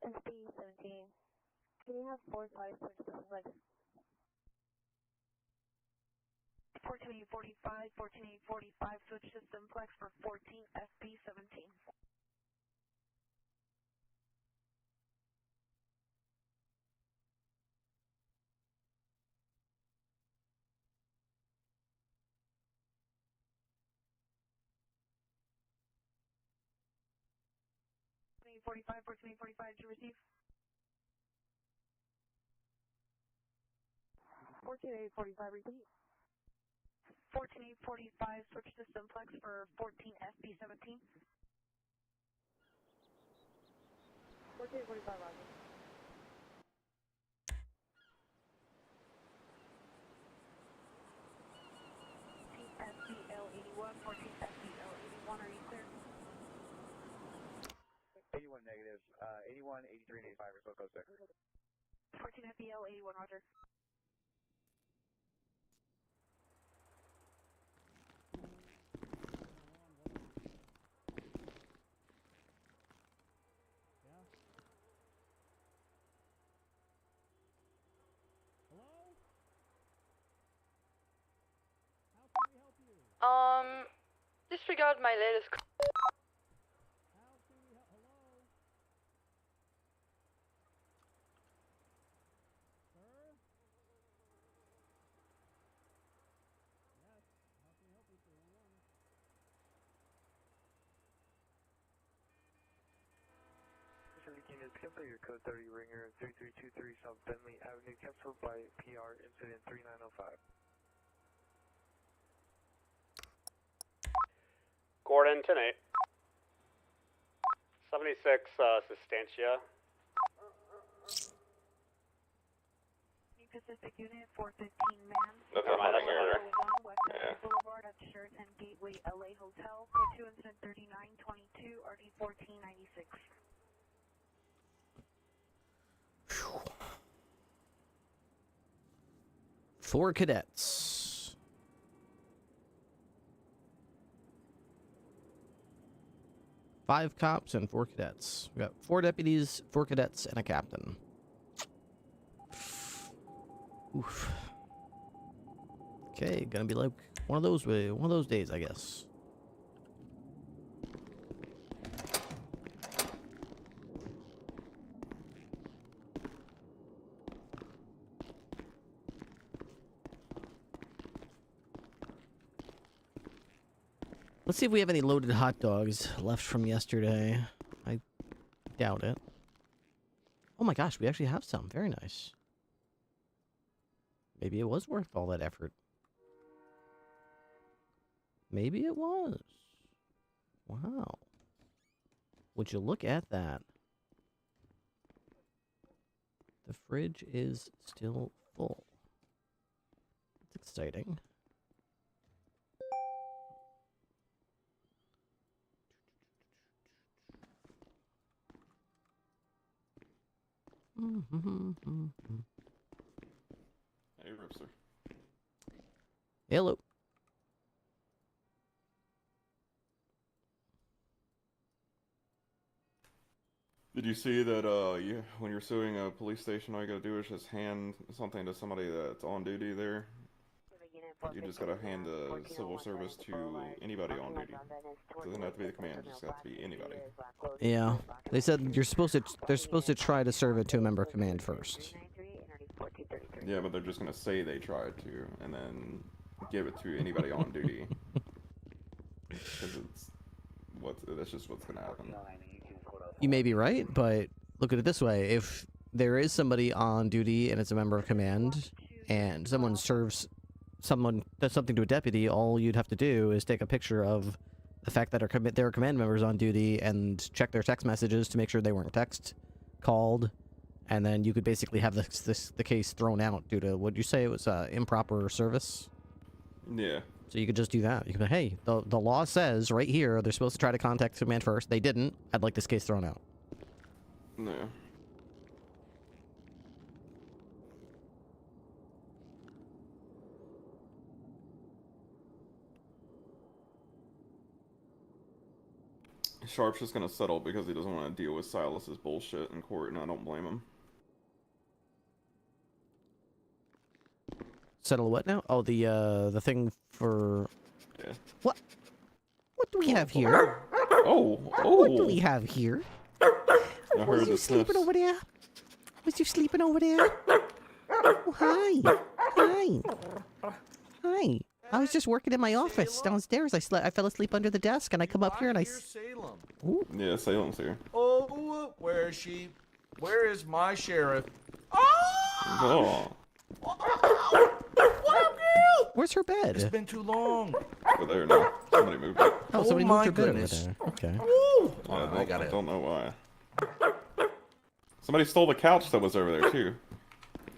SB-17. Can you have 4-5 switch to simplex? 14845, 14845, switch to simplex for 14 SB-17. .45, 14845 to receive. 14845, repeat. 14845, switch to simplex for 14 SB-17. 14845, roger. SBL81, 14 SBL81, are you clear? 81 negative, 81, 83, and 85 are both close there. 14 SBL81, roger. Disregard my latest. Units, cancel your code 30 ringer 3323 South Bentley Avenue, canceled by PR incident 3905. Gordon, 10-8. 76, Sustancia. Pacific Unit, 415 man. That's my number. West Boulevard at Sheraton Gateway LA Hotel, 42 incident 3922, RD 1496. Four cadets. Five cops and 4 cadets. We got 4 deputies, 4 cadets, and a captain. Oof. Okay, gonna be like one of those days, I guess. Let's see if we have any loaded hot dogs left from yesterday. I doubt it. Oh my gosh, we actually have some. Very nice. Maybe it was worth all that effort. Maybe it was. Wow. Would you look at that? The fridge is still full. That's exciting. Hey, Ripster. Hello. Did you see that when you're suing a police station, all you gotta do is just hand something to somebody that's on duty there? You just gotta hand the civil service to anybody on duty. It doesn't have to be the command, it just has to be anybody. Yeah. They said they're supposed to try to serve it to a member of command first. Yeah, but they're just gonna say they tried to, and then give it to anybody on duty. Because that's just what's gonna happen. You may be right, but look at it this way. If there is somebody on duty and it's a member of command, and someone does something to a deputy, all you'd have to do is take a picture of the fact that there are command members on duty and check their text messages to make sure they weren't called, and then you could basically have the case thrown out due to, what'd you say, it was improper service? Yeah. So you could just do that. You could be, hey, the law says right here they're supposed to try to contact command first. They didn't. I'd like this case thrown out. Yeah. Sharp's just gonna settle because he doesn't want to deal with Silas's bullshit in court, and I don't blame him. Settle what now? Oh, the thing for... Yeah. What? What do we have here? Oh! What do we have here? I heard Was you the sleeping sniffs. over there? Was you sleeping over there? Oh, hi. Hi. Hi. I was just working in my office downstairs. I fell asleep under the desk, and I come up here and I... Salem. Ooh. Yeah, Salem's here. Oh, where is she? Where is my sheriff? Oh! What up, girl? Where's her It's bed? been too long. Over there now. Somebody moved it. Oh, somebody my moved her bed over goodness. there. Okay. Woo! I don't know why. Somebody stole the couch that was over there, too.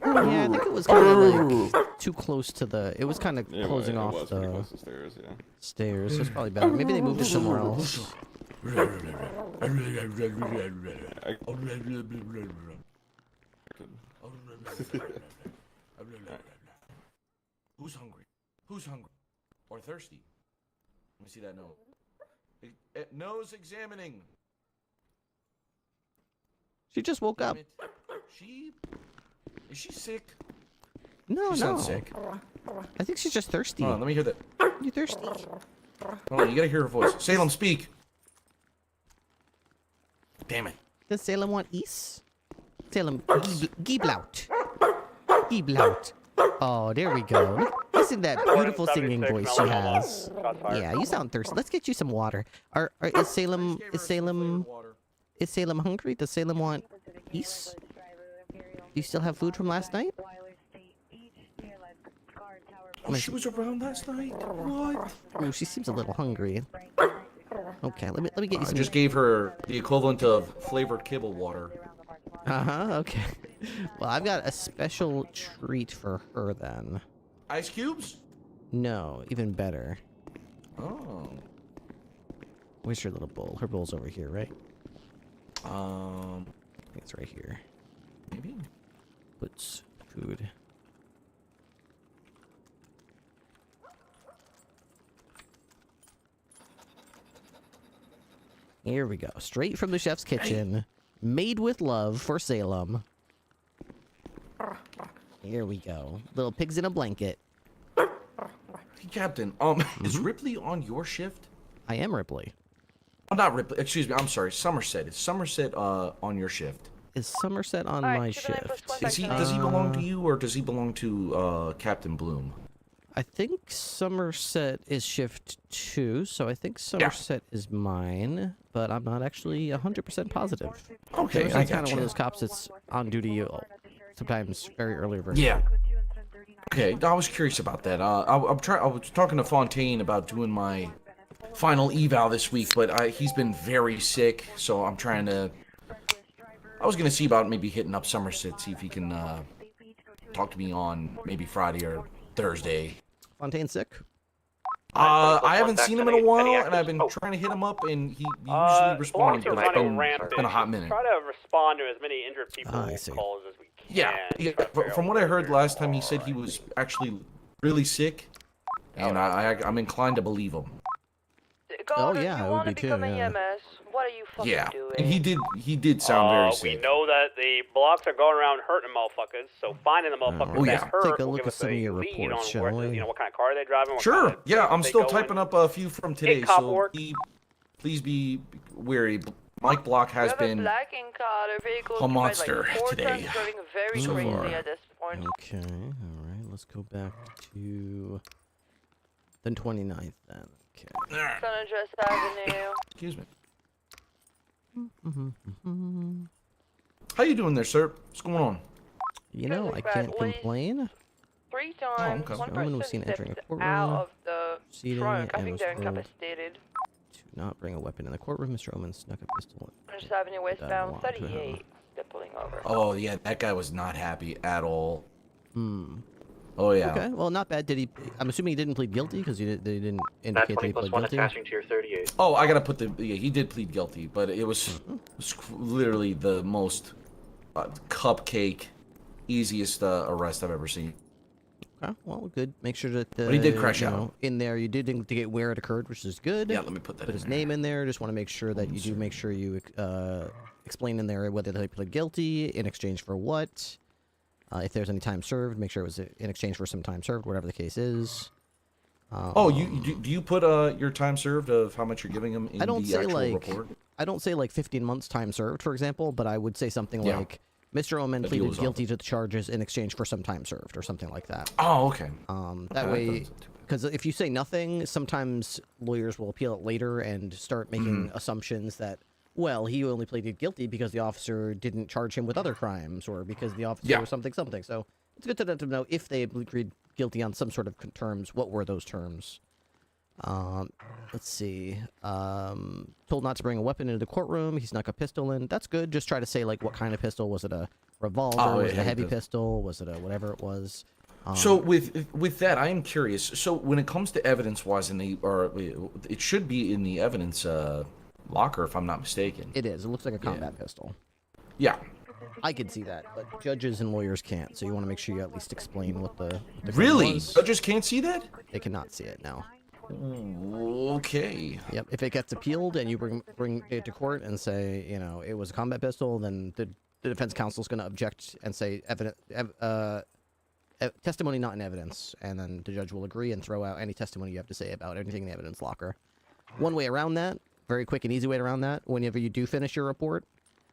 Yeah, I think it was kind of like too close to the... It was kind of Yeah, closing it off was the pretty close to the stairs, yeah. stairs, so it's probably better. Maybe they moved it somewhere else. Who's hungry? Who's hungry? Or thirsty? Let me see that nose. Nose examining. She just woke up. Damn it. Is she sick? No, She no. sounds sick. I think she's just thirsty. Hold on, let me hear that. You thirsty? Hold on, you gotta hear her voice. Salem, speak. Damn it. Does Salem want ease? Salem, Gieblaut. Gieblaut. Oh, there we go. Listen to that beautiful singing voice she has. Yeah, you sound thirsty. Let's get you some water. Is Salem hungry? Does Salem want ease? Do you still have food from last night? Oh, she was around last night? What? Oh, she seems a little hungry. Okay, let me get you I some. just gave her the equivalent of flavored kibble water. Okay. Well, I've got a special treat for her then. Ice cubes? No, even better. Oh. Where's her little bowl? Her bowl's over here, right? Um, I think it's right here. maybe? Puts food. Here we go. Straight from the chef's kitchen. Made with love for Salem. Here we go. Little pigs in a blanket. Hey, Captain, is Ripley on your shift? I am Ripley. Oh, not Ripley. Excuse me. I'm sorry. Somerset. Is Somerset on your shift? Is Somerset on Alright, my 209 plus shift? one Does he belong to you or does he belong to Captain Bloom? I think Somerset is shift 2, so I think Somerset is mine, but I'm not actually 100% positive. Okay, I Somerset's kind of gotcha. one of those cops that's on duty sometimes very early. Yeah. Okay, I was curious about that. I was talking to Fontaine about doing my final eval this week, but he's been very sick, so I'm trying to. I was gonna see about maybe hitting up Somerset, see if he can talk to me on maybe Friday or Thursday. Fontaine sick? I haven't seen him in a while, and I've been trying to hit him up, and he usually responds, but it's been a hot minute. Try to respond to as many injured people I see. calls as we can. Yeah, from what I heard last time, he said he was actually really sick, and I'm inclined to believe him. Gordon, yeah, you it would want to be too, become yeah. an EMS? What are you fucking Yeah, doing? and he did sound very We sick. know that the blocks are going around hurting motherfuckers, so finding the motherfuckers Oh, yeah. that hurt Take a will look give at us some of a your lead reports, on shall where, we? what kind of car they're driving. What Sure, kind of yeah, I'm they still go typing in. up a few from today, cop so work. please be wary. Mike Block has We have a been black and color vehicle a occupied by monster 4 today, trucks driving very so crazy far. at this point. Okay, alright, let's go back to the 29th then. Okay. San Andreas Avenue. Excuse me. Mm-hmm. How you doing there, sir? What's going on? You know, I can't complain. 3 times, okay. one A woman was person seen entering a stepped courtroom, out of the proceeding, trunk. I and think was they're told incapacitated. to not bring a weapon in the courtroom. Mr. Oman snuck a pistol. Andreas Avenue westbound, walk to him. 38. They're pulling over. Oh yeah, that guy was not happy at all. Hmm. Oh yeah. Okay, well, not bad. Did he? I'm assuming he didn't plead guilty because they didn't indicate that he pled guilty. to your 38. Oh, I gotta put yeah, he did plead guilty, but it was literally the most cupcake, easiest arrest I've ever seen. Okay, well, good. Make sure that But he did crash you out. know, in there, you did indicate where it occurred, which is good. Yeah, let me put that Put in his there. name in there. Just want to make sure that you do make sure you explain in there whether they pled guilty, in exchange for what. If there's any time served, make sure it was in exchange for some time served, whatever the case is. Oh, do you put your time served of how much you're giving him in I don't the say actual like report? I don't say like 15 months time served, for example, but I would say something Yeah. like Mr. Omen The deal pleaded was guilty to the charges in exchange for some time served, or something like that. Oh, okay. That Okay, way, that's not too bad. because if you say nothing, sometimes lawyers will appeal it later and start making assumptions that, well, he only pleaded guilty because the officer didn't charge him with other crimes, or because the officer was something. So it's good to let them know if they agreed guilty on some sort of terms, what were those terms. Let's see. Told not to bring a weapon into the courtroom. He snuck a pistol in. That's good. Just try to say, like, what kind of pistol. Was it a revolver? Oh, was it a heavy heavy pistol? Was it a whatever it was? So with that, I am curious. So when it comes to evidence-wise, it should be in the evidence locker, if I'm not mistaken. It is. It looks like a combat pistol. Yeah. I can see that, but judges and lawyers can't. So you want to make sure you at least explain what the crime Really? was. Judges can't see that? They cannot see it now. Okay. Yep. If it gets appealed and you bring it to court and say, you know, it was a combat pistol, then the defense counsel is going to object and say testimony not in evidence, and then the judge will agree and throw out any testimony you have to say about anything in the evidence locker. One way around that, very quick and easy way around that, whenever you do finish your report,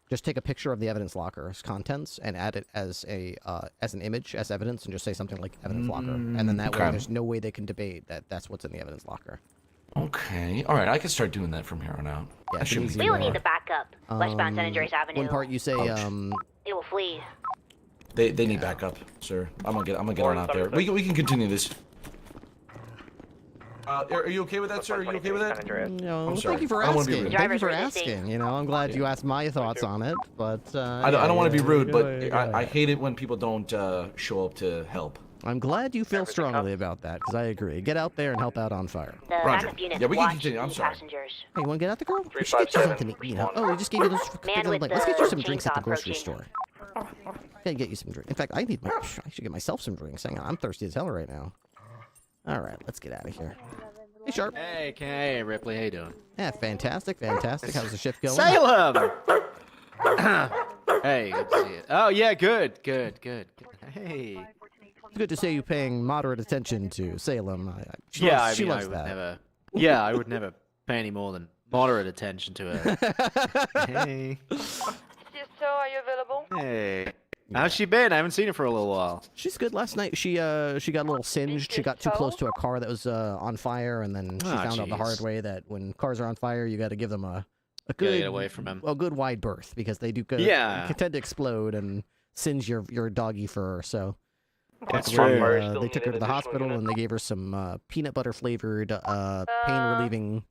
just take a picture of the evidence locker's contents and add it as an image, as evidence, and just say something like evidence locker. And then that way there's no way they can debate that that's what's in the evidence locker. Okay. All right. I can start doing that from here on out. Yeah, That should be We will need the backup. Westbound San Andreas Avenue. One part you say, It will flee. They need backup, sir. I'm gonna get on out there. We can continue this. Are you okay with that, sir? Are you okay with that? no, I'm sorry. thank you for I don't wanna be asking. rude. Thank you Driver's for resisting. asking. You know, I'm glad you asked my thoughts on it, but I don't want to be rude, but I hate it when people don't show up to help. I'm glad you feel strongly about that, because I agree. Get out there and help out on fire. The Roger. backup unit Yeah, we can watch continue. I'm the sorry. passengers. Hey, you want to get out the girl? We should get you something to eat. Oh, we just gave you those. Man with Like, let's get you some the drinks at the chainsaw grocery approaching. store. Gotta get you some drinks. In fact, I should get myself some drinks. Hang on, I'm thirsty as hell right now. All right, let's get out of here. Hey, Sharp. Hey, Ripley, how you doing? Yeah, fantastic. How's the shift going? Salem! Hey, good to see you. Oh, yeah, good. Hey. Good to see you paying moderate attention to Salem. She Yeah, loves, she I loves would that. never. Yeah, I would never pay any more than moderate attention to her. Hey. Sister, are you available? Hey. How's she been? I haven't seen her for a little while. She's good. Last night she got a little singed. She got too close to a car that was on fire, and then she found out the hard way that when cars are on fire, you got to give them a good get away from 'em. a good wide berth, because they do tend to explode and singe your doggy fur. So That's luckily, true. they took her to the hospital and they gave her some peanut butter flavored pain relieving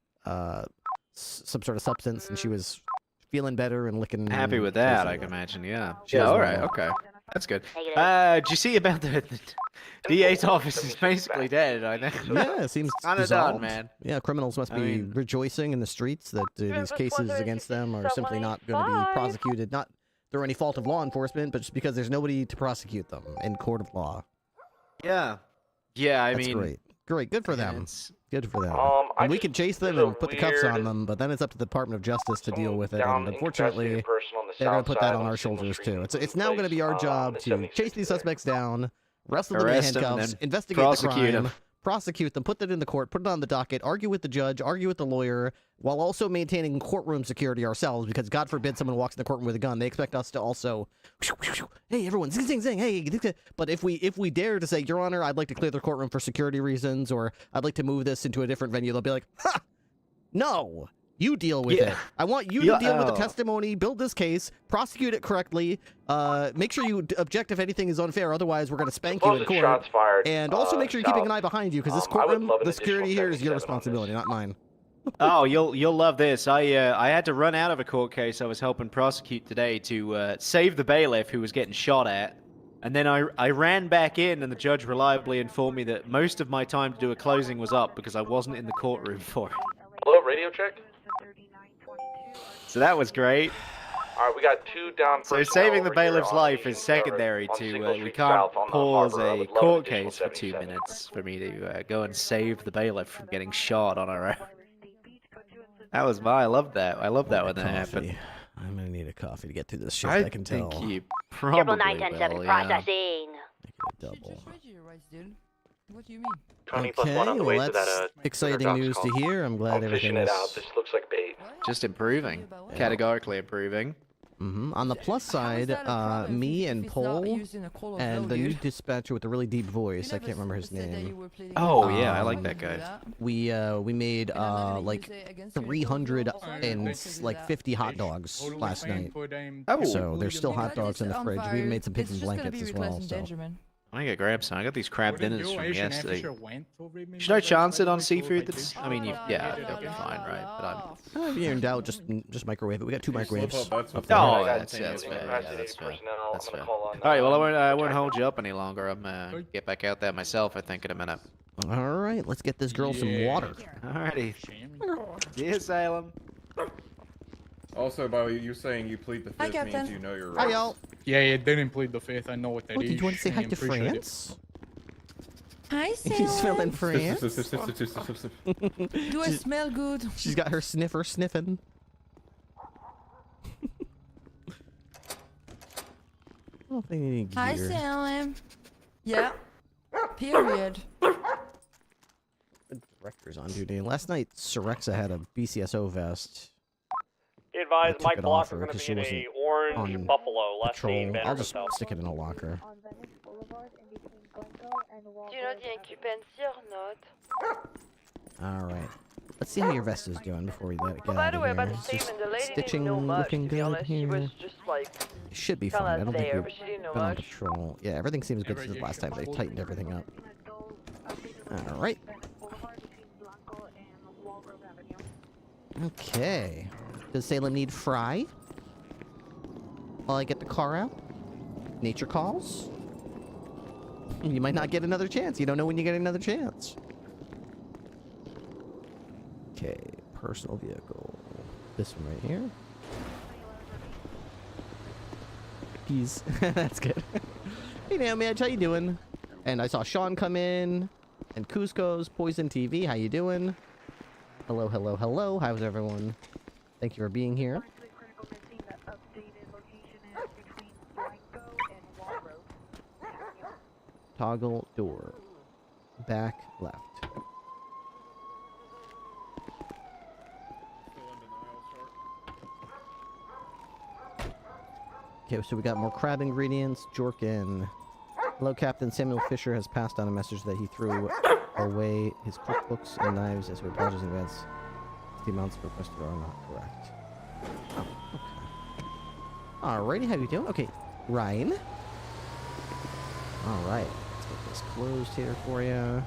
some sort of substance, and she was feeling better and licking. Happy with that, I can imagine, yeah. She Yeah, was alright, normal. okay. That's good. Negative. Did you see about the DA's office is basically dead, I know. Yeah, it seems Kinda dissolved. done, man. Yeah, criminals must I be mean- rejoicing in the streets that these cases against them are simply not going to be prosecuted, not through any fault of law enforcement, but just because there's nobody to prosecute them in court of law. Yeah. Yeah, I That's mean... great. Good for yeah, them. it's- Good for them. I And we just- can chase them there's a and put the cuffs on weird- them, but then it's up to the Department of Justice to deal with it. down And unfortunately, person on the they're going south to put that side on our Signal shoulders Street too. in It's now going to be our job the to 76 chase these there. suspects down, wrestle them in Arrest them and handcuffs, then investigate the prosecute crime, 'em. prosecute them, put that in the court, put it on the docket, argue with the judge, argue with the lawyer, while also maintaining courtroom security ourselves, because God forbid someone walks in the courtroom with a gun. They expect us to also, hey, everyone, zing, zing, zing, hey. But if we dare to say, Your Honor, I'd like to clear the courtroom for security reasons, or I'd like to move this into a different venue, they'll be like, ha! No! You deal with Yeah. it. I want you to deal with the testimony, build this case, prosecute it correctly, make sure you object if anything is unfair, otherwise we're going to spank you in court. Shots fired. And also make sure you're keeping an eye behind you, because this I would courtroom, love an the security additional here is your 77 on responsibility, this. not mine. Oh, you'll love this. I had to run out of a court case I was helping prosecute today to save the bailiff who was getting shot at. And then I ran back in, and the judge reliably informed me that most of my time to do a closing was up because I wasn't in the courtroom for it. Hello, radio check. So that was great. All right, we got 2 down. So saving the bailiff's life is secondary to, we can't pause a court case for 2 minutes for me to go and save the bailiff from getting shot on our own. That was I love that. I love that when that happened. I'm gonna need a coffee to get through this shit. I can tell. Think you probably Triple 910 will, processing. Double. What do you mean? 20 Okay, +1 on the way well, to that's that, exciting news to hear. I'm glad everything is... This looks like bait. Just improving. Categorically improving. On the plus side, me and Pole and the new dispatcher with the really deep voice, I can't remember his name. Oh yeah, I like that guy. We made like 350 hot dogs last night. Oh, so there's still hot dogs in the fridge. We even made some pigs and blankets as well. So. I gotta grab some. I got these crab dinners from yesterday. Should I chance it on seafood? That's, I mean, yeah, that'll be fine, right? But if you're in doubt, just microwave it. We got 2 microwaves. Oh, that's fair. Yeah, that's fair. That's fair. All right, well, I won't hold you up any longer. I'm get back out there myself, I think, in a minute. All right, let's get this girl some water. Alrighty. Dear Salem. Also, by you saying you plead the fifth means you know you're right. Hi, y'all. Yeah, you didn't plead the fifth. I know what that is. Did you want to say hi to France? Hi, You smell in Salem. France? Do I smell good? She's got her sniffer sniffing. I don't think any gear. Hi, Salem. Yeah. Period. The director's on duty. Last night, Sorexa had a BCSO vest. Be advised, Mike Block Blocker going to be in a orange Buffalo, last name Banner I'll just Hotel. stick it in a locker. On Venice Boulevard in between Glencoe and Do you know Walgrove the occupancy or not? Alright. Let's see how your vest is doing before we let it get By out the of way, here. about the It's statement, just the lady didn't stitching know much, looking to be good honest. She here. was just like, It should be fine. I don't think there, we've but she didn't know been on much. patrol. Yeah, everything seems good since the last time. They tightened everything up. Alright. Okay. Does Salem need fry? While I get the car out? Nature calls? You might not get another chance. You don't know when you get another chance. Okay, personal vehicle. This one right here. Peas. That's good. Hey, Naomi, how you doing? And I saw Sean come in. And Cusco's Poison TV. How you doing? Hello, hello, hello. How's everyone? Thank you for being here. Toggle door. Back left. Okay, so we got more crab ingredients. Jorkin. Hello, Captain. Samuel Fisher has passed on a message that he threw away his cookbooks and knives as we apologize in advance. The amounts requested are not correct. Oh, okay. Alrighty, how you doing? Okay, Ryan. Alright, let's get this closed here for you.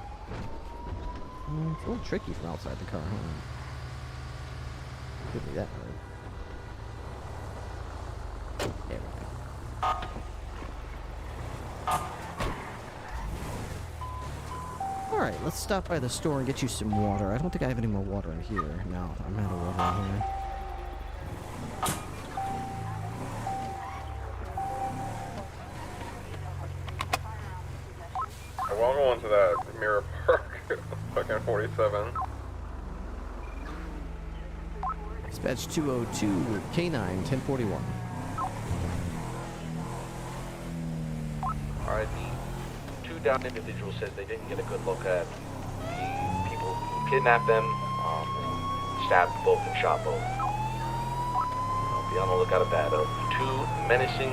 It's a little tricky from outside the car, huh? Could be that hard. There we go. Alright, let's stop by the store and get you some water. I don't think I have any more water in here. No, I'm out of water in here. We'll go into that Mirror Park, fucking 47. Dispatch 202, K9, 1041. Alright, the 2 down individuals says they didn't get a good look at the people who kidnapped them, stabbed both and shot both. Be on the lookout of that. 2 menacing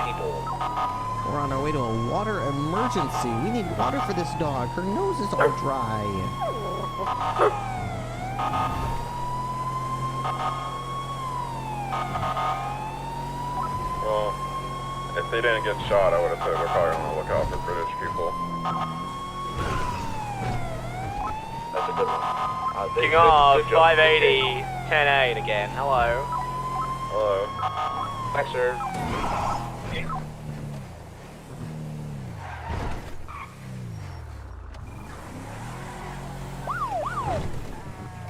people. We're on our way to a water emergency. We need water for this dog. Her nose is all dry. Well, if they didn't get shot, I would have said we're probably on the lookout for British people. That's a good one. King of 580, 10-8 again. Hello. Hello. Thanks, sir.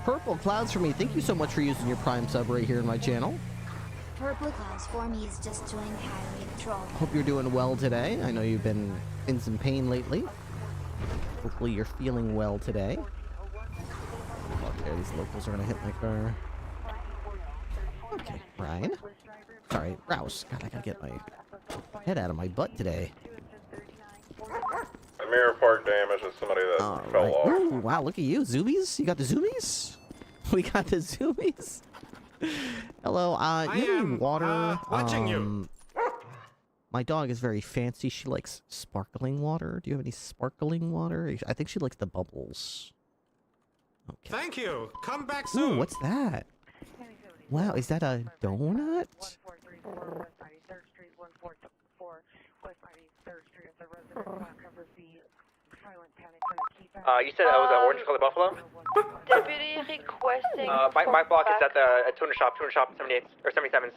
Purple clouds for me. Thank you so much for using your Prime sub right here in my channel. Purple clouds for me is just doing highway patrol. Hope you're doing well today. I know you've been in some pain lately. Hopefully you're feeling well today. Okay, these locals are gonna hit my car. Okay, Ryan. Sorry, Rouse. God, I gotta get my head out of my butt today. A mirror part damage is somebody that fell off. Ooh, wow, look at you. Zoomies? You got the zoomies? We got the zoomies. Hello, you need water? Watching you. My dog is very fancy. She likes sparkling water. Do you have any sparkling water? I think she likes the bubbles. Okay. Thank you. Come back soon. Ooh, what's that? Wow, is that a donut? You said it was an orange color buffalo? Deputy requesting. My block is at the tuner shop 78 or 77.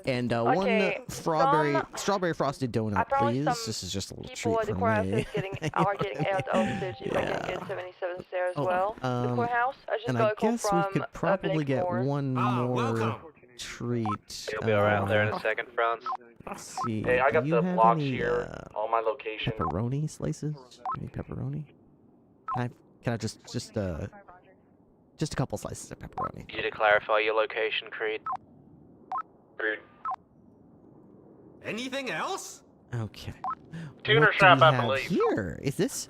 And Okay, one strawberry frosted donut, please. This is just a little People treat at the for courthouse me. are getting out of the if I can get 77 there as well. The courthouse. I just And got I a call guess we from could probably get Blakemore. one more treat. He'll be around there in a second, France. Let's see. Hey, I got do you the have blocks any, here, all my location. Pepperoni slices? Any pepperoni? Can I just a couple slices of pepperoni? You to clarify your location, Creed. Creed. Anything else? Okay. Tuner What do shop, we I have believe. here? Is this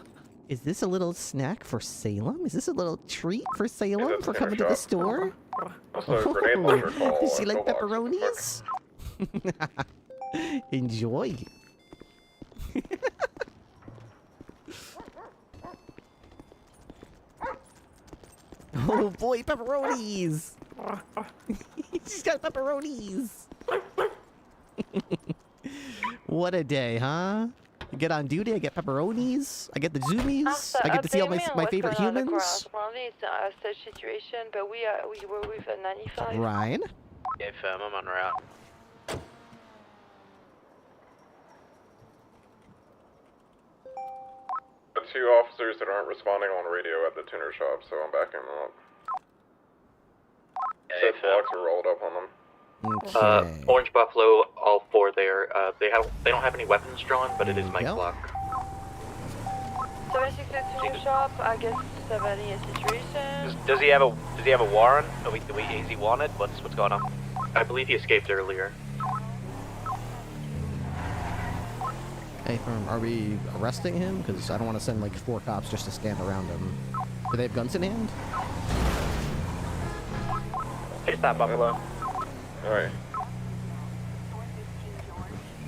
a little snack for Salem? Is this a little treat for Salem that's for tuner coming to the shop. store? Also, a grenade launcher call. Does she like pillbox. pepperonis? Enjoy. Oh boy, pepperonis! She's got pepperonis! What a day, huh? I get on duty, I get pepperonis, I get the zoomies, I get to see all my favorite humans. Apparently it's a such situation, but we were with a 95. Ryan? Yeah, firm, I'm on route. The two officers that aren't responding on radio at the tuner shop, so I'm backing them up. Said blocks are rolled up on them. Okay. Orange Buffalo, all four there. They don't have any weapons drawn, but it is Mike Yep. Block. 76 to your shop, I guess 70 a situation. Does he have a warrant? Is he wanted? What's going on? I believe he escaped earlier. Hey, are we arresting him? Because I don't want to send like 4 cops just to stand around him. Do they have guns in hand? Hey, stop, Buffalo. Alright.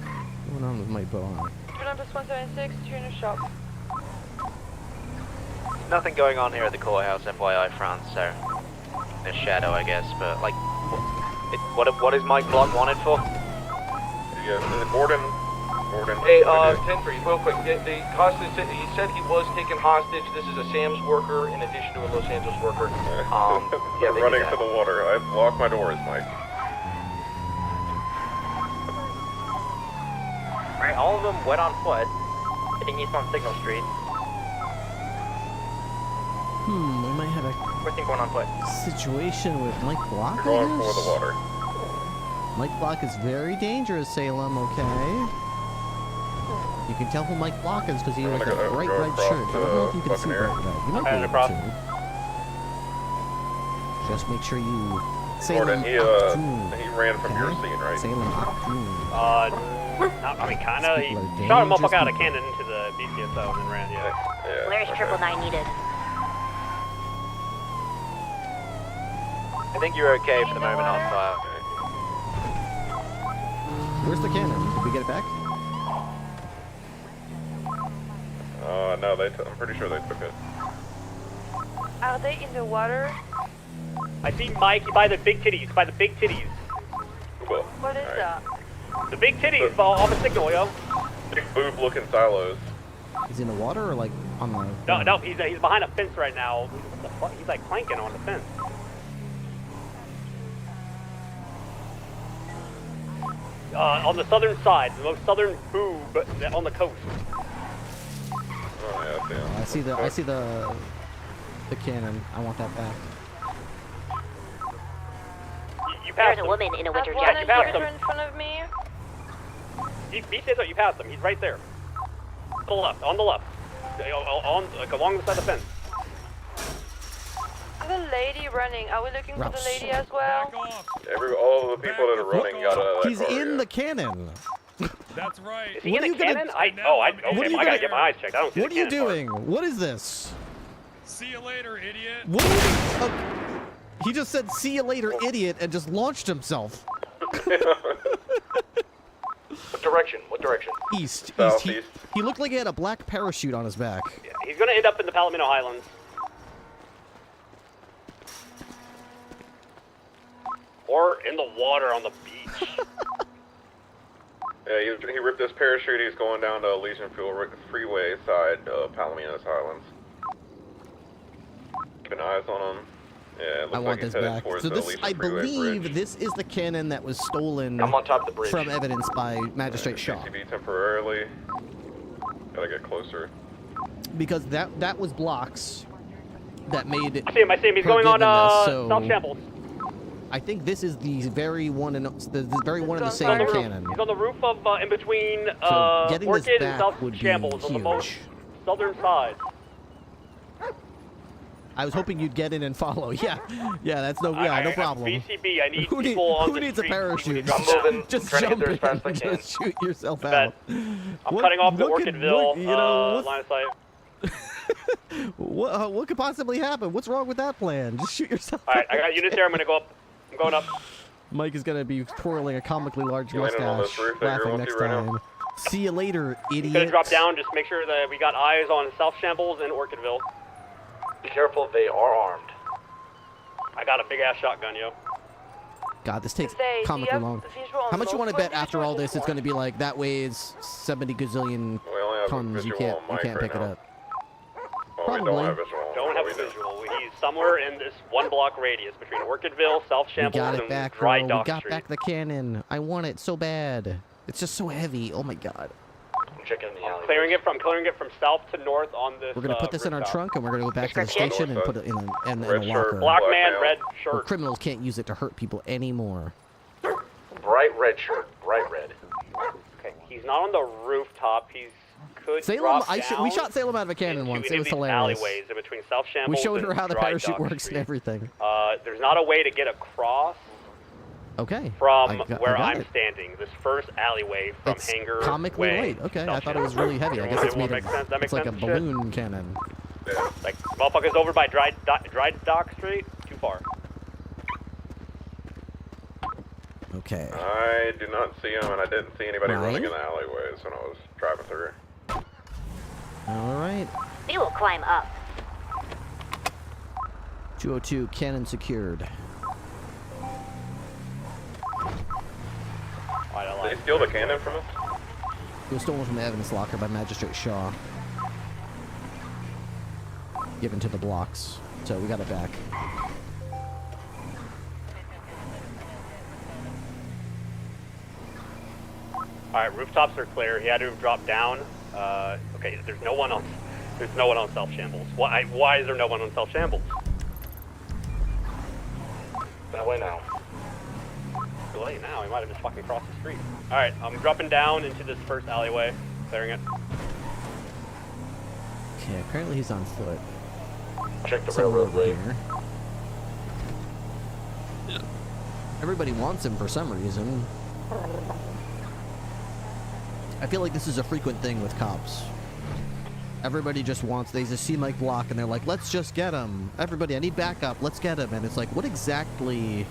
What's going on with my bow? Number 176 to your shop. Nothing going on here at the courthouse, FYI, France. So, a shadow, I guess. But like, what is Mike Block wanted for? Yeah, Gordon. Hey, 10-3, real quick. The hostage, he said he was taken hostage. This is a Sam's worker in addition to a Los Angeles worker. They're running for the water. I've locked my doors, Mike. Alright, all of them went on foot, heading east on Signal Street. We might have a What's going on foot? situation with Mike Block, They're I going for the guess? water. Mike Block is very dangerous, Salem, okay? You can tell who Mike Block is because he has a gonna bright go red across shirt. I don't know if you can see Buccaneer. bright red. You might Okay, be no able problem. to. Just make sure you... Gordon, Salem he ran from your scene, right? Salem I mean, kinda. He People are shot a motherfucker dangerous out of cannon into the BCSO and then ran, yeah. Where's 999 needed? I think you're okay for the moment, on fire. Where's the cannon? Did we get it back? No, I'm pretty sure they took it. Are they in the water? I see Mike by the big titties, Cool. What is that? The big titties off a signal, yo. Big boob-looking silos. He's in the water or like on the... No, he's behind a fence right now. What the fuck? He's like planking on the fence. On the southern side, the most southern boob on the coast. Oh yeah, damn. I see the cannon. I want that back. You There's a woman in a winter One jacket inhibitor here. in front of me. He says that you passed him. He's right there. To the left, on the left. Like along the side of the fence. The lady running. Are we looking for the lady as well? All the people that are running got out of that He's car, in yeah. the cannon. That's right. Is he in a cannon? I gotta get my eyes checked. I don't see What the are you cannon part. doing? What is this? See you later, idiot. What? Are you, he just said, "See you later, idiot," and just launched himself. What direction? What direction? East. Southeast. He looked like he had a black parachute on his back. Yeah, he's gonna end up in the Palomino Highlands. Or in the water on the beach. Yeah, he ripped his parachute. He's going down to Legion Freeway side of Palominos Highlands. Keeping eyes on him. Yeah, it looks I want like he's this headed back. towards So the this, Legion I Freeway believe, bridge. this is the cannon that was stolen I'm on top of the bridge. from evidence by Magistrate Shaw. CCB temporarily. Gotta get closer. Because that was blocks that made. I see him. He's her going on given this, so South Shambles. I think this is the very one in the very one in the He's same on the roof. cannon. He's on the roof of in between So getting this Orchid and back South would be Shambles on the most huge. southern side. I was hoping you'd get in and follow. Yeah, that's no problem. BCB, I need Who people on who the needs street. a parachute? I'm moving. Just trying to jump get there as fast in as I and can. just shoot yourself Bet. out. I'm cutting off the Orchidville line of sight. What could possibly happen? What's wrong with that plan? Just shoot yourself. All right, I got units there. I'm gonna go up. I'm going up. Mike is gonna be twirling a comically large You landed on mustache, this roof that you're laughing looking next right now? time. See you later, He's idiot. gonna drop down. Just make sure that we got eyes on South Shambles and Orchidville. Be careful, they are armed. I got a big ass shotgun, yo. God, this takes Say, comically long. How much you want to bet after all this? It's It's gonna be like that weighs 70 gazillion We only have a tons. You visual can't on mic right pick it now. up. Well, we Probably. don't have visual. Don't have a visual. He's somewhere in this 1 block radius between Orchidville, South We Shambles, got it and back, Dry bro. We Dock got Street. back the cannon. I want it so bad. It's just so heavy. Oh my god. I'm checking the alley. I'm clearing it from south to north on this. We're gonna put this in our rooftop. trunk and we're gonna go back to the Description? station and put it in a Red shirt, locker. Black man, Black red Where shirt. criminals can't use it to hurt people anymore. Bright red shirt. Bright red. Okay, he's not on the rooftop. He's could Salem, drop we down shot Salem out of a cannon into once. any It of was these hilarious. alleyways in between South Shambles We showed and her how the Dry parachute Dock works Street. and everything. There's not a way to get across Okay. from I got where I'm it. standing. This first alleyway from It's Hangar comically Way. light. Okay, I South thought it was Shambles. really heavy. I guess That it's made makes of. sense. That It's makes like a sense. Shit. balloon cannon. Like motherfuckers over by Dry Dock Street. Too far. Okay. I do not see him, and I didn't see anybody Ryan? running in the alleyways when I was driving through. All right. We will climb up. 202 cannon secured. Did they steal the cannon from us? It was stolen from the evidence locker by Magistrate Shaw. Given to the blocks. So we got it back. Alright, rooftops are clear. He had to have dropped down. Okay, there's no one on South Shambles. Why is there no one on South Shambles? That way now. Too late now. He might have just fucking crossed the street. Alright, I'm dropping down into this first alleyway, clearing it. Okay, apparently he's on foot. Check the Somewhere railroad over rate. here. Everybody wants him for some reason. I feel like this is a frequent thing with cops. Everybody just wants, they just see Mike Block and they're like, let's just get him. Everybody, I need backup, let's get him. And it's like, what exactly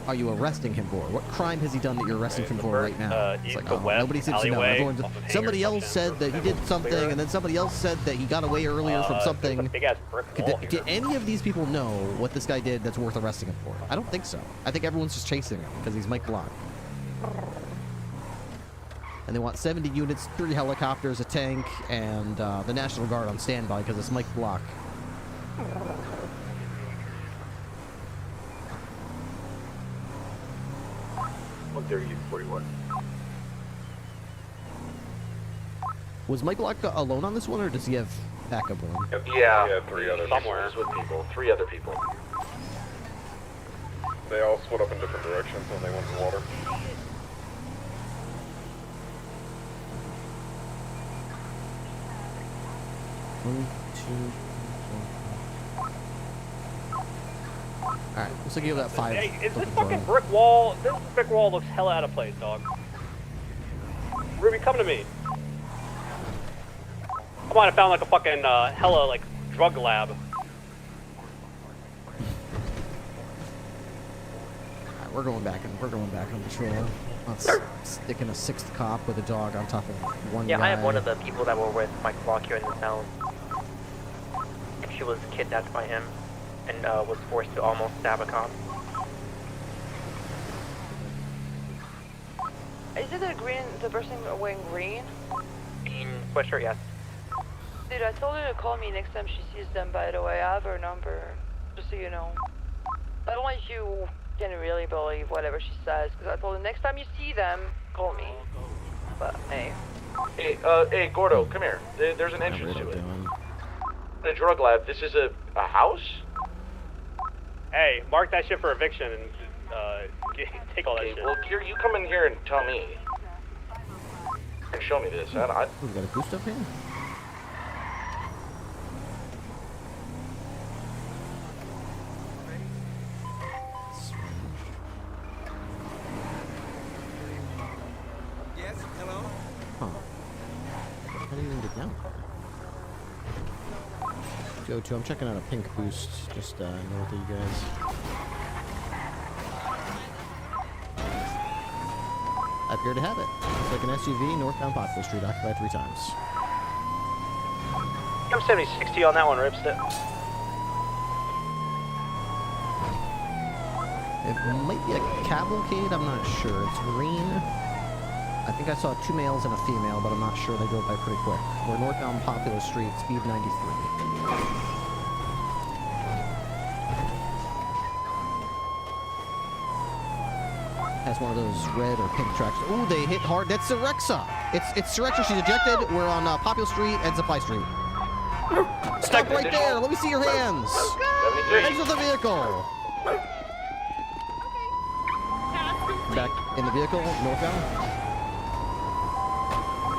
are you arresting him for? What crime has he done that you're arresting him for right now? It's east like, to oh, west nobody seems to know. alleyway Everyone's, off of somebody Hanger else South said Shambles. that he did something, Clear. and then somebody else said that he got away earlier from something. There's a big ass brick wall here. Did any of these people know what this guy did that's worth arresting him for? I don't think so. I think everyone's just chasing him because he's Mike Block. And they want 70 units, 3 helicopters, a tank, and the National Guard on standby because it's Mike Block. 130-41. Was Mike Block alone on this one, or does he have backup on? Yeah. Yeah, 3 other Somewhere with people. 3 other people. They all split up in different directions when they went to water. One, two, alright, looks like you have that 5. Hey, is this fucking brick wall? This brick wall looks hella out of place, dog. Ruby, come to me. Come on, I found like a fucking hella like drug lab. Alright, we're going back on patrol. Let's stick in a 6th cop with a dog on top of one guy. Yeah, I have one of the people that were with Mike Block here in the town. She was kidnapped by him and was forced to almost stab a cop. Is it the person wearing green? In sweatshirt, yes. Dude, I told her to call me next time she sees them, by the way. I have her number, just so you know. I don't think you can really believe whatever she says, because I told her next time you see them, call me. But, hey. Hey, Gordo, come here. There's an entrance to it. A drug lab. This is a house? Hey, mark that shit for eviction and take all that shit. Well, here, you come in here and tell me. And show me this. We got a boost up here? Yes, hello? Huh. How do you even get down? Go-to, I'm checking out a pink boost, just north of you guys. I appear to have it. It's like an SUV, northbound Popular Street, occupied 3 times. I'm 70-60 on that one, Ripster. It might be a cavalcade, I'm not sure. It's green. I think I saw 2 males and a female, but I'm not sure. They drove by pretty quick. We're northbound Popular Street, speed 93. Has one of those red or pink tracks. Ooh, they hit hard. That's Sirexa. It's Sirexa. She's ejected. We're on Popular Street and Supply Street. Stop right there. Let me see your hands. Exit the vehicle. Back in the vehicle, northbound.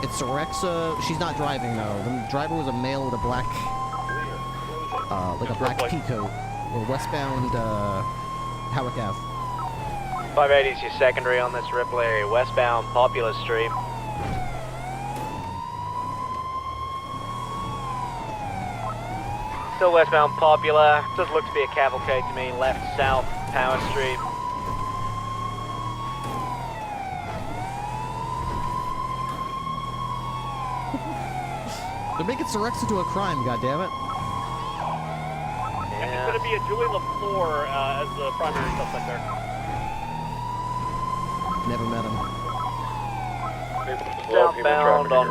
It's Sirexa. She's not driving though. The driver was a male with a black, like a black peacoat. We're westbound Howick Ave. 580 is your secondary on this Ripley, westbound Popular Street. Still westbound Popular. Does look to be a cavalcade to me. Left, south, Power Street. They're making Sirexa to a crime, goddammit. Yeah. It's going to be a Julie LaFleur as the primary suspect there. Never met him. Southbound on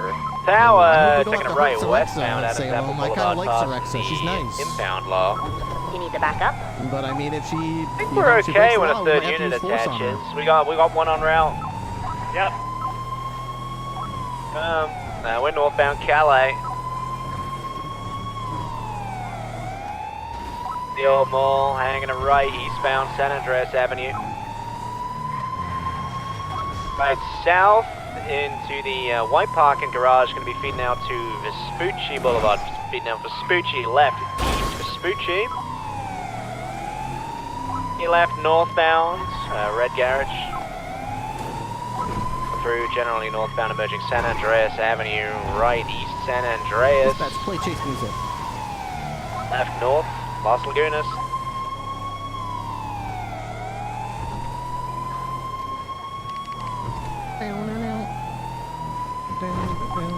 Power, taking a right Sirexa westbound out of Salem. Temple I kind of like Boulevard Sirexa. She's nice. Impound law. You need to back up? But I mean, if she... I think we're okay when a third unit attaches. We got one on route. Yep. We're northbound Calais. The old mall, hanging a right, eastbound San Andreas Avenue. Right south into the White Parking Garage, going to be feeding out to Vespucci Boulevard. Feeding out Vespucci, left east Vespucci. He left northbound, Red Garage. Through generally northbound emerging San Andreas Avenue, right east San Andreas. Dispatch, play chase music. Left north, Las Lagunas.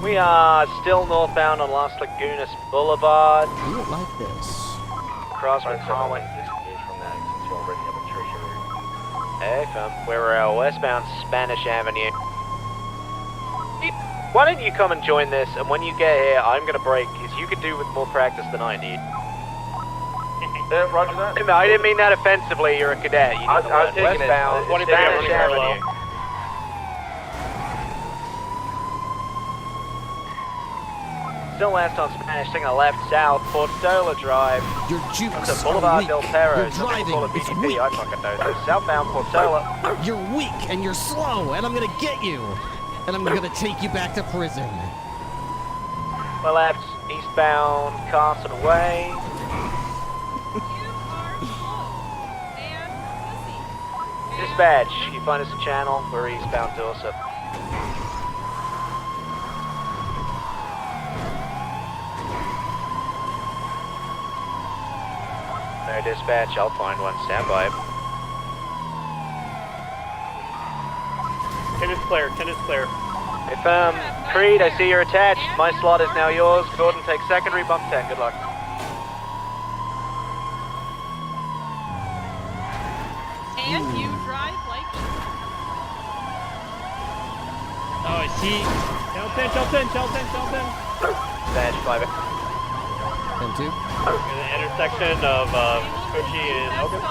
We are still northbound on Las Lagunas Boulevard. You don't like this. Cross from Harwin. Hey, we're westbound Spanish Avenue. Why don't you come and join this, and when you get here, I'm going to break, because you could do with more practice than I need. Roger that. No, I didn't mean that offensively, you're a cadet. You need to learn westbound Spanish Avenue. still last on Spanish, taking a left south, Portola Drive. Your jukes To Boulevard are Del weak. Perro. You're Some people call it driving. It's BGP, weak. I fucking know. So southbound Portola. You're weak and you're slow, and I'm gonna get you. And I'm gonna take you back to prison. My left, eastbound Castle Way. Dispatch, you find us a channel, we're eastbound Dorset. No dispatch, I'll find one, stand by. 10 is clear, 10 is clear. Affirm, Creed, I see you're attached, my slot is now yours. Gordon, take secondary, bump 10, good luck. And you drive like... Oh, I see. Shelton. Badge 5. 10-2. Near the intersection of Cochi and Oakland.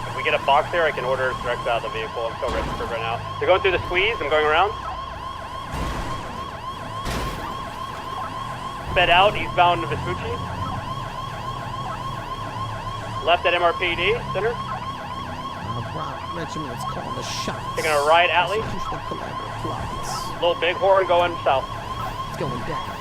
If we get a box there, I can order direct out of the vehicle. I'm still registered right now. They're going through the squeeze. I'm going around. Sped out, eastbound Vespucci. Left at MRPD Center. Regiment is calling the shots. Taking a right alley. Little Bighorn going south. It's going down.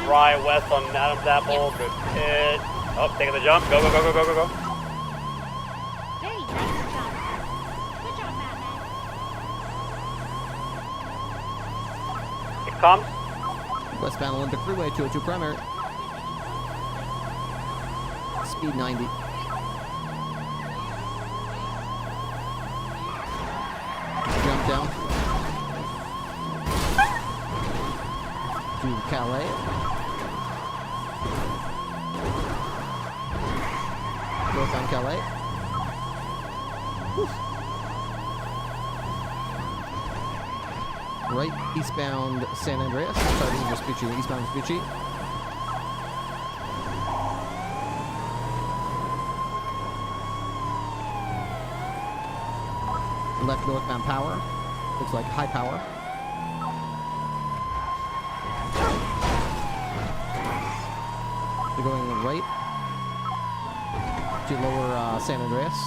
Right west on Adams Apple. Good hit. Oh, taking the jump. Go. Very nice job. Good job, Batman. It comes. Westbound Olympic Freeway, 202 primary. Speed 90. Jump down. To Calais. Northbound Calais. Whew. Right, eastbound San Andreas. Sorry, this is Vespucci. Eastbound Vespucci. Left northbound Power. Looks like High Power. They're going right to lower San Andreas.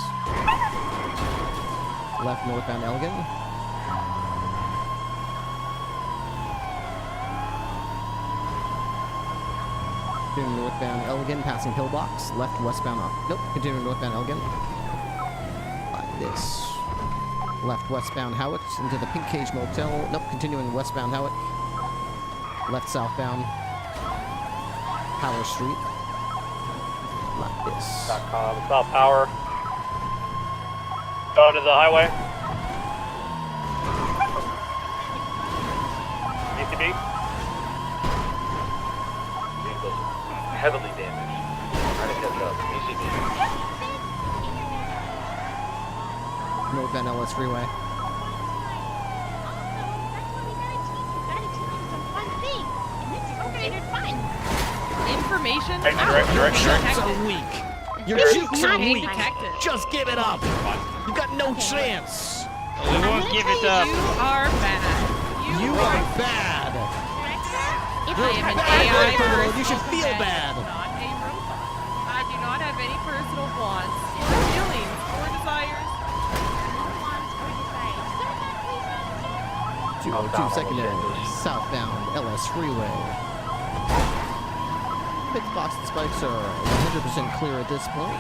Left northbound Elgin. Continuing northbound Elgin, passing Pillbox. Left westbound up. Nope, continuing northbound Elgin. Like this. Left westbound Howitt into the Pink Cage Motel. Nope, continuing westbound Howitt. Left southbound Power Street. Like this. South Power. Going to the highway. DCB. Vehicle's heavily damaged. Trying to catch up. ECB. Northbound LS Freeway. Information? Your jukes are weak. Your jukes are weak. Detected. Just give it up. You got no chance. We won't give it up. You are bad. You are bad. You're I am an bad, AI criminal. You should personal feel pet, bad. not a robot. I do not have any personal wants, feelings, or desires. 202 secondary, southbound LS Freeway. Pit box and spikes are 100% clear at this point.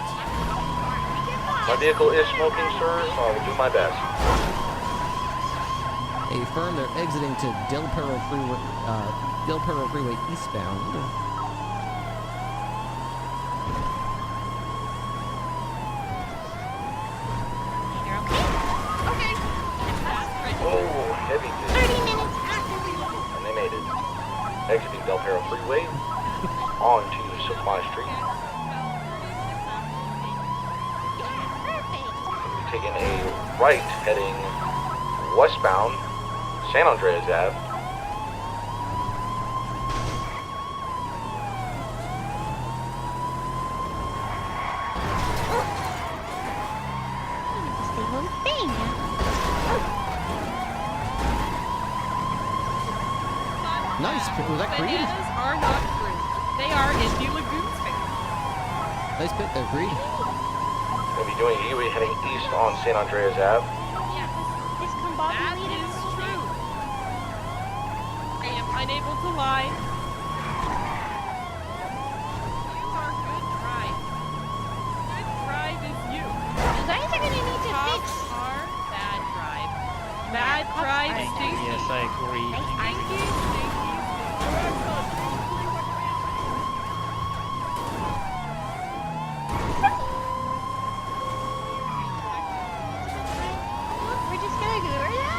My vehicle is smoking, sir, so I will do my best. Affirm they're exiting to Del Perro Freeway eastbound. Oh, heavy duty. 30 minutes after we And they made it. Exiting Del Perro Freeway onto Supply Street. Taking a right heading westbound San Andreas Ave. whole thing. Nice. Was that Creed? Bananas are not fruit. They are Indy Lagoon's fan. Nice pit there, Creed. You'll be heading east on San Andreas Ave. Yeah, this That combobulated is over true. I am unable to lie. You are good drive. Good drive is you. You guys are gonna need to fix. Cops are bad drive. Bad drive stinky. Yes, I agree. Stinky, stinky, Look, we're just gonna lure that.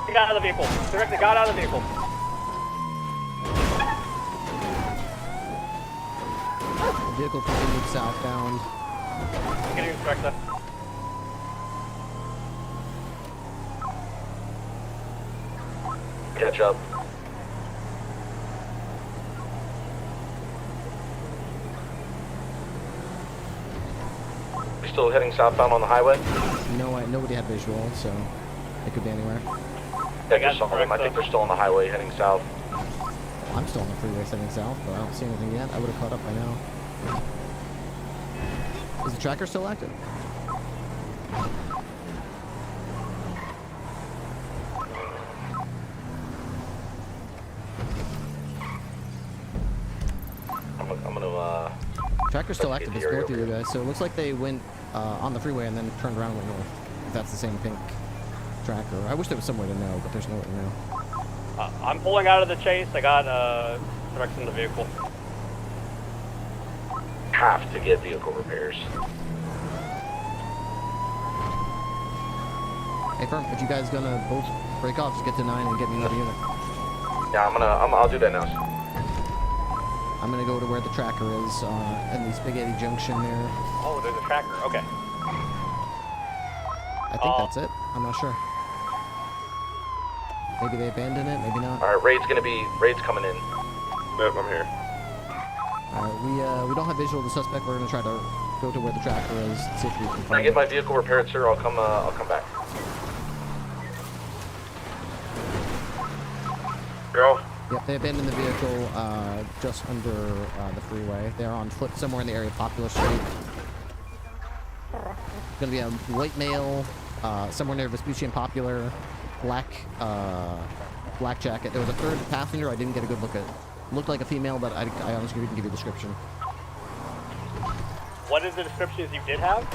Get out of the vehicle. Director, got out of the vehicle. The vehicle continued southbound. Getting inspector. Catch up. We're still heading southbound on the highway? No, nobody had visual, so it could be anywhere. Yeah, I saw them. I think they're still on the highway heading south. I'm still on the freeway heading south, but I don't see anything yet. I would have caught up by now. Is the tracker still active? I'm gonna, Tracker's still active. It's both of you guys. So it looks like they went on the freeway and then turned around and went north. If that's the same pink tracker. I wish there was some way to know, but there's no way to know. I'm pulling out of the chase. I got Rex in the vehicle. have to get vehicle repairs. Hey, Firm, if you guys gonna both break off, just get to 9 and get me another unit. Yeah, I'll do that now. I'm gonna go to where the tracker is, in the Spaghetti Junction there. Oh, there's a tracker. Okay. I think that's it. I'm not sure. Maybe they abandoned it, maybe not. Alright, raid's coming in. Yep, I'm here. Alright, we don't have visual of the suspect. We're gonna try to go to where the tracker is, see if we can When I find get it. my vehicle repaired, sir, I'll come back. Girl? Yep, they abandoned the vehicle just under the freeway. They're on foot somewhere in the area of Popular Street. Gonna be a white male, somewhere near Vespucci and Popular, black jacket. There was a third passenger. I didn't get a good look at. Looked like a female, but I honestly didn't give you a description. What is the descriptions you did have?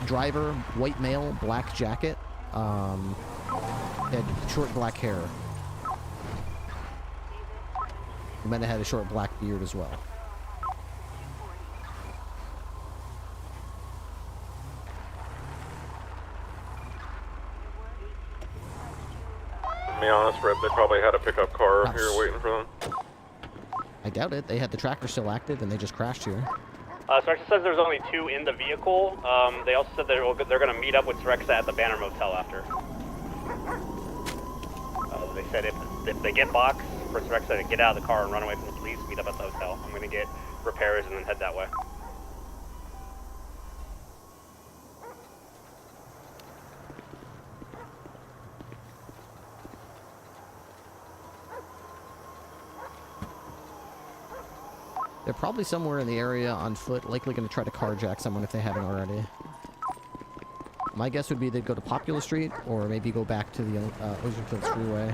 Driver, white male, black jacket, had short black hair. He might have had a short black beard as well. To be honest, Red, they probably had a pickup car here waiting for them. I doubt it. They had the tracker still active, and they just crashed here. Strexa says there's only 2 in the vehicle. They also said they're going to meet up with Strexa at the Banner Motel after. They said if they get boxed for Strexa to get out of the car and run away from the police, meet up at the hotel. I'm going to get repairs and then head that way. They're probably somewhere in the area on foot, likely going to try to carjack someone if they haven't already. My guess would be they'd go to Popular Street, or maybe go back to the Ocean Fields Freeway.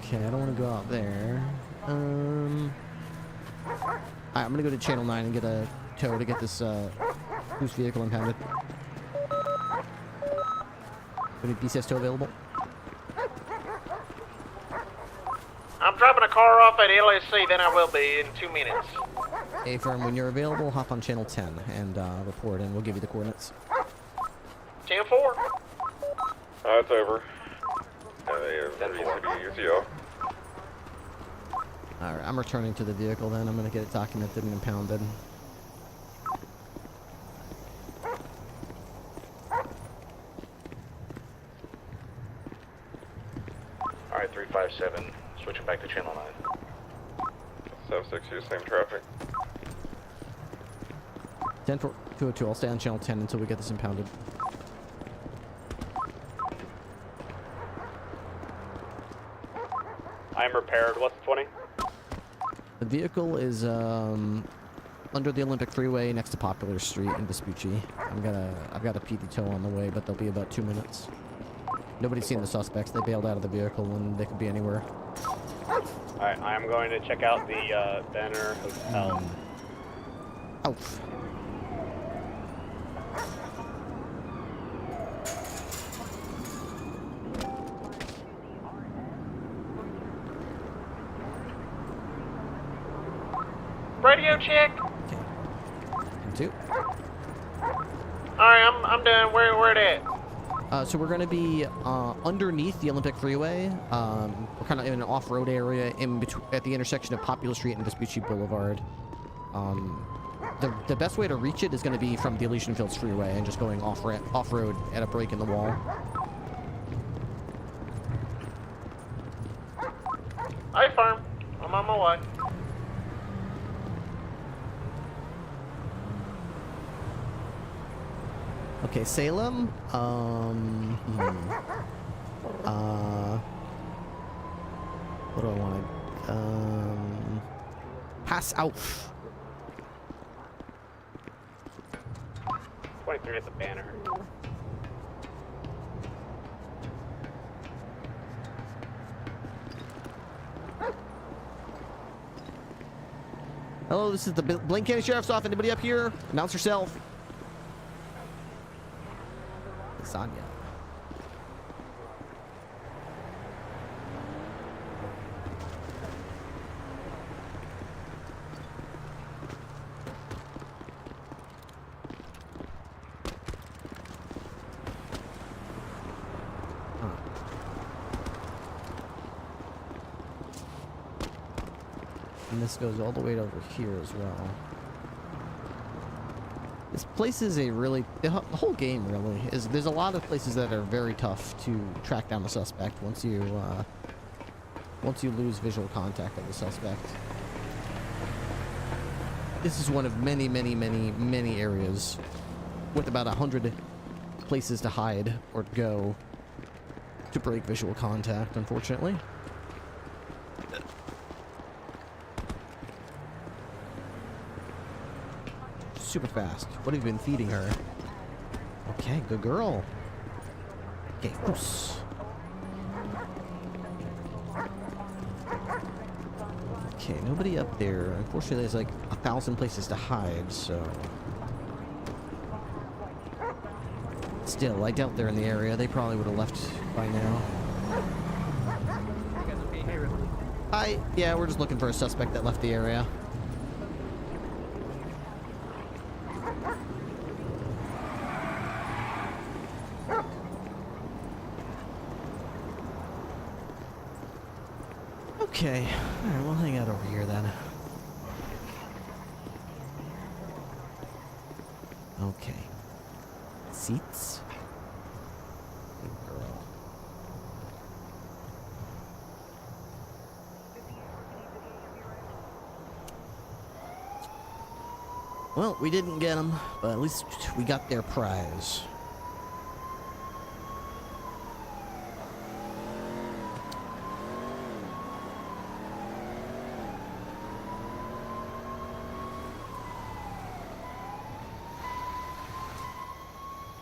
Okay, I don't want to go out there. Alright, I'm gonna go to Channel 9 and get a tow to get this loose vehicle impounded. Any BCS tow available? I'm dropping a car off at LSC, then I will be in 2 minutes. Hey, firm, when you're available, hop on channel 10 and report, and we'll give you the coordinates. 10-4. It's over. UCO. Alright, I'm returning to the vehicle then. I'm gonna get it documented and impounded. Alright, 357. Switching back to channel 9. 762, same traffic. 10-4-202, I'll stay on channel 10 until we get this impounded. I am repaired. What's the 20? The vehicle is under the Olympic Freeway next to Popular Street in Vespucci. I've got a PD tow on the way, but they'll be about 2 minutes. Nobody's seen the suspects. They bailed out of the vehicle and they could be anywhere. Alright, I am going to check out the Banner Hotel. Oof. Radio check. Two. Alright, I'm done. Where it at? So we're going to be underneath the Olympic Freeway. We're kind of in an off-road area in between, at the intersection of Popular Street and Vespucci Boulevard. The best way to reach it is going to be from the Elysian Fields Freeway and just going off-road at a break in the wall. Hey, firm. I'm on my way. Okay, Salem. What do I want? Pass out. 23 at the Banner. Hello, this is the Blaine County Sheriff's Office. Anybody up here? Announce yourself. Lasagna. And this goes all the way over here as well. This place is a really, the whole game really is, there's a lot of places that are very tough to track down a suspect once you lose visual contact of the suspect. This is one of many areas with about 100 places to hide or to go to break visual contact, unfortunately. Super fast. What have you been feeding her? Okay, good girl. Okay, goose. Okay, nobody up there. Unfortunately, there's like 1,000 places to hide, so... Still, I doubt they're in the area. They probably would have left by now. Hey, Ripley. Hi. Yeah, we're just looking for a suspect that left the area. Okay. Alright, we'll hang out over here then. Okay. Seats. Good girl. Well, we didn't get them, but at least we got their prize.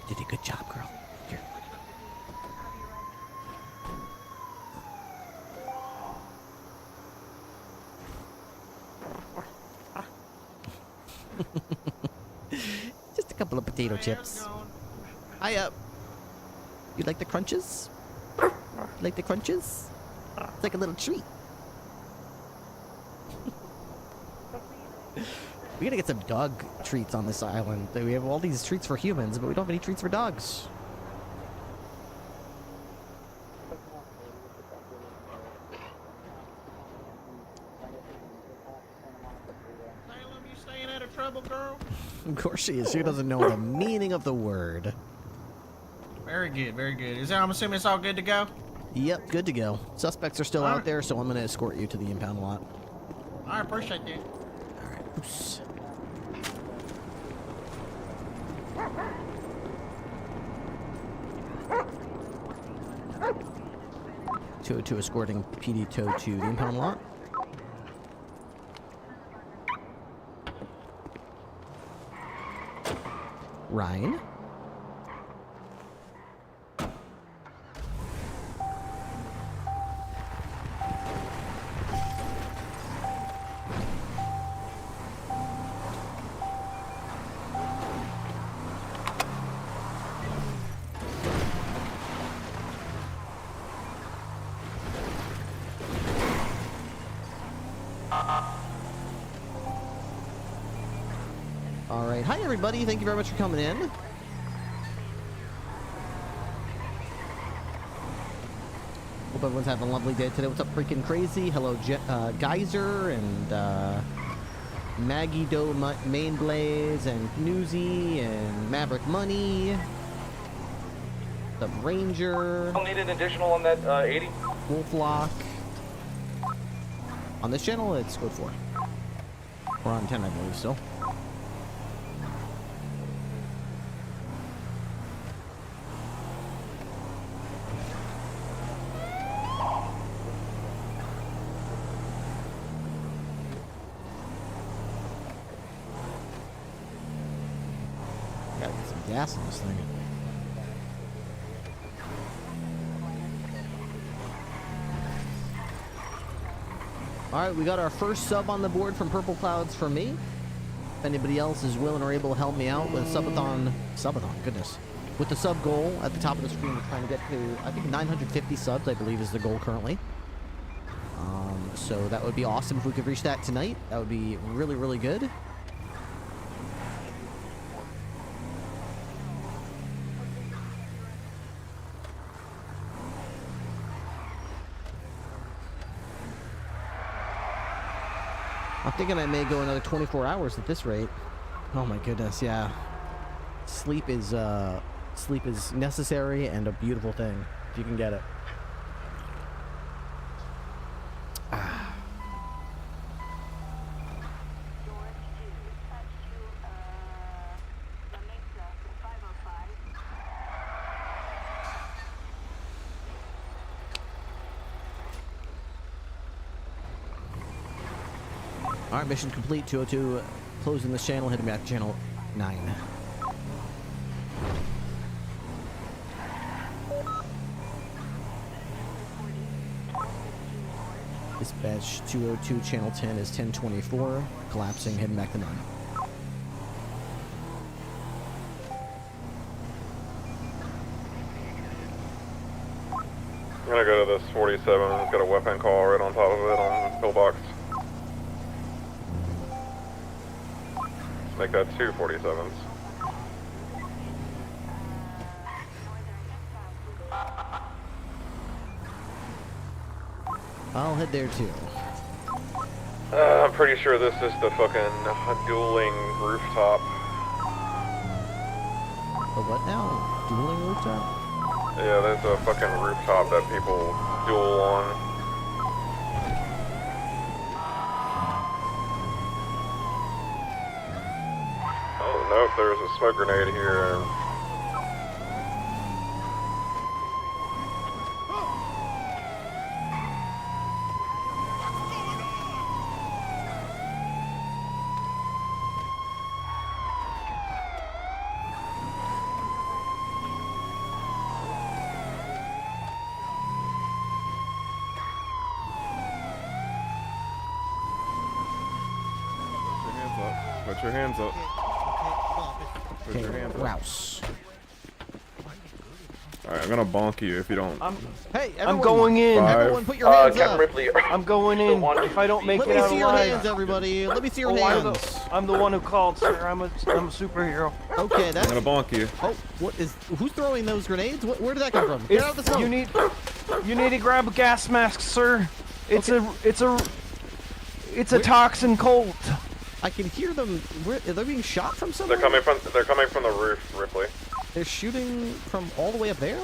Did a good job, girl. Here. Just a couple of potato chips. Hi up. You like the crunches? You like the crunches? It's like a little treat. We gotta get some dog treats on this island. We have all these treats for humans, but we don't have any treats for dogs. Salem, you staying out of trouble, girl? Of course she is. She doesn't know the meaning of the word. Very good, very good. I'm assuming it's all good to go? Yep, good to go. Suspects are still All out right. there, so I'm gonna escort you to the impound lot. I appreciate that. Oops. To escorting PD Tow to the impound lot. Ryan. All right. Hi, everybody. Thank you very much for coming in. Hope everyone's having a lovely day today. What's up, freaking crazy? Hello, Geyser and Maggie Doe Mainblaze and Newsy and Maverick Money. The Ranger. I'll need an additional on that 80. Wolflock. On this channel, it's code 4. Or on 10, I believe, still. Gotta get some gas in this thing. Alright, we got our first sub on the board from Purple Clouds for me. If anybody else is willing or able to help me out with subathon, goodness. With the sub goal at the top of the screen, we're trying to get to, I think, 950 subs, I believe, is the goal currently. So that would be awesome if we could reach that tonight. That would be really, really good. I'm thinking I may go another 24 hours at this rate. Oh my goodness, yeah. Sleep is necessary and a beautiful thing, if you can get it. Alright, mission complete. 202, closing this channel, heading back to channel 9. Dispatch 202, channel 10 is 1024, collapsing, heading back to 9. I'm gonna go to this 47, it's got a weapon call right on top of it on the pillbox. Make that 2 47s. I'll head there too. I'm pretty sure this is the fucking dueling rooftop. The what now? Dueling rooftop? Yeah, there's a fucking rooftop that people duel on. Oh, nope, there's a smoke grenade here. Put your hands up. Put your hands up. Rouse. Alright, I'm gonna bonk you if you don't. Hey, everyone, I'm going in. Everyone put your hands Captain up. Ripley. I'm going in. If I don't make Let it me out see your alive. hands, everybody. Let me see your Oh, I hands. don't- I'm the one who called, sir. I'm a superhero. Okay, that's. I'm gonna bonk you. Oh, what is? Who's throwing those grenades? Where did that come from? Get out of the smoke. You need to grab a gas mask, sir. It's a toxin colt. I can hear them. Are they being shot from somewhere? They're coming from the roof, Ripley. They're shooting from all the way up there?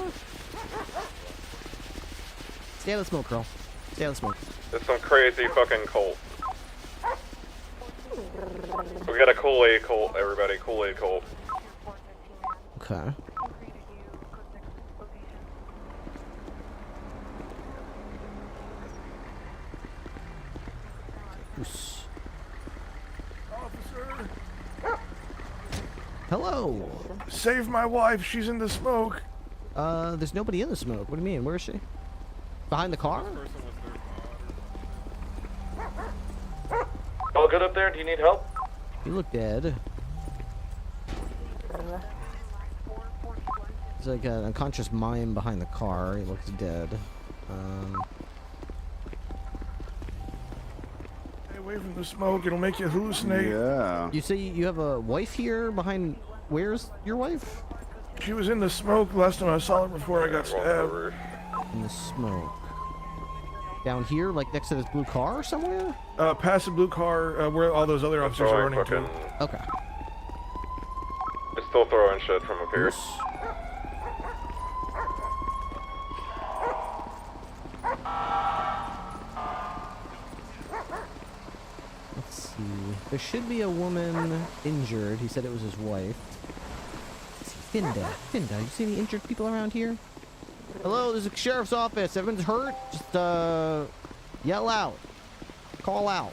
Stay out of the smoke, girl. Stay out of the smoke. It's some crazy fucking cult. We got a Kool-Aid cult, everybody. Kool-Aid cult. Okay. Oops. Officer! Hello. Save my wife. She's in the smoke. There's nobody in the smoke. What do you mean? Where is she? Behind the car? All good up there? Do you need help? You look dead. There's like an unconscious mime behind the car. He looks dead. Stay away from the smoke. It'll make you hallucinate. Yeah. You say you have a wife here behind... Where's your wife? She was in the smoke last time I saw her before I got stabbed. In the smoke. Down here, like next to this blue car somewhere? Past the blue car, where all those other officers are running to. Okay. It's still throwing shit from up here. Let's see. There should be a woman injured. He said it was his wife. Finda, you see any injured people around here? Hello, there's a sheriff's office. Everyone's hurt? Just, yell out. Call out.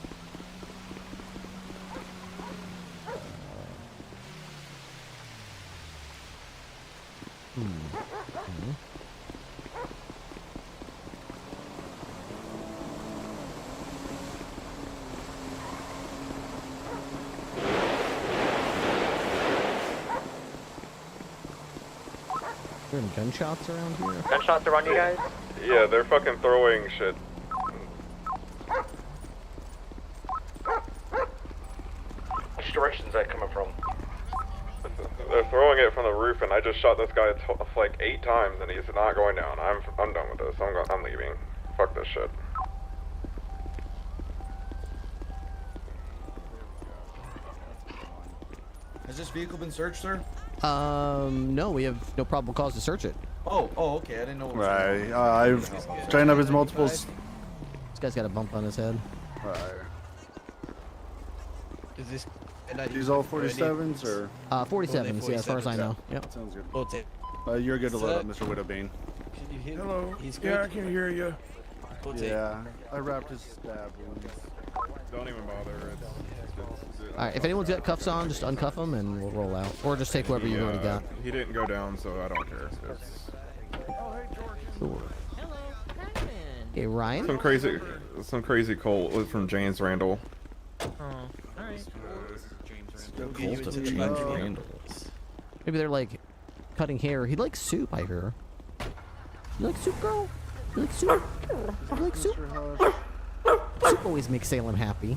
Are there any gunshots around here? Gunshots around you guys? Yeah, they're fucking throwing shit. Which direction is that coming from? They're throwing it from the roof, and I just shot this guy like 8 times, and he's not going down. I'm done with this. I'm leaving. Fuck this shit. Has this vehicle been searched, sir? No, we have no probable cause to search it. Oh, okay. I didn't know what was Right. I've trained up his multiples. This guy's got a bump on his head. Right. Is this? These all 47s or? 47s, yeah, as far as I know. Yep. Sounds good. You're good to load up, Mr. Widowbane. Hello. Yeah, I can hear you. Yeah, I wrapped his stab wounds. Don't even bother. Alright, if anyone's got cuffs on, just uncuff them and we'll roll out. Or just take whoever you've already got. He didn't go down, so I don't care. Sure. Hey, Ryan? Some crazy cult from James Randall. Oh, alright. Cult of James Randall. Maybe they're like cutting hair. He likes soup, I hear. You like soup, girl? You like soup? You like soup? Soup always makes Salem happy.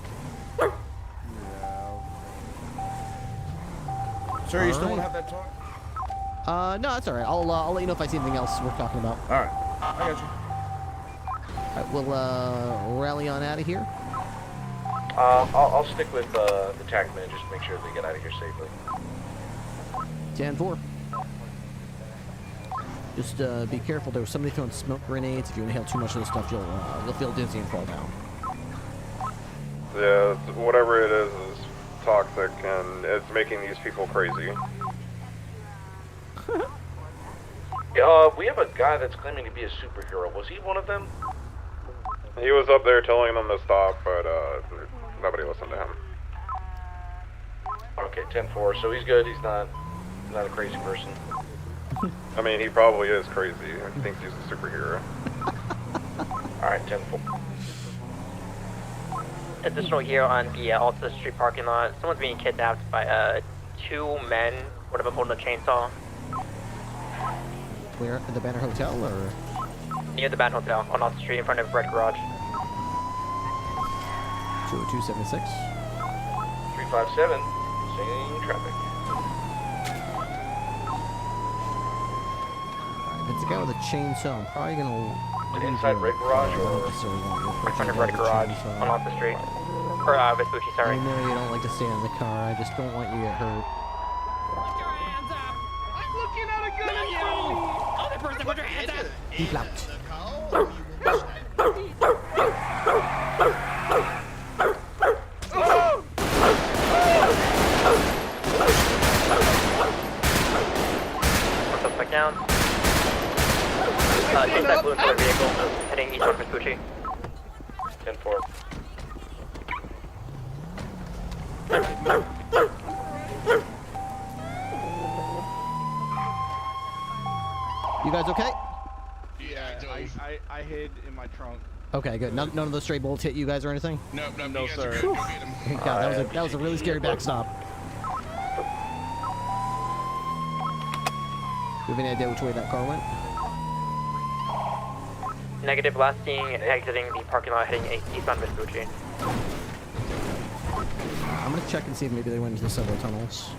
Sir, you still want to have that talk? No, that's alright. I'll let you know if I see anything else worth talking about. Alright, I got you. Alright, we'll rally on out of here. I'll stick with the TACman just to make sure they get out of here safely. 10-4. Just be careful. There was somebody throwing smoke grenades. If you inhale too much of this stuff, you'll feel dizzy and fall down. Yeah, whatever it is toxic, and it's making these people crazy. We have a guy that's claiming to be a superhero. Was he one of them? He was up there telling them to stop, but nobody listened to him. Okay, 10-4. So he's good. He's not a crazy person. I mean, he probably is crazy. He thinks he's a superhero. Alright, 10-4. Additional here on the Alta Street parking lot. Someone's being kidnapped by 2 men. One of them holding a chainsaw. Where? At the Banner Hotel, or? Near the Banner Hotel on Alta Street in front of Red Garage. 20276. 3 357, seeing traffic. If it's a guy with a chainsaw, I'm probably gonna. Inside red garage or Front of red garage on off the street. Or Vespucci, sorry. I know you don't like to stay in the car. I just don't want you to get hurt. I'm looking at a gun at you! Other person, put your hands up! He flapped. Suspect down. Take that blue color vehicle, heading east on Vespucci. 10-4. You guys okay? Yeah, I hid in my trunk. Okay, good. None of those stray bullets hit you guys or anything? No, sir. God, that was a really scary backstop. Do you have any idea which way that car went? Negative, last seeing exiting the parking lot heading eastbound Vespucci. I'm gonna check and see if maybe they went into the subway tunnels.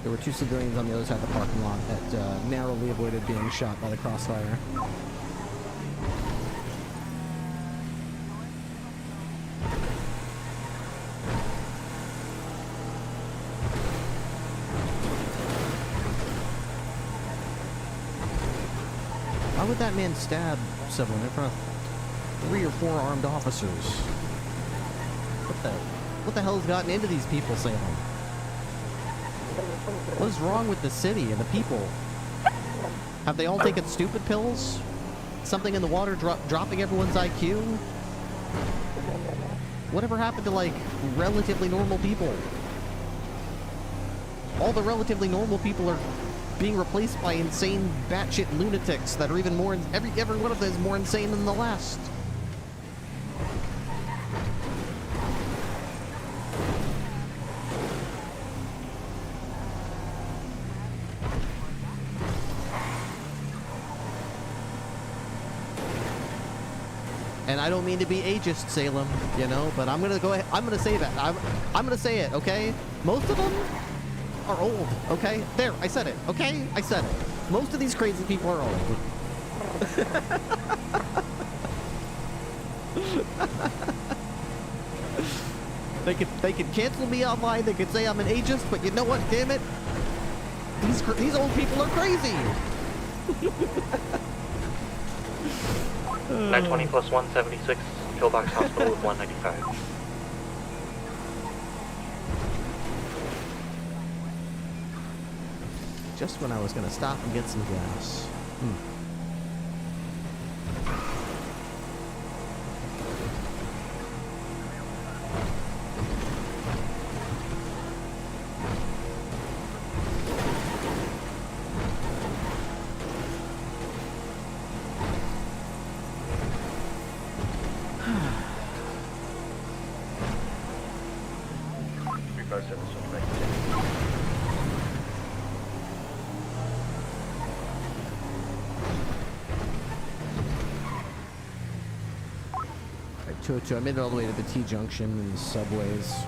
There were 2 civilians on the other side of the parking lot that narrowly avoided being shot by the crossfire. Why would that man stab someone in front of 3 or 4 armed officers? What the hell's gotten into these people, Salem? What is wrong with the city and the people? Have they all taken stupid pills? Something in the water dropping everyone's IQ? Whatever happened to, like, relatively normal people? All the relatively normal people are being replaced by insane batshit lunatics that are even more... Every one of them is more insane than the last. And I don't mean to be ageist, Salem, you know, but I'm gonna go ahead. I'm gonna say that. I'm gonna say it, okay? Most of them are old, okay? There, I said it, okay? I said it. Most of these crazy people are old. They could cancel me online. They could say I'm an ageist, but you know what? Damn it, these old people are crazy. 920 plus 176, Pillbox Hospital with 195. Just when I was gonna stop and get some gas. I made it all the way to the T-junction and the subways.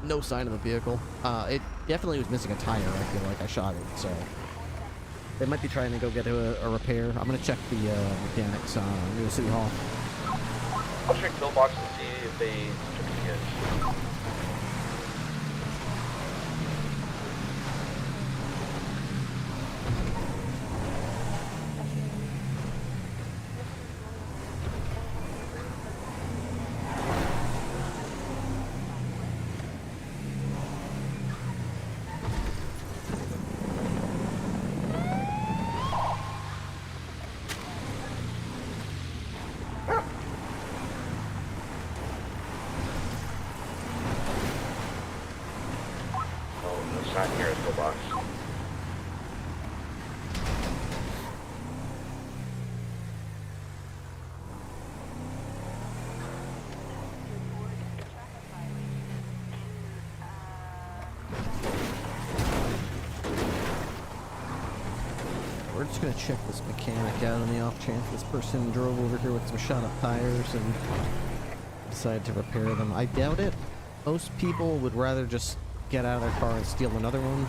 No sign of the vehicle. It definitely was missing a tire, I feel like. I shot it, so... They might be trying to go get a repair. I'm gonna check the mechanics near the City Hall. I'll check Pillbox and see if they took it again. Not here at Pillbox. we're just gonna check this mechanic out on the off chance this person drove over here with some shot up tires and decided to repair them. I doubt it. Most people would rather just get out of their car and steal another one.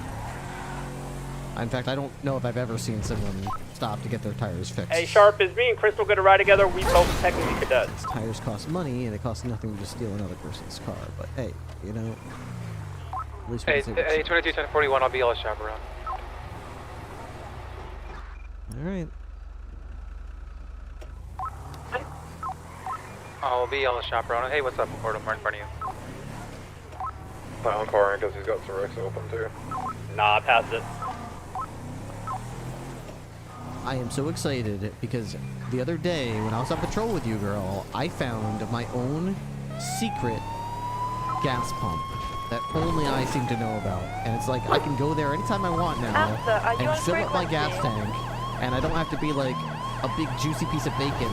In fact, I don't know if I've ever seen someone stop to get their tires fixed. Hey, Sharp, is me and Crystal going to ride together? We both technically cadets. These tires cost money, and it costs nothing to steal another person's car. But hey, you know, at least we Hey, can say what's 22 1041, I'll be yellow chaperone. all right. I'll be yellow chaperone. Hey, what's up, Ford? I'm right in front of you. My own car, because he's got some Rex open too. Nah, I passed it. I am so excited because the other day when I was on patrol with you, girl, I found my own secret gas pump that only I seem to know about. And it's like I can go there anytime I want now and fill up my gas tank, and I don't have to be like a big juicy piece of bacon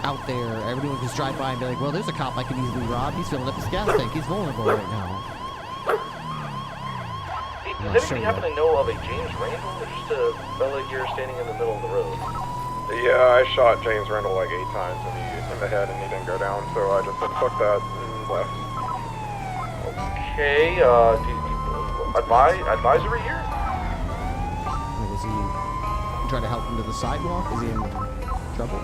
out there. Everyone can just drive by and be like, well, there's a cop I can easily rob. He's filling up his gas tank. He's vulnerable right now. Does anybody happen to know of a James Randall, or just a fella here standing in the middle of the road? Yeah, I shot James Randall like 8 times in the head and he didn't go down, so I just said fuck that and left. Okay, advisory here? Like, is he trying to help him to the sidewalk? Is he in trouble?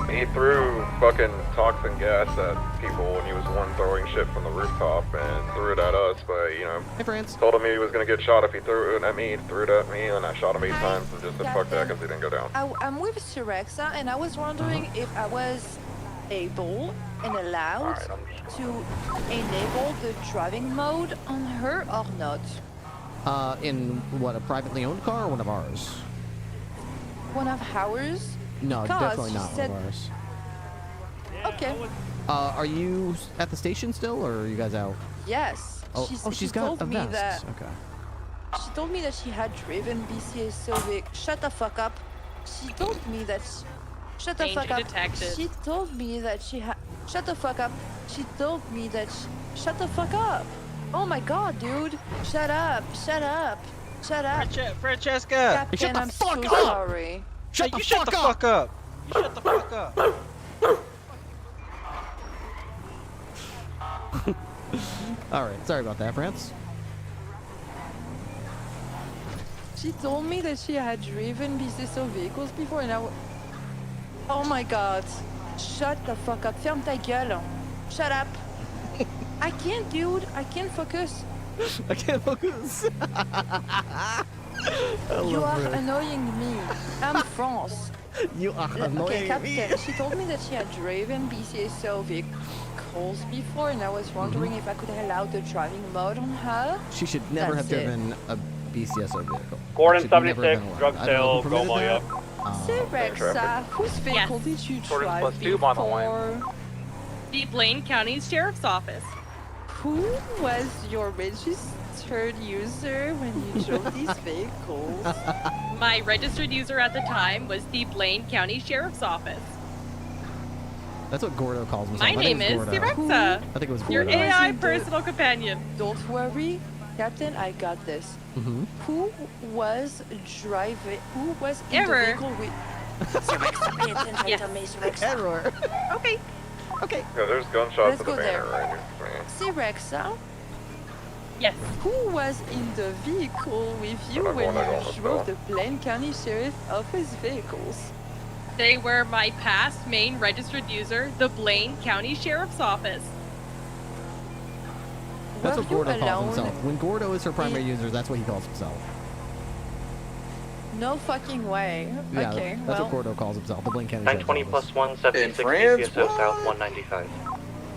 He threw fucking toxin gas at people when he was the one throwing shit from the rooftop and threw it at us, but, you know, hey, France. Told him he was gonna get shot if he threw it at me. He threw it at me and I shot him 8 times and just said fuck that because he didn't go down. I'm with Sirexa, and I was wondering if I was able and allowed to enable the driving mode on her or not. In what, a privately owned car or one of ours? One of ours? No, Because definitely she not said- one of ours. Okay. Are you at the station still, or are you guys out? Yes. She's she got told a me vest. that. Okay. She told me that she had driven BCSO Vic. Shut the fuck up. She told me that. Shut the Danger fuck up. detected. She told me that she had. Shut the fuck up. She told me that. Shut the fuck up. Oh my god, dude. Shut up. Shut up. Shut up. Francesca! Captain, Shut the I'm fuck so up! sorry. Shut the fuck up! You shut the fuck up! All right. Sorry about that, France. She told me that she had driven BCSO vehicles before, and oh my god. Shut the fuck up. Ferme ta gueule. Shut up. I can't, dude. I can't focus. I can't focus. You are annoying me. I'm France. You are Okay, annoying Captain, me. she told me that she had driven BCSO vehicles before, and I was wondering if I could allow the driving mode on her. She should never have That's it. driven a BCSO vehicle. Gordon, Should never have 76, been allowed. drug I don't know sale, who go permitted Moya. that. Sirexa, whose vehicle did you drive before? The Blaine County Sheriff's Office. Who was your registered user when you drove these vehicles? My registered user at the time was the Blaine County Sheriff's Office. That's what Gordo calls himself. My I think name it's is Gordo. Sirexa. I think it was Your Gordo. AI personal companion. Don't worry, Captain, I got this. Mm-hmm. Who was driving? Who was in Error. the vehicle with? Sirexa, pay attention Yes. to me, Sirexa. Error. Okay. Okay. Yeah, there's gunshots Let's at the go banner there. right here. Sirexa, Yes. who was in the vehicle with you I'm when going to you go drove with the Blaine County Sheriff's Office vehicles? They were my past main registered user, the Blaine County Sheriff's Office. That's Were what you Gordo calls alone himself. When Gordo is her primary user, that's what he calls himself. No fucking way. Yeah, Okay, that's well, what Gordo calls himself. The Blaine County 920 Sheriff's plus 1, 76 In France? BCSO South 195.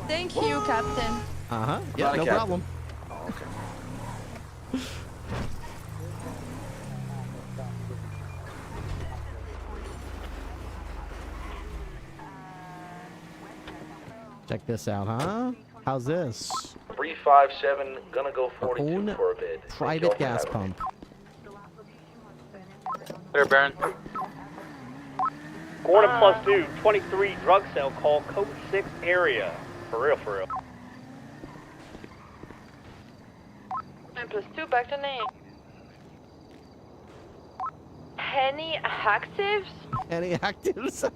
thank you, Captain. Uh-huh. Yeah, Not a no captain. problem. Oh, okay. Check this out, huh? How's this? 357, gonna go Our 42 own for a bid. private gas pump. Clear, Baron. Gordon +2, 23, drug sale, call code 6 area. For real, for real. And +2, back to name. Any actives? Any actives?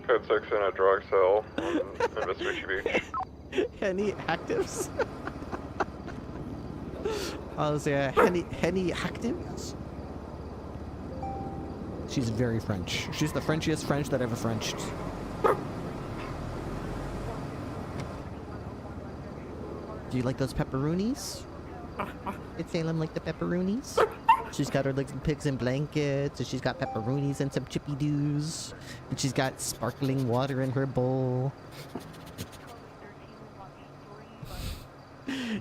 Code 6 in a drug cell in Vespucci Beach. Any actives? I was any actives? She's very French. She's the Frenchiest French that ever Frenched. Do you like those pepperoonies? Did Salem like the pepperoonies? She's got her legs and pigs in blankets, and she's got pepperoonies and some chippy doos, and she's got sparkling water in her bowl.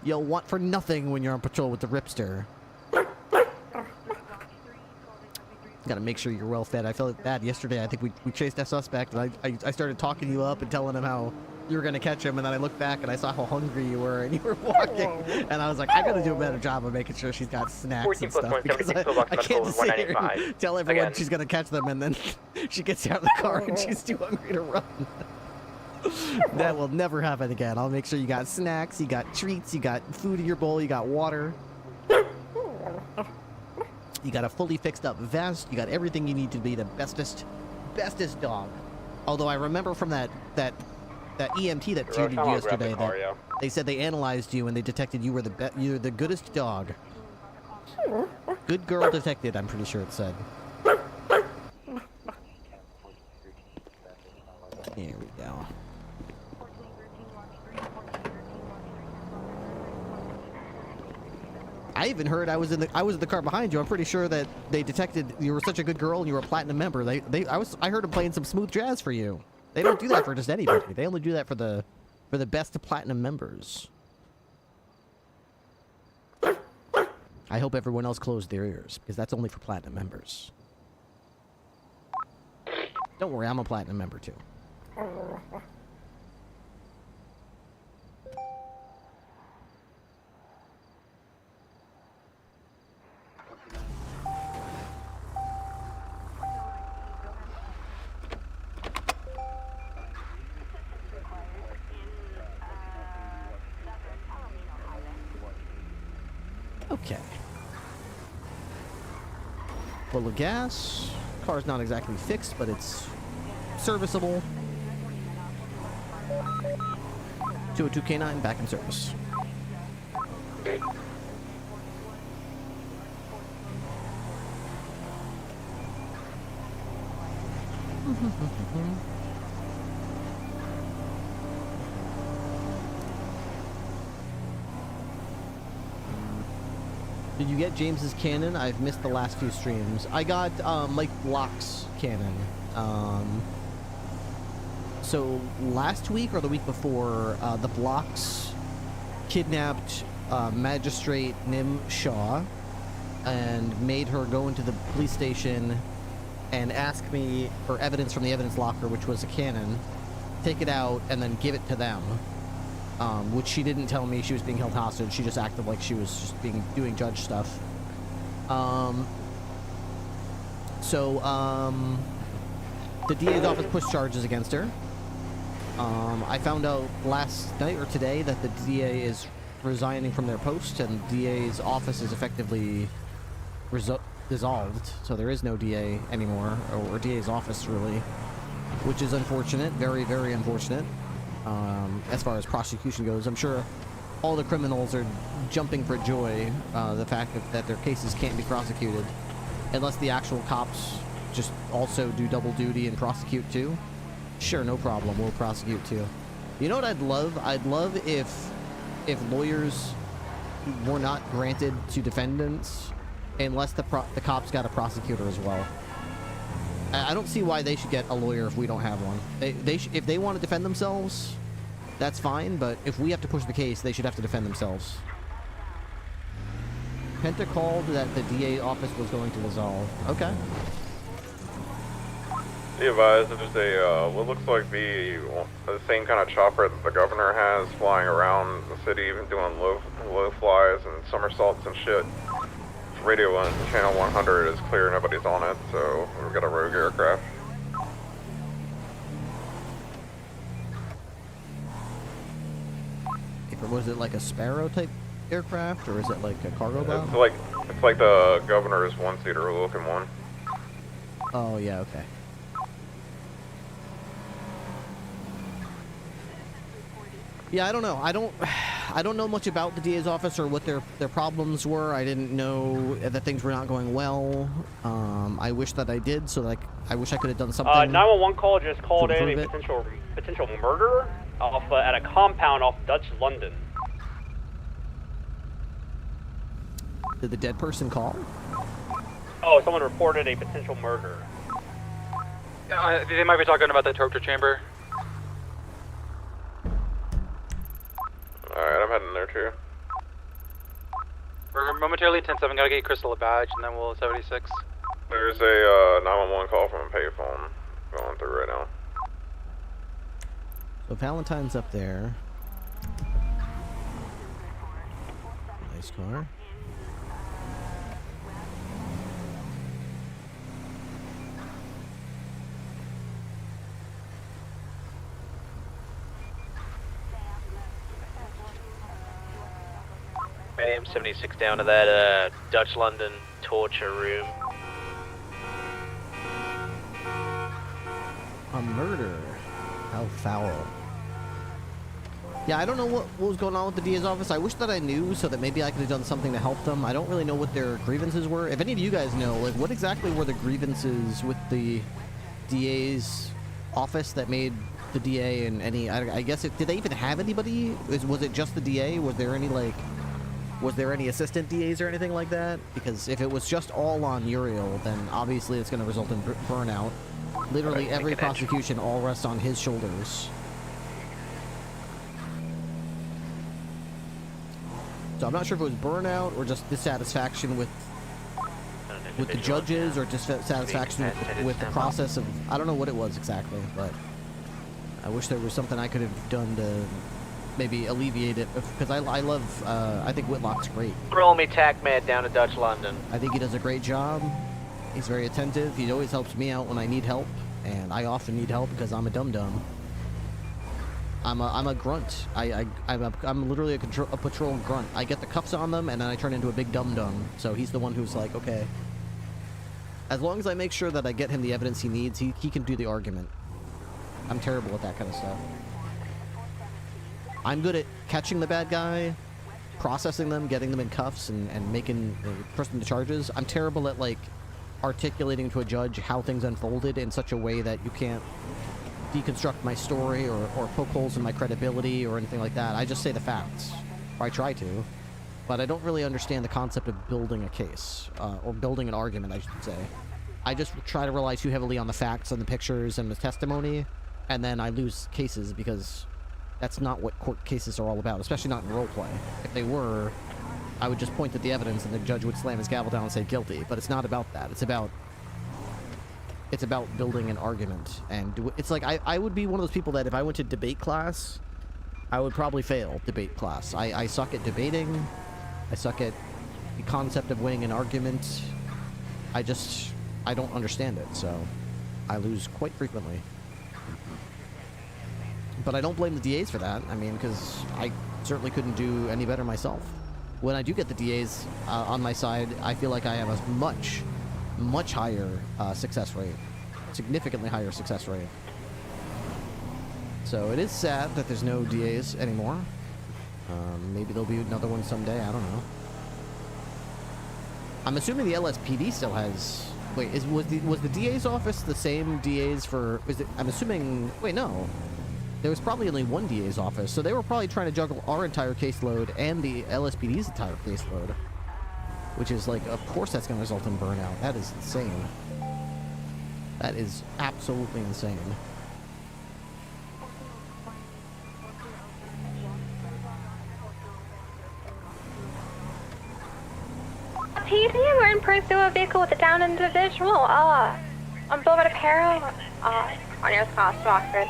You'll want for nothing when you're on patrol with the Ripster. Gotta make sure you're well fed. I felt bad yesterday. I think we chased a suspect, and I started talking you up and telling him how you were gonna catch him, and then I looked back and I saw how hungry you were, and you were walking, and I was like, I gotta do a better job of making sure she's got snacks and stuff, because I can't just sit here and tell everyone she's gonna catch them, and then she gets out of the car and she's too hungry to run. That will never happen again. I'll make sure you got snacks, you got treats, you got food in your bowl, you got water. You got a fully fixed up vest. You got everything you need to be the bestest dog. Although I remember from that EMT that treated you yesterday that they said they analyzed you and they detected you were you're the goodest dog. Good girl detected, I'm pretty sure it said. Here we go. I even heard I was in the car behind you. I'm pretty sure that they detected you were such a good girl and you were a platinum member. I heard them playing some smooth jazz for you. They don't do that for just anybody. They only do that for the best platinum members. I hope everyone else closed their ears, because that's only for platinum members. Don't worry, I'm a platinum member too. Okay. Full of gas. Car's not exactly fixed, but it's serviceable. 202 K9 back in service. Did you get James's cannon? I've missed the last few streams. I got Mike Block's cannon. So last week or the week before, the Blocks kidnapped Magistrate Nim Shaw and made her go into the police station and ask me for evidence from the evidence locker, which was a cannon, take it out, and then give it to them. Which she didn't tell me she was being held hostage. She just acted like she was just doing judge stuff. The DA's office pushed charges against her. I found out last night or today that the DA is resigning from their post, and the DA's office is effectively dissolved. So there is no DA anymore, or DA's office really, which is unfortunate. Very, very unfortunate. As far as prosecution goes, I'm sure all the criminals are jumping for joy, the fact that their cases can't be prosecuted unless the actual cops just also do double duty and prosecute too. Sure, no problem, we'll prosecute too. You know what I'd love? I'd love if lawyers were not granted to defendants unless the cops got a prosecutor as well. I don't see why they should get a lawyer if we don't have one. If they want to defend themselves, that's fine, but if we have to push the case, they should have to defend themselves. Penta called that the DA office was going to dissolve. Okay. Be advised, there's a, what looks like the same kind of chopper that the governor has flying around the city, even doing low flies and somersaults and shit. Radio 1, channel 100 is clear, nobody's on it, so we've got a rogue aircraft. Was it like a Sparrow type aircraft, or is it like a cargo bomb? It's like the governor's one-seater looking one. Oh yeah, okay. Yeah, I don't know. I don't know much about the DA's office or what their problems were. I didn't know that things were not going well. I wish that I did, so like I wish I could have done something. 911 call just called in a it. potential murder off at a compound off Dutch London. Did the dead person call? Oh, someone reported a potential murder. They might be talking about the torture chamber. Alright, I'm heading there too. We're momentarily 10-7, gotta get Crystal a badge, and then we'll 76. There's a 911 call from a payphone going through right now. So Valentine's up there. Nice car. AM 76 down to that Dutch London torture room. A murder. How foul. Yeah, I don't know what was going on with the DA's office. I wish that I knew so that maybe I could have done something to help them. I don't really know what their grievances were. If any of you guys know, like, what exactly were the grievances with the DA's office that made the DA and any... I guess did they even have anybody? Was it just the DA? Was there any, like... Was there any assistant DAs or anything like that? Because if it was just all on Uriel, then obviously it's going to result in burnout. Literally every prosecution all rests on his shoulders. So I'm not sure if it was burnout or just dissatisfaction with the judges or dissatisfaction with the process of... I don't know what it was exactly, but I wish there was something I could have done to maybe alleviate it, because I love, I think Whitlock's great. Roll me tack mad down to Dutch London. I think he does a great job. He's very attentive. He always helps me out when I need help, and I often need help because I'm a dum-dum. I'm a grunt. I'm literally a patrol grunt. I get the cuffs on them, and then I turn into a big dum-dum. So he's the one who's like, okay. As long as I make sure that I get him the evidence he needs, he can do the argument. I'm terrible at that kind of stuff. I'm good at catching the bad guy, processing them, getting them in cuffs, and making pressing the charges. I'm terrible at, like, articulating to a judge how things unfolded in such a way that you can't deconstruct my story or poke holes in my credibility or anything like that. I just say the facts, or I try to, but I don't really understand the concept of building a case, or building an argument, I should say. I just try to rely too heavily on the facts and the pictures and the testimony, and then I lose cases because that's not what court cases are all about, especially not in roleplay. If they were, I would just point at the evidence and the judge would slam his gavel down and say guilty, but it's not about that. It's about building an argument, and it's like I would be one of those people that if I went to debate class, I would probably fail debate class. I suck at debating. I suck at the concept of winning an argument. I don't understand it, so I lose quite frequently. But I don't blame the DAs for that. I mean, because I certainly couldn't do any better myself. When I do get the DAs on my side, I feel like I have a much, much higher success rate. Significantly higher success rate. So it is sad that there's no DAs anymore. Maybe there'll be another one someday. I don't know. I'm assuming the LSPD still has... Wait, was the DA's office the same DAs for... I'm assuming... Wait, no. There was probably only one DA's office, so they were probably trying to juggle our entire caseload and the LSPD's entire caseload. Which is like, of course that's going to result in burnout. That is insane. That is absolutely insane. PC, we're in pursuit of a vehicle with a downed individual, on Boulevard Apparel, on your cross Rockford.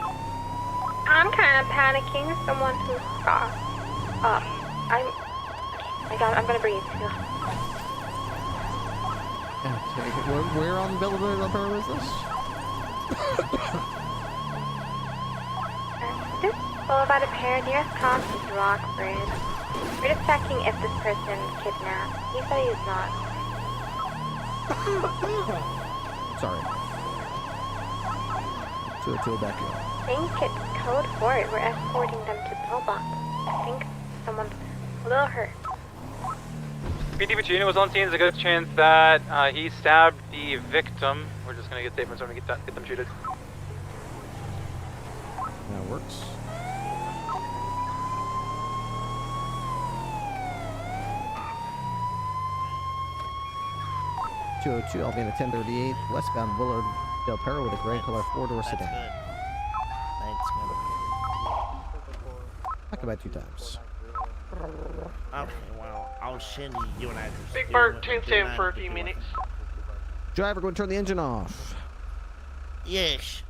I'm kind of panicking. Someone who's I'm gonna breathe. Okay, where on Boulevard Apparel is this? This Boulevard Apparel nearest Compton's Rockford. We're just checking if this person kidnapped. He said he's not. Sorry. 202 back here. I think it's code for it. We're escorting them to pillbox. I think someone's a little hurt. PD Pacino was on scene. There's a good chance that he stabbed the victim. We're just gonna get safe and get them treated. That works. .202, I'll be in a 1038 westbound Willard Del Perro with a gray color four-door sedan. Thanks, man. Back about 2 times. Okay, well, I'll send you an address. Big Bird, 10-10 for a few minutes. Driver, go and turn the engine off. Yes.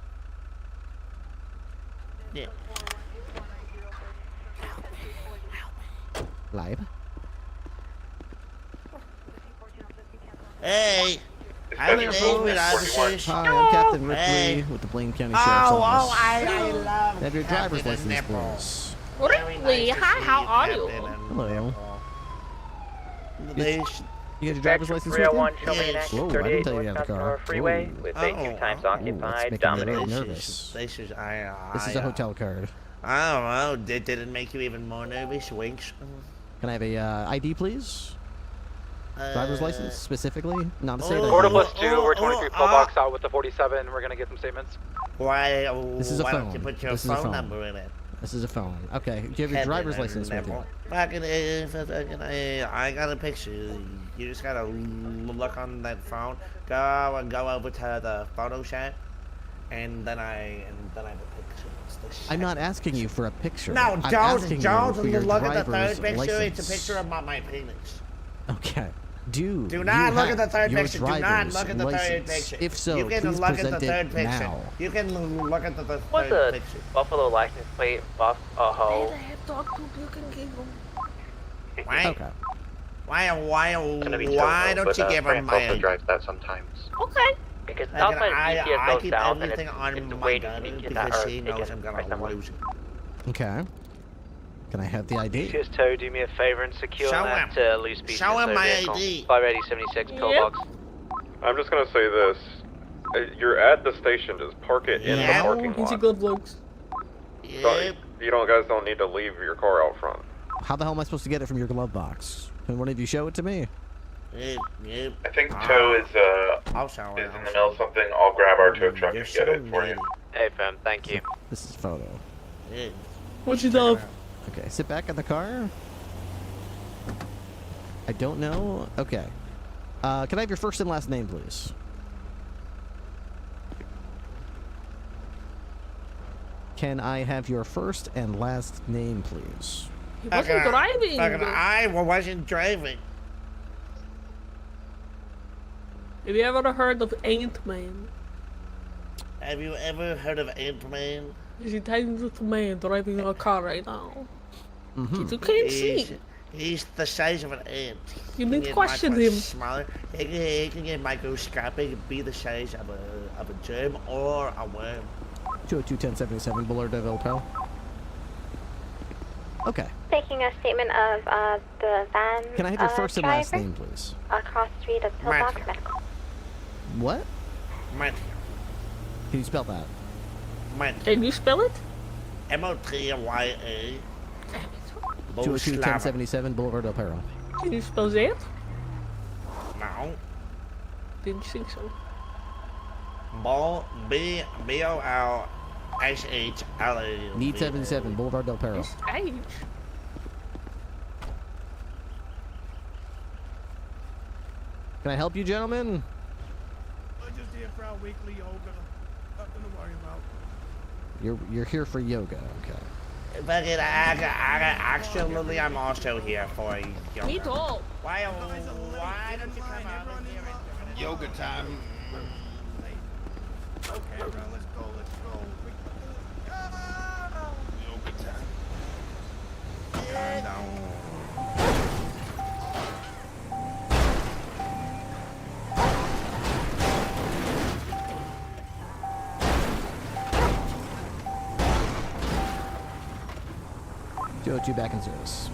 Yeah. Live. Hey. I'm David officers. Hi, I'm Captain Ripley Hey. with the Blaine County Sheriff's Office. I love Have your driver's Captain license, Nipple. please. Ripley, hi, how are you? Hello. They You got your driver's license with you? 301, show me an Yes. action Whoa, I 38 didn't tell you you had the Wisconsin car. Road Freeway Ooh. with a 2 times That's occupied making me very Dominic. nervous. This is This is a hotel card. I don't know. Did it make you even more nervous? Winks. Can I have a ID, please? Driver's license, specifically? Not a state ID. Quarter plus 2, we're 23 pillbox out with the 47. We're gonna get some statements. Why? This is a why phone. don't you put your This is a phone phone. number in it? This is a phone. Okay. Do you have your driver's license with you? I got a picture. You just gotta look on that phone. Go over to the photo shop, and then I have a picture. It's the shit. I'm not asking you for a picture. No, I'm asking don't you for your look at the driver's third picture. license. It's a picture of my penis. Okay. Do not look have at the third your picture. Do not driver's look at the third license? picture. If so, you can please look at present the third it picture. now. You can look at the What's third a picture. Buffalo license plate? Buff a hoe. Why? Okay. Why Gonna be don't total, you give him my? drives that sometimes. Okay. Because I Southside I goes keep down and everything it's on my way gun to get because that she knows I'm gonna someone. lose it. Okay. Can I have the ID? Just Toe, do me a favor and secure Show that loose piece Show in him the my vehicle. ID. 58076 pillbox. I'm just gonna say this. You're at the station, just park it in the parking lot. good looks. So you guys don't need to leave your car out front. How the hell am I supposed to get it from your glove box? Can one of you show it to me? Yep. I think Toe is I'll show in the middle of something. I'll grab our tow truck You're and get so it for you. Hey fam, thank you. This is a photo. Yeah. What you love? Okay, sit back in the car. I don't know. Okay. Can I have your first and last name, please? Can I have your first and last name, please? He wasn't driving. I wasn't driving. Have you ever heard of Ant-Man? Have you ever heard of Ant-Man? He's a tiny little man driving a car right now. Mm-hmm. You can't see. He's the size of an ant. You He need can to get question much him. Smaller. He can get microscopic and be the size of a germ or a worm. 202-1077 Bullard Del Perro. Okay. Taking a statement of the van. Can I have your first and last driver name, please? Across the street of Pillbox Matthew. Medical. What? Matthew. Can you spell that? Matthew. Can you spell it? M-O-T-Y-A. 202-1077 Boulevard Del Perro. Can you spell that? No. Didn't think so. B-O-L-S-H-L-A. Need 77 Boulevard Del Perro. Age. Can I help you, gentlemen? I'm just here for our weekly yoga. Nothing to worry about. You're here for yoga, okay. But actually, I'm also here for you. Me too. Why don't you come out here and Yoga time. Okay, bro, let's go. Yoga time. Two back in service.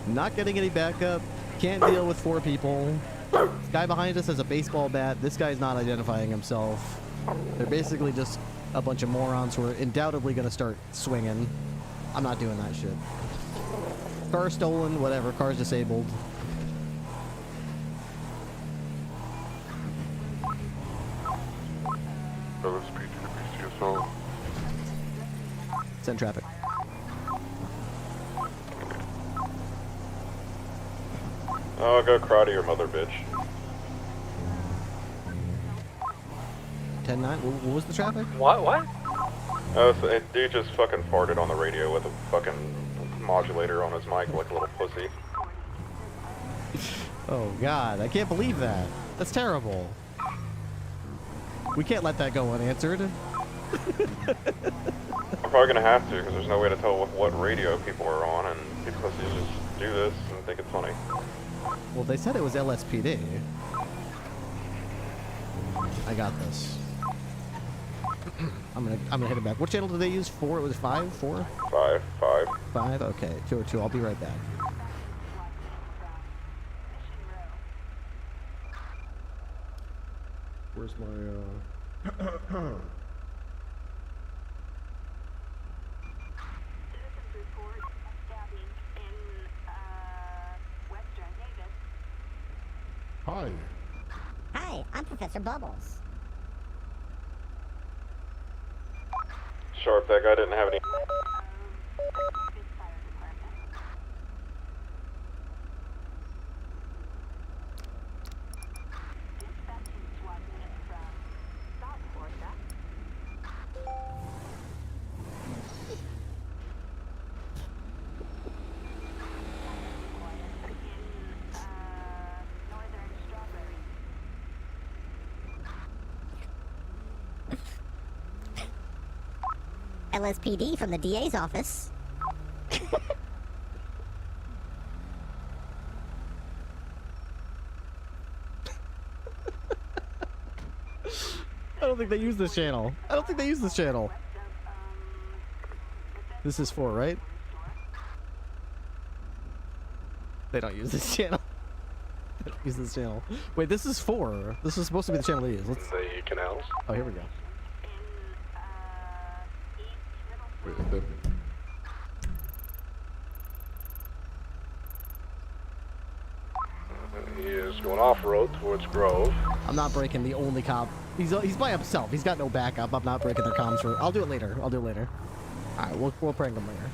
Not getting any backup. Can't deal with 4 people. This guy behind us has a baseball bat. This guy's not identifying himself. They're basically just a bunch of morons who are undoubtedly going to start swinging. I'm not doing that shit. Car stolen, whatever. Car's disabled. Send traffic. Oh, go cry to your mother, bitch. 10-9. What was the traffic? What? Oh, so a dude just fucking farted on the radio with a fucking modulator on his mic like a little pussy. Oh god, I can't believe that. That's terrible. We can't let that go unanswered. I'm probably gonna have to, because there's no way to tell what radio people are on, and people just do this and think it's funny. Well, they said it was LSPD. I got this. I'm gonna hit it back. What channel did they use? 4? It was 5? 4? 5. 5? Okay. 2 or 2. I'll be right back. Where's my Hi. Hi, I'm Professor Bubbles. Sharp, that guy didn't have any. LSPD from the DA's office. I don't think they use this channel. This is 4, right? They don't use this channel. They don't use this channel. Wait, this is 4. This is supposed to be the channel they use. Let's... The canals. Oh, here we go. He is going off-road towards Grove. I'm not breaking the only cop. He's by himself. He's got no backup. I'm not breaking their comms for... I'll do it later. All right, we'll prank him later.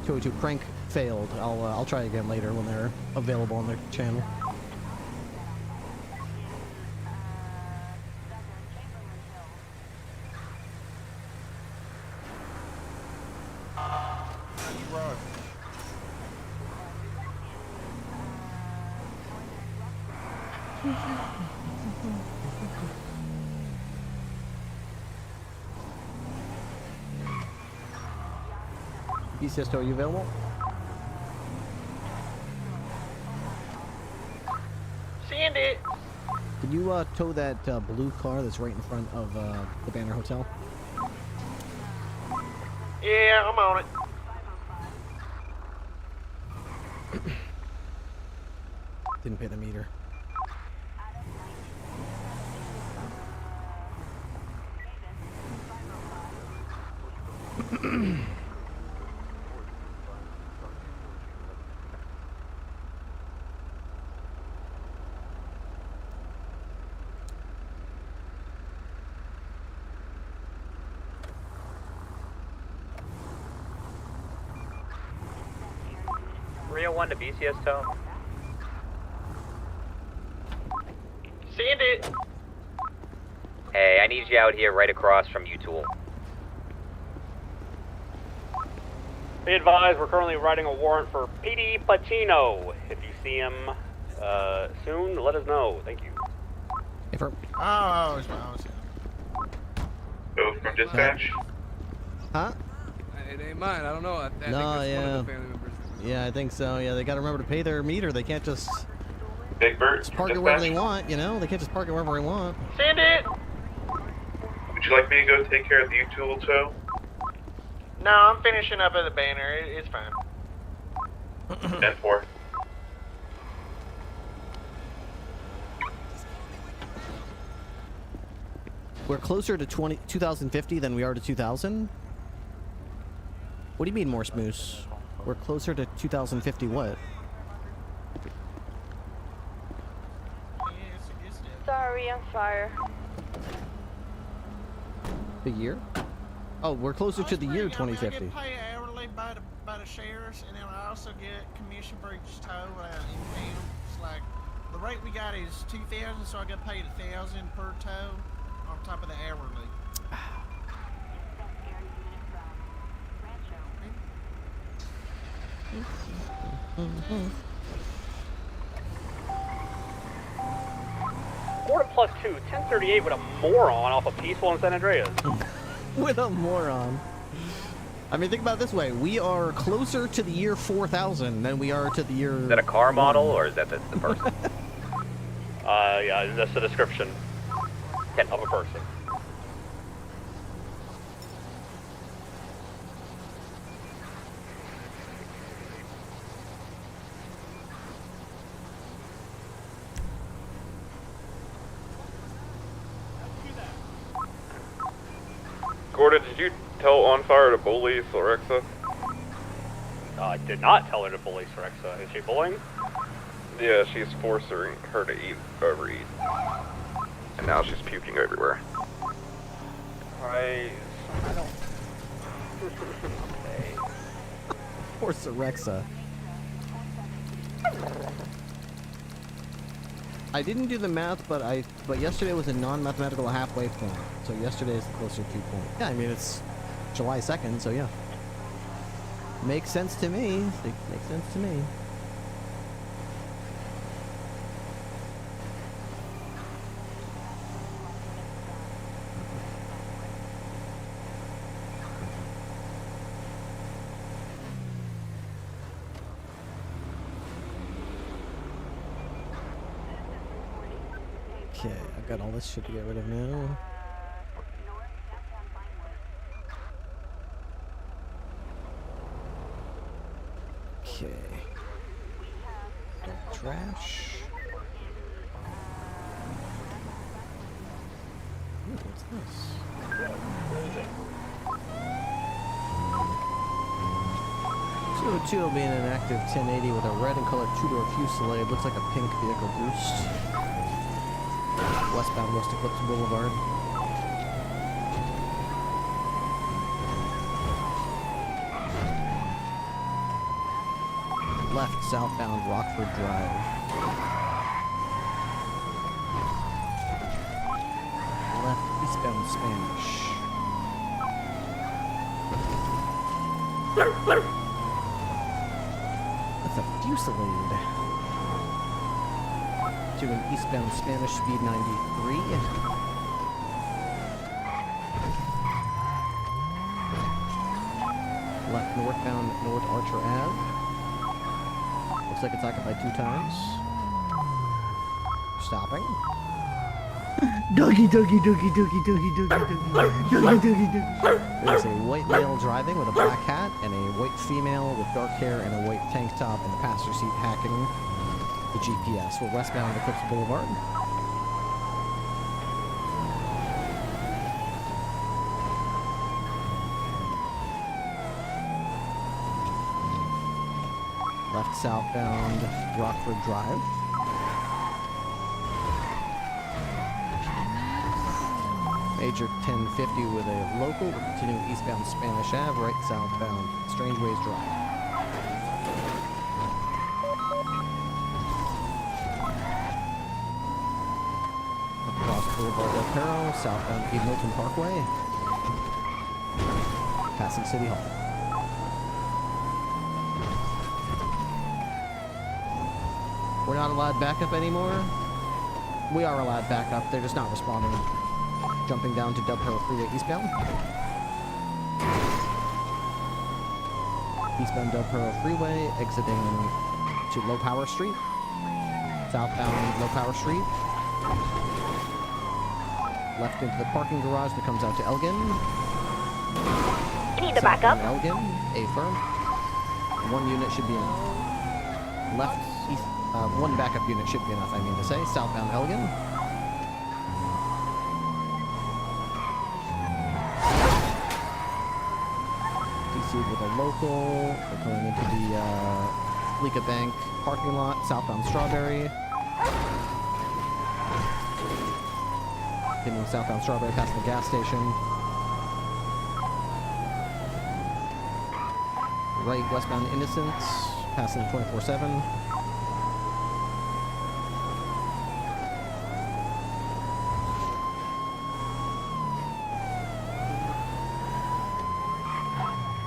202 prank failed. I'll try again later when they're available on the channel. BCS, are you available? Sandy! Can you tow that blue car that's right in front of the Banner Hotel? Yeah, I'm on it. Didn't pay the meter. Rio 1 to BCS tow. Sandy! Hey, I need you out here right across from U-Tool. Be advised, we're currently writing a warrant for PD Pacino. If you see him soon, let us know. Thank you. Oh, from dispatch? Huh? It ain't mine. I don't know. I think No, it's yeah. one of the family members. Yeah, I think so. Yeah, they gotta remember to pay their meter. They can't just Big Bird, Just park it wherever they want, you know? They can't just park it wherever they want. Send it! Would you like me to go take care of the utility tow? No, I'm finishing up at the banner. It's fine. 10-4. We're closer to 2050 than we are to 2000? What do you mean, Morse Moose? We're closer to 2050 what? Sorry, I'm fire. The year? Oh, we're closer to the year 2050. I get paid hourly by the sheriffs, and then I also get commission for each tow in town. It's like the rate we got is 2,000, so I get paid 1,000 per tow on top of the hourly. Florida plus 2, 1038 with a moron off of Peaceful in San Andreas. With a moron. I mean, think about it this way. We are closer to the year 4000 than we are to the year... Is that a car model, or is that the person? Yeah, that's the description of a person. Gordon, did you tell On Fire to bully Sorexa? I did not tell her to bully Sorexa. Is she bullying? Yeah, she's forcing her to overeat. And now she's puking everywhere. I don't... Poor Sorexa. I didn't do the math, but yesterday was a non-mathematical halfway point. So yesterday is the closer to point. Yeah, I mean, it's July 2nd, so yeah. Makes sense to me. Makes sense to me. Okay, I've got all this shit to get rid of now. Okay. Trash. Ooh, what's this? 202 will be in an active 1080 with a red and colored two-door Fusillade. Looks like a pink vehicle boost. Westbound West Eclipse Boulevard. Left southbound Rockford Drive. Left eastbound Spanish. That's a Fusillade. To an eastbound Spanish, speed 93. Left northbound North Archer Ave. Looks like it's occupied 2 times. Stopping. Doggy, doggy, doggy, doggy, doggy, doggy, doggy, doggy, doggy, doggy. There's a white male driving with a black hat and a white female with dark hair and a white tank top in the passenger seat hacking the GPS. We're westbound Eclipse Boulevard. Left southbound Rockford Drive. Major 1050 with a local. We're continuing eastbound Spanish Ave, right southbound Strangeways Drive. Across Boulevard Del Perro, southbound Eve Milton Parkway. Passing City Hall. We're not allowed backup anymore. We are allowed backup. They're just not responding. Jumping down to Del Perro Freeway eastbound. Eastbound Del Perro Freeway, exiting to Low Power Street. Southbound Low Power Street. Left into the parking garage that comes out to Elgin. You need to back up. Elgin, A-firm. 1 unit should be enough. Left, east, 1 backup unit should be enough, I mean to say. Southbound Elgin. DC'd with a local. They're going into the Lika Bank parking lot, southbound Strawberry. Continuing southbound Strawberry past the gas station. Right, westbound Innocence, passing 24/7.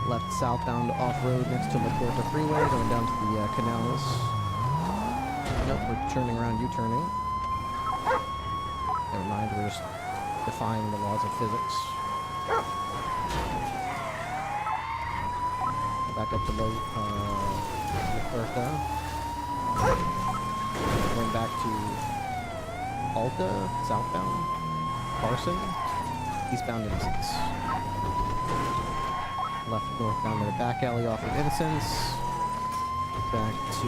Left southbound off-road next to La Puerta Freeway, going down to the canals. Nope, we're turning around, U-turning. Never mind, we're just defying the laws of physics. Back up to La Puerta. Going back to Alta, southbound. Carson, eastbound Innocence. Left northbound to the back alley off of Innocence. Back to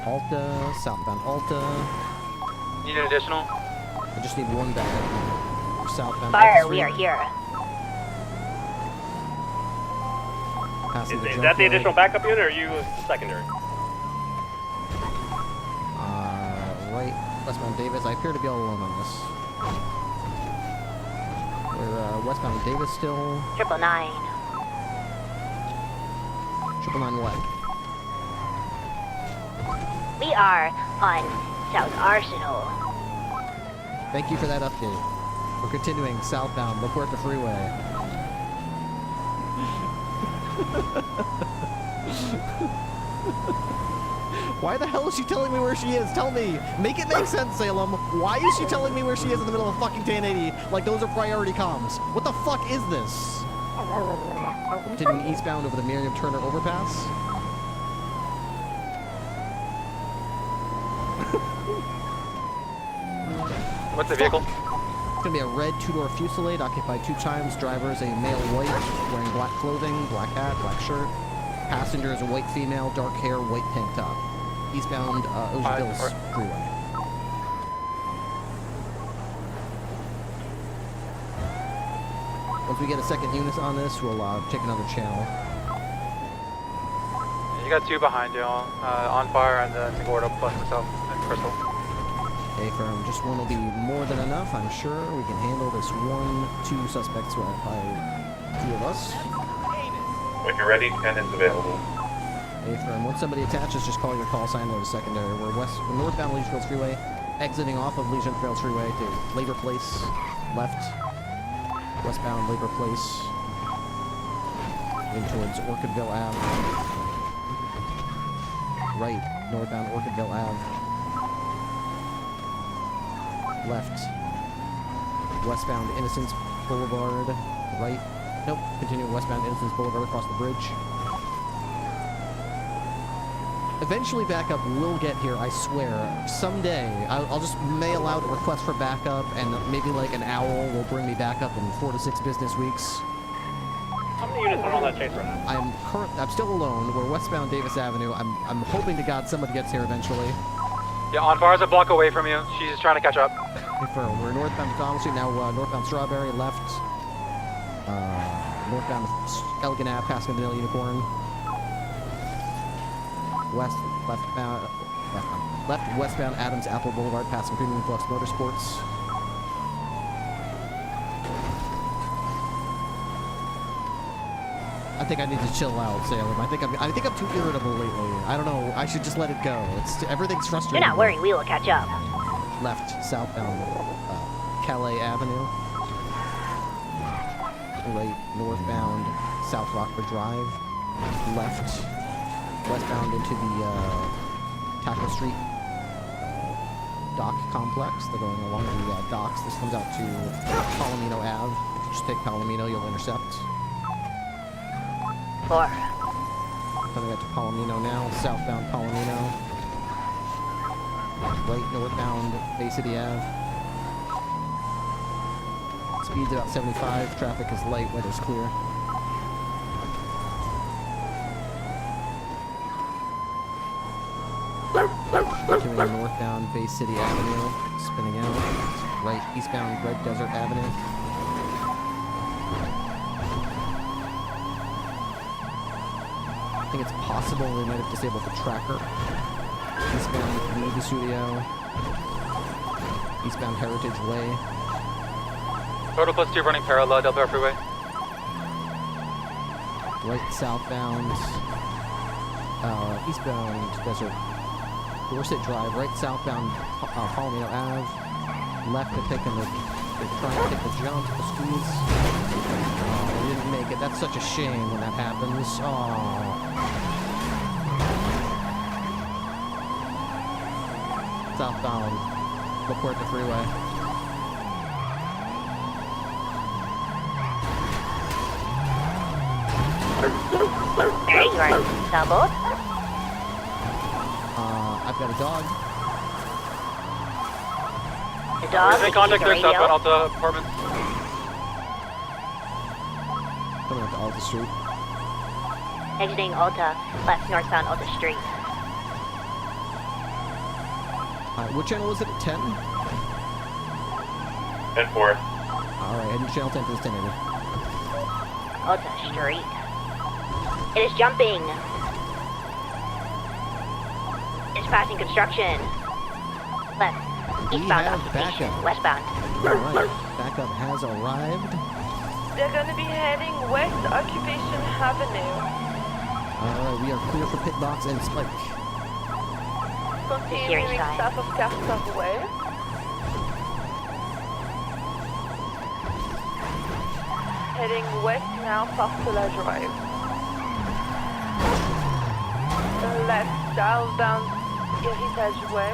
Alta, southbound Alta. Need an additional? I just need 1 backup. Southbound Fire, Alta we are Street. here. Passing Is that the additional backup unit or are you secondary? Right, westbound Davis. I appear to be all alone on this. We're westbound Davis still. 999. 999 what? We are on South Arsenal. Thank you for that update. We're continuing southbound La Puerta Freeway. Why the hell is she telling me where she is? Tell me. Make it make sense, Salem. Why is she telling me where she is in the middle of fucking 1080 like those are priority comms? What the fuck is this? Continuing eastbound over the Miriam Turner overpass. What's the vehicle? It's gonna be a red 2-door Fusillade occupied 2 times. Drivers a male white wearing black clothing, black hat, black shirt. Passenger is a white female, dark hair, white tank top. Eastbound Ocean Hills Freeway. Once we get a second unit on this, we'll take another channel. You got 2 behind you, on fire, and then Gordo plus myself and Crystal. Okay, firm. Just 1 will be more than enough, I'm sure. We can handle this 2 suspects by 2 of us. When you're ready, 10 is available. Hey, firm. Once somebody attaches, just call your call sign to the secondary. We're northbound Legion Fields Freeway, exiting off of Legion Fields Freeway to Labor Place, left, westbound Labor Place, in towards Orchidville Ave, right, northbound Orchidville Ave, left, westbound Innocence Boulevard, right, nope, continuing westbound Innocence Boulevard across the bridge. Eventually backup will get here, I swear. Someday, I'll just mail out a request for backup, and maybe like an owl will bring me backup in 4 to 6 business weeks. How many units are on that chase right now? I'm still alone. We're westbound Davis Avenue. I'm hoping to God somebody gets here eventually. Yeah, on fire's a block away from you. She's just trying to catch up. We're northbound McDonald Street, now northbound Strawberry, left. Northbound Elgin Ave, passing Vanilla Unicorn. Left westbound Adams Apple Boulevard, passing Premium Flux Motorsports. I think I need to chill out, Salem. I think I'm too irritable lately. I don't know. I should just let it go. Everything's frustrating. Do not worry, we will catch up. Left southbound Calais Avenue. Right northbound South Rockford Drive. Left westbound into the Taco Street dock complex. They're going along the docks. This comes out to Palomino Ave. If you just take Palomino, you'll intercept. 4. Coming out to Palomino now, southbound Palomino. Right northbound Bay City Ave. Speed's about 75. Traffic is light. Weather's clear. Continuing northbound Bay City Avenue. Spinning out. Right eastbound Red Desert Avenue. I think it's possible they might have disabled the tracker. Eastbound movie studio. Eastbound Heritage Way. Total plus 2 running parallel, Del Perro Freeway. Right southbound, eastbound Desert Dorset Drive. Right southbound Palomino Ave. Left to take them. They're trying to take the jump, the squeeze. Oh, they didn't make it. That's such a shame when that happens. Oh. Southbound La Puerta Freeway. There you are, double. I've got a dog. The dog We're in contact there, southbound Alta Apartments. Coming up to Alta Street. Exiting Alta, left northbound Alta Street. What channel was it at 10? 10-4. Alright, heading to channel 10 for this 10 area. Alta Street. It is jumping. It's passing construction. Left. Eastbound occupation. Westbound. Alright, backup has arrived. They're gonna be heading west Occupation Avenue. Alright, we are clear for pit box and spike. Continuing south of Carter Way. Heading west now, Parcela Drive. Left southbound Heritage Way.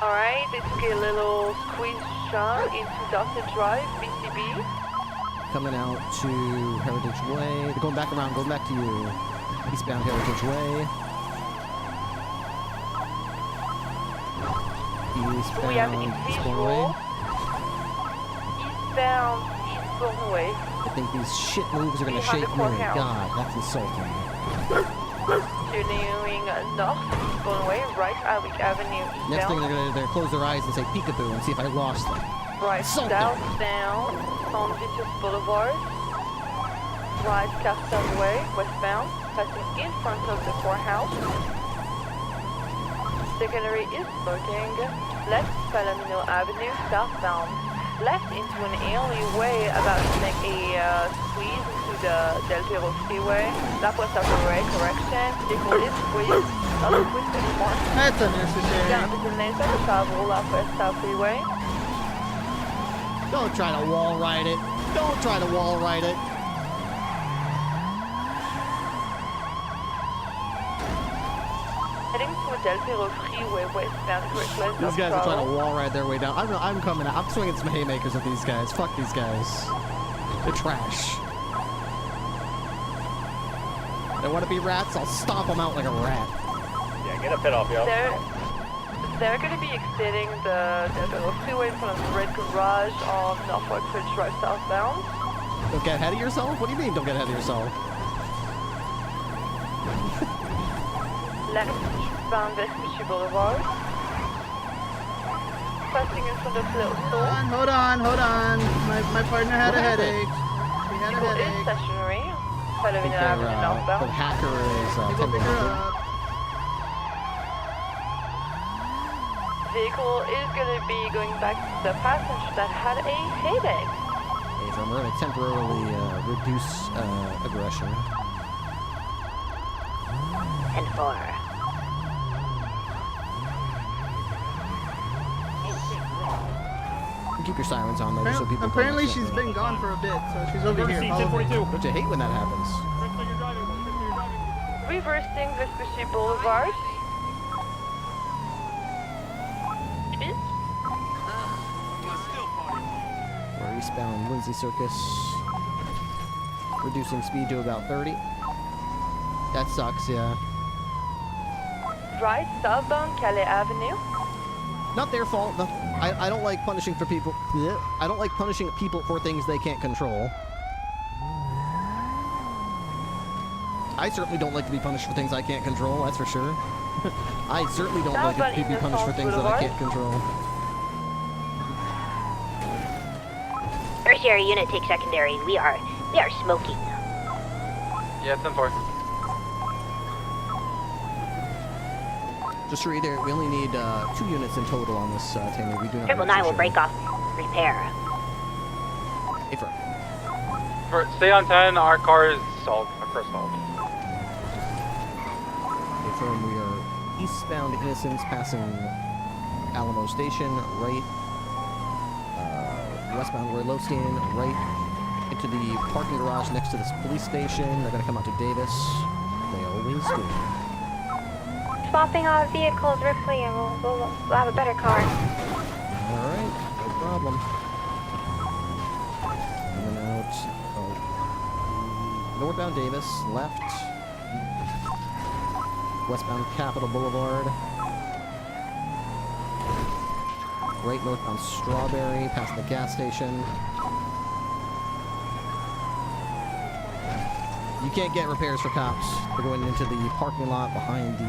Alright, they took a little squeeze shot into Dorset Drive, BCB. Coming out to Heritage Way. They're going back around, going back to you. Eastbound Heritage Way. We have a Eastbound visual. Way. Eastbound Eastbourne Way. I think these shit moves are gonna Behind shake the me. courthouse. God, that's insulting. Continuing north Eastbourne Way, right Alwick Avenue Next thing eastbound. they're gonna close their eyes and say peekaboo and see if I lost them. Right Insulting. southbound San Vitus Boulevard. Right Carter Way, westbound, passing in front of the courthouse. Secondary is smoking. Left Palomino Avenue, southbound. Left into an alleyway about to make a squeeze into the Del Perro Freeway. La Puerta Freeway, correction. Vehicle is squeezed. Not squeezed anymore. That's unnecessary. Garde de Neza, travel La Puerta Freeway. Don't try to wall ride it. Don't try to wall ride it. Heading to Del Perro Freeway, westbound, west These guys are trying to wall ride their way down. I'm coming out. I'm swinging some haymakers at these guys. Fuck these guys. They're trash. They want to be rats? I'll stomp them out like a rat. Yeah, get a pit off, yo. They're going to be exiting the Del Perro Freeway in front of the Red Garage on Norfolk Ridge Drive southbound. Don't get ahead of yourself? What do you mean, don't get ahead of yourself? Left eastbound Vespucci Boulevard. Passing in front of Little Store. Hold on. My partner had a headache. He had a Vehicle is headache. stationary. I think Palomino Avenue the northbound. hacker is Go pick her 10-100. up. Vehicle is going to be going back to the passenger that had a headache. Hey, so we're going to temporarily reduce aggression. 10-4. Keep your sirens on though, just so people can Apparently understand. she's been gone for a bit, so she's over here. Follow me. Don't you hate when that happens? Reversing Vespucci Boulevard. We're eastbound Lindsay Circus. Reducing speed to about 30. That sucks, yeah. right southbound Calais Avenue. Not their fault. No, I don't like punishing for people. I don't like punishing people for things they can't control. I certainly don't like to be punished for things I can't control, that's for sure. I certainly don't like to be punished for things that I can't control. Tertiary unit take secondary. We are smoking. Yeah, 10-4. Just to reiterate, we only need 2 units in total on this, Tammy. We do not. 999 will break off repair. Affirm. Stay on 10. Our car is stalled. Our car stalled. Affirm. We are eastbound Innocence, passing Alamo Station, right. Westbound Roy Losteen, right into the parking garage next to this police station. They're gonna come out to Davis. They always do. Swapping out vehicles, Ripley, and we'll have a better car. Alright, no problem. Coming out. Oh. Northbound Davis, left. Westbound Capitol Boulevard. Right northbound Strawberry, past the gas station. You can't get repairs for cops. They're going into the parking lot behind the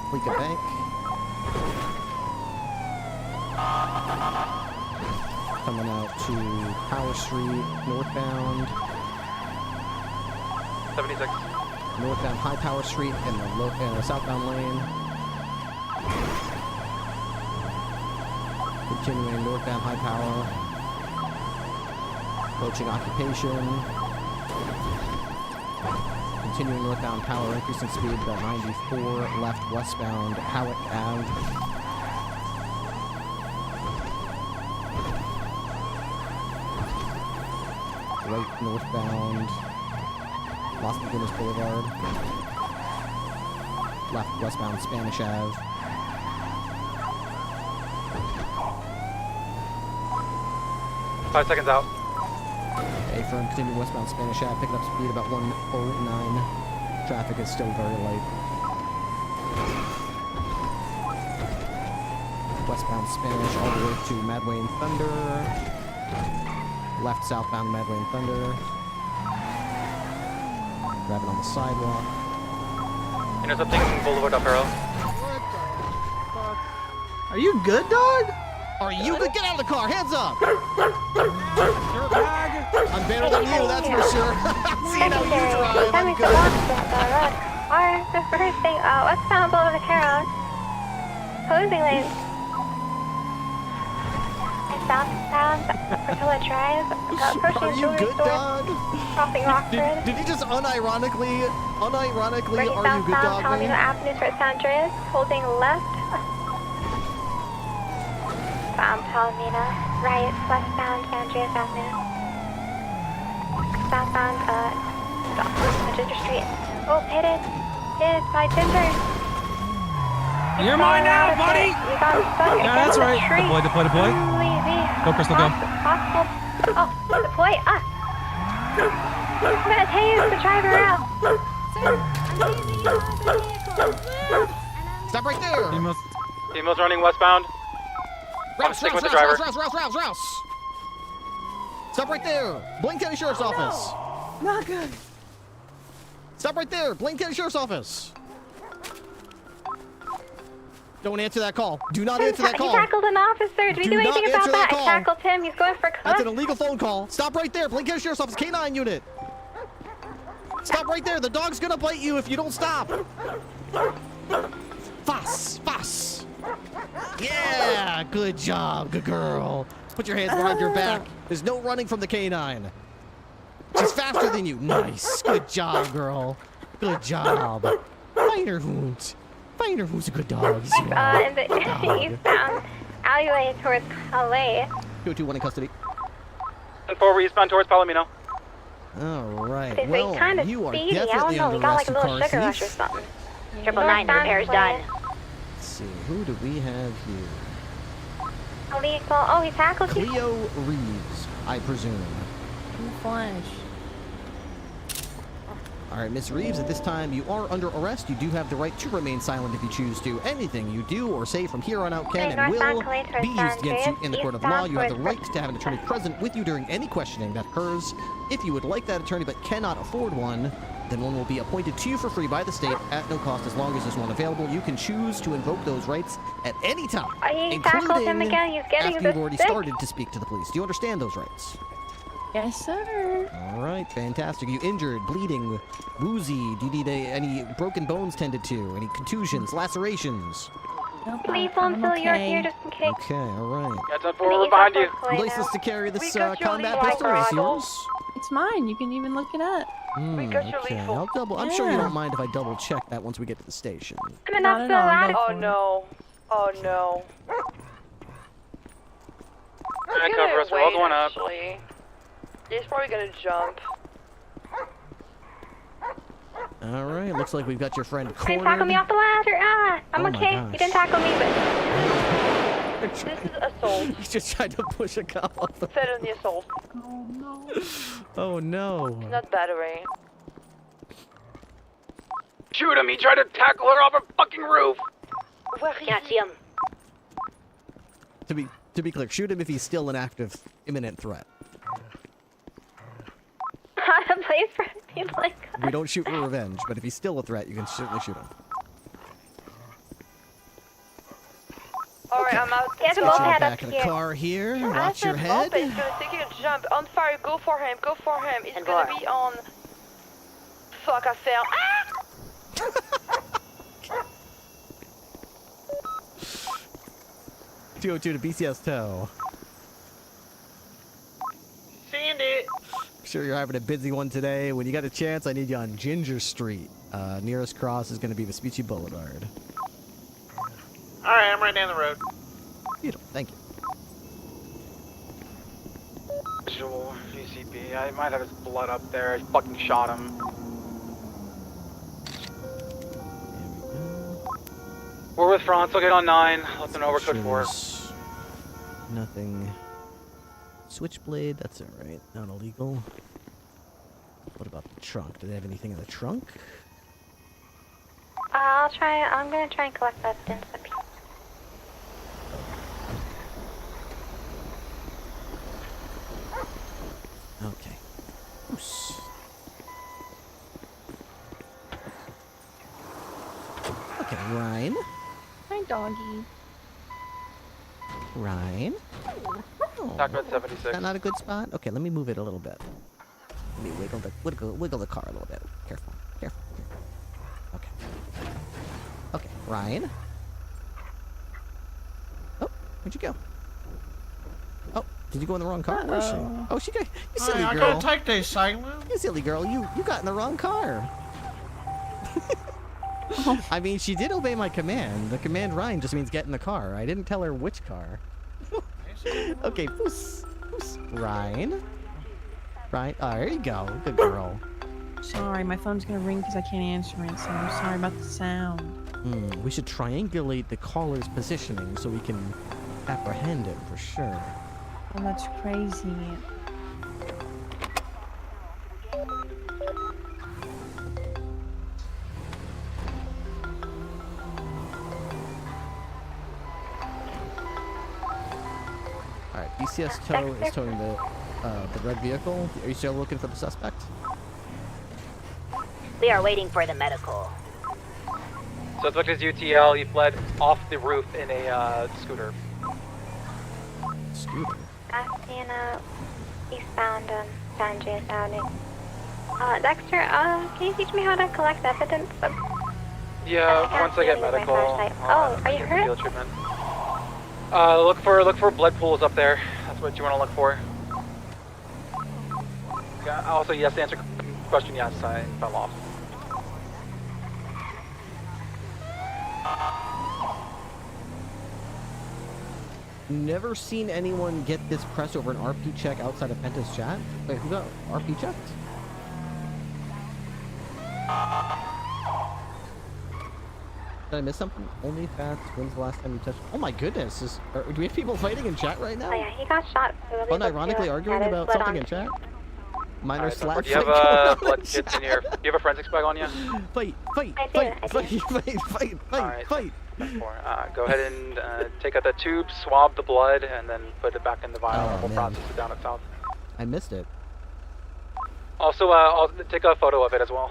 Fleeca Bank. Coming out to Power Street, northbound. 76. Northbound High Power Street in the southbound lane. Continuing northbound High Power. Approaching Occupation. Continuing northbound Power, increasing speed about 94, left westbound Howick Ave. Right northbound Las Lagunas Boulevard. Left westbound Spanish Ave. Five seconds out. Affirm, continue westbound Spanish Ave, picking up speed about 109. Traffic is still very light. Westbound Spanish all the way to Mad Wayne Thunder. Left southbound Mad Wayne Thunder. Grabbing on the sidewalk. Intercepting Boulevard of Arrow. Are you good, dog? Are you good? Get out of the car! Hands up! I'm better than you, that's for sure. See how you drive. I'm good. Or the first thing, westbound Boulevard of Arrow. Closing lanes. Southbound Portola Drive. Approaching Are you good, dog? Crossing Rockford. Did you just unironically, are you good, Southbound dog? Palomino Avenue towards San Andreas. Holding left. Southbound Palomino. Right, westbound San Andreas Avenue. Southbound, Ginger Street. Oh, hit it by Ginger. You're mine now, buddy! You got stuck Yeah, that's right. Deploy. Go, Crystal, go. Possible. Oh, deploy. I'm gonna tase the driver out. Stop right there! Female's running westbound. I'm sticking with the driver. Rouse! Stop right there! Blaine County Sheriff's Office! Not good. Stop right there! Blaine County Sheriff's Office! Don't answer that call. Do not answer that call. He tackled an officer. Did we do anything about that? I tackled him. He's going for That's an illegal phone call. Stop right there. Blaine County Sheriff's Office, K9 unit. Stop right there. The dog's gonna bite you if you don't stop. Fuss. Yeah, good job, good girl. Put your hands behind your back. There's no running from the K9. She's faster than you. Nice. Good job, girl. Good job. Feinerhund. Feinerhund's a good dog. in the eastbound alleyway towards Calais. 221 in custody. And 4 eastbound towards Palomino. All right. They Well, kind of you are speedy. definitely I don't know. under We got like arrest, a you little car sugar rush or thief. something. 999, the repair's done. Let's see. Who do we have here? Illegal. Oh, he tackled you. Cleo Reeves, I presume. Flash. All right, Miss Reeves, at this time, you are under arrest. You do have the right to remain silent if you choose to. Anything you do or say from here on out can and will be used against you in the court of law. You have the right to have an attorney present with you during any questioning that occurs. If you would like that attorney but cannot afford one, then one will be appointed to you for free by the state at no cost as long as there's one available. You can choose to invoke those rights at any time, including after you've already started to speak to the police. Do you understand those rights? Yes, sir. All right, fantastic. Are you injured, bleeding, woozy? Do you need any broken bones tended to? Any contusions, lacerations? Nope, Please don't fill your ear just in case. Okay, all right. Got time for behind you. License to carry this combat legal pistol is yours? It's mine. You can even look it up. Okay, I'm sure you don't mind if I double check that once we get to the station. I'm not so loud. Oh no. Oh no. Alright, cover us. We're all going up. Actually. He's probably gonna jump. All right, looks like we've got your friend You cornered. tackle me off the ladder. I'm Oh my okay. gosh. You didn't tackle me, but This is assault. He's just trying to push a cop off the... Felony assault. Oh no. Oh no. Not battery. Shoot him! He tried to tackle her off a fucking roof! Can't see him. To be clear, shoot him if he's still an active, imminent threat. Not a place for me like that. We don't shoot for revenge, but if he's still a threat, you can certainly shoot him. Alright, I'm out. Yes, Get both you head back up in the here. car here. Watch your head. He's gonna take a jump. On fire, go for him, go for him. He's gonna be on... Fuck, I fell. Ah! 202 to BCS tow. Send it. I'm sure you're having a busy one today. When you got a chance, I need you on Ginger Street. Nearest cross is going to be Vespucci Boulevard. Alright, I'm right down the road. Beautiful, thank you. Visual VCP. I might have his blood up there. I fucking shot him. We're with France. I'll get on 9. Let them know we're code 4. Nothing. Switchblade, that's alright. Not illegal. What about the trunk? Do they have anything in the trunk? I'm gonna try and collect that evidence up here. Okay. Oops. Okay, Ryan. Hi, doggy. Ryan. Document 76. Is that not a good spot? Okay, let me move it a little bit. Let me wiggle the car a little bit. Careful, careful. Okay. Okay, Ryan. Oh, where'd you go? Oh, did you go in the wrong car? Where's she? Oh, she got. You silly I girl. gotta take this, Salem. You silly girl. You got in the wrong car. I mean, she did obey my command. The command Ryan just means get in the car. I didn't tell her which car. Okay, Poos. Ryan. Ryan. Oh, there you go. Good girl. Sorry, my phone's gonna ring because I can't answer it, so I'm sorry about the sound. We should triangulate the caller's positioning so we can apprehend him for sure. Oh, that's crazy. Alright, BCS tow is towing the red vehicle. Are you still looking for the suspect? We are waiting for the medical. Suspect is UTL. He fled off the roof in a scooter. Scooter? Sienna, eastbound on San Andreas Avenue. Dexter, can you teach me how to collect evidence? Yeah, once I get medical. Oh, are you hurt? Field treatment. Look for blood pools up there. That's what you want to look for. Yeah, also, yes, to answer question, yes, I fell off. Never seen anyone get this press over an RP check outside of Penta's chat. Wait, who got RP checked? Did I miss something? Only fats. When's the last time you touched? Oh my goodness! Do we have people fighting in chat right now? Oh yeah, he got shot. So Unironically arguing about something in chat? Minor Alright, slap do you have fight going on blood in kits in your... Do you have a forensics bag on you? Fight, fight, I do, fight, I fight, do. fight, fight, fight. Go ahead and take out the tube, swab the blood, and then put it back in the vial, and we'll man. process it down at south. I missed it. Also, I'll take a photo of it as well.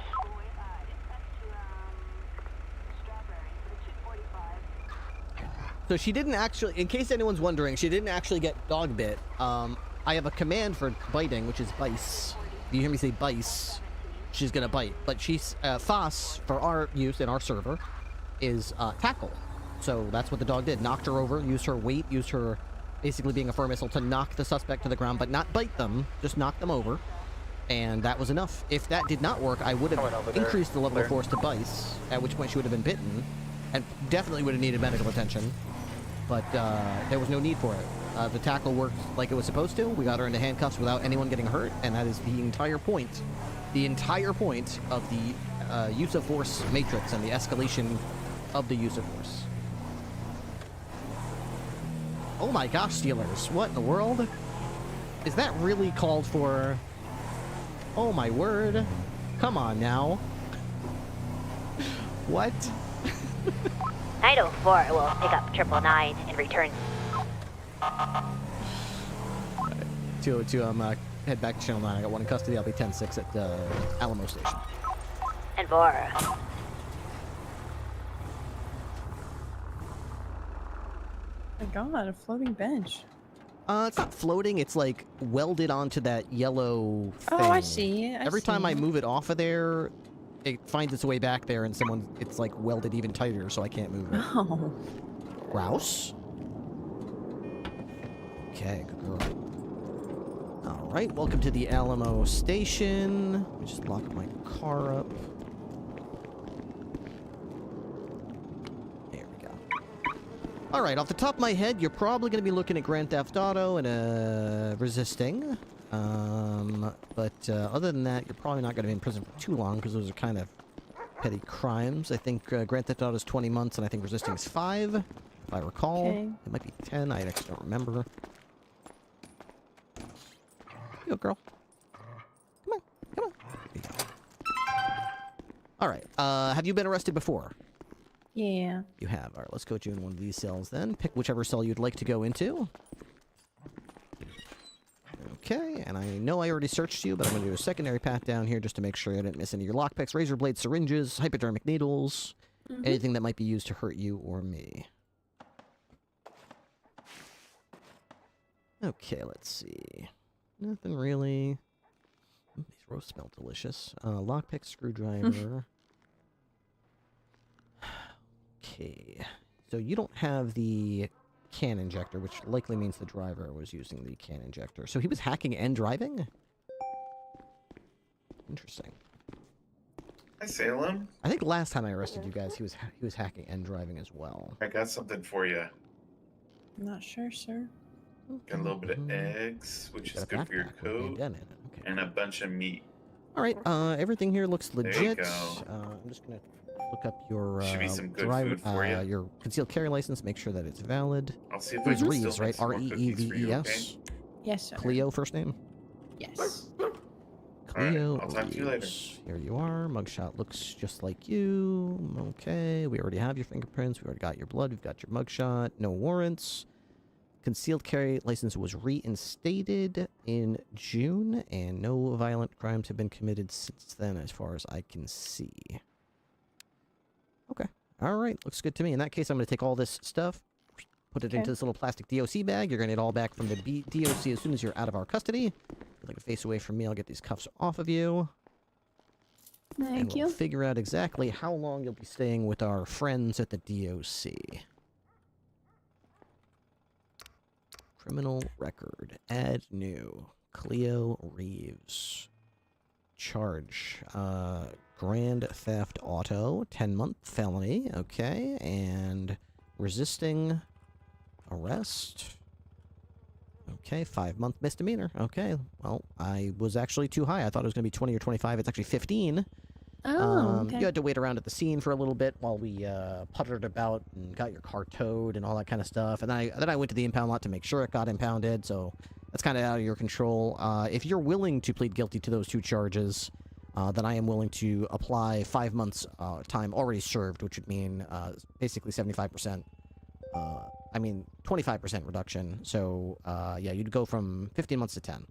So she didn't actually, in case anyone's wondering, she didn't actually get dog bit. I have a command for biting, which is bice. If you hear me say bice, she's gonna bite. But she's, FOSS, for our use in our server, is tackle. So that's what the dog did. Knocked her over, used her weight, used her basically being a firm missile to knock the suspect to the ground, but not bite them, just knock them over. And that was enough. If that did not work, I would have increased the level of force to bice, at which point she would have been bitten, and definitely would have needed medical attention. But there was no need for it. The tackle worked like it was supposed to. We got her into handcuffs without anyone getting hurt, and that is the entire point. The entire point of the use of force matrix and the escalation of the use of force. Oh my gosh, Steelers. What in the world? Is that really called for? Oh my word. Come on now. What? 904 will pick up 999 and return. To head back to Channel 9. I got one in custody. I'll be 10-6 at Alamo Station. And 4. My god, a floating bench. It's not floating. It's like welded onto that yellow thing. Oh, I see. Every time I move it off of there, it finds its way back there, and it's like welded even tighter, so I can't move it. Oh. Grouse? Okay, good girl. Alright, welcome to the Alamo Station. Let me just lock my car up. There we go. Alright, off the top of my head, you're probably going to be looking at Grand Theft Auto and resisting. But other than that, you're probably not going to be in prison for too long, because those are kind of petty crimes. I think Grand Theft Auto is 20 months, and I think resisting is 5, if I recall. Okay. It might be 10, I actually don't remember. Here you go, girl. Come on, come on. There you go. Alright, have you been arrested before? Yeah. You have. Alright, let's coach you in one of these cells then. Pick whichever cell you'd like to go into. Okay, and I know I already searched you, but I'm going to do a secondary pat down here just to make sure I didn't miss any of your lockpicks, razor blades, syringes, hypodermic needles, anything that might be used to hurt you or me. Okay, let's see. Nothing really. These roasts smell delicious. Lockpick, screwdriver. Okay. So you don't have the can injector, which likely means the driver was using the can injector. So he was hacking and driving? Interesting. Hi, Salem. I think last time I arrested you guys, he was hacking and driving as well. I got something for you. I'm not sure, sir. Got a little bit of eggs, which is good for your coat, and a bunch of meat. All right, everything here looks legit. There you go. I'm just gonna look up your Should be some good driver, food for you. your concealed carry license. Make sure that it's valid. I'll see if It I was can Reeves, still right? make some more cookies for you, Reeves. Yes, sir. Cleo, first name. Yes. Cleo. Alright, I'll talk to you later. Reeves. Here you are. Mugshot looks just like you. Okay, we already have your fingerprints. We already got your blood. We've got your mugshot. No warrants. Concealed carry license was reinstated in June, and no violent crimes have been committed since then, as far as I can see. Okay. All right. Looks good to me. In that case, I'm going to take all this stuff, put it into this little plastic DOC bag. You're going to get all back from the DOC as soon as you're out of our custody. If you'd like to face away from me, I'll get these cuffs off of you. Thank you. We'll figure out exactly how long you'll be staying with our friends at the DOC. Criminal record. Add new. Cleo Reeves. Charge. Grand Theft Auto. 10-month felony. Okay. And resisting arrest. Okay. 5-month misdemeanor. Okay. Well, I was actually too high. I thought it was going to be 20 or 25. It's actually 15. Oh, okay. You had to wait around at the scene for a little bit while we puttered about and got your car towed and all that kind of stuff. And then I went to the impound lot to make sure it got impounded. So that's kind of out of your control. If you're willing to plead guilty to those 2 charges, then I am willing to apply 5 months time already served, which would mean basically 75%. 25% reduction. So, yeah, you'd go from 15 months to 10.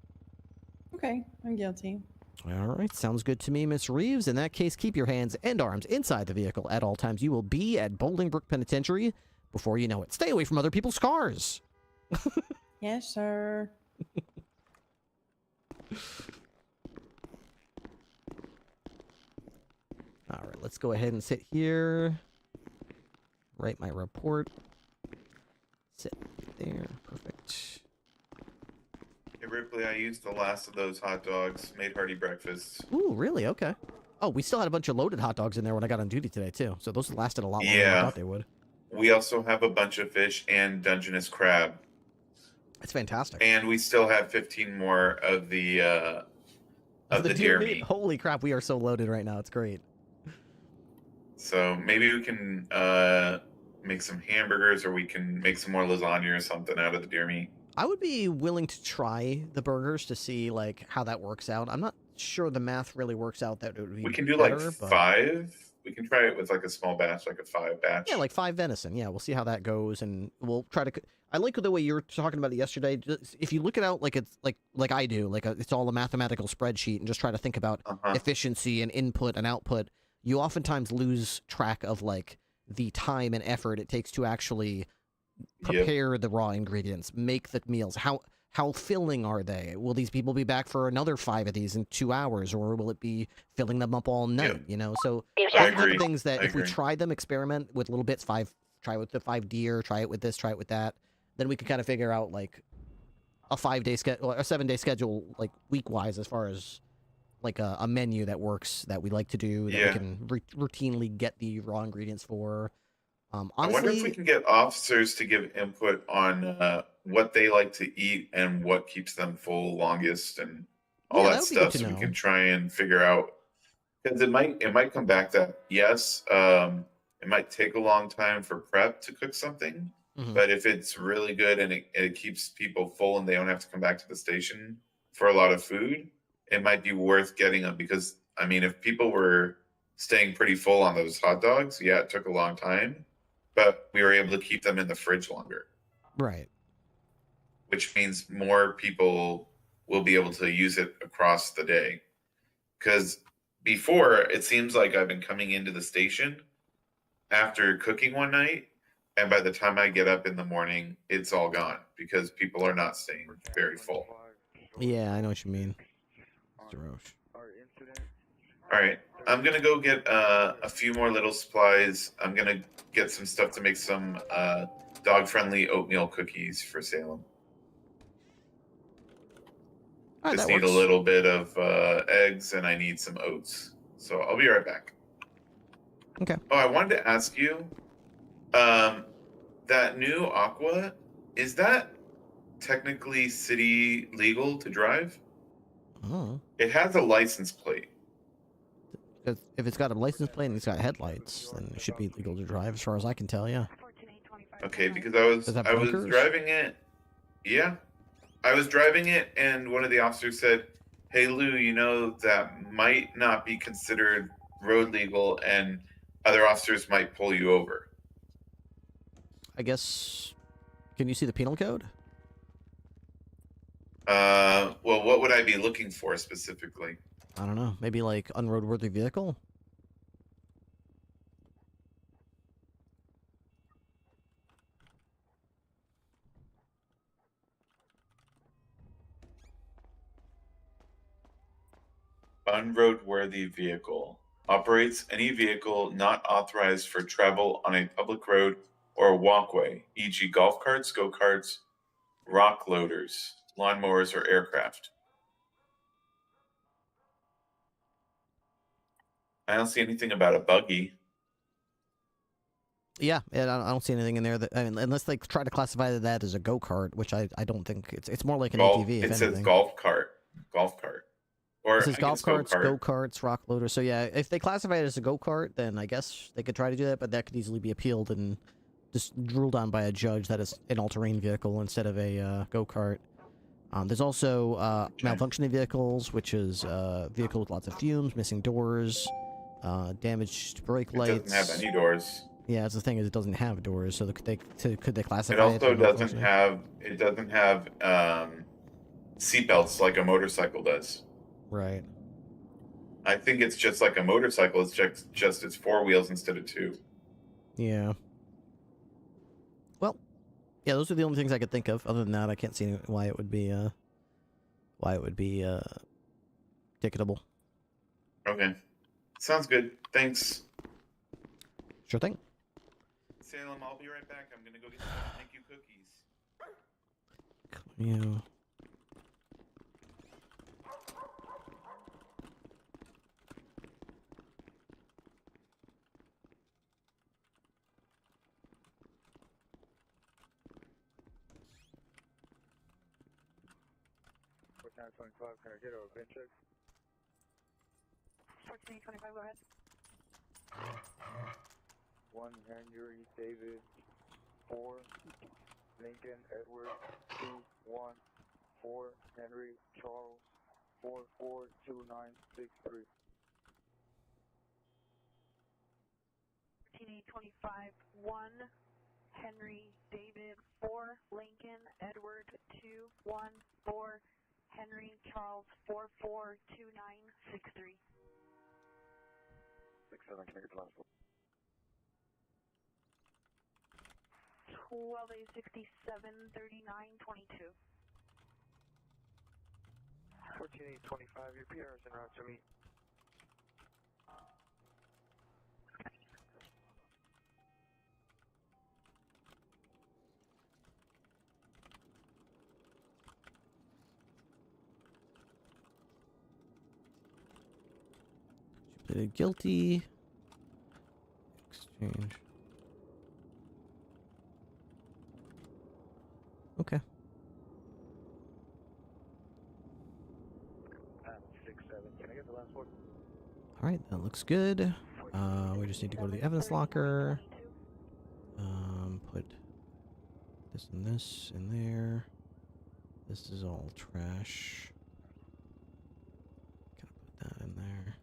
Okay, I'm guilty. All right, sounds good to me, Miss Reeves. In that case, keep your hands and arms inside the vehicle at all times. You will be at Bolingbrook Penitentiary before you know it. Stay away from other people's cars. Yes, sir. All right, let's go ahead and sit here. Write my report. Sit right there. Perfect. Hey, Ripley, I used the last of those hot dogs. Made hearty breakfast. Ooh, really? Okay. Oh, we still had a bunch of loaded hot dogs in there when I got on duty today, too. So those lasted a lot longer than I thought they would. We also have a bunch of fish and Dungeness crab. That's fantastic. And we still have 15 more of the deer meat. Holy crap, we are so loaded right now. It's great. So maybe we can make some hamburgers, or we can make some more lasagna or something out of the deer meat. I would be willing to try the burgers to see like how that works out. I'm not sure the math really works out that it would be. We can do better, like but... 5. We can try it with like a small batch, like a 5 batch. Yeah, like 5 venison. Yeah, we'll see how that goes, and we'll try to. I like the way you were talking about it yesterday. Just, if you look it out like it's like I do, like it's all a mathematical spreadsheet, and just try to think about efficiency and input and output, you oftentimes lose track of like the time and effort it takes to actually prepare the raw ingredients, make the meals. How filling are they? Will these people be back for another 5 of these in 2 hours, or will it be filling them up all night? You know, so I agree. things that I if we agree. try them, experiment with little bits, try it with the 5 deer, try it with this, try it with that, then we can kind of figure out like a 5-day schedule, a 7-day schedule, like week-wise, as far as like a menu that works that we like to do that we can routinely get the raw ingredients for. Honestly, I wonder if we can get officers to give input on what they like to eat and what keeps them full longest and all that stuff, so we can try and figure out, because it might come back that yes, it might take a long time for prep to cook something, but if it's really good and it keeps people full and they don't have to come back to the station for a lot of food, it might be worth getting them. Because I mean, if people were staying pretty full on those hot dogs, yeah, it took a long time, but we were able to keep them in the fridge longer. Right. Which means more people will be able to use it across the day. Because before, it seems like I've been coming into the station after cooking one night, and by the time I get up in the morning, it's all gone because people are not staying very full. Yeah, I know what you mean. All right, I'm gonna go get a few more little supplies. I'm gonna get some stuff to make some dog-friendly oatmeal cookies for Salem. Just need a little bit of eggs, and I need some oats. So I'll be right back. Okay. Oh, I wanted to ask you, that new Aqua, is that technically city legal to drive? Oh. It has a license plate. Because if it's got a license plate and it's got headlights, then it should be legal to drive, as far as I can tell. Yeah. Okay, because I was driving it. Yeah, I was driving it, and one of the officers said, "Hey Lou, you know that might not be considered road legal, and other officers might pull you over." I guess. Can you see the penal code? Well, what would I be looking for specifically? I don't know. Maybe like unroadworthy vehicle? Unroadworthy vehicle. Operates any vehicle not authorized for travel on a public road or walkway, e.g. golf carts, go-karts, rock loaders, lawnmowers, or aircraft. I don't see anything about a buggy. Yeah, and I don't see anything in there that, I mean, unless they try to classify that as a go-kart, which I don't think it's more like an ATV. It says golf cart. Or it says golf carts, go-karts, rock loaders. So yeah, if they classify it as a go-kart, then I guess they could try to do that, but that could easily be appealed and just ruled on by a judge that is an all-terrain vehicle instead of a go-kart. There's also malfunctioning vehicles, which is vehicle with lots of fumes, missing doors, damaged brake lights. It doesn't have any doors. Yeah, that's the thing is it doesn't have doors, so could they classify It also as doesn't malfunctioning? have seatbelts like a motorcycle does. Right. I think it's just like a motorcycle. It's just it's 4 wheels instead of 2. Yeah. Well, yeah, those are the only things I could think of. Other than that, I can't see why it would be ticketable. Okay. Sounds good. Thanks. Sure thing. Salem, I'll be right back. I'm gonna go get some thank you cookies. Yeah. What's 925? Can I get a bench check? 1425, go ahead. 1 Henry David 4 Lincoln Edward 2 1 4 Henry Charles 442963. 14825, 1 Henry David 4 Lincoln Edward 2 1 4 Henry Charles 442963. 67, can I get the last one? 12A67 3922. 14825, your PR is en route to me. She pleaded guilty. Exchange. Okay. 67, can I get the last one? Alright, that looks good. We just need to go to the evidence locker. Put this and this in there. This is all trash. Gotta put that in there.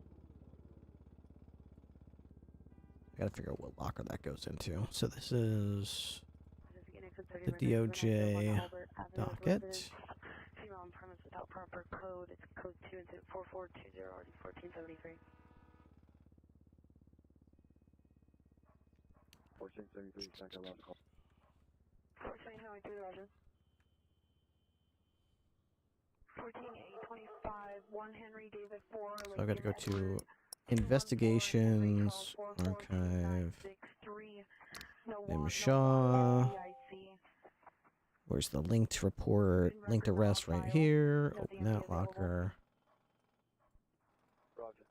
I gotta figure out what locker that goes into. So this is the DOJ docket. Female on premise without proper code. It's code 2 and 4420 already 1473. 1473, second last call. 1423, Roger. 14825, 1 Henry David 4. So I gotta go to investigations, archive, name Shaw. Where's the linked report? Linked arrest right here. Open that locker. Roger.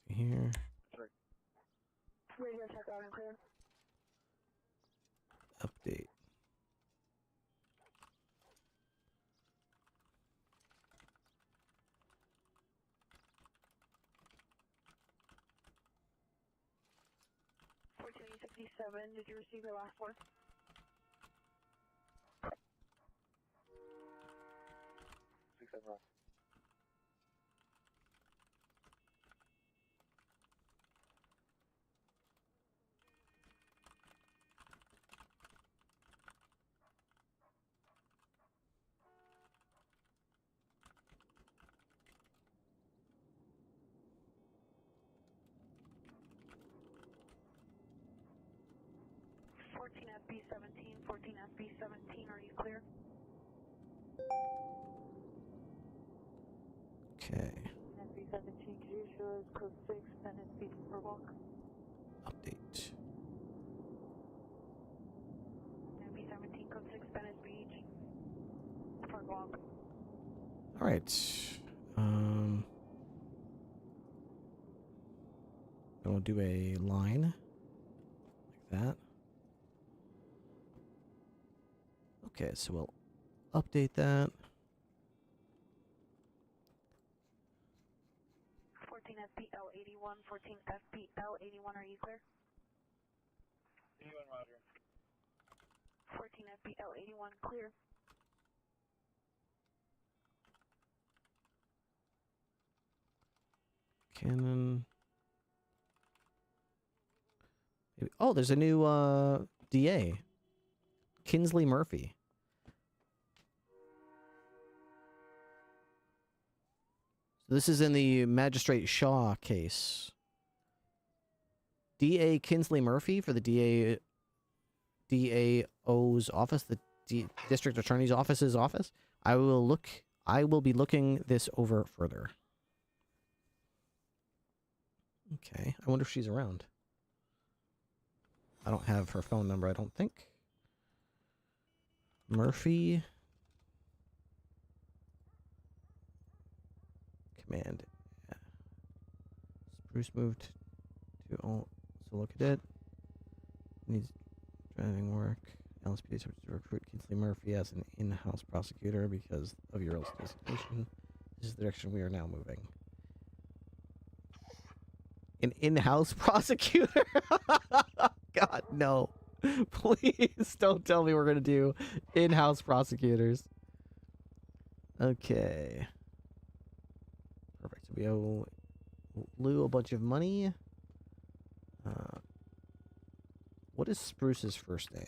Here. Radio check out and clear. Update. Did you receive your last one? FB17, 14 FB17, are you clear? Okay. FB17, could you show us code 6, Bennett speed per walk? Update. FB17, code 6, Bennett speed per walk. Alright. I'll do a line like that. Okay, so we'll update that. 14 FBL81, 14 FBL81, are you clear? 81, Roger. 14 FBL 81 clear. Cannon. Oh, there's a new DA. Kinsley Murphy. So this is in the Magistrate Shaw case. DA Kinsley Murphy for the DAO's office, the District Attorney's office's office. I will be looking this over further. Okay, I wonder if she's around. I don't have her phone number, I don't think. Murphy. Command. Yeah. Spruce moved to alt. So look at it. Needs driving work. LSPD search to recruit Kinsley Murphy as an in-house prosecutor because of your designation. This is the direction we are now moving. An in-house prosecutor? God, no. Please don't tell me we're going to do in-house prosecutors. Okay. Perfect. So we owe Lou a bunch of money. What is Spruce's first name?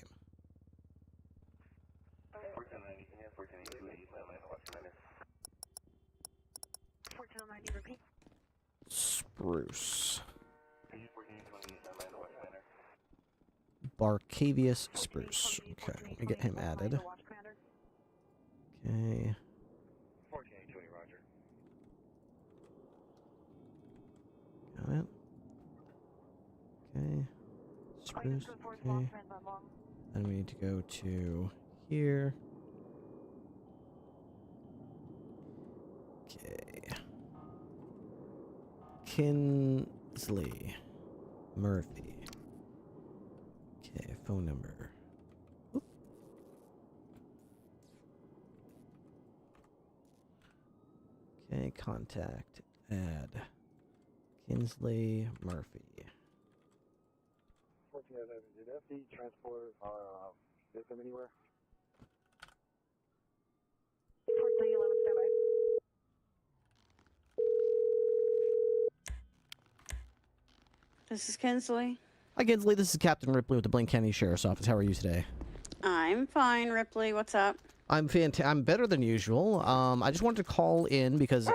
Spruce. Barcavius Spruce. Okay, let me get him added. Okay. Got it. Okay. Spruce. Okay. Then we need to go to here. Okay. Kinsley Murphy. Okay, phone number. Oop. Okay, contact. Add. Kinsley Murphy. 1411, did FD transport victim anywhere? 1411, standby. This is Kinsley. Hi, Kinsley. This is Captain Ripley with the Blaine County Sheriff's Office. How are you today? I'm fine, Ripley. What's up? I'm better than usual. I just wanted to call in because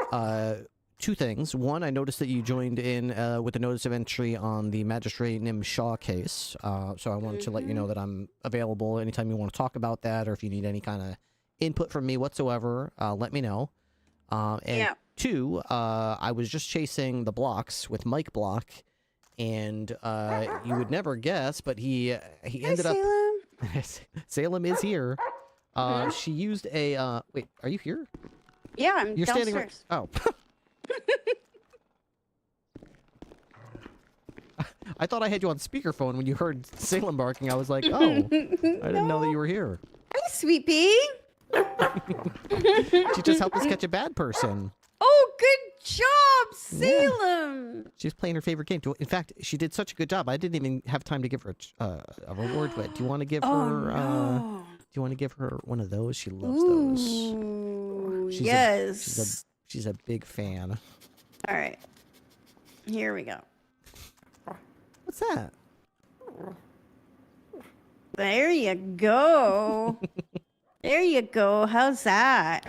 two things. One, I noticed that you joined in with a notice of entry on the Magistrate Nim Shaw case. So I wanted to let you know that I'm available anytime you want to talk about that, or if you need any kind of input from me whatsoever, let me know. And two, I was just chasing the blocks with Mike Block, and you would never guess, but he ended up. Salem is here. She used a. Wait, are you here? Yeah, I'm You're downstairs. standing right. Oh. I thought I had you on speakerphone when you heard Salem barking. I was like, oh, I didn't know that you were here. Hey, sweet pea. She just helped us catch a bad person. Oh, good job, Salem. Yeah. She's playing her favorite game. In fact, she did such a good job. I didn't even have time to give her a reward. But do you want to give her? No. Do you want to give her one of those? She loves those. Yes. She's a big fan. All right. Here we go. What's that? There you go. There you go. How's that?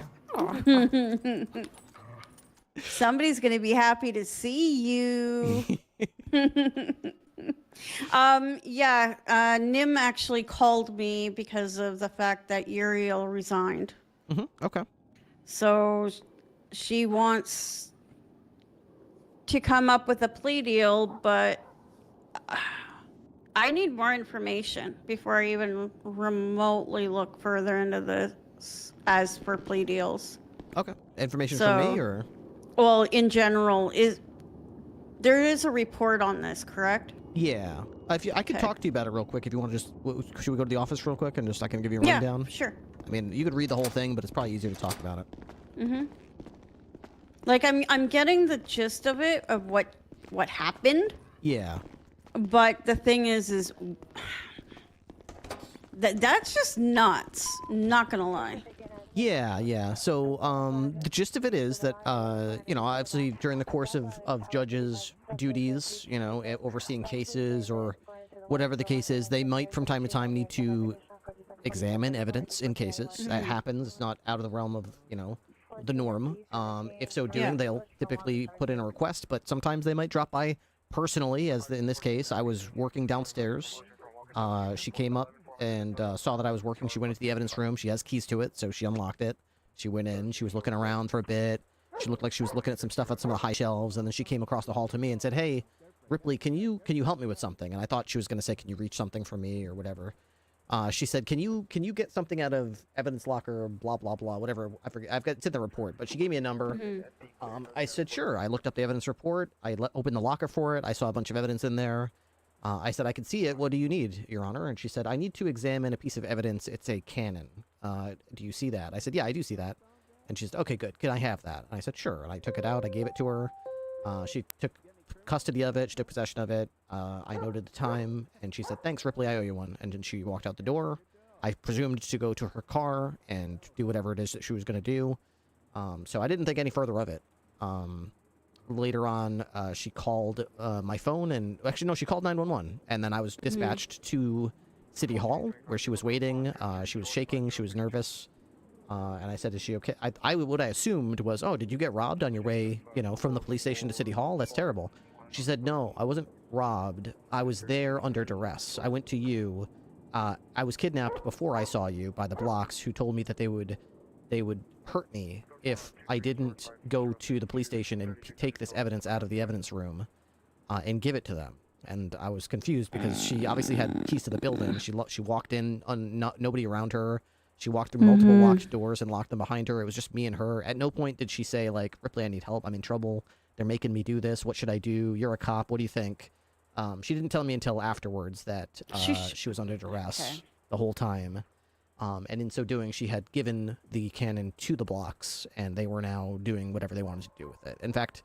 Somebody's going to be happy to see you. Nim actually called me because of the fact that Uriel resigned. Okay. So she wants to come up with a plea deal, but I need more information before I even remotely look further into this as for plea deals. Okay. Information from me, or? Well, in general, there is a report on this, correct? Yeah. I could talk to you about it real quick if you want to just... Should we go to the office real quick and I can give you a rundown? Yeah, sure. I mean, you could read the whole thing, but it's probably easier to talk about it. Like, I'm getting the gist of it, of what happened. Yeah. But the thing is That's just nuts. Not gonna lie. Yeah. So, the gist of it is that, you know, obviously during the course of judges' duties, you know, overseeing cases or whatever the case is, they might from time to time need to examine evidence in cases. That happens. It's not out of the realm of, you know, the norm. If so doing, they'll typically put in a request, but sometimes they might drop by personally, as in this case. I was working downstairs. She came up and saw that I was working. She went into the evidence room. She has keys to it, so she unlocked it. She went in. She was looking around for a bit. She looked like she was looking at some stuff at some of the high shelves, and then she came across the hall to me and said, "Hey, Ripley, can you help me with something?" And I thought she was going to say, "Can you reach something for me?" or whatever. She said, "Can you get something out of evidence locker, blah blah blah, whatever." I forget. It's in the report, but she gave me a number. I said, "Sure." I looked up the evidence report. I opened the locker for it. I saw a bunch of evidence in there. I said, "I can see it. What do you need, Your Honor?" And she said, "I need to examine a piece of evidence. It's a cannon. Do you see that?" I said, "Yeah, I do see that." And she said, "Okay, good. Can I have that?" And I said, "Sure." And I took it out. I gave it to her. She took custody of it. She took possession of it. I noted the time, and she said, "Thanks, Ripley. I owe you one." And then she walked out the door. I presumed to go to her car and do whatever it is that she was going to do. So I didn't think any further of it. Later on, she called my phone, and actually, no, she called 911. And then I was dispatched to City Hall, where she was waiting. She was shaking. She was nervous. And I said, "Is she okay?" What I assumed was, "Oh, did you get robbed on your way, you know, from the police station to City Hall? That's terrible." She said, "No, I wasn't robbed. I was there under duress. I went to you. I was kidnapped before I saw you by the Blocks, who told me that they would hurt me if I didn't go to the police station and take this evidence out of the evidence room and give it to them." And I was confused because she obviously had keys to the building. She walked in on nobody around her. She walked through multiple locked doors and locked them behind her. It was just me and her. At no point did she say, like, "Ripley, I need help. I'm in trouble. They're making me do this. What should I do? You're a cop. What do you think?" She didn't tell me until afterwards that she was under duress the whole time. And in so doing, she had given the cannon to the Blocks, and they were now doing whatever they wanted to do with it. In fact,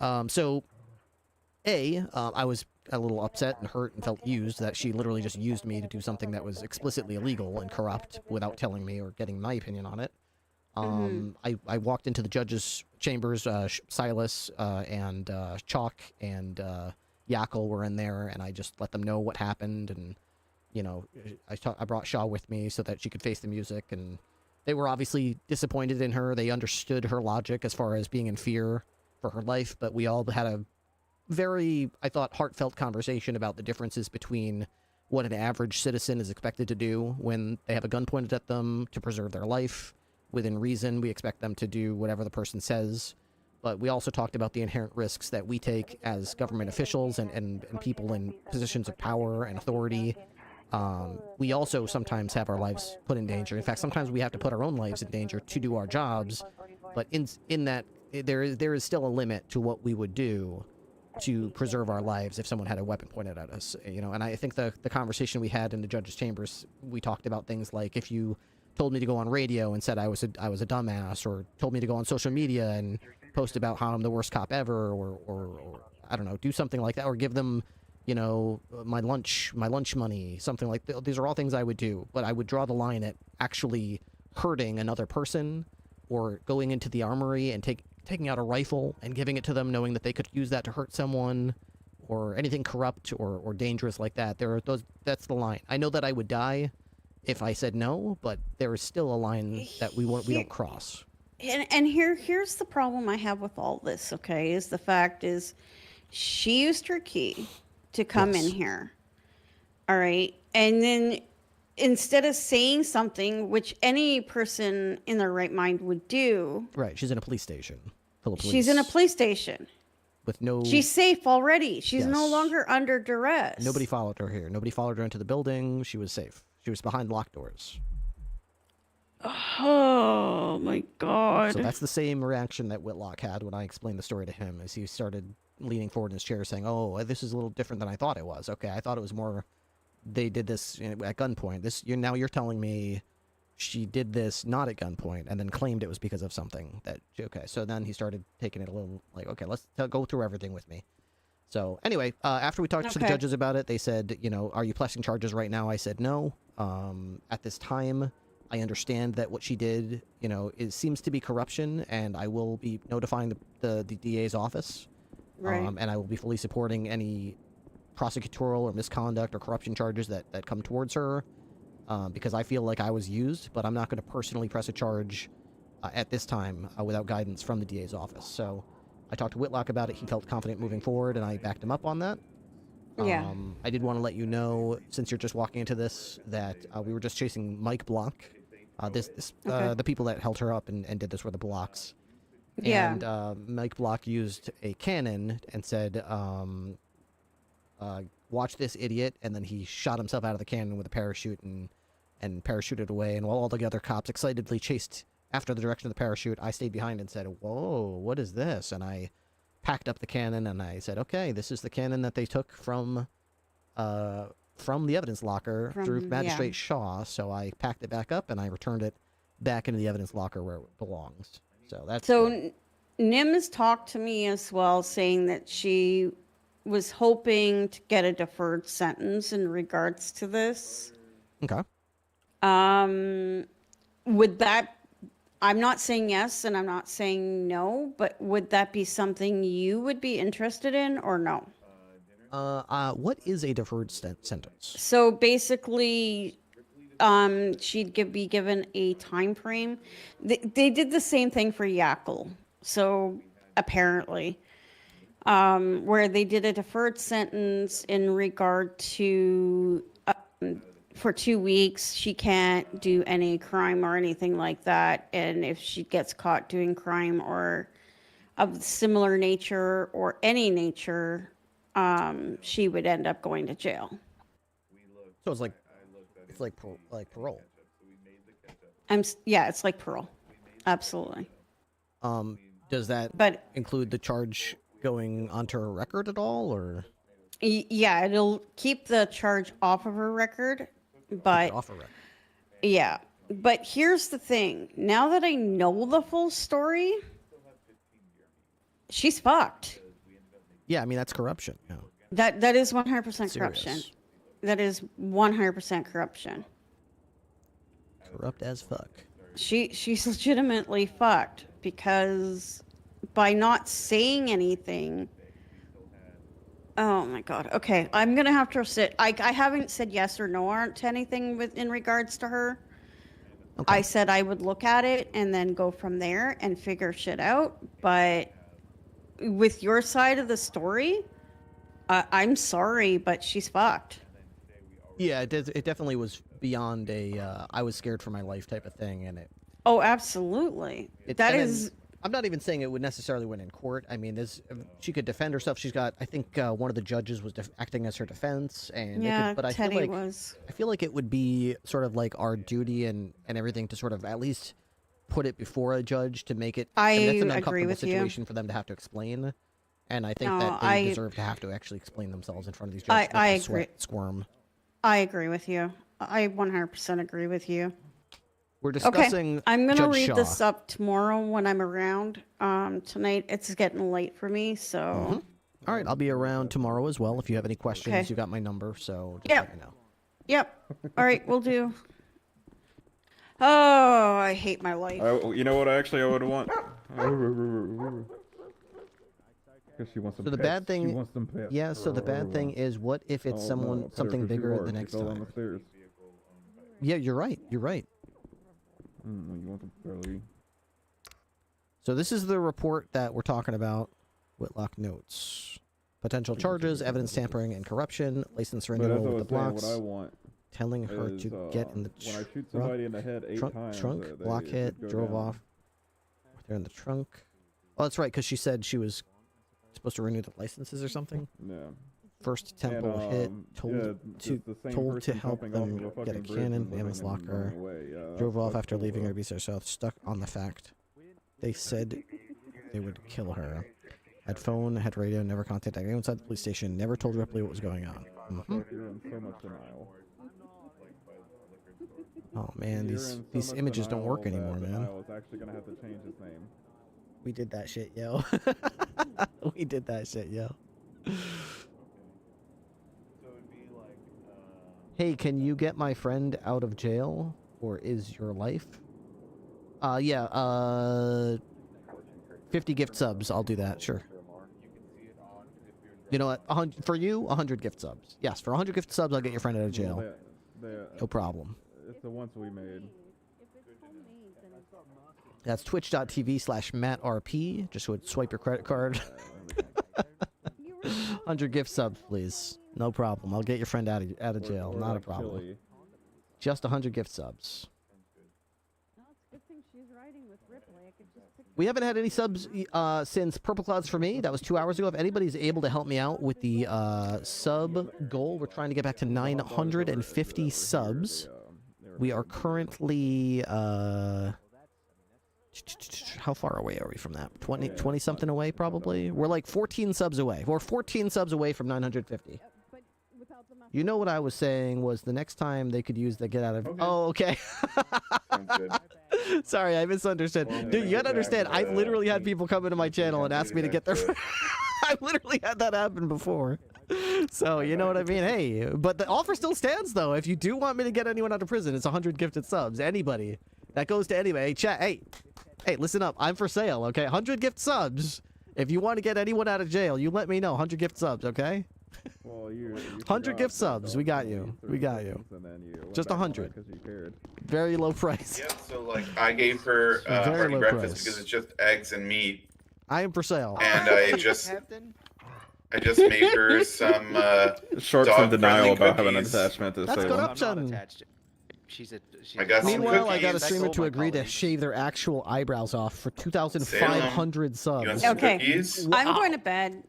I was a little upset and hurt and felt used, that she literally just used me to do something that was explicitly illegal and corrupt without telling me or getting my opinion on it. I walked into the judge's chambers. Silas and Chalk and Yakel were in there, and I just let them know what happened. And, you know, I brought Shaw with me so that she could face the music, and they were obviously disappointed in her. They understood her logic as far as being in fear for her life, but we all had a very, I thought, heartfelt conversation about the differences between what an average citizen is expected to do when they have a gun pointed at them to preserve their life. Within reason, we expect them to do whatever the person says. But we also talked about the inherent risks that we take as government officials and people in positions of power and authority. We also sometimes have our lives put in danger. In fact, sometimes we have to put our own lives in danger to do our jobs. But in that, there is still a limit to what we would do to preserve our lives if someone had a weapon pointed at us, you know. And I think the conversation we had in the judge's chambers, we talked about things like, if you told me to go on radio and said I was a dumbass, or told me to go on social media and post about how I'm the worst cop ever, or I don't know, do something like that, or give them, you know, my lunch money, something like that. These are all things I would do, but I would draw the line at actually hurting another person, or going into the armory and taking out a rifle and giving it to them, knowing that they could use that to hurt someone, or anything corrupt or dangerous like that. That's the line. I know that I would die if I said no, but there is still a line that we don't cross. And here's the problem I have with all this, okay, is the fact is she used her key to come in here. All right. And then instead of saying something, which any person in their right mind would do. Right. She's in a police station. She's in a police station. With no... She's safe already. She's no longer under duress. Nobody followed her here. Nobody followed her into the building. She was safe. She was behind locked doors. Oh, my God. So that's the same reaction that Whitlock had when I explained the story to him, as he started leaning forward in his chair saying, "Oh, this is a little different than I thought it was. Okay, I thought it was more... They did this at gunpoint. Now you're telling me she did this not at gunpoint and then claimed it was because of something that..." Okay, so then he started taking it a little like, "Okay, let's go through everything with me." So anyway, after we talked to the judges about it, they said, you know, are you pressing charges right now? I said no. At this time, I understand that what she did, you know, seems to be corruption, and I will be notifying the DA's office. Right. And I will be fully supporting any prosecutorial or misconduct or corruption charges that come towards her, because I feel like I was used, but I'm not going to personally press a charge at this time without guidance from the DA's office. So I talked to Whitlock about it. He felt confident moving forward, and I backed him up on that. Yeah. I did want to let you know, since you're just walking into this, that we were just chasing Mike Block. The people that held her up and did this were the Blocks. Yeah. And Mike Block used a cannon and said, watch this idiot, and then he shot himself out of the cannon with a parachute and parachuted away. And while all the other cops excitedly chased after the direction of the parachute, I stayed behind and said, whoa, what is this? And I packed up the cannon and I said, okay, this is the cannon that they took from the evidence locker through Magistrate Shaw. So I packed it back up and I returned it back into the evidence locker where it belongs. So that's Nims talked to me as well, saying that she was hoping to get a deferred sentence in regards to this. Okay. Would that, I'm not saying yes and I'm not saying no, but would that be something you would be interested in or no? What is a deferred sentence? So basically, she'd be given a time frame. They did the same thing for Yakel. So apparently, where they did a deferred sentence in regard to for 2 weeks, she can't do any crime or anything like that. And if she gets caught doing crime or of similar nature or any nature, she would end up going to jail. So it's like parole. Yeah, it's like parole. Absolutely. Does that include the charge going onto her record at all, or? Yeah, it'll keep the charge off of her record, but off her record. Yeah, but here's the thing. Now that I know the full story, she's fucked. Yeah, I mean that's corruption. Yeah. That is 100% corruption. That is 100% corruption. Corrupt as fuck. She's legitimately fucked because by not saying anything. Oh my god. Okay, I'm gonna have to sit. I haven't said yes or no to anything in regards to her. Okay. I said I would look at it and then go from there and figure shit out. But with your side of the story, I'm sorry, but she's fucked. Yeah, it definitely was beyond a I was scared for my life type of thing, and it. Oh, absolutely. I'm not even saying it would necessarily win in court. I mean, she could defend herself. She's got, I think, one of the judges was acting as her defense, and but Teddy was. I feel like it would be sort of like our duty and everything to sort of at least put it before a judge to make it. That's an uncomfortable situation for them to have to explain, and I think that they deserve to have to actually explain themselves in front of these judges. I agree. Squirm. I agree with you. I 100% agree with you. We're discussing. Okay, I'm gonna Judge read Shaw. this up tomorrow when I'm around. Tonight it's getting late for me, so. Mm-hmm. All right, I'll be around tomorrow as well. If you have any questions, you got my number, so just let me know. Yep. All right, we'll do. Oh, I hate my life. You know what? Actually, I would want. She wants some So the pets. bad thing, She wants some pets. yeah. So the bad thing is, what if it's something bigger the next time? Yeah, you're right. You're right. You want some fairly... So this is the report that we're talking about. Whitlock notes: potential charges, evidence tampering and corruption, license renewal with the Blocks. What I want telling her to get in the when I shoot somebody in the head 8 times, trunk, block hit, drove off. They're in the trunk. Oh, that's right, because she said she was supposed to renew the licenses or something. Yeah. First temple hit, told to help them get a cannon, ambulance locker. Drove off after leaving her BC South, stuck on the fact. They said they would kill her. Had phone, had radio, never contacted anyone inside the police station, never told Ripley what was going on. Oh man, these images don't work anymore, man. We did that shit, yo. We did that shit, yo. Hey, can you get my friend out of jail? Or is your life? Yeah, 50 gift subs. I'll do that, sure. You know what? 100, for you, 100 gift subs. Yes, for 100 gift subs, I'll get your friend out of jail. No problem. It's the ones we made. That's twitch.tv/MattRP. Just would swipe your credit card. 100 gift subs, please. No problem. I'll get your friend out of jail. Not a problem. Chili. Just 100 gift subs. No, it's a good thing she's riding with Ripley. I could just pick We haven't had any subs since Purple Clouds for me. That was 2 hours ago. If anybody's able to help me out with the sub goal, we're trying to get back to 950 subs. We are currently... how far away are we from that? 20 something away, probably? We're like 14 subs away. We're 14 subs away from 950. You know what I was saying was the next time they could use the get out of... Okay. Oh, okay. Sorry, I misunderstood. Dude, you gotta understand, I've literally had people come into my channel and ask me to get their... I've literally had that happen before. So, you know what I mean? Hey, but the offer still stands, though. If you do want me to get anyone out of prison, it's 100 gifted subs. Anybody. That goes to anybody. Hey, chat, hey, listen up. I'm for sale, okay? 100 gift subs. If you want to get anyone out of jail, you let me know. 100 gift subs, okay? Well, you 100 gift subs. We got you. We got you. Just 100. Very low price. Yeah, so like I gave her hearty breakfast because it's just eggs and meat. I am for sale. And I just made her some Sharp's in denial about having an attachment to That's Salem. corruption. I got some Meanwhile, I got a cookies. streamer to agree to shave their actual eyebrows off for 2,500 subs. Okay, I'm going to bed.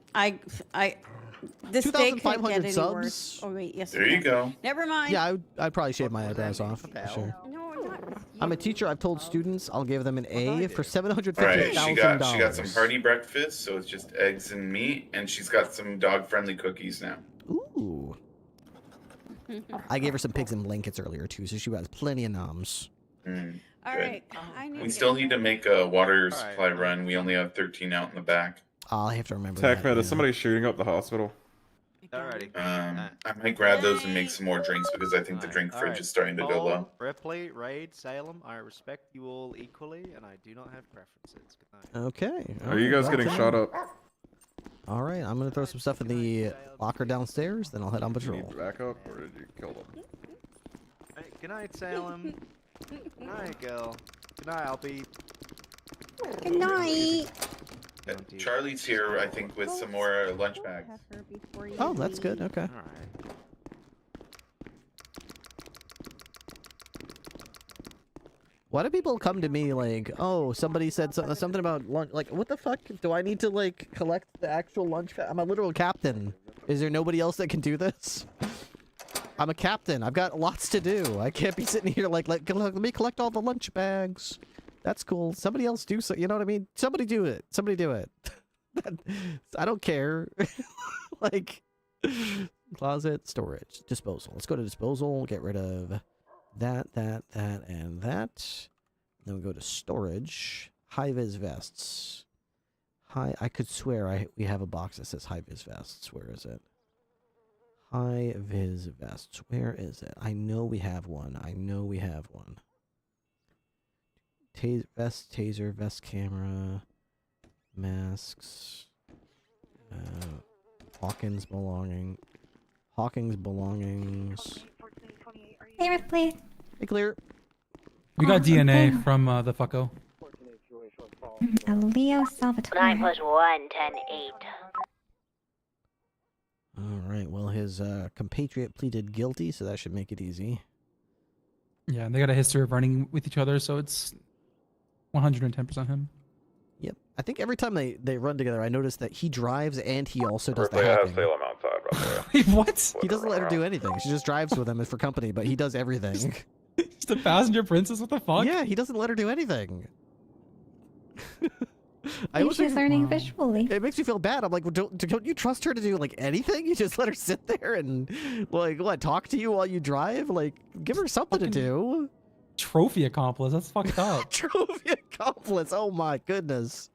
This day couldn't get 2,500 any subs? worse. Oh wait, yes. There it you can. go. Never mind. Yeah, I'd probably shave my eyebrows off, for sure. No, not. I'm a teacher. I've told students I'll give them an A for All right, $750,000. she got some hearty breakfast, so it's just eggs and meat, and she's got some dog-friendly cookies now. Ooh. I gave her some pigs and blankets earlier too, so she has plenty of noms. All Good. right. We still need to make a water supply run. We only have 13 out in the back. I'll have to remember Tech that. man, is somebody shooting up the hospital? Alrighty. I might grab those and make some more drinks because I think the drink fridge is starting to go low. Ripley, Raid, Salem, I respect you all equally, and I do not have preferences. Good night. Okay. Are you guys getting shot up? All right, I'm gonna throw some stuff in the locker downstairs, then I'll head on patrol. Did you back up, or did you kill them? Hey, good night, Salem. Good night, girl. Good night, Albie. Good night. Charlie's here, I think, with some more lunch bags. Oh, that's good. Okay. All right. Why do people come to me like, oh, somebody said something about lunch? Like, what the fuck? Do I need to, like, collect the actual lunch? I'm a literal captain. Is there nobody else that can do this? I'm a captain. I've got lots to do. I can't be sitting here like, let me collect all the lunch bags. That's cool. Somebody else do so. You know what I mean? Somebody do it. Somebody do it. I don't care. Like, closet, storage, disposal. Let's go to disposal. Get rid of that, and that. Then we go to storage. High-vis vests. I could swear we have a box that says high-vis vests. Where is it? High-vis vests. Where is it? I know we have one. Vest, taser, vest camera, masks, Hawkins belongings. Hey, Ripley. Hey, Clear. We got DNA from the fucko. Leo Salvatore. 9 + 1, 10, 8. All right. Well, his compatriot pleaded guilty, so that should make it easy. Yeah, and they got a history of running with each other, so it's 110% him. Yep. I think every time they run together, I notice that he drives and he also does the Ripley has hacking. Salem outside, by the way. Wait, what? He doesn't let her do anything. She just drives with him for company, but he does everything. Just a passenger princess? What the fuck? Yeah, he doesn't let her do anything. She's learning visually. It makes me feel bad. I'm like, well, don't you trust her to do like anything? You just let her sit there and like what? Talk to you while you drive? Like, give her something to do. Trophy accomplice. That's fucked up. Trophy accomplice. Oh my goodness.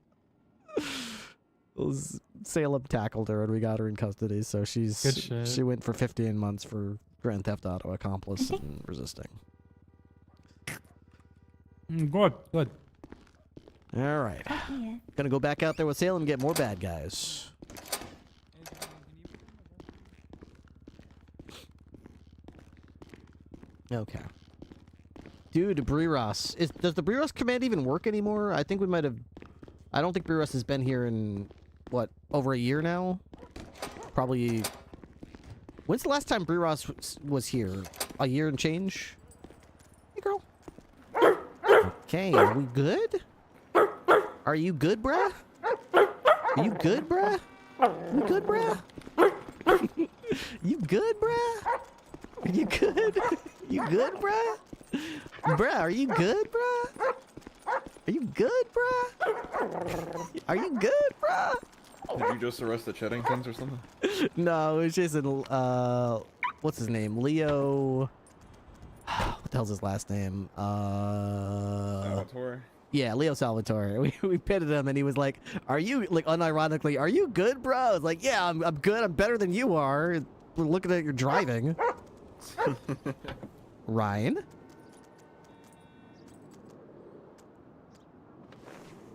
Salem tackled her and we got her in custody. So Good shit. she went for 15 months for Grand Theft Auto accomplice and resisting. Good, good. All right. Gonna go back out there with Salem and get more bad guys. Okay. Dude, Breeros. Does the Breeros command even work anymore? I think we might have... I don't think Breeros has been here in, what, over a year now? Probably... When's the last time Breeros was here? A year and change? Hey, girl. Okay, are we good? Are you good, bruh? Are you good, bruh? You good, bruh? You good, bruh? Are you good? You good, bruh? Bruh, are you good, bruh? Are you good, bruh? Are you good, bruh? Did you just arrest the Cheddingtons or something? No, it's just what's his name? Leo. What the hell's his last name? Salvatore. Yeah, Leo Salvatore. We pitted him, and he was like, "Are you like unironically? Are you good, bro?" I was like, "Yeah, I'm good. I'm better than you are. We're looking at your driving." Ryan.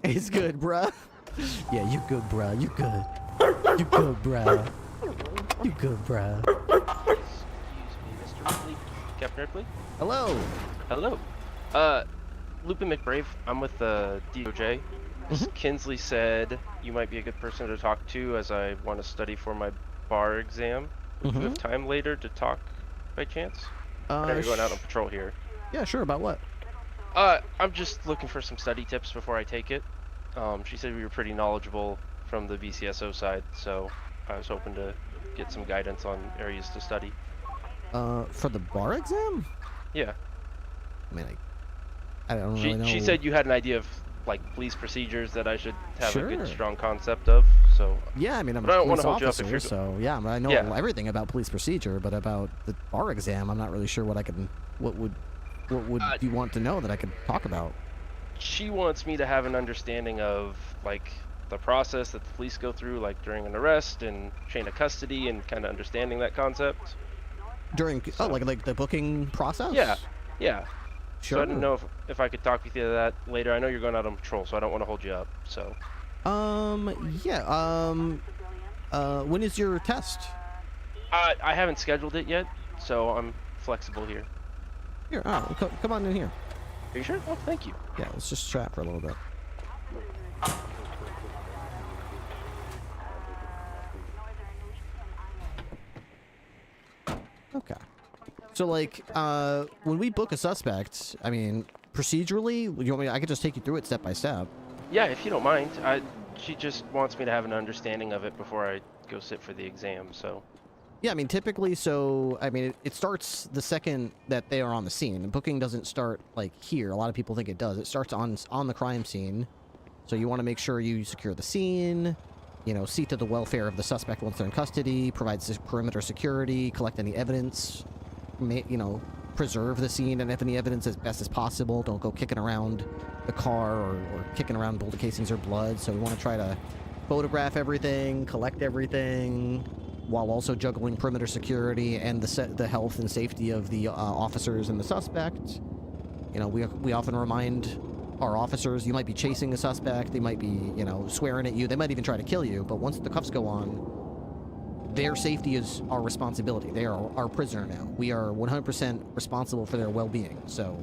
He's good, bruh. Yeah, you good, bruh. You good. You good, bruh. You good, bruh. Excuse me, Mr. Ripley. Captain Ripley? Hello. Hello. Lupin McBrave. I'm with the DOJ. Miss Kinsley said you might be a good person to talk to as I want to study for my bar exam. Would you have time later to talk by chance? I know you're going out on patrol here. Yeah, sure. About what? I'm just looking for some study tips before I take it. She said we were pretty knowledgeable from the BCSO side, so I was hoping to get some guidance on areas to study. For the bar exam? Yeah. I mean, I don't really know. She said you had an idea of like police procedures that I should have a good, Sure. strong concept of. So Yeah, I mean, I'm but I a don't want police to hold you up officer, if you're so yeah, I know everything about police procedure, but about the bar exam, I'm not really sure what I can. What would you want to know that I could talk about? She wants me to have an understanding of like the process that the police go through, like during an arrest and chain of custody, and kind of understanding that concept. During like the booking process? Yeah, yeah. Sure. So I didn't know if I could talk with you that later. I know you're going out on patrol, so I don't want to hold you up. So. Yeah. When is your test? I haven't scheduled it yet, so I'm flexible here. Here, come on in here. Are you sure? Oh, thank you. Yeah, let's just chat for a little bit. Okay. So, like, when we book a suspect, I mean, procedurally, you want me? I could just take you through it step by step. Yeah, if you don't mind. She just wants me to have an understanding of it before I go sit for the exam. So. Yeah, I mean, typically, so, I mean, it starts the second that they are on the scene. And booking doesn't start, like, here. A lot of people think it does. It starts on the crime scene. So you want to make sure you secure the scene, you know, see to the welfare of the suspect once they're in custody, provide perimeter security, collect any evidence, you know, preserve the scene and any evidence as best as possible. Don't go kicking around the car or kicking around bullet casings or blood. So we want to try to photograph everything, collect everything, while also juggling perimeter security and the health and safety of the officers and the suspect. You know, we often remind our officers, you might be chasing a suspect, they might be, you know, swearing at you, they might even try to kill you, but once the cuffs go on, their safety is our responsibility. They are our prisoner now. We are 100% responsible for their well-being. So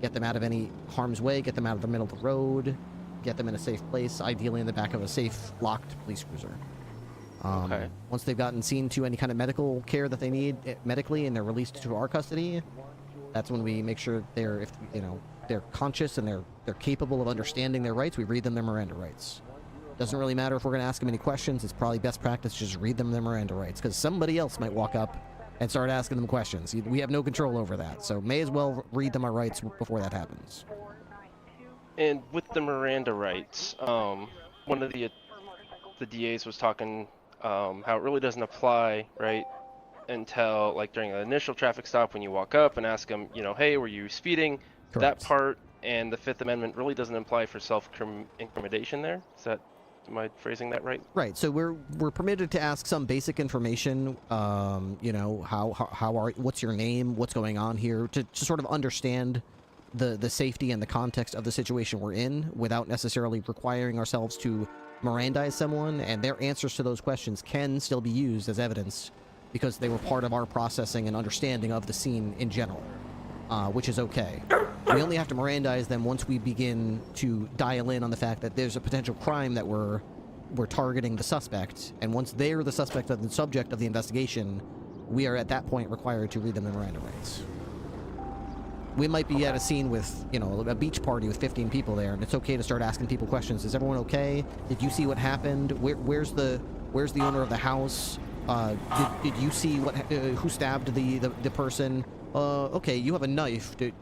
get them out of any harm's way, get them out of the middle of the road, get them in a safe place, ideally in the back of a safe, locked police cruiser. Okay. Once they've gotten seen to any kind of medical care that they need medically and they're released to our custody, that's when we make sure they're, if you know, they're conscious and they're capable of understanding their rights. We read them their Miranda rights. Doesn't really matter if we're going to ask them any questions. It's probably best practice to just read them their Miranda rights, because somebody else might walk up and start asking them questions. We have no control over that, so may as well read them our rights before that happens. And with the Miranda rights, one of the DAs was talking how it really doesn't apply, right, until like during an initial traffic stop when you walk up and ask them, you know, hey, were you speeding? Correct. That part and the Fifth Amendment really doesn't apply for self-incrimination there. Is that Am I phrasing that right? Right. So we're permitted to ask some basic information. You know, what's your name? What's going on here? To sort of understand the safety and the context of the situation we're in, without necessarily requiring ourselves to Mirandize someone. And their answers to those questions can still be used as evidence because they were part of our processing and understanding of the scene in general, which is okay. We only have to Mirandize them once we begin to dial in on the fact that there's a potential crime that we're targeting the suspect, and once they're the suspect of the subject of the investigation, we are at that point required to read them the Miranda rights. We might be at a scene with, you know, a beach party with 15 people there, and it's okay to start asking people questions. Is everyone okay? Did you see what happened? Where's the owner of the house? Did you see who stabbed the person? Okay, you have a knife. Did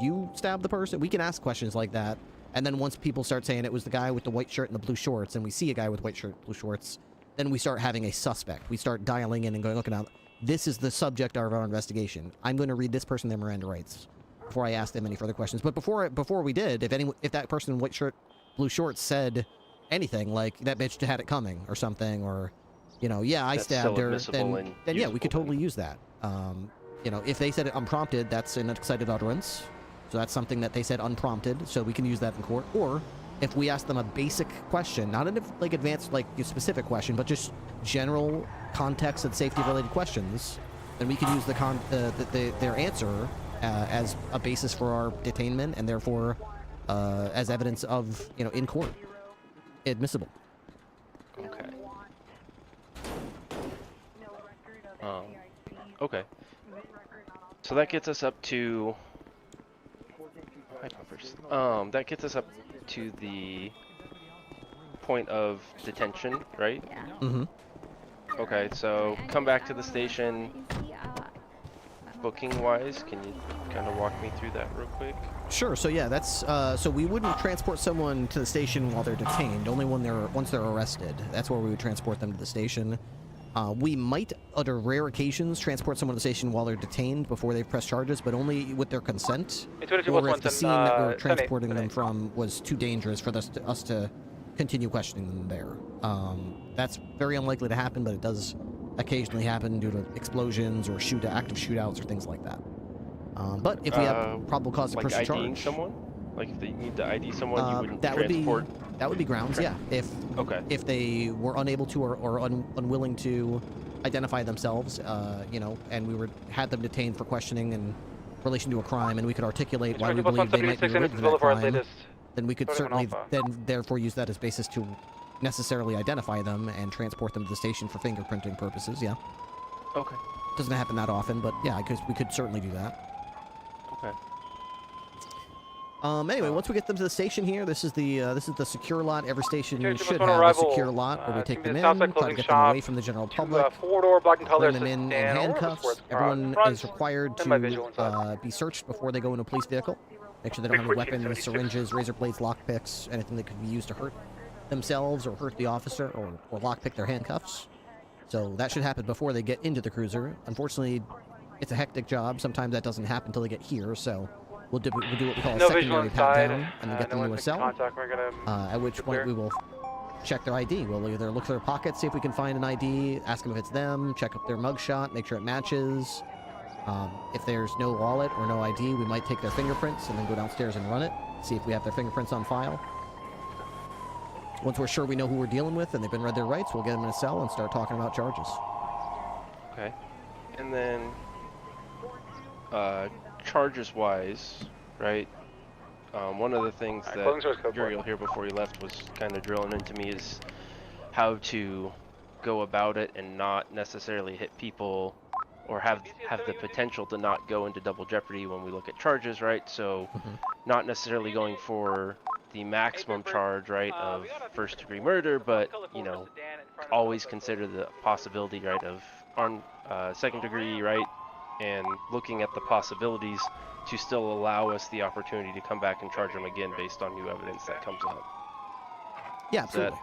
you stab the person? We can ask questions like that. And then once people start saying it was the guy with the white shirt and the blue shorts, and we see a guy with white shirt and blue shorts, then we start having a suspect. We start dialing in and going, okay, now, this is the subject of our investigation. I'm going to read this person their Miranda rights before I ask them any further questions. But before we did, if that person in white shirt, blue shorts said anything, like, that bitch had it coming, or something, or, you know, yeah, I stabbed her, then yeah, we could totally use that. You know, if they said it unprompted, that's an excited utterance. So that's something that they said unprompted, so we can use that in court. Or if we ask them a basic question, not an like advanced, like a specific question, but just general context and safety-related questions, then we can use their answer as a basis for our detainment, and therefore as evidence of, you know, in court, admissible. Okay. Okay. So that gets us up to. That gets us up to the point of detention, right? Yeah. Mm-hmm. Okay, so come back to the station. Booking-wise, can you kind of walk me through that real quick? Sure. So yeah, that's so we wouldn't transport someone to the station while they're detained. Only once they're arrested. That's where we would transport them to the station. We might, under rare occasions, transport someone to the station while they're detained before they've pressed charges, but only with their consent, or if the scene that we were transporting them from was too dangerous for us to continue questioning them there. That's very unlikely to happen, but it does occasionally happen due to explosions or active shootouts or things like that. But if we have probable cause to like press IDing charge, someone? Like if they need to ID someone, you wouldn't that transport? That would be grounds, yeah. If they were unable to or unwilling to identify themselves, you know, and we had them detained for questioning in relation to a crime, and we could articulate why we believe they might be related to that crime, then we could certainly therefore use that as basis to necessarily identify them and transport them to the station for fingerprinting purposes, yeah. Okay. Doesn't happen that often, but yeah, because we could certainly do that. Okay. Anyway, once we get them to the station here, this is the secure lot. Every station should have arrival, a secure lot where we take them in, try to get them away from the general public, four-door black and bring them in handcuffs. Everyone is required to be searched before they go into a police vehicle. Make sure they don't have any weapons, syringes, razor blades, lockpicks, anything that could be used to hurt themselves or hurt the officer or lockpick their handcuffs. So that should happen before they get into the cruiser. Unfortunately, it's a hectic job. Sometimes that doesn't happen until they get here, so we'll do what we call a secondary pat-down and then get them into a cell, at which point we will check their ID. We'll either look through their pockets, see if we can find an ID, ask them if it's them, check up their mugshot, make sure it matches. If there's no wallet or no ID, we might take their fingerprints and then go downstairs and run it, see if we have their fingerprints on file. Once we're sure we know who we're dealing with and they've been read their rights, we'll get them in a cell and start talking about charges. Okay. And then, charges-wise, right? One of the things that Uriel here before he left was kind of drilling into me is how to go about it and not necessarily hit people or have the potential to not go into double jeopardy when we look at charges, right? So not necessarily going for the maximum charge, right, of first-degree murder, but, you know, always consider the possibility, right, of second-degree, right, and looking at the possibilities to still allow us the opportunity to come back and charge them again based on new evidence that comes up. Yeah, absolutely.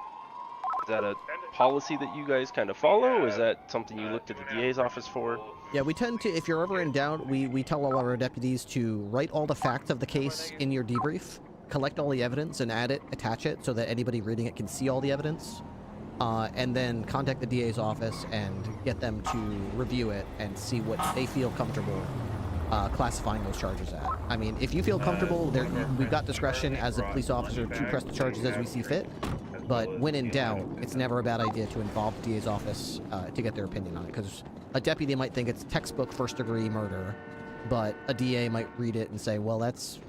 Is that a policy that you guys kind of follow? Is that something you looked at the DA's office for? Yeah, we tend to, if you're ever in doubt, we tell all our deputies to write all the facts of the case in your debrief, collect all the evidence and attach it so that anybody reading it can see all the evidence, and then contact the DA's office and get them to review it and see what they feel comfortable classifying those charges at. I mean, if you feel comfortable, we've got discretion as a police officer to press the charges as we see fit, but when in doubt, it's never a bad idea to involve the DA's office to get their opinion on it, because a deputy might think it's textbook first-degree murder, but a DA might read it and say, well, that's,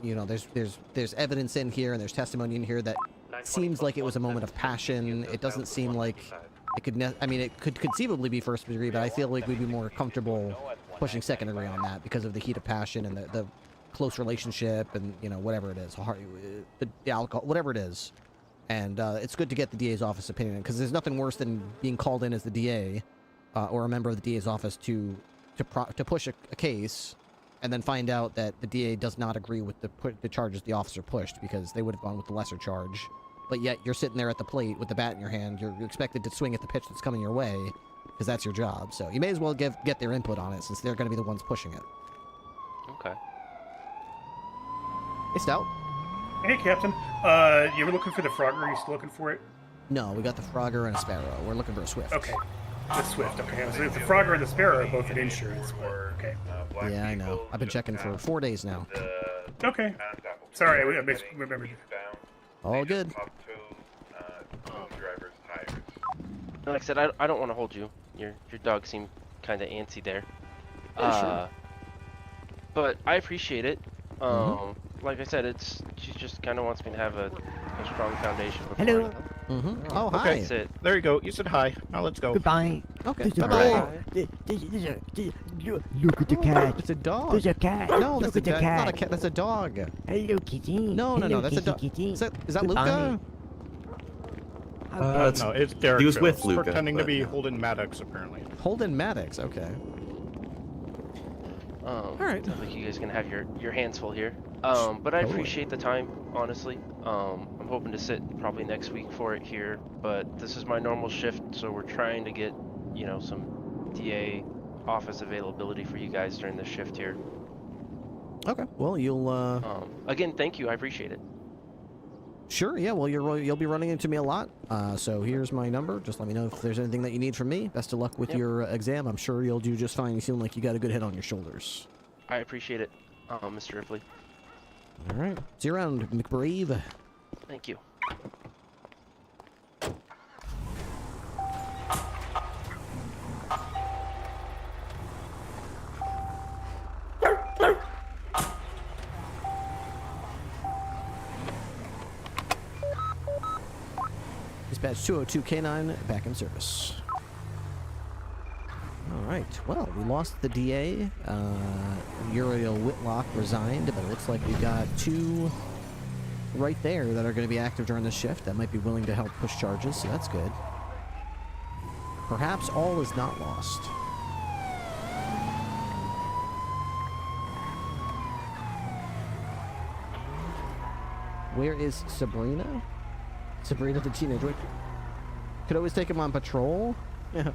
you know, there's evidence in here and there's testimony in here that seems like it was a moment of passion. It doesn't seem like it could, I mean, it could conceivably be first degree, but I feel like we'd be more comfortable pushing second degree on that because of the heat of passion and the close relationship and, you know, whatever it is, the alcohol, whatever it is. And it's good to get the DA's office opinion, because there's nothing worse than being called in as the DA or a member of the DA's office to push a case and then find out that the DA does not agree with the charges the officer pushed, because they would have gone with the lesser charge. But yet you're sitting there at the plate with the bat in your hand. You're expected to swing at the pitch that's coming your way, because that's your job. So you may as well get their input on it, since they're going to be the ones pushing it. Okay. Hey, Stout. Hey, Captain. You were looking for the Frogger? Are you still looking for it? No, we got the Frogger and a Sparrow. We're looking for a Swift. Okay. The Swift, okay. So the Frogger and the Sparrow are both at insurance, but okay. Yeah, I know. I've been checking for 4 days now. Okay. Sorry, I remembered. All good. Like I said, I don't want to hold you. Your dog seemed kind of antsy there. Sure. But I appreciate it. Like I said, she just kind of wants me to have a strong foundation. Hello. Oh, hi. Okay, That's it. there you go. You said hi. Now let's go. Goodbye. Okay. There's a Bye-bye. dog. Look at the cat. It's a dog. There's a cat. No, that's Look at the not cat. a cat. That's a dog. Hello, kitty. No, Hello, that's a dog. kitty. Is that Goodbye. Luca? No, it's Derek. He was with Jones, Luca, pretending to but, be yeah. Holden Maddox, apparently. Holden Maddox. Okay. All right. Sounds like you guys gonna have your hands full here. But I appreciate the time, honestly. I'm hoping to sit probably next week for it here, but this is my normal shift, so we're trying to get, you know, some DA office availability for you guys during the shift here. Okay. Well, you'll. Again, thank you. I appreciate it. Sure. Yeah. Well, you'll be running into me a lot. So here's my number. Just let me know if there's anything that you need from me. Best of luck with your exam. I'm sure you'll do just fine. You seem like you got a good head on your shoulders. I appreciate it, Mr. Ripley. All right. See you around, McBrave. Thank you. Dispatch 202 K9 back in service. All right. Well, we lost the DA. Uriel Whitlock resigned, but it looks like we've got two right there that are going to be active during this shift that might be willing to help push charges, so that's good. Perhaps all is not lost. Where is Sabrina? Sabrina the teenage witch. Could always take him on patrol. Yeah,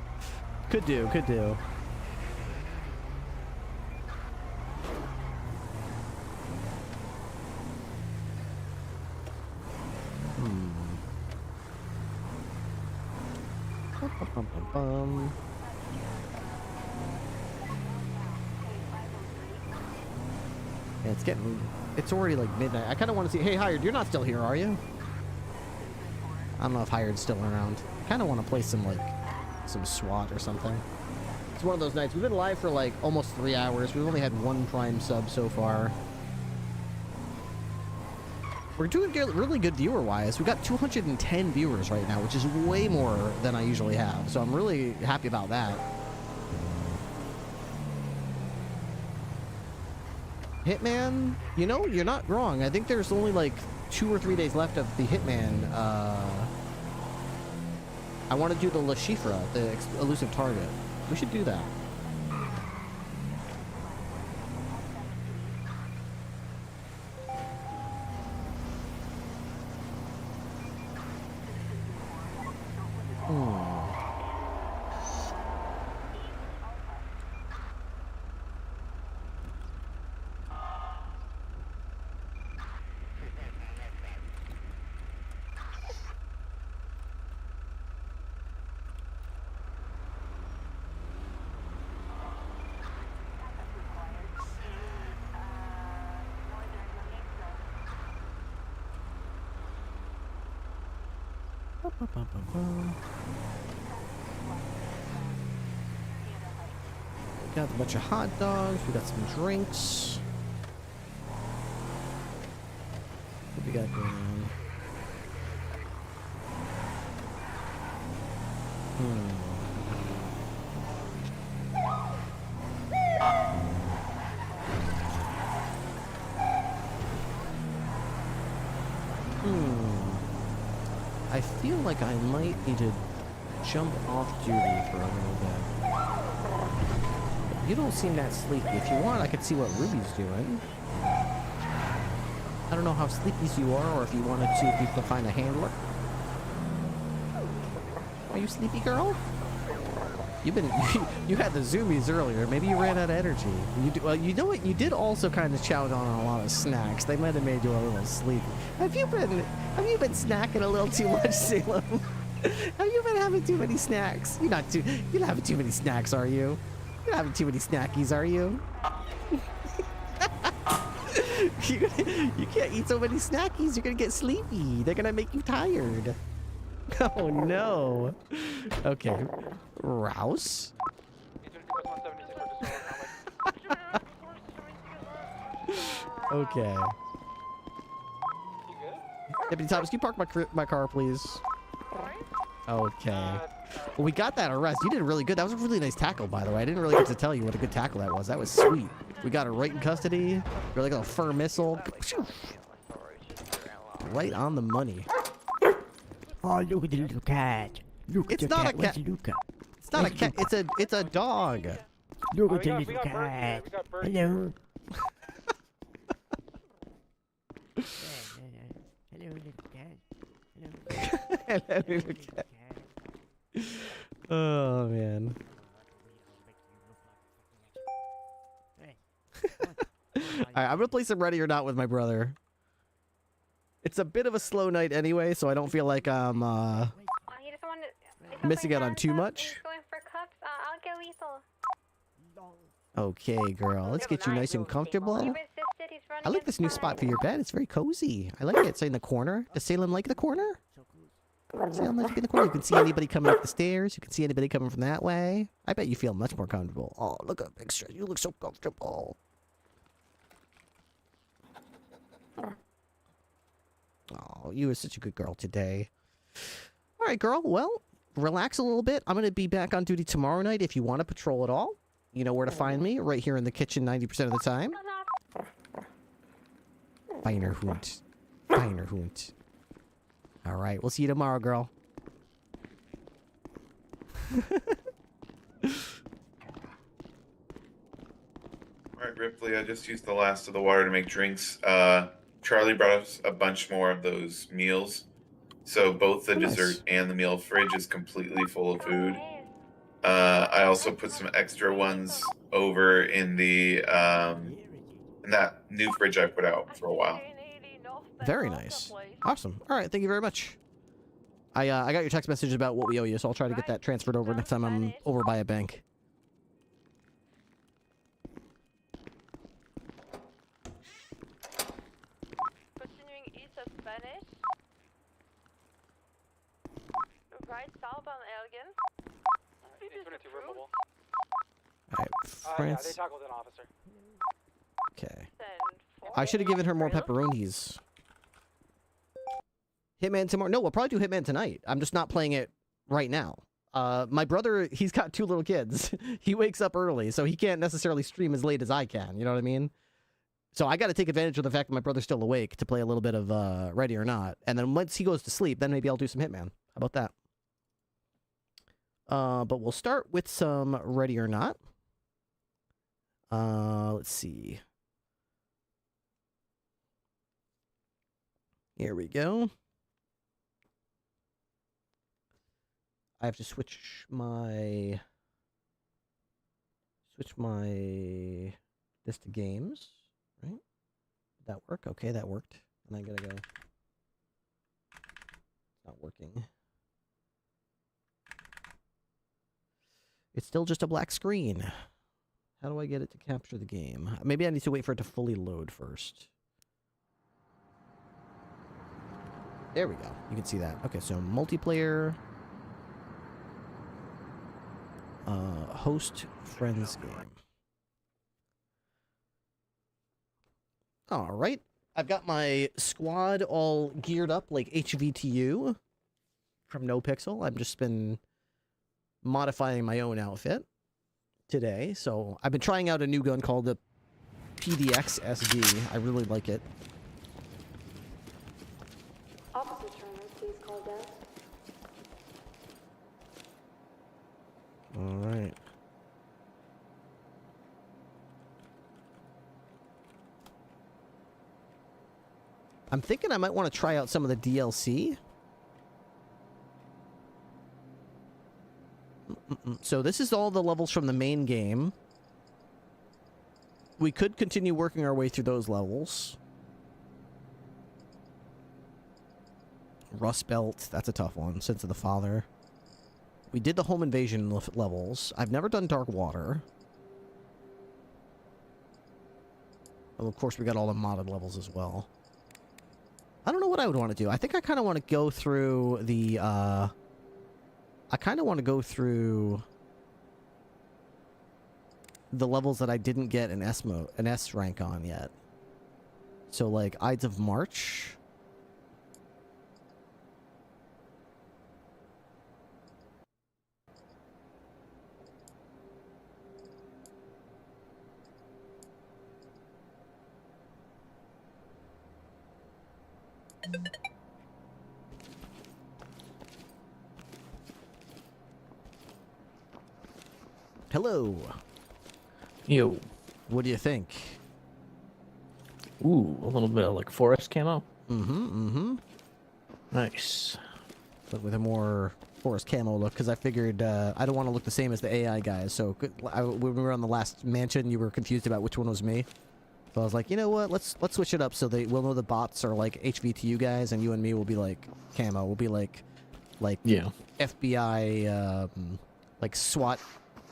could do. Yeah, it's already like midnight. I kind of want to see. Hey, Hired, you're not still here, are you? I don't know if Hired's still around. I kind of want to play some SWAT or something. It's one of those nights. We've been live for like almost 3 hours. We've only had one Prime sub so far. We're doing really good viewer-wise. We've got 210 viewers right now, which is way more than I usually have. So I'm really happy about that. Hitman, you know, you're not wrong. I think there's only like 2 or 3 days left of the Hitman. I want to do the La Chifra, the elusive target. We should do that. We got a bunch of hot dogs. We got some drinks. What we got going on? I feel like I might need to jump off duty for a little bit. You don't seem that sleepy. If you want, I could see what Ruby's doing. I don't know how sleepy you are, or if you wanted to, if you could find a handler. Are you sleepy, girl? You've been, you had the zoomies earlier. Maybe you ran out of energy. Well, you know what? You did also kind of chow down on a lot of snacks. They might have made you a little sleepy. Have you been snacking a little too much, Salem? Have you been having too many snacks? You're not having too many snacks, are you? You're not having too many snackies, are you? You can't eat so many snackies. You're gonna get sleepy. They're gonna make you tired. Oh no. Okay. Rouse? Okay. Deputy Thomas, can you park my car, please? Okay. Well, we got that arrest. You did really good. That was a really nice tackle, by the way. I didn't really get to tell you what a good tackle that was. That was sweet. We got her right in custody. You're like a fur missile. Right on the money. Oh, look at the little cat. Look at It's the not cat. a cat. It's not a cat. It's a dog. Look at the little cat. Hello. Hello, little cat. Hello, little cat. Oh man. Alright, I'm gonna play some Ready or Not with my brother. It's a bit of a slow night anyway, so I don't feel like I'm missing out on too much. I'll get lethal. Okay, girl, let's get you nice and comfortable. I like this new spot for your bed. It's very cozy. I like it. It's in the corner. Does Salem like the corner? Salem likes to be in the corner. You can see anybody coming up the stairs. You can see anybody coming from that way. I bet you feel much more comfortable. Oh, look at picture. You look so comfortable. Oh, you are such a good girl today. All right, girl. Well, relax a little bit. I'm going to be back on duty tomorrow night. If you want to patrol at all, you know where to find me. Right here in the kitchen 90% of the time. Feiner Hoont. Feiner Hoont. All right. We'll see you tomorrow, girl. All right, Ripley, I just used the last of the water to make drinks. Charlie brought us a bunch more of those meals. So both the dessert and the meal fridge is completely full of food. I also put some extra ones over in the in that new fridge I put out for a while. Very nice. Awesome. All right. Thank you very much. I got your text message about what we owe you, so I'll try to get that transferred over next time I'm over by a bank. Continuing east of Spanish. Right southbound Elgin. Alright, Yeah, France. they tackled an officer. Okay. I should have given her more pepperonis. Hitman tomorrow. No, we'll probably do Hitman tonight. I'm just not playing it right now. My brother, he's got 2 little kids. He wakes up early, so he can't necessarily stream as late as I can. You know what I mean? So I got to take advantage of the fact that my brother's still awake to play a little bit of Ready or Not. And then once he goes to sleep, then maybe I'll do some Hitman. How about that? But we'll start with some Ready or Not. Let's see. Here we go. I have to switch my this to games, right? Did that work? Okay, that worked. And I gotta go. It's not working. It's still just a black screen. How do I get it to capture the game? Maybe I need to wait for it to fully load first. There we go. You can see that. Okay, so multiplayer. Host friends game. All right. I've got my squad all geared up like HVTU from NoPixel. I've just been modifying my own outfit today. So I've been trying out a new gun called the PDX SD. I really like it. Officer Turner, please call desk. All right. I'm thinking I might want to try out some of the DLC. So this is all the levels from the main game. We could continue working our way through those levels. Rust Belt, that's a tough one. Sins of the Father. We did the home invasion levels. I've never done Dark Water. Well, of course, we got all the modded levels as well. I don't know what I would want to do. I think I kind of want to go through the, I kind of want to go through the levels that I didn't get an S rank on yet. So, like, Ides of March. Hello. Yo. What do you think? Ooh, a little bit of like forest camo. Mm-hmm. Nice. But with a more forest camo look, because I figured I don't want to look the same as the AI guys. So when we were on the last mansion, you were confused about which one was me. So I was like, you know what? Let's switch it up so we'll know the bots are like HVTU guys, and you and me will be like camo. We'll be like yeah, FBI like SWAT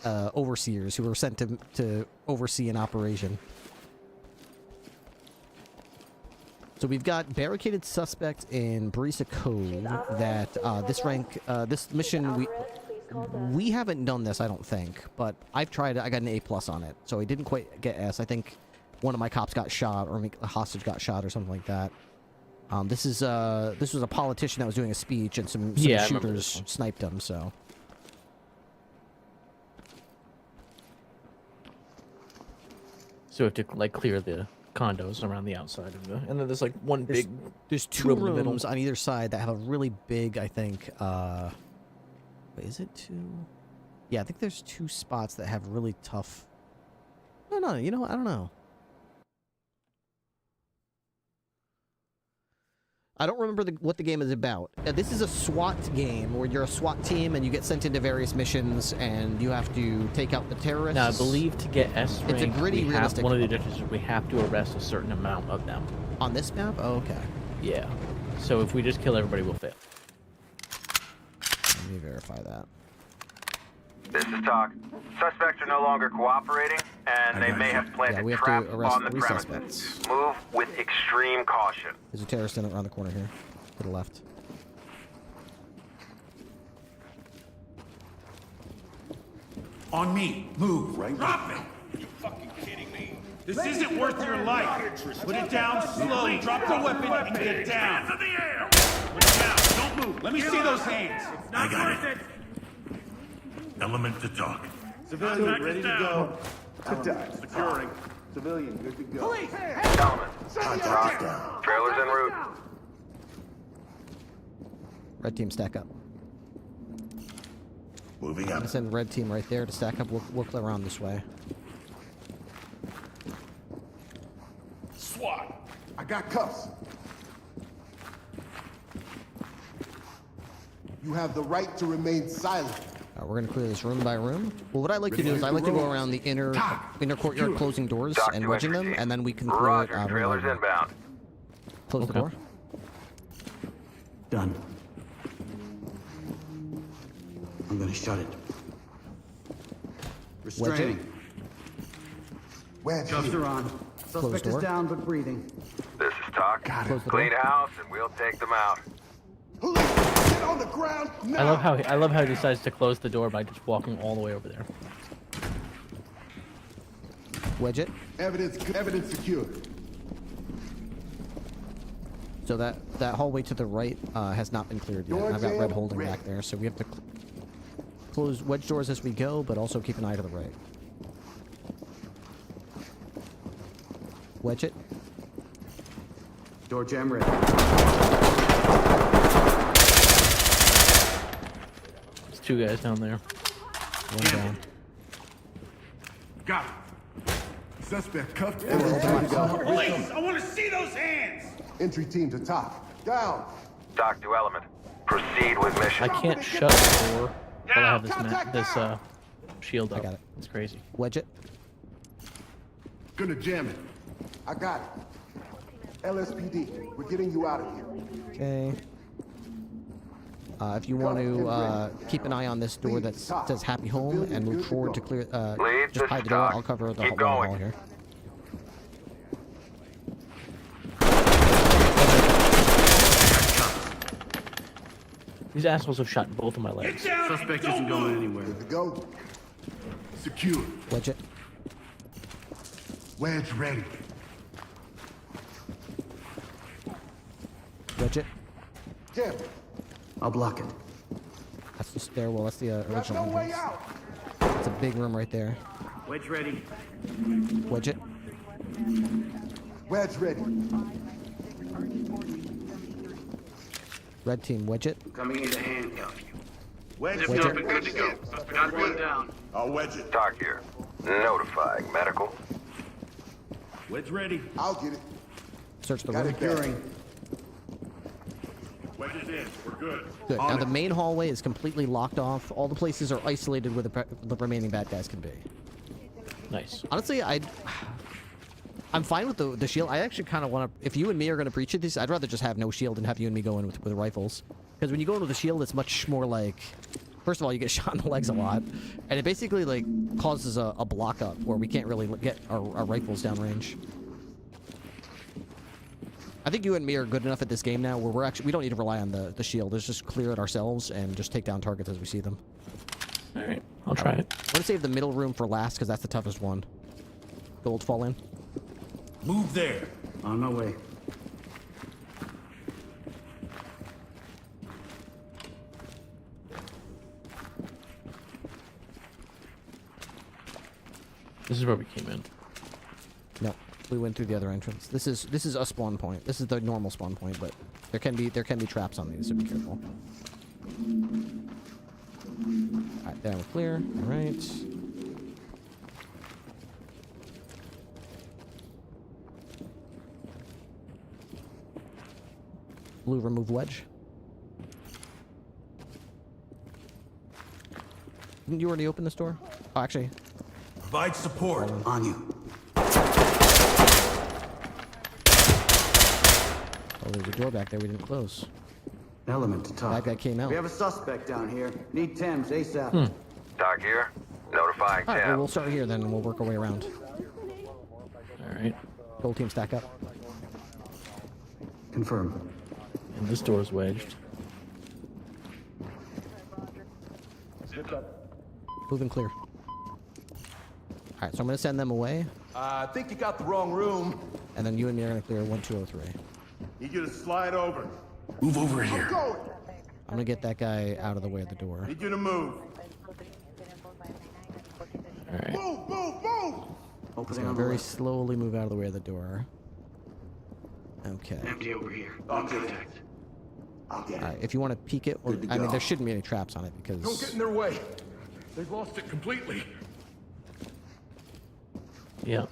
overseers who were sent to oversee an operation. So we've got barricaded suspect in Barisa Cove. That this mission we haven't done this, I don't think, but I've tried it. I got an A+ on it, so I didn't quite get S. I think one of my cops got shot, or a hostage got shot, or something like that. This was a politician that was doing a speech, and some shooters sniped him. So. So we have to like clear the condos around the outside of the, and then there's like one big. There's two rooms on either side that have a really big, I think. Wait, is it two? Yeah, I think there's two spots that have really tough. No, you know what? I don't know. I don't remember what the game is about. This is a SWAT game where you're a SWAT team and you get sent into various missions and you have to take out the terrorists. Now, I believe to get S rank, it's a gritty, realistic. One of the additions is we have to arrest a certain amount of them. On this map? Oh, okay. Yeah. So if we just kill everybody, we'll fail. Let me verify that. This is Talk. Suspects are no longer cooperating, and they may have planted traps on the premises. Move with extreme caution. There's a terrorist in around the corner here, to the left. On me. Move. Right. Drop it. Are you fucking kidding me? This isn't worth your life. Put it down slowly. Drop the weapon and get down. Hands in the air. Put it down. Don't move. Let me see those hands. I got it. Element to talk. Civilian, ready to go. Securing. Civilian, good to go. Police! Element. Contact. Trailers en route. Red team, stack up. Moving I'm up. gonna send red team right there to stack up. We'll clear around this way. SWAT. I got cuffs. You have the right to remain silent. We're gonna clear this room by room. Well, what I like to do is I like to go around the inner courtyard, closing doors and wedging them, and then we can clear it. Trailers inbound. Close the door. Done. I'm gonna shut it. Restraining. Wedge. Cuffs are on. Suspect is down but breathing. This is Talk. Got it. Clean house, and we'll take them out. Get on the ground now. I love how he decides to close the door by just walking all the way over there. Wedge it. Evidence secured. So that hallway to the right has not been cleared yet. I've got red holding back there, so we have to close wedge doors as we go, but also keep an eye to the right. Wedge it. Door jam ready. There's two guys down there. One down. Got it. Suspect cuffed. Police! I want to see those hands! Entry team to top. Down. Dock to element. Proceed with mission. I can't shut the door while I have this shield up. I got it. It's crazy. Wedge it. Gonna jam it. I got it. LSPD, we're getting you out of here. Okay. If you want to keep an eye on this door that says Happy Home and move forward to clear, just hide the door. I'll cover the wall here. These assholes have shot both of my legs. Suspect isn't going anywhere. Good to go. Secure. Wedge it. Wedge ready. Wedge it. Jam. I'll block it. That's the stairwell. That's the original no way entrance. out. It's a big room right there. Wedge ready. Wedge it. Wedge ready. Red team, wedge it. Coming into handcuff. Wedge it. and good to go. Got one down. I'll wedge it. Dock here. Notifying medical. Wedge ready. I'll get it. Search the Got room. it curing. Wedge is in. We're good. Good. Now the main hallway is completely locked off. All the places are isolated where the remaining bad guys can be. Nice. Honestly, I'm fine with the shield. I actually kind of want to. If you and me are going to breach this, I'd rather just have no shield and have you and me go in with rifles. Because when you go in with a shield, it's much more like. First of all, you get shot in the legs a lot, and it basically like causes a block up where we can't really get our rifles downrange. I think you and me are good enough at this game now where we don't need to rely on the shield. Let's just clear it ourselves and just take down targets as we see them. All right, I'll try it. I'm gonna save the middle room for last because that's the toughest one. Gold fall in. Move there. On my way. This is where we came in. No, we went through the other entrance. This is a spawn point. This is the normal spawn point, but there can be traps on these, so be careful. All right, there we're clear. All right. Blue, remove wedge. Didn't you already open this door? Oh, actually. Provide support. On you. Oh, there's a door back there we didn't close. Element to top. That guy came out. We have a suspect down here. Need Thames ASAP. Dock here. Notifying All right, well, Tim. we'll start here then, and we'll work our way around. All right. Gold team stack up. Confirm. And this door is wedged. Moving clear. All right, so I'm going to send them away, I think you got the wrong room. and then you and me are going to clear 1203. Need you to slide over. Move over here. I'm going to get that guy out of the way of the door. Need you to move. All right. Move, move, move. He's Opening going on to the very left. slowly move out of the way of the door. Okay. Empty over here. On contact. I'll get All right, if you want to peek it, or Good to I mean, go. there shouldn't be any traps on it Don't get because in their way. They've lost it completely. Yeah.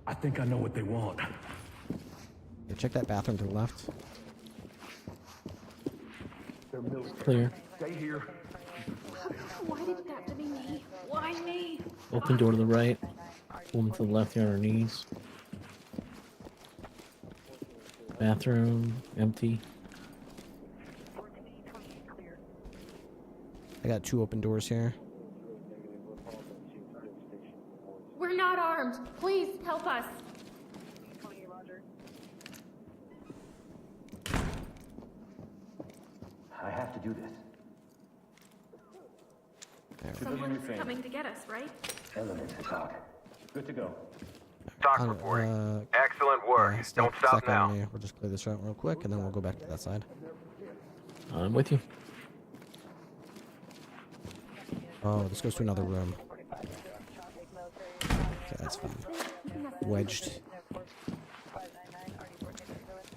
I think I know what they want. yeah, check that bathroom to the left. Clear. Stay here. Why did it have to be me? Why me? Open door to the right. Woman to the left here on her knees. Bathroom empty. I got 2 open doors here. We're not armed. Please help us. I have to do this. Someone's coming to get us, right? Element to talk. Good to go. Talk reporting. Excellent work. Don't stop now. We'll just clear this out real quick, and then we'll go back to that side. I'm with you. Oh, this goes to another room. Okay, that's fine. Wedged.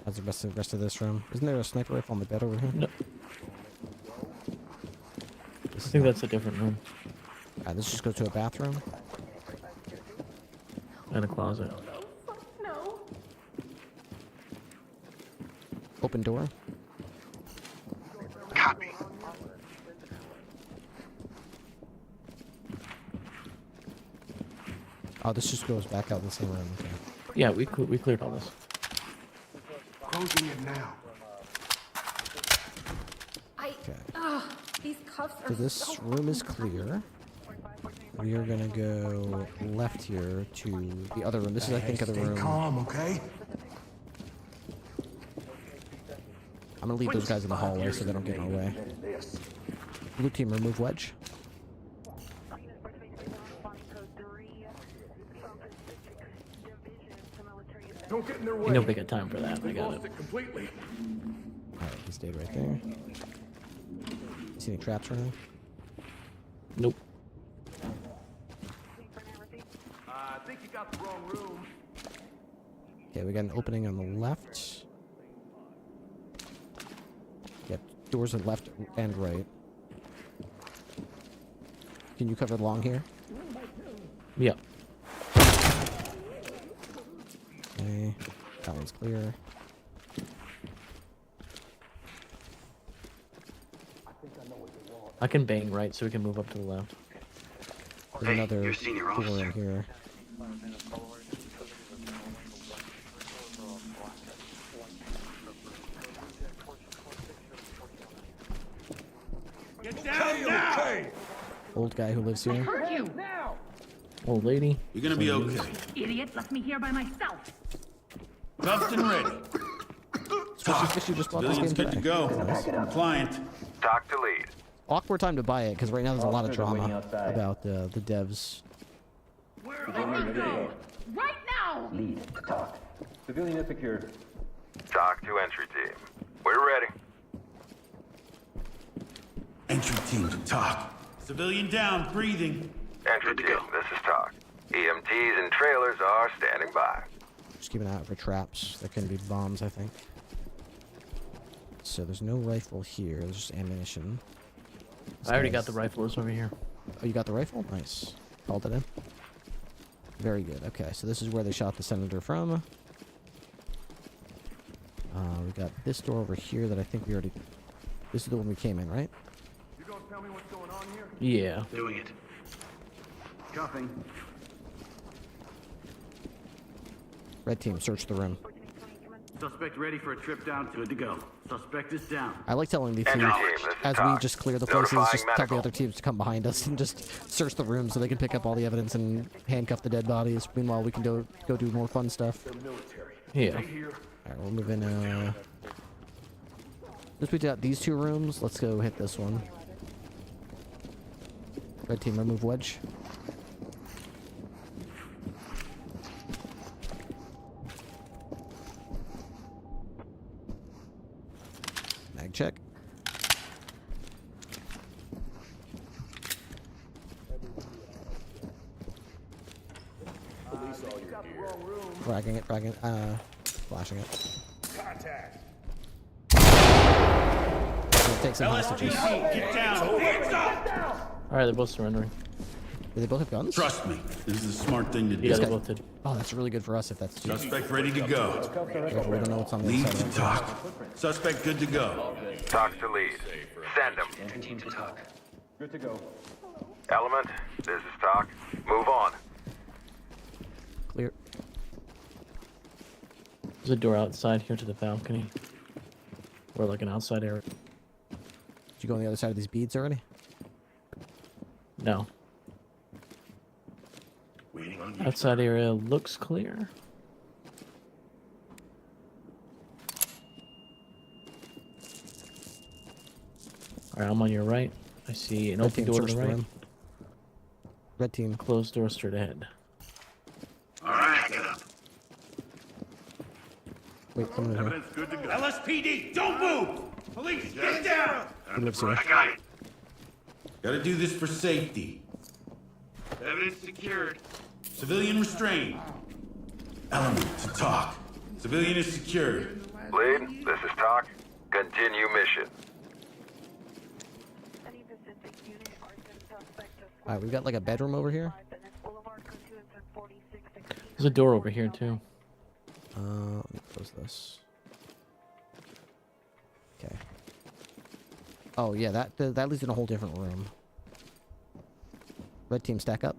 How's the rest of this room? Isn't there a sniper rifle on the bed over here? No. I think that's a different room. This just goes to a bathroom. And a closet. No. Open door. Copy. Oh, this just goes back out in the same room. Okay. Yeah, we cleared all this. Closing it now. These cuffs are So this room is clear. We are gonna go left here to the other room. This is, I think, the room. Calm, okay? I'm gonna leave those guys in the hallway so they don't get in our way. Blue team, remove wedge. Don't get in their way. You know they got time for that. I got it. Completely. Alright, he stayed right there. See any traps or anything? Nope. I think you got the wrong room. Okay, we got an opening on the left. Yeah, doors on left and right. Can you cover along here? Yep. Okay, that one's clear. I can bang right so we can move up to the left. There's another door in here. Get down now! Old guy who lives here. Heard you. Old lady. You're gonna be okay. Idiot left me here by myself. Cuffed and ready. Talk. Civilian's good to go. Compliant. Talk to lead. Awkward time to buy it because right now there's a lot of drama about the devs. Right now. Lead. Talk. Civilian is secured. Talk to entry team. We're ready. Entry team to talk. Civilian down, breathing. Entry team, this is talk. EMTs and trailers are standing by. Just keep an eye out for traps. There can be bombs, I think. So there's no rifle here. There's just ammunition. I already got the rifle. It's over here. Oh, you got the rifle? Nice. Called it in. Very good. Okay, so this is where they shot the senator from. We got this door over here that I think we already... This is the one we came in, right? You gonna tell me what's going on here? Yeah. Doing it. Cuffing. Red team, search the room. Suspect ready for a trip down. Good to go. Suspect is down. I like telling the team, as we just clear the places, just tell the other teams to come behind us and just search the room so they can pick up all the evidence and handcuff the dead bodies. Meanwhile, we can go do more fun stuff. Yeah. Alright, we'll move in, since we got these two rooms, let's go hit this one. Red team, remove wedge. Mag check. Fragging it, flashing it. Contact. Take some hostages. Get down. Alright, they're both surrendering. Do they both have guns? Trust me, this is a smart thing to do. Yeah, they both did. Oh, that's really good for us if that's true. Suspect ready to go. Yeah, we don't know what's on the Lead inside. to talk. Suspect good to go. Talk to lead. Send them. Entry team to talk. Good to go. Element, this is talk. Move on. Clear. There's a door outside here to the balcony. Or like an outside area. Did you go on the other side of these beads already? No. Outside area looks clear. Alright, I'm on your right. I see an Red open team, door to search the the right. room. Red team. Closed door straight ahead. Alright, get up. Wait, someone in here. Evidence good to go. LSPD, don't move! Police, get down! Who lives here? I got it. Gotta do this for safety. Evidence secured. Civilian restrained. Element to talk. Civilian is secured. Lead, this is Talk. Continue mission. Alright, we've got like a bedroom over here. There's a door over here too. Let me close this. Okay. Oh yeah, that leads in a whole different room. Red team, stack up.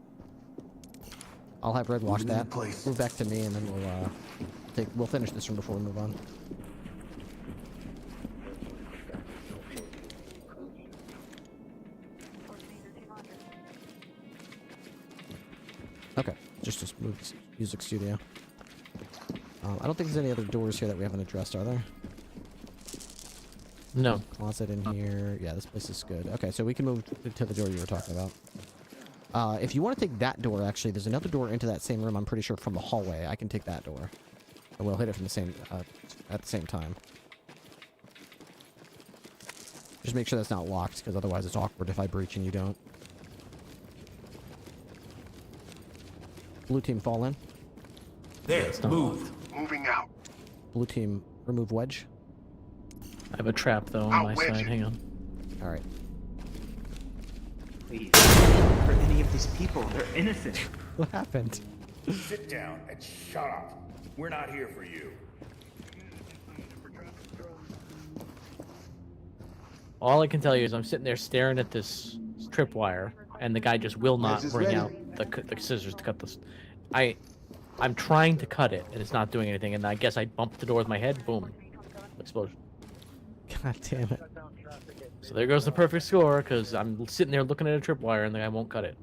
I'll have Red watch that. Move back to me, and then we'll finish this room before we move on. Okay, just move music studio. I don't think there's any other doors here that we haven't addressed, are there? No. Closet in here. Yeah, this place is good. Okay, so we can move to the door you were talking about. If you want to take that door, actually, there's another door into that same room, I'm pretty sure, from the hallway. I can take that door. And we'll hit it from the same, at the same time. Just make sure that's not locked, because otherwise it's awkward if I breach and you don't. Blue team, fall in. There, move. Moving out. Blue team, remove wedge. I have a trap, though, on my side. Hang on. Alright. Please. For any of these people, they're innocent. What happened? Sit down and shut up. We're not here for you. All I can tell you is I'm sitting there staring at this tripwire, and the guy just will not bring out the scissors to cut this. I'm trying to cut it, and it's not doing anything, and I guess I bumped the door with my head. Boom. Explosion. God damn it. So there goes the perfect score, because I'm sitting there looking at a tripwire, and the guy won't cut it.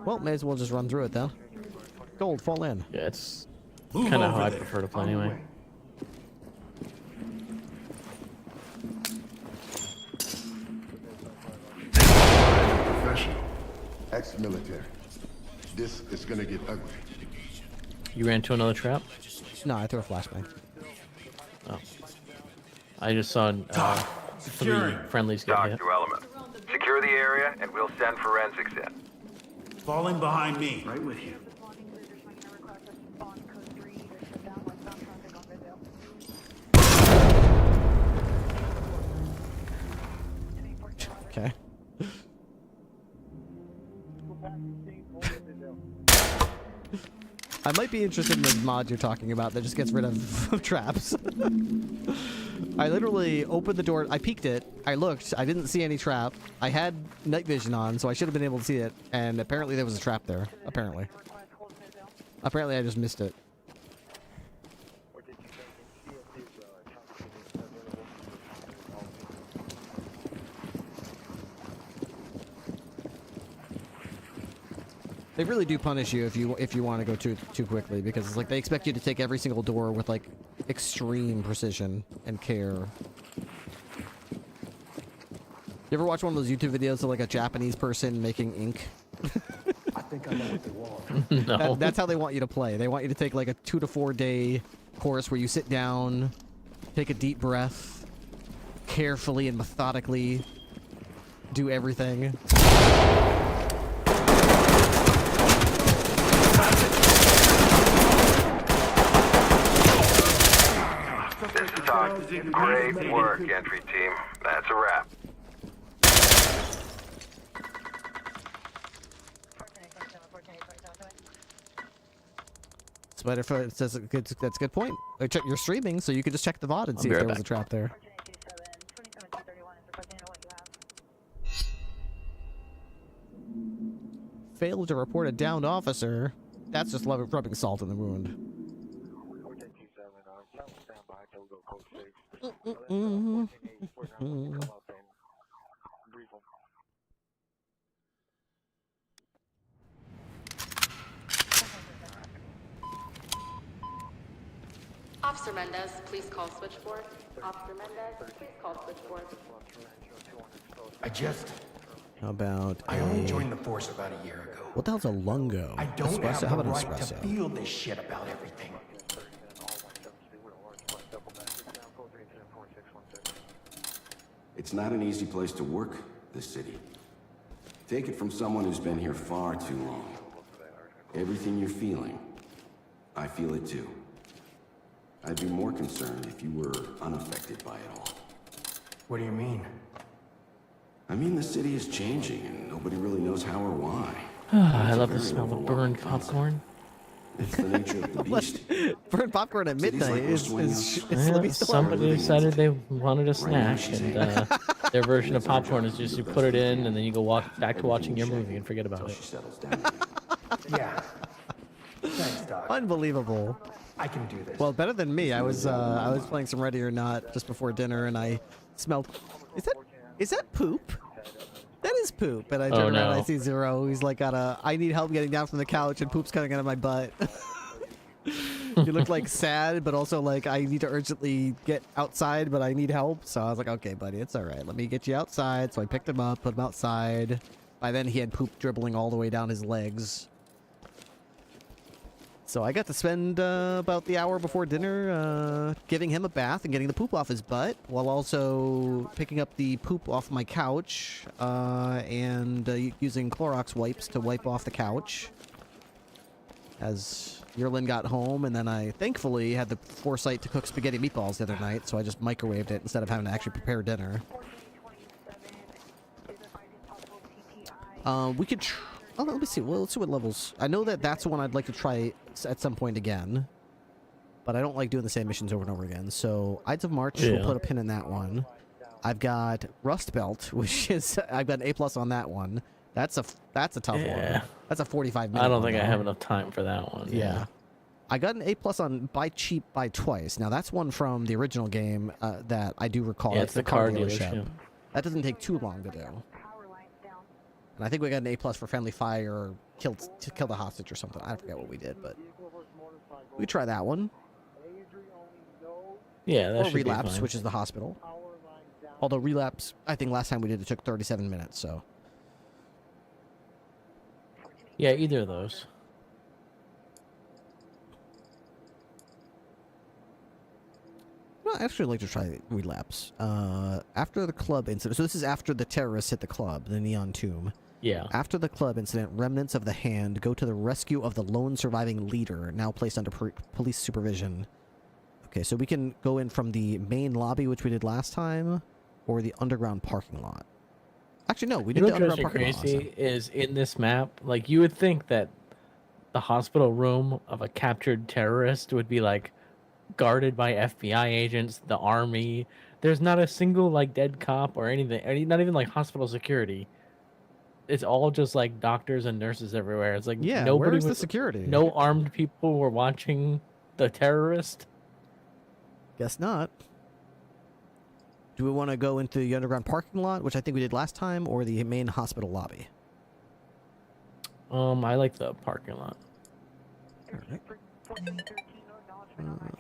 Well, may as well just run through it then. Gold, fall in. Yeah, it's kind of how I prefer to play anyway. Professional. Ex-military. This is gonna get ugly. You ran into another trap? No, I threw a flashbang. Oh. I just saw 3 friendlies get hit. Talk to Element. Secure the area, and we'll send forensics in. Falling behind me. Right with you. Okay. I might be interested in the mod you're talking about that just gets rid of traps. I literally opened the door, I peeked it, I looked, I didn't see any trap. I had night vision on, so I should have been able to see it, and apparently there was a trap there. Apparently. Apparently I just missed it. They really do punish you if you want to go too quickly, because it's like they expect you to take every single door with like extreme precision and care. You ever watch one of those YouTube videos of like a Japanese person making ink? I think I know what they want. No. That's how they want you to play. They want you to take like a 2 to 4 day course where you sit down, take a deep breath, carefully and methodically do everything. This is Talk. Great work, entry team. That's a wrap. Spider says that's a good point. You're streaming, so you could just check the VOD and see if there was a trap there. Failed to report a downed officer. That's just rubbing salt in the wound. Officer Mendez, please call switchboard. Officer Mendez, please call switchboard. How about I only joined the force about a year ago. what the hell's a lungo? I don't Espresso? have How the about right an to espresso? feel this shit about everything. It's not an easy place to work, this city. Take it from someone who's been here far too long. Everything you're feeling, I feel it too. I'd be more concerned if you were unaffected by it all. What do you mean? I mean, the city is changing, and nobody really knows how or why. I love the smell of burned popcorn. It's the nature of the beast. Burned popcorn at midnight is somebody decided they wanted a snack, and their version of popcorn is just you put it in, and then you go back to watching your movie and forget about it. Yeah. Thanks, Doc. Unbelievable. I can do this. Well, better than me. I was playing some Ready or Not just before dinner, and I smelled. Is that poop? That is poop. And I turn around and I see Zero. He's like, I need help getting down from the couch, and poop's coming out of my butt. He looked like sad, but also like I need to urgently get outside, but I need help. So I was like, okay, buddy, it's all right. Let me get you outside. So I picked him up, put him outside. By then he had poop dribbling all the way down his legs. So I got to spend about the hour before dinner giving him a bath and getting the poop off his butt, while also picking up the poop off my couch and using Clorox wipes to wipe off the couch. As Yerlin got home, and then I thankfully had the foresight to cook spaghetti meatballs the other night, so I just microwaved it instead of having to actually prepare dinner. We could... Oh, let me see. Well, let's see what levels. I know that that's one I'd like to try at some point again, but I don't like doing the same missions over and over again. So, Ides of March, we'll put a pin in that one. I've got Rust Belt, which is I've got an A+ on that one. That's a tough one. That's a 45-minute. I don't think I have enough time for that one. Yeah. I got an A+ on Buy Cheap, Buy Twice. Now that's one from the original game that I do recall. Yeah, it's the car dealership. That doesn't take too long to do. And I think we got an A+ for friendly fire or kill the hostage or something. I forget what we did, but we try that one. Yeah, that or should be Relapse, fine. which is the hospital. Although Relapse, I think last time we did it took 37 minutes. So yeah, either of those. Well, I'd actually like to try Relapse. After the club incident, so this is after the terrorists hit the club, the Neon Tomb. Yeah. After the club incident, remnants of the Hand go to the rescue of the lone surviving leader, now placed under police supervision. Okay, so we can go in from the main lobby, which we did last time, or the underground parking lot. Actually, no, we did the underground parking lot. Crazy is in this map, like you would think that the hospital room of a captured terrorist would be like guarded by FBI agents, the army. There's not a single like dead cop or anything, not even like hospital security. It's all just like doctors and nurses everywhere. It's like where's the security? No armed people were watching the terrorist. Guess not. Do we want to go into the underground parking lot, which I think we did last time, or the main hospital lobby? I like the parking lot. All right.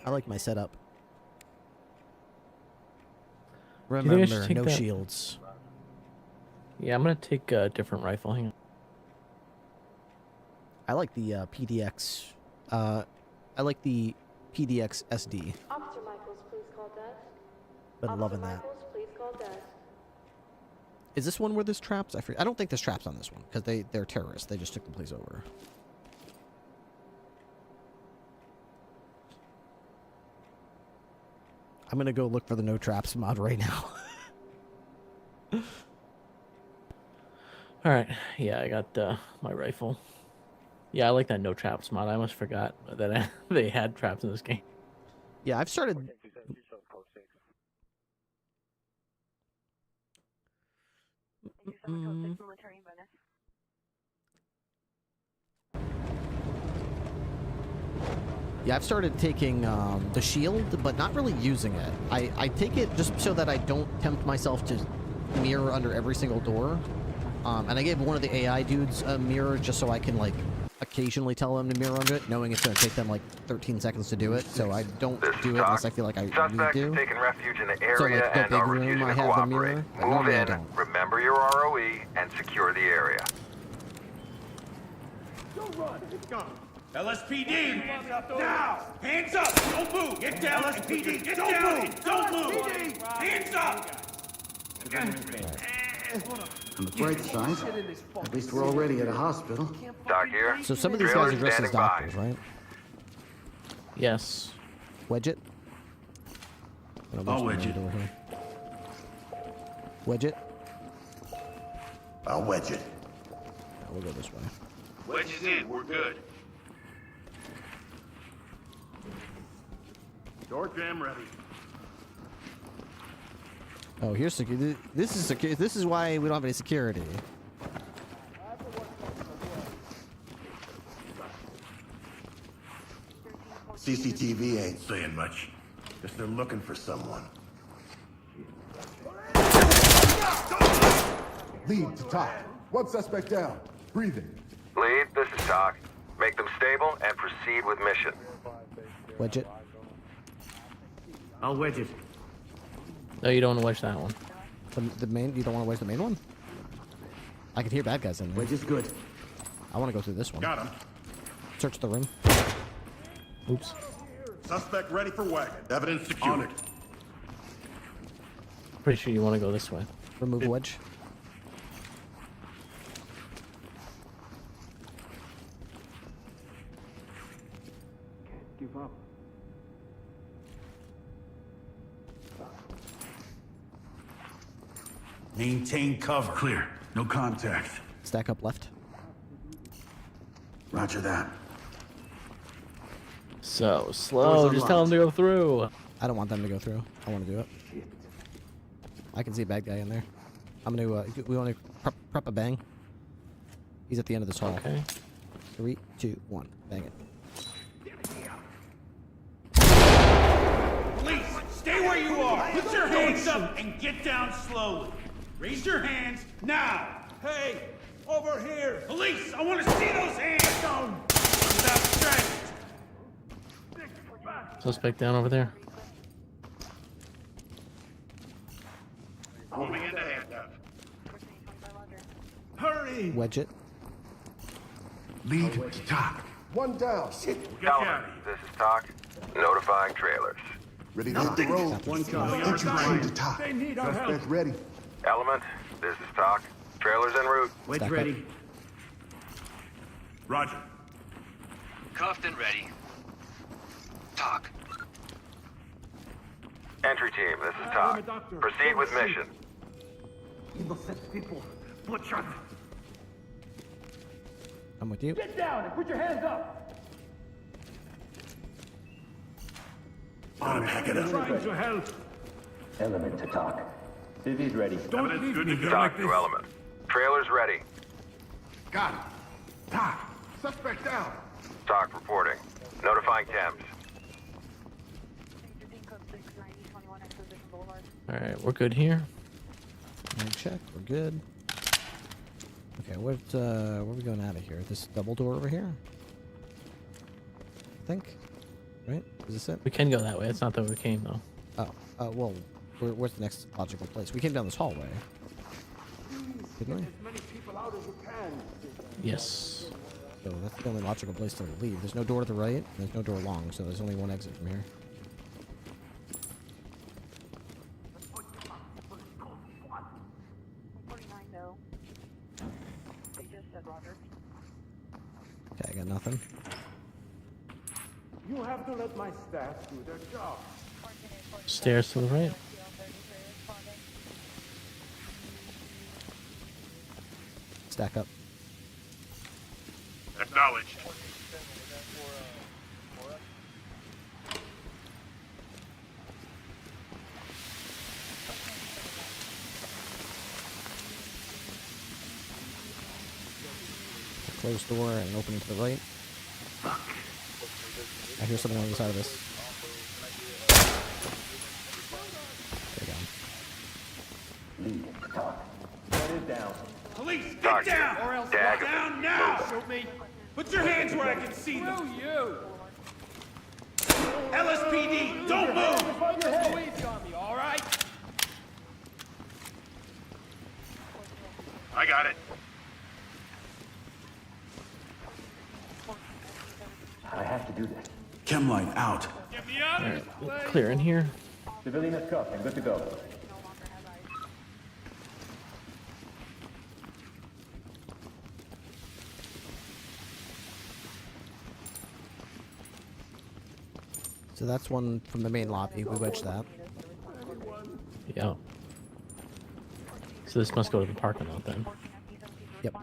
I like my setup. Remember, no shields. Yeah, I'm gonna take a different rifle. Hang on. I like the PDX. I like the PDX SD. Officer Michaels, please call desk. Been loving that. Michaels, please call desk. Is this one where there's traps? I don't think there's traps on this one because they're terrorists. They just took the place over. I'm gonna go look for the no traps mod right now. All right, yeah, I got my rifle. Yeah, I like that no traps mod. I almost forgot that they had traps in this game. Yeah, I've started. Yeah, I've started taking the shield, but not really using it. I take it just so that I don't tempt myself to mirror under every single door. And I gave one of the AI dudes a mirror just so I can, like, occasionally tell them to mirror under it, knowing it's going to take them like 13 seconds to do it. So I don't do it unless I feel like I need to. Taking refuge in the So area like the and big are room, refusing I to have the cooperate. mirror. But Move normally I in, don't. remember your ROE, and secure the area. Don't run. It's gone. LSPD! Now! Hands up! Don't move! Get down! LSPD! Get down! Don't move! Hands up! On the bright side, at least we're already at a hospital. Doc here. So some of these guys are dressed as doctors, right? Yes. Wedge it. I'll wedge it. Wedge it. I'll wedge it. We'll go this way. Wedges in. We're good. Door jam ready. Oh, here's security. This is security. This is why we don't have any security. CCTV ain't saying much. Guess they're looking for someone. Lead to top. One suspect down. Breathing. Lead, this is Doc. Make them stable and proceed with mission. Wedge it. I'll wedge it. No, you don't want to wedge that one. The main. You don't want to wedge the main one. I can hear bad guys in there. Wedge is good. I want to go through this one. Got him. Search the room. Oops. Suspect ready for wagon. Evidence secured. Pretty sure you want to go this way. Remove wedge. Give up. Maintain cover. Clear. No contact. Stack up left. Roger that. So slow. Just tell them to go through. I don't want them to go through. I want to do it. I can see a bad guy in there. I'm gonna. We want to prep a bang. He's at the end of this hall. Okay. 3, 2, 1. Bang it. Police, stay where you are. Put your hands up and get down slowly. Raise your hands now. Hey, over here. Police, I want to see those hands. Down. Without strength. Suspect down over there. Moving into handout. Hurry. Wedge it. Lead to top. One down. Shit. Element, this is Doc. Notifying trailers. Ready to hit the road. One car. Entry team to top. They need our help. Suspect ready. Element, this is Doc. Trailers en route. Wedge Stack ready. up. Roger. Cuffed and ready. Talk. Entry team, this is Doc. Proceed with mission. Innocent people. Butchered. I'm with you. Get down and put your hands up. Pack it up. Trying to help. Element to talk. City's ready. Don't leave me here Doc like to this. Element. Trailers ready. Got it. Top. Suspect down. Doc reporting. Notifying Thames. All right, we're good here. Check. We're good. Okay, where are we going out of here? This double door over here? I think. Right? Is this it? We can go that way. It's not that we came though. Oh. Well, where's the next logical place? We came down this hallway. Didn't we? Yes. So that's the only logical place to leave. There's no door to the right. There's no door along, so there's only one exit from here. Okay, I got nothing. You have to let my staff do their job. Stairs to the right. Stack up. Acknowledged. Closed door and opening to the right. I hear something on the side of this. There you go. Lead to talk. Gun is down. Police, Doc get down! here. Or else Dagger. down now! Move. Shoot me. Put your hands where I can see them. You. LSPD, don't move. All right. I got it. I have to do this. Chem line out. Get me out of this place. Clear in here. Civilian is cuffed and good to go. So that's one from the main lobby. We wedged that. Yeah. So this must go to the parking lot then. Yep.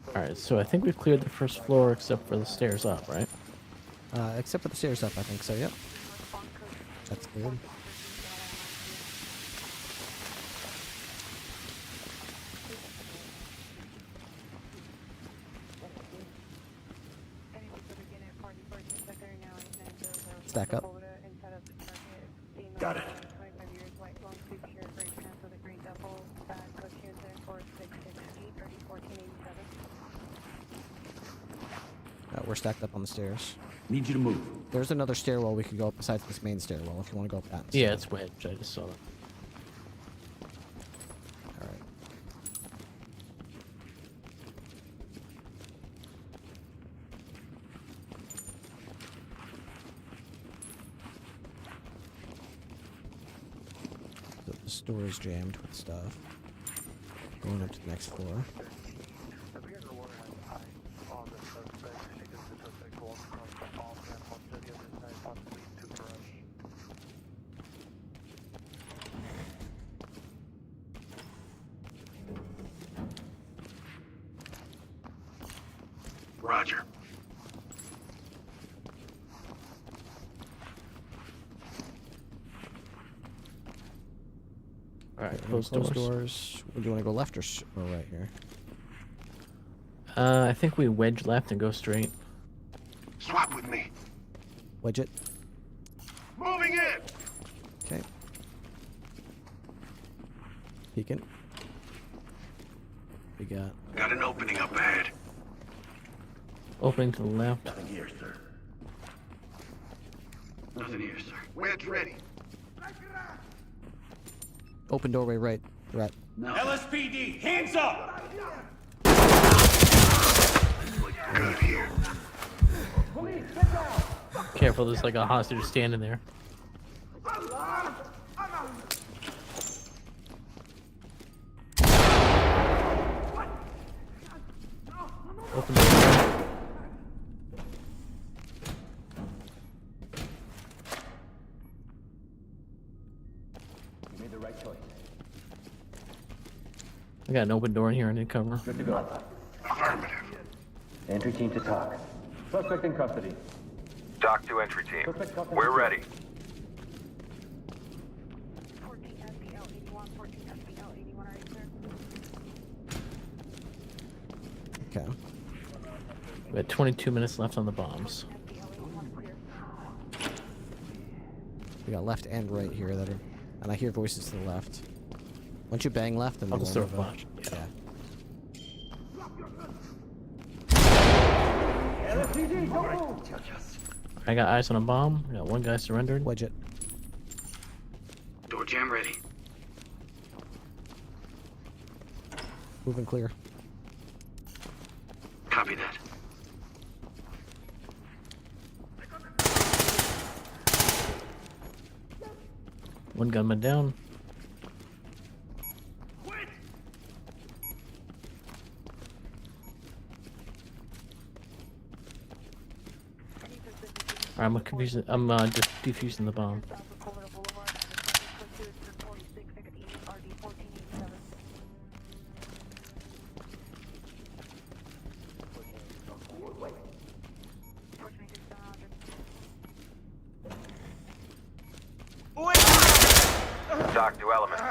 Alright, so I think we've cleared the first floor except for the stairs up, right? Except for the stairs up, I think so, yep. That's good. Stack up. Got it. We're stacked up on the stairs. Need you to move. There's another stairwell we could go up besides this main stairwell if you want to go up that. Yeah, it's wedged. I just saw that. Alright. So this door is jammed with stuff. Going up to the next floor. Roger. Alright, Close close doors. doors. Do you want to go left or right here? I think we wedge left and go straight. Swap with me. Wedge it. Moving in. Okay. Peeking. We got. Got an opening up ahead. Opening to the left. Nothing here, sir. Nothing here, sir. Wedge ready. Open doorway right. Right. No. LSPD, hands up. Good here. Careful, there's like a hostage standing there. Open door. You made the right choice. I got an open door in here I need cover. Good to go. Affirmative. Entry team to talk. Suspect in custody. Dock to entry team. We're ready. Okay. We had 22 minutes left on the bombs. We got left and right here that are, and I hear voices to the left. Once you bang left, then I'll they just won't throw a move. flash. Yeah. I got eyes on a bomb. I got one guy surrendered. Wedge it. Door jam ready. Moving clear. Copy that. One gunman down. I'm confusing. I'm defusing the bomb. Dock to element.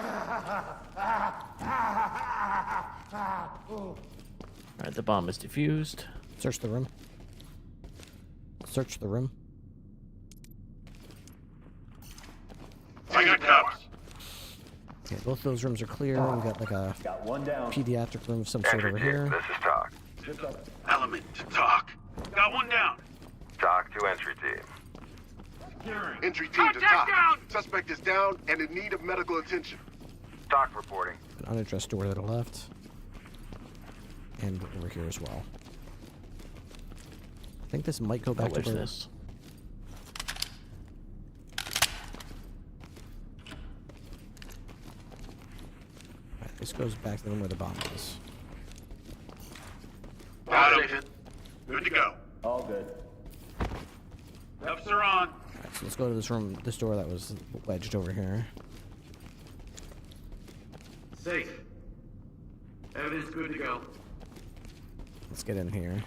Alright, the bomb is defused. Search the room. Search the room. I got cops. Okay, both those rooms are clear. We got like a Got one down. pediatric room of some sort Entry over team, here. this is Doc. Element to talk. Got one down. Talk to entry team. Entry team to talk. Suspect is down and in need of medical attention. Talk reporting. An unaddressed door to the left. And over here as well. I think this might go back to this. Right, this goes back to the room where the bomb is. Got him. Good to go. All good. Cuffs are on. Alright, so let's go to this room, this door that was wedged over here. Safe. Evidence good to go. Let's get in here.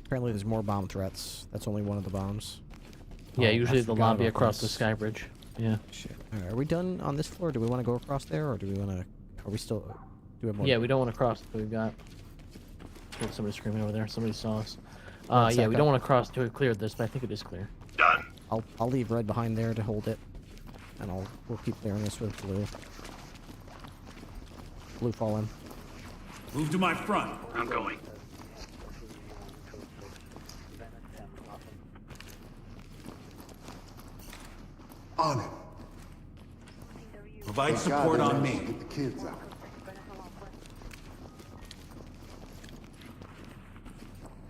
Apparently there's more bomb threats. That's only one of the bombs. Yeah, Oh, usually I the forgot lobby about across this. the sky bridge. Yeah. Shit. Alright, are we done on this floor? Do we want to go across there, or do we want to... Are we still... Do we have more... Yeah, we don't want to cross. We've got... There's somebody screaming over there. Somebody saw us. Yeah, we don't want to cross till we cleared this, but I think it is clear. Done. I'll leave red behind there to hold it, and we'll keep clearing this with blue. Blue fall in. Move to my front. I'm going. On it. Provide support on me. Get the kids out.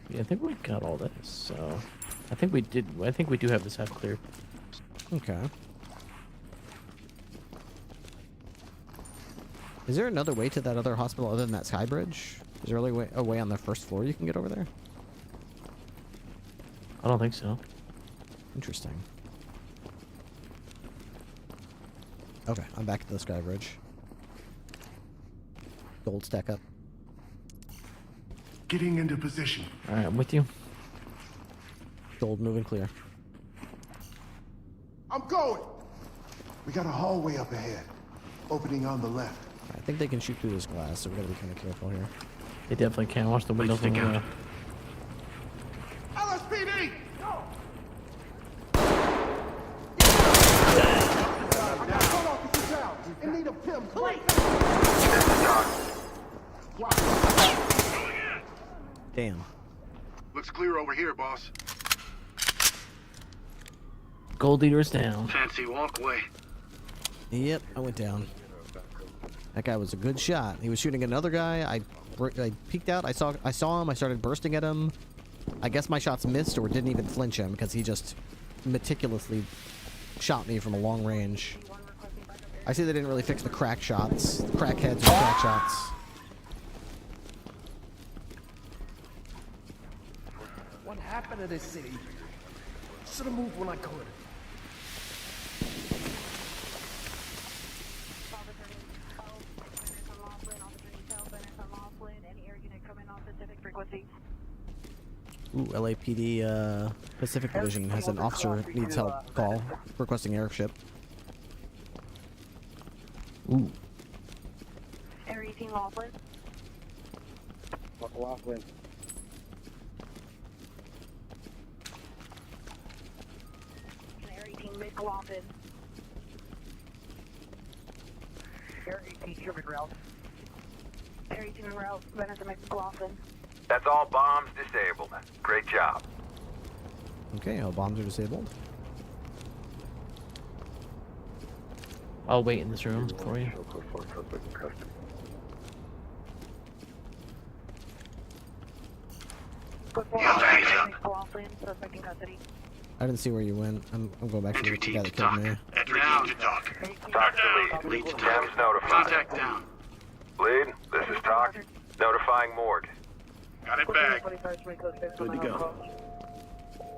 Yeah, I think we got all this, so... I think we did... I think we do have this half cleared. Okay. Is there another way to that other hospital other than that sky bridge? Is there really a way on the first floor you can get over there? I don't think so. Interesting. Okay, I'm back to the sky bridge. Gold stack up. Getting into position. Alright, I'm with you. Gold moving clear. I'm going. We got a hallway up ahead. Opening on the left. I think they can shoot through this glass, so we gotta be kind of careful here. They definitely can. Watch the windows on the left. LSPD! In need of Tim. Damn. Looks clear over here, boss. Gold leader's down. Fancy walkway. Yep, I went down. That guy was a good shot. He was shooting another guy. I peeked out. I saw him. I started bursting at him. I guess my shots missed or didn't even flinch him because he just meticulously shot me from a long range. I see they didn't really fix the crack shots. The crackheads with crack shots. What happened to this city? Should have moved when I could. Ooh, LAPD Pacific Division has an officer needs help call requesting airship. Ooh. Area 18 Laughlin. Laughlin. Area 18 McLaughlin. Area 18 Sherman Route. Area 18 Route, Vanessa McLaughlin. That's all bombs disabled. Great job. Okay, all bombs are disabled. I'll wait in this room for you. I didn't see where you went. I'm going back to the guy that killed me. Down to talk. Talk to lead. Tim's notified. Contact down. Lead, this is Talk. Notifying morgue. Got it back. Good to go.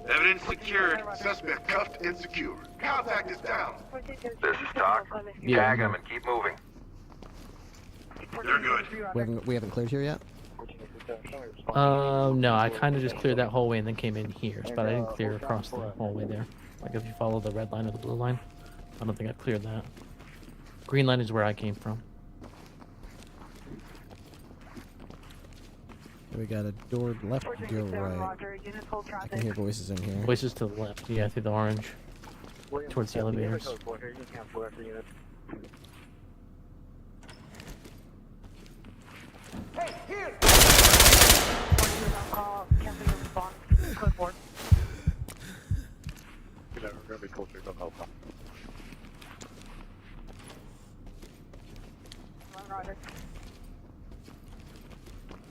Evidence secured. Suspect cuffed and secure. Contact is down. This is Talk. Yeah. Tag him and keep moving. They're good. We haven't cleared here yet? No, I kind of just cleared that hallway and then came in here, but I didn't clear across the hallway there. Like if you follow the red line or the blue line, I don't think I cleared that. Green line is where I came from. We got a door left, door right. I can hear voices in here. Voices to the left, yeah, through the orange. towards the elevators. Hey, here! Code 4.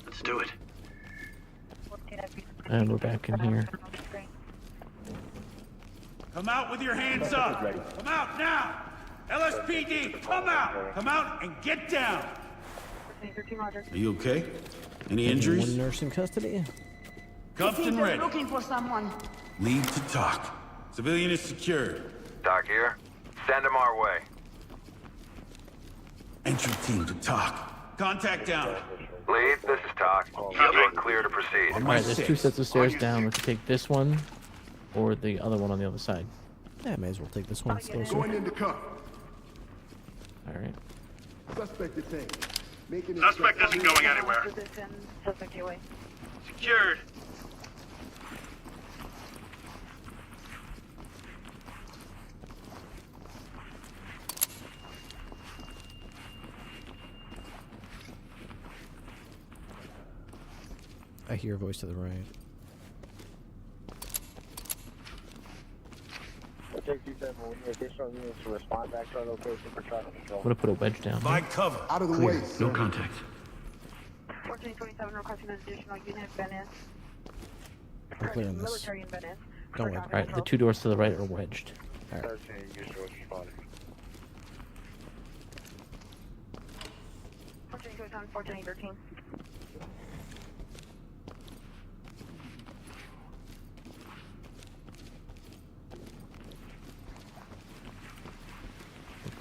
Let's do it. And we're back in here. Come out with your hands up! Come out now! LSPD, come out! Come out and get down! Are you okay? Any injuries? One nurse in custody. Cuffed and ready. Looking for someone. Lead to talk. Civilian is secured. Doc here. Send him our way. Entry team to talk. Contact down. Lead, this is Doc. You are clear to proceed. Alright, there's 2 sets of stairs down. We can take this one or the other one on the other side. Yeah, may as well take this one. It's closer. Going into cuff. Alright. Suspect detained. Suspect isn't going anywhere. Secured. I hear a voice to the right. I'm gonna put a wedge down. By cover. Out of the way. No contact. 1427 requesting an additional unit in Venice. I'm clear on this. Military in Venice. Don't worry. Alright, the 2 doors to the right are wedged. Alright. 1413.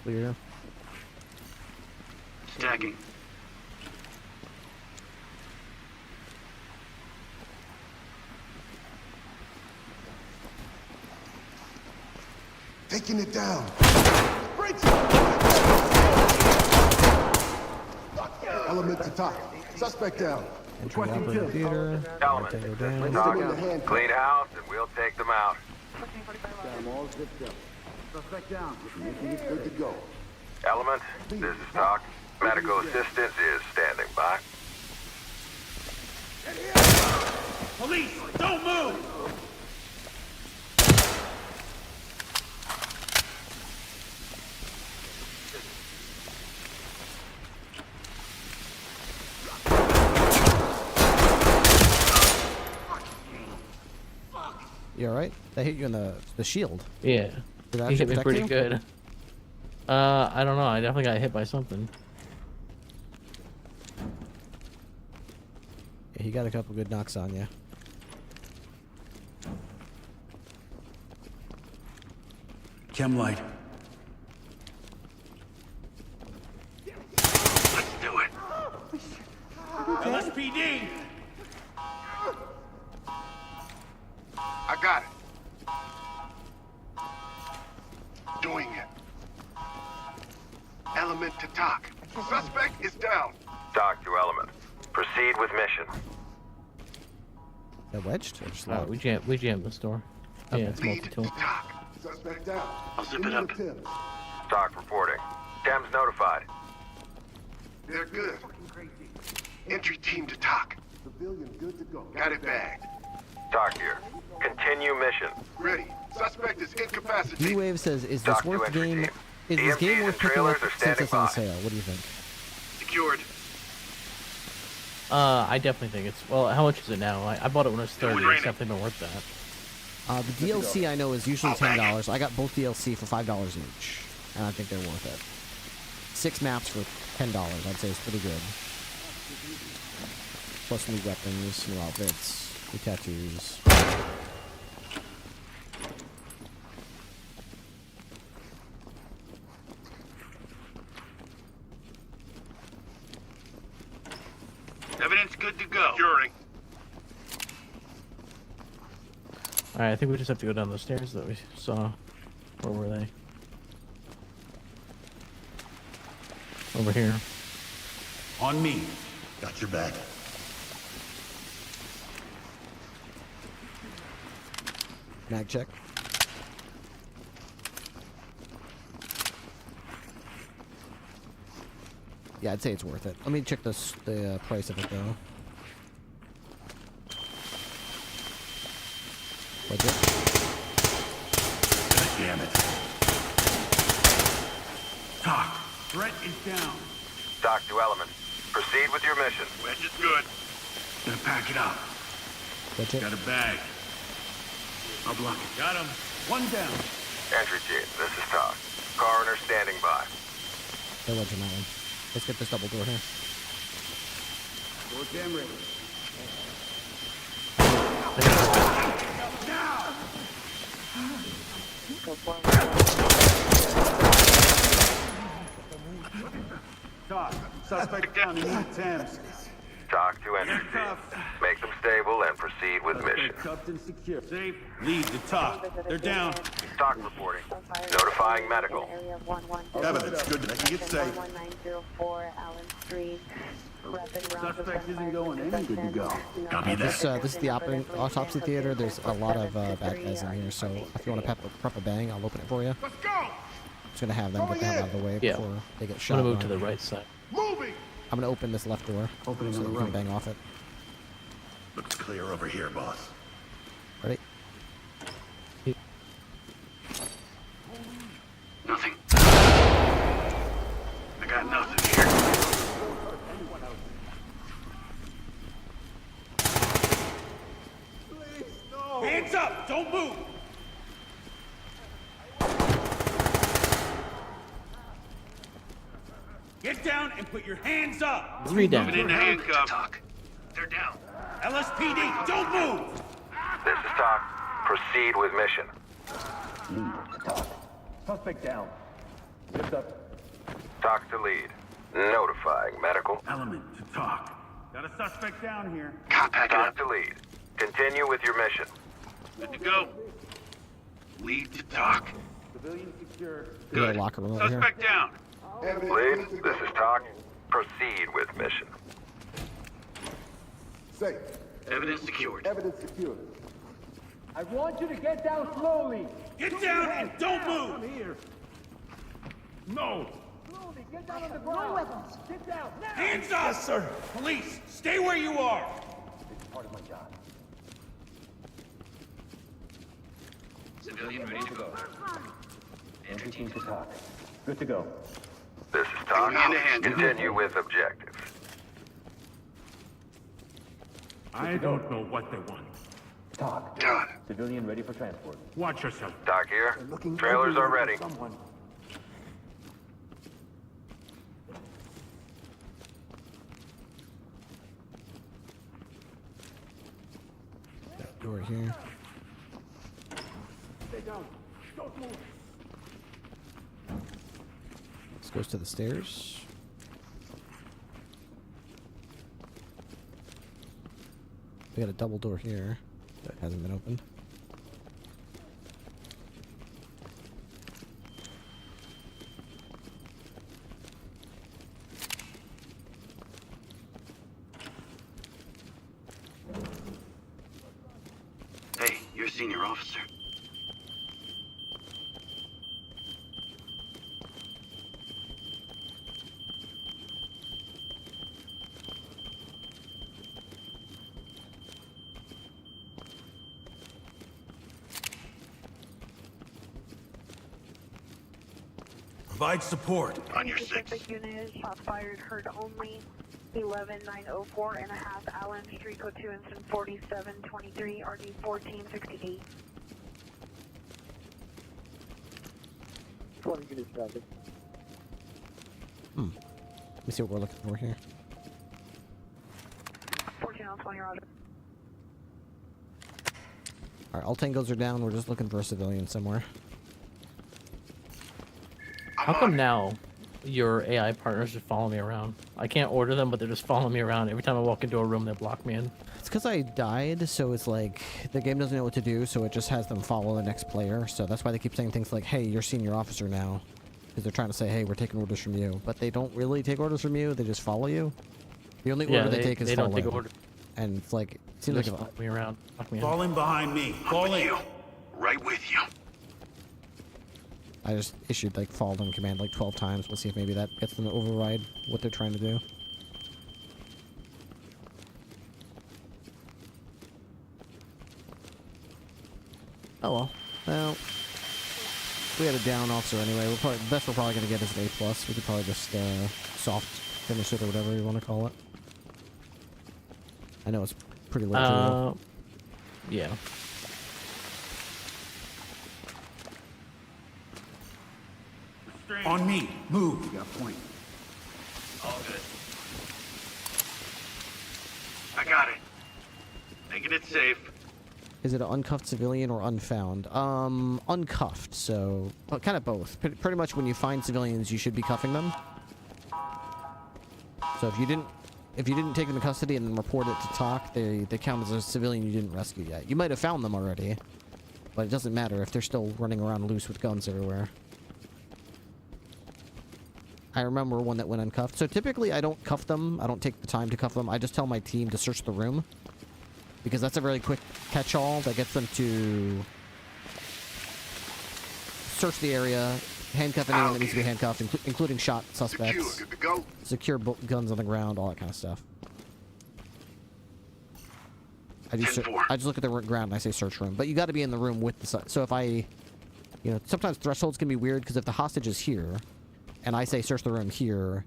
Clear. Stacking. Taking it down. Element to top. Suspect down. Entry operating theater. Element, Potato this is down. Doc. Clean house and we'll take them out. All zipped up. Suspect down. Making it good to go. Element, this is Doc. Medical assistance is standing by. Police, don't move! You alright? That hit you in the shield. Yeah. Did that He hit me protect pretty you? good. I don't know. I definitely got hit by something. Yeah, he got a couple good knocks on you. Chem light. Let's do it. LSPD! I got it. Doing it. Element to talk. Suspect is down. Doc to Element. Proceed with mission. That wedged? Or just We jammed this door. Okay. Yeah, it's multi-tool. Suspect down. I'll zip it up. Doc reporting. Thames notified. They're good. Entry team to talk. Civilian good to go. Got it bagged. Doc here. Continue mission. Ready. Suspect is incapacitated. D-Wave says, is this Doc to worth entry game? team. Is this game EMTs worth and picking trailers up are since standing it's on by. sale? What do you think? Secured. I definitely think it's... Well, how much is it now? I bought it when it was 30. It's definitely been worth that. The DLC I know is usually $10. I got both DLC for $5 each, and I think they're worth it. 6 maps for $10, I'd say is pretty good. Plus new weapons, new outfits, new tattoos. Evidence good to go. Securing. Alright, I think we just have to go down those stairs that we saw. Where were they? Over here. On me. Got your back. Mag check. Yeah, I'd say it's worth it. Let me check the price of it though. Budget. Damn it. Talk. Threat is down. Doc to Element. Proceed with your mission. Wedge is good. Gonna pack it up. Budget. Got a bag. I'll block it. Got him. One down. Entry team, this is Doc. Coroner standing by. No wedge on that one. Let's get this double door here. Door jam ready. Doc, suspect down in East Thames. Talk to entry team. Make them stable and proceed with mission. Cuffed and secure. Safe. Lead to talk. They're down. Talk reporting. Notifying medical. Evidence. Good. I can get safe. 1904 Allen Street. Suspect isn't going in. Good to go. Copy This is the autopsy theater. There's a lot of bad guys in here, so if you want to prep a bang, I'll open it for you. Let's go. I'm just gonna have them get the hell out of the way Yeah. before they get I'm shot. gonna move to the right side. Moving. I'm gonna open this left door. Opening so on the we can right. bang off it. Looks clear over here, boss. Ready? Nothing. I got nothing here. Hands up! Don't move! Get down and put your hands up! 3 down. Moving into handcuffs. They're down. LSPD, don't move! This is Talk. Proceed with mission. Lead. Talk. Suspect down. Lift up. Talk to lead. Notifying medical. Element to talk. Got a suspect down here. Talk to lead. Continue with your mission. Good to go. Lead to talk. Civilian secure. We got a locker room over here. Suspect down. Lead, this is Talk. Proceed with mission. Safe. Evidence secured. Evidence secured. I want you to get down slowly. Get down and don't move! Here. No! Slowly. Get down on the ground. No weapons. Get down. Now. Hands up! Yes, sir. Police, stay where you are! It's part of my job. Civilian ready to go. Entry team to talk. Good to go. This is Talk. Continue with objectives. I don't know what they want. Talk. Done. Civilian ready for transport. Watch yourself. Doc here. Trailers are ready. Someone. That door here. Stay down. Don't move. This goes to the stairs. We got a double door here that hasn't been opened. Hey, you're a senior officer. Provide support. On your six. Pacific unit, shots fired, heard only 11904 and a half Allen Street, code 2 incident 4723, RD 1468. 20 units traffic. Let me see what we're looking for here. 14 on 20, roger. Alright, all tangos are down. We're just looking for a civilian somewhere. How come now your AI partners just follow me around? I can't order them, but they're just following me around. Every time I walk into a room, they block me in. It's because I died, so it's like the game doesn't know what to do, so it just has them follow the next player. So that's why they keep saying things like, hey, you're senior officer now. Because they're trying to say, hey, we're taking orders from you. But they don't really take orders from you, they just follow you. The only order they take is follow. They don't take orders. And it's like, it seems like follow me around. Block me in. Fall in behind me. Fall in. Right with you. I just issued like fall on command like 12 times. We'll see if maybe that gets them to override what they're trying to do. Oh well. Well, we had a down officer anyway. We're probably, the best we're probably gonna get is an A+. We could probably just soft finish it or whatever you want to call it. I know it's pretty low. Yeah. On me. Move. You got point. All good. I got it. Making it safe. Is it an uncuffed civilian or unfound? Uncuffed, so kind of both. Pretty much when you find civilians, you should be cuffing them. So if you didn't take them in custody and then report it to TOC, they count as a civilian you didn't rescue yet. You might have found them already, but it doesn't matter if they're still running around loose with guns everywhere. I remember one that went uncuffed. So typically I don't cuff them. I don't take the time to cuff them. I just tell my team to search the room, because that's a very quick catch-all that gets them to search the area, handcuff anyone that needs to be handcuffed, including shot suspects, Secure. Good to go. secure guns on the ground, all that kind of stuff. I just look at the ground and I say search room, but you got to be in the room with the. So if I, sometimes thresholds can be weird because if the hostage is here, and I say search the room here,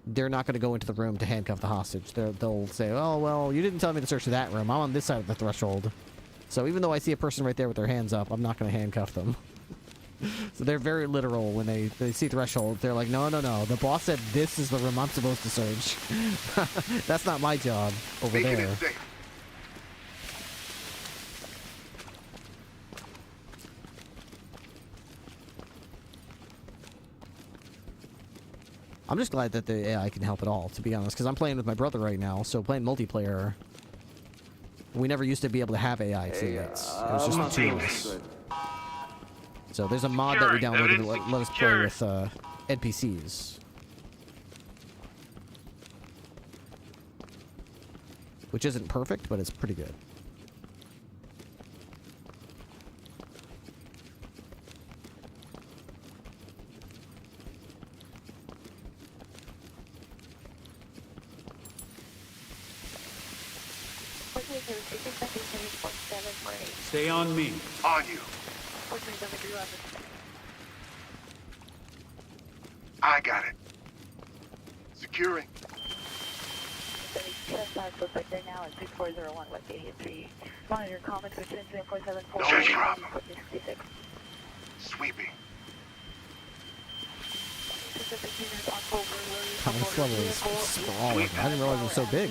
they're not going to go into the room to handcuff the hostage. They'll say, oh, well, you didn't tell me to search that room. I'm on this side of the threshold. So even though I see a person right there with their hands up, I'm not going to handcuff them. So they're very literal when they see threshold. They're like, no. The boss said this is the room I'm supposed to search. That's not my job over there. I'm just glad that the AI can help at all, to be honest, because I'm playing with my brother right now, so playing multiplayer, we never used to be able to have AI teammates. It was just two of us. So there's a mod that we downloaded to let us play with NPCs. Which isn't perfect, but it's pretty good. Stay on me. On you. I got it. Securing. Looks like they're now at 6401 West 83. Monitor comments with 10.74. Search drop. Sweeping. How much level is sprawling? I didn't realize it was so big.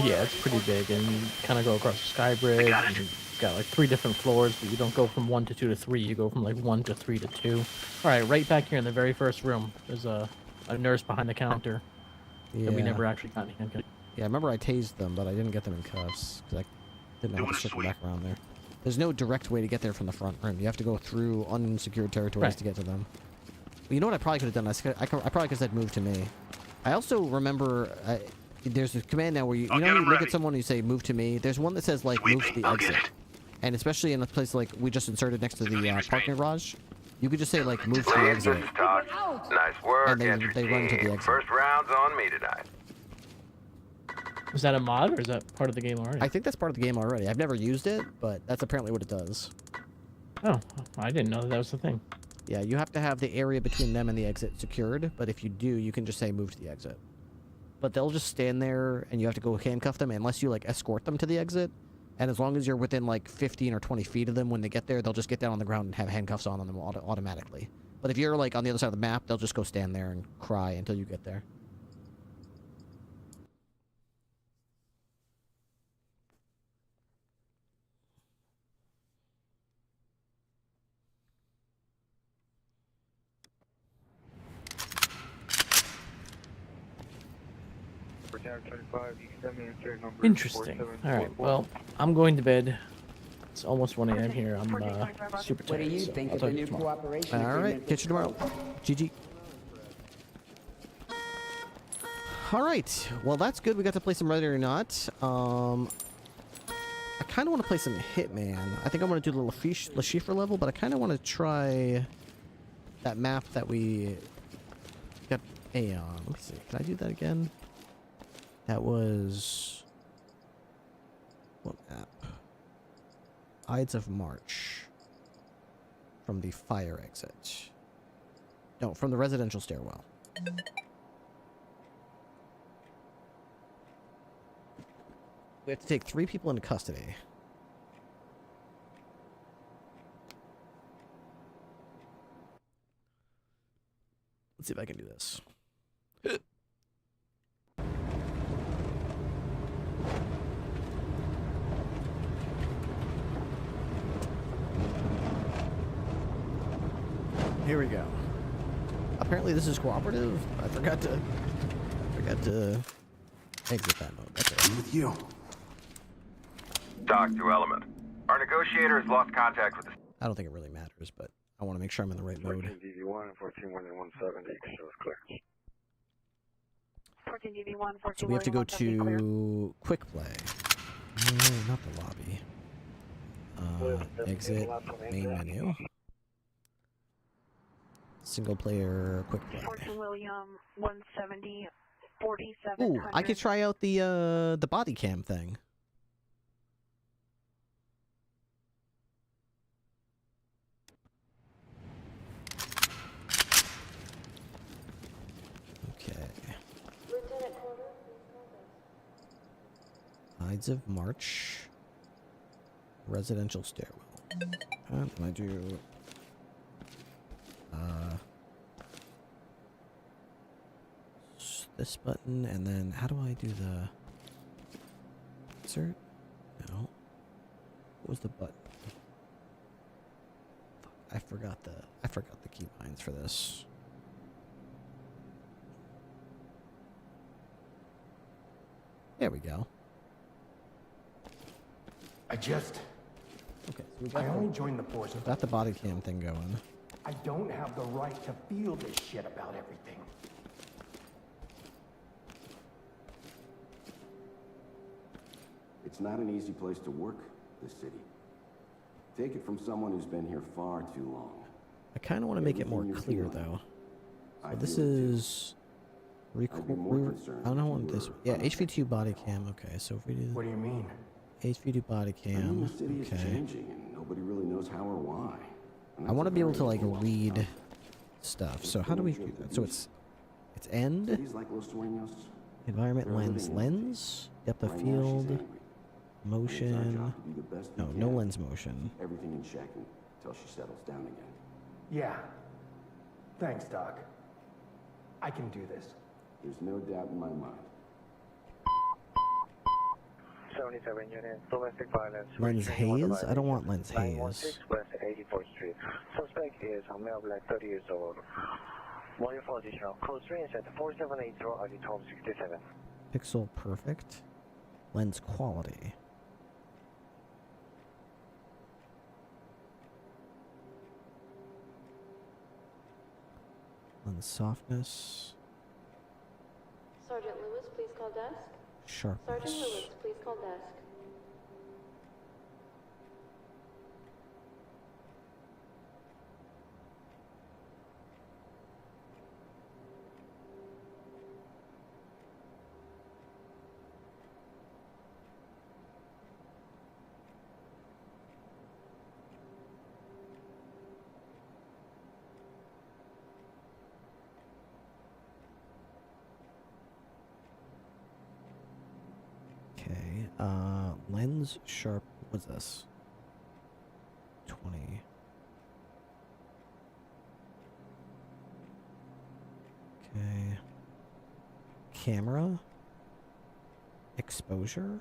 Yeah, it's pretty big, and you kind of go across the sky bridge, and you've got like 3 different floors, but you don't go from 1 to 2 to 3, you go from like 1 to 3 to 2. Alright, right back here in the very first room, there's a nurse behind the counter that we never actually got in. Yeah, I remember I tased them, but I didn't get them in cuffs, because I didn't know how to circle back around there. There's no direct way to get there from the front room. You have to go through unsecured territories to get to them. You know what I probably could have done? I probably could have said move to me. I also remember there's a command now where you look at someone and you say move to me. There's one that says like move to the exit. And especially in a place like we just inserted next to the parking garage, you could just say like move to the exit. Nice work, and they run to the exit. First round's on me tonight. Is that a mod or is that part of the game already? I think that's part of the game already. I've never used it, but that's apparently what it does. Oh, I didn't know that was the thing. Yeah, you have to have the area between them and the exit secured, but if you do, you can just say move to the exit. But they'll just stand there, and you have to go handcuff them unless you, like, escort them to the exit. And as long as you're within, like, 15 or 20 feet of them when they get there, they'll just get down on the ground and have handcuffs on them automatically. But if you're, like, on the other side of the map, they'll just go stand there and cry until you get there. Interesting. Alright, well, I'm going to bed. It's almost 1 a.m. here. I'm super tired. What do you so think I'll of the talk to new you tomorrow. cooperation? Alright, catch you tomorrow. GG. Alright, well that's good. We got to play some Ready or Not. I kind of want to play some Hitman. I think I want to do the Le Chiffre level, but I kind of want to try that map that we got a let me see. Can I do that again? That was what map? Ides of March. From the fire exit. No, from the residential stairwell. We have to take 3 people into custody. Let's see if I can do this. Here we go. Apparently this is cooperative. I forgot to exit that mode. That's it. With you. Doc to Element. Our negotiator has lost contact with the... I don't think it really matters, but I want to make sure I'm in the right mode. 14DV1, 14-170, shows clear. 14DV1, So we have to go to quick play. No, not the lobby. Exit main menu. Single player quick play. 14 William 170 47. Ooh, I could try out the body cam thing. Okay. Ides of March. Residential stairwell. Can I do this button, and then how do I do the insert? No. What was the button? Fuck, I forgot the keybinds for this. There we go. Okay, so we got only joined the force. Got the body cam thing going. I don't have the right to feel this shit about everything. It's not an easy place to work, this city. Take it from someone who's been here far too long. I kind of want to make it more clear, though. So this is... I don't want this... Yeah, HV2 body cam. Okay, so if we do... What do you mean? HV2 body cam. The city is changing, and nobody really knows how or why. I want to be able to, like, read stuff. So how do we do that? So it's end. Environment lens. Depth of field. Motion. No lens motion. Everything in check until she settles down again. Yeah. Thanks, Doc. I can do this. There's no doubt in my mind. 77 unit, domestic violence. Lens haze? I don't want lens haze. 916 West 84th Street. Suspect is a male, black, 30 years old. Monitor for additional. Close range at 4780 ID 1267. Pixel perfect. Lens quality. Lens softness. Sergeant Lewis, please call desk. Sharpness. Sergeant Lewis, please call desk. Okay, lens sharp, what's this? 20. Okay. Camera. Exposure.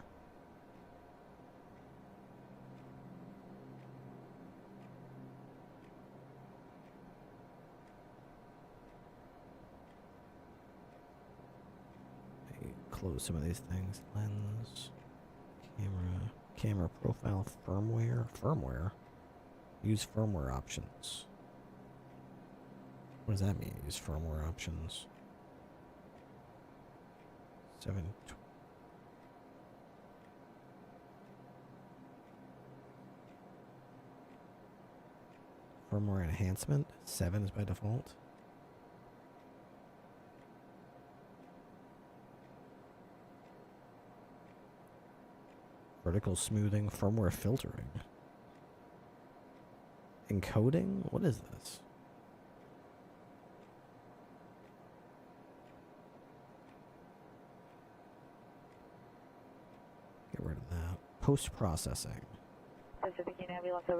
Close some of these things. Lens, camera profile, firmware. Use firmware options. What does that mean? Use firmware options. 7. Firmware enhancement. 7 is by default. Vertical smoothing. Firmware filtering. Encoding? What is this? Get rid of that. Post-processing.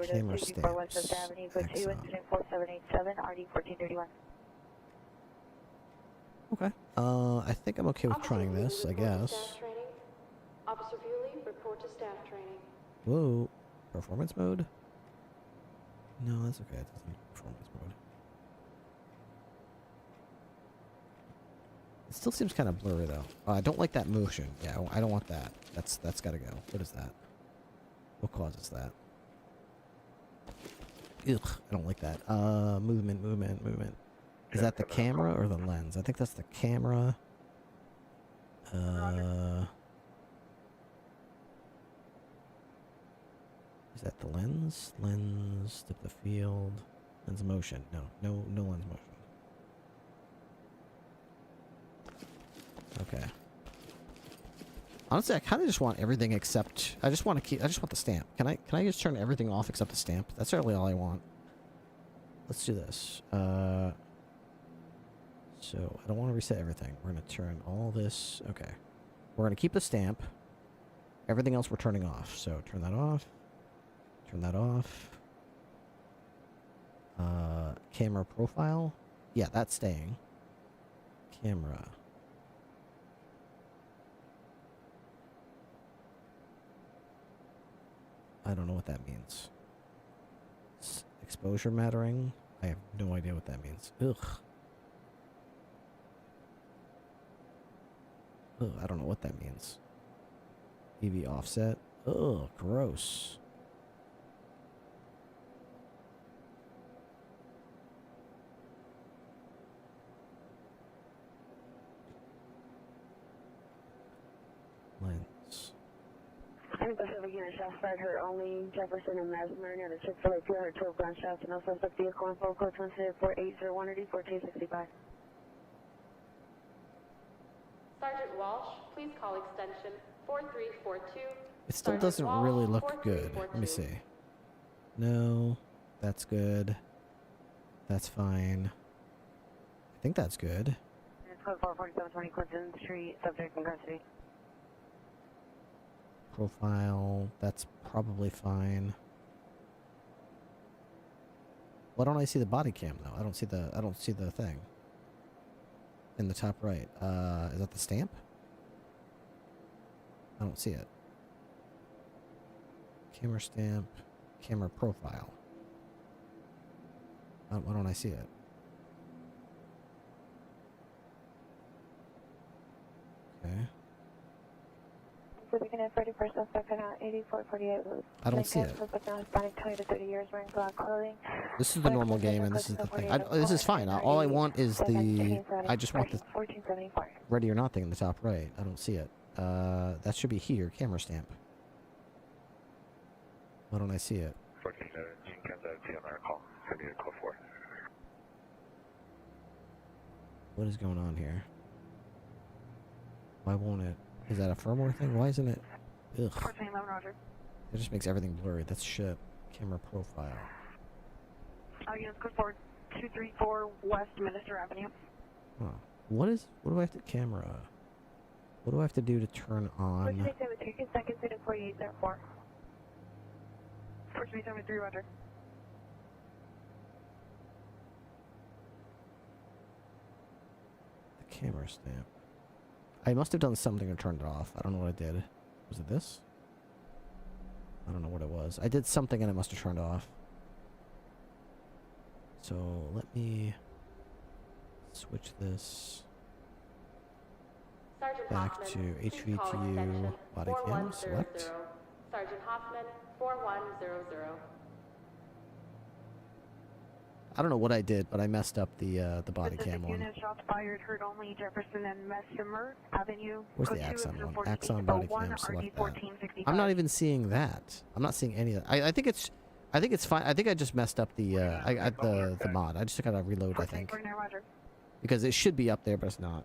Camera stamps. Okay. I think I'm okay with trying this, I guess. Officer Bewley, report to staff training. Whoa. Performance mode? No, that's okay. It doesn't need performance mode. It still seems kind of blurry, though. I don't like that motion. Yeah, I don't want that. That's gotta go. What is that? What causes that? Ugh, I don't like that. Movement. Is that the camera or the lens? I think that's the camera. Is that the lens? Lens, depth of field, lens motion. No lens motion. Okay. Honestly, I kind of just want everything except I just want the stamp. Can I just turn everything off except the stamp? That's really all I want. Let's do this. So I don't want to reset everything. We're gonna turn all this. Okay. We're gonna keep the stamp. Everything else we're turning off. So turn that off. Turn that off. Camera profile. Yeah, that's staying. Camera. I don't know what that means. Exposure mattering? I have no idea what that means. Ugh. Ugh, I don't know what that means. EV offset? Ugh, gross. Lens. Shot her only Jefferson and Mesmer near the Chick-fil-A pier, her 12 gunshots, and no suspect vehicle info, code 4801 or 1465. Sergeant Walsh, please call extension 4342. It still doesn't really look good. Let me see. No, that's good. That's fine. I think that's good. It's code 44720 Clinton Street, subject in custody. Profile, that's probably fine. Why don't I see the body cam though? I don't see the thing. In the top right. Is that the stamp? I don't see it. Camera stamp, camera profile. Why don't I see it? Okay. I don't see it. This is the normal game, and this is the thing. This is fine. All I want is the... I just want the ready or not thing in the top right. I don't see it. That should be here. Camera stamp. Why don't I see it? What is going on here? Why won't it? Is that a firmware thing? Why isn't it? Ugh. It just makes everything blurry. That's shit. Camera profile. Units code 4234 West Minister Avenue. Huh. What do I have to camera? What do I have to do to turn on? 4804. 4373 Roger. The camera stamp. I must have done something to turn it off. I don't know what I did. Was it this? I don't know what it was. I did something and it must have turned off. So let me switch this Sergeant back Hoffman, to HVTU body cam. Select. Sergeant Hoffman, 4100. I don't know what I did, but I messed up the body cam one. Shots fired, heard only Jefferson and Mesmer Avenue. Where's the Axon one? Axon body cam, select that. I'm not even seeing that. I'm not seeing any of that. I think it's... I think it's fine. I think I just messed up the the mod. I just gotta reload, I think. Because it should be up there, but it's not.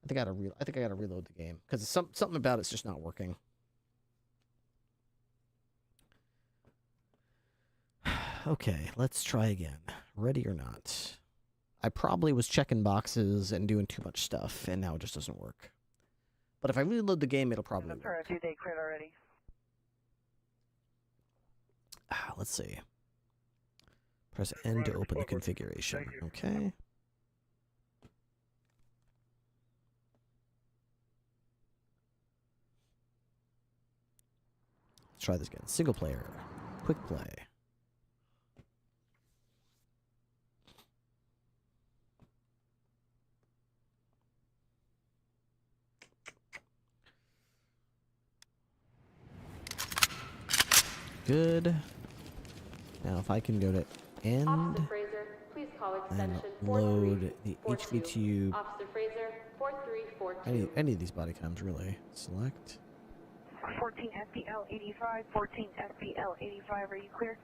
I think I gotta reload the game because something about it's just not working. Okay, let's try again. Ready or not? I probably was checking boxes and doing too much stuff, and now it just doesn't work. But if I reload the game, it'll probably work. Already. Let's see. Press N to open the configuration. Okay. Let's try this again. Single player. Quick play. Good. Now if I can go to end and load the HV tube. Any of these body cams really. Select. 14 FBL 85, 14 FBL 85, are you clear?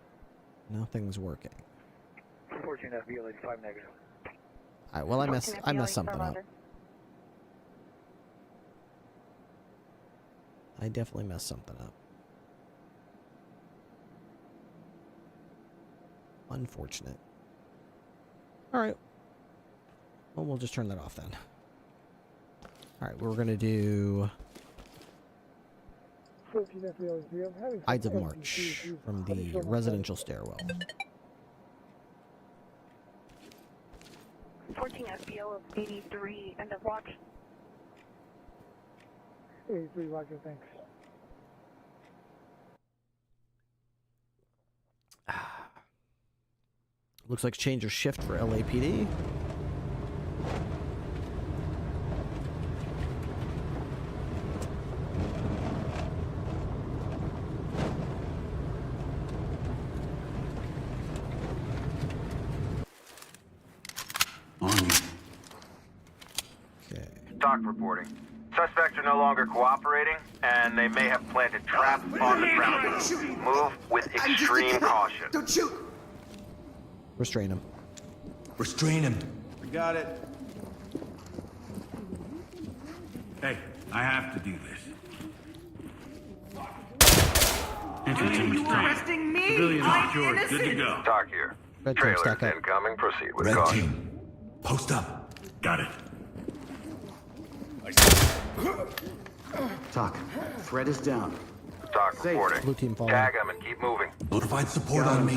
Nothing's working. 14 FBL 85 negative. Alright, well I messed something up. I definitely messed something up. Unfortunate. Alright. Well, we'll just turn that off then. Alright, we're gonna do Ides of March from the residential stairwell. 14 FBL of 83, end of watch. 83, roger, thanks. Looks like change your shift for LAPD. Doc reporting. Suspects are no longer cooperating, and they may have planted traps on the ground. Move with extreme caution. Don't shoot! Restrain him. Restrain him. We got it. Hey, I have to do this. You arresting me? Civilians I'm secured. Good to innocent. go. Doc here. Red team, Trailers stack up. incoming. Proceed with Red caution. team, post up. Got it. Talk. Threat is down. Doc reporting. Blue team following. Tag them and keep moving. Notified support on me.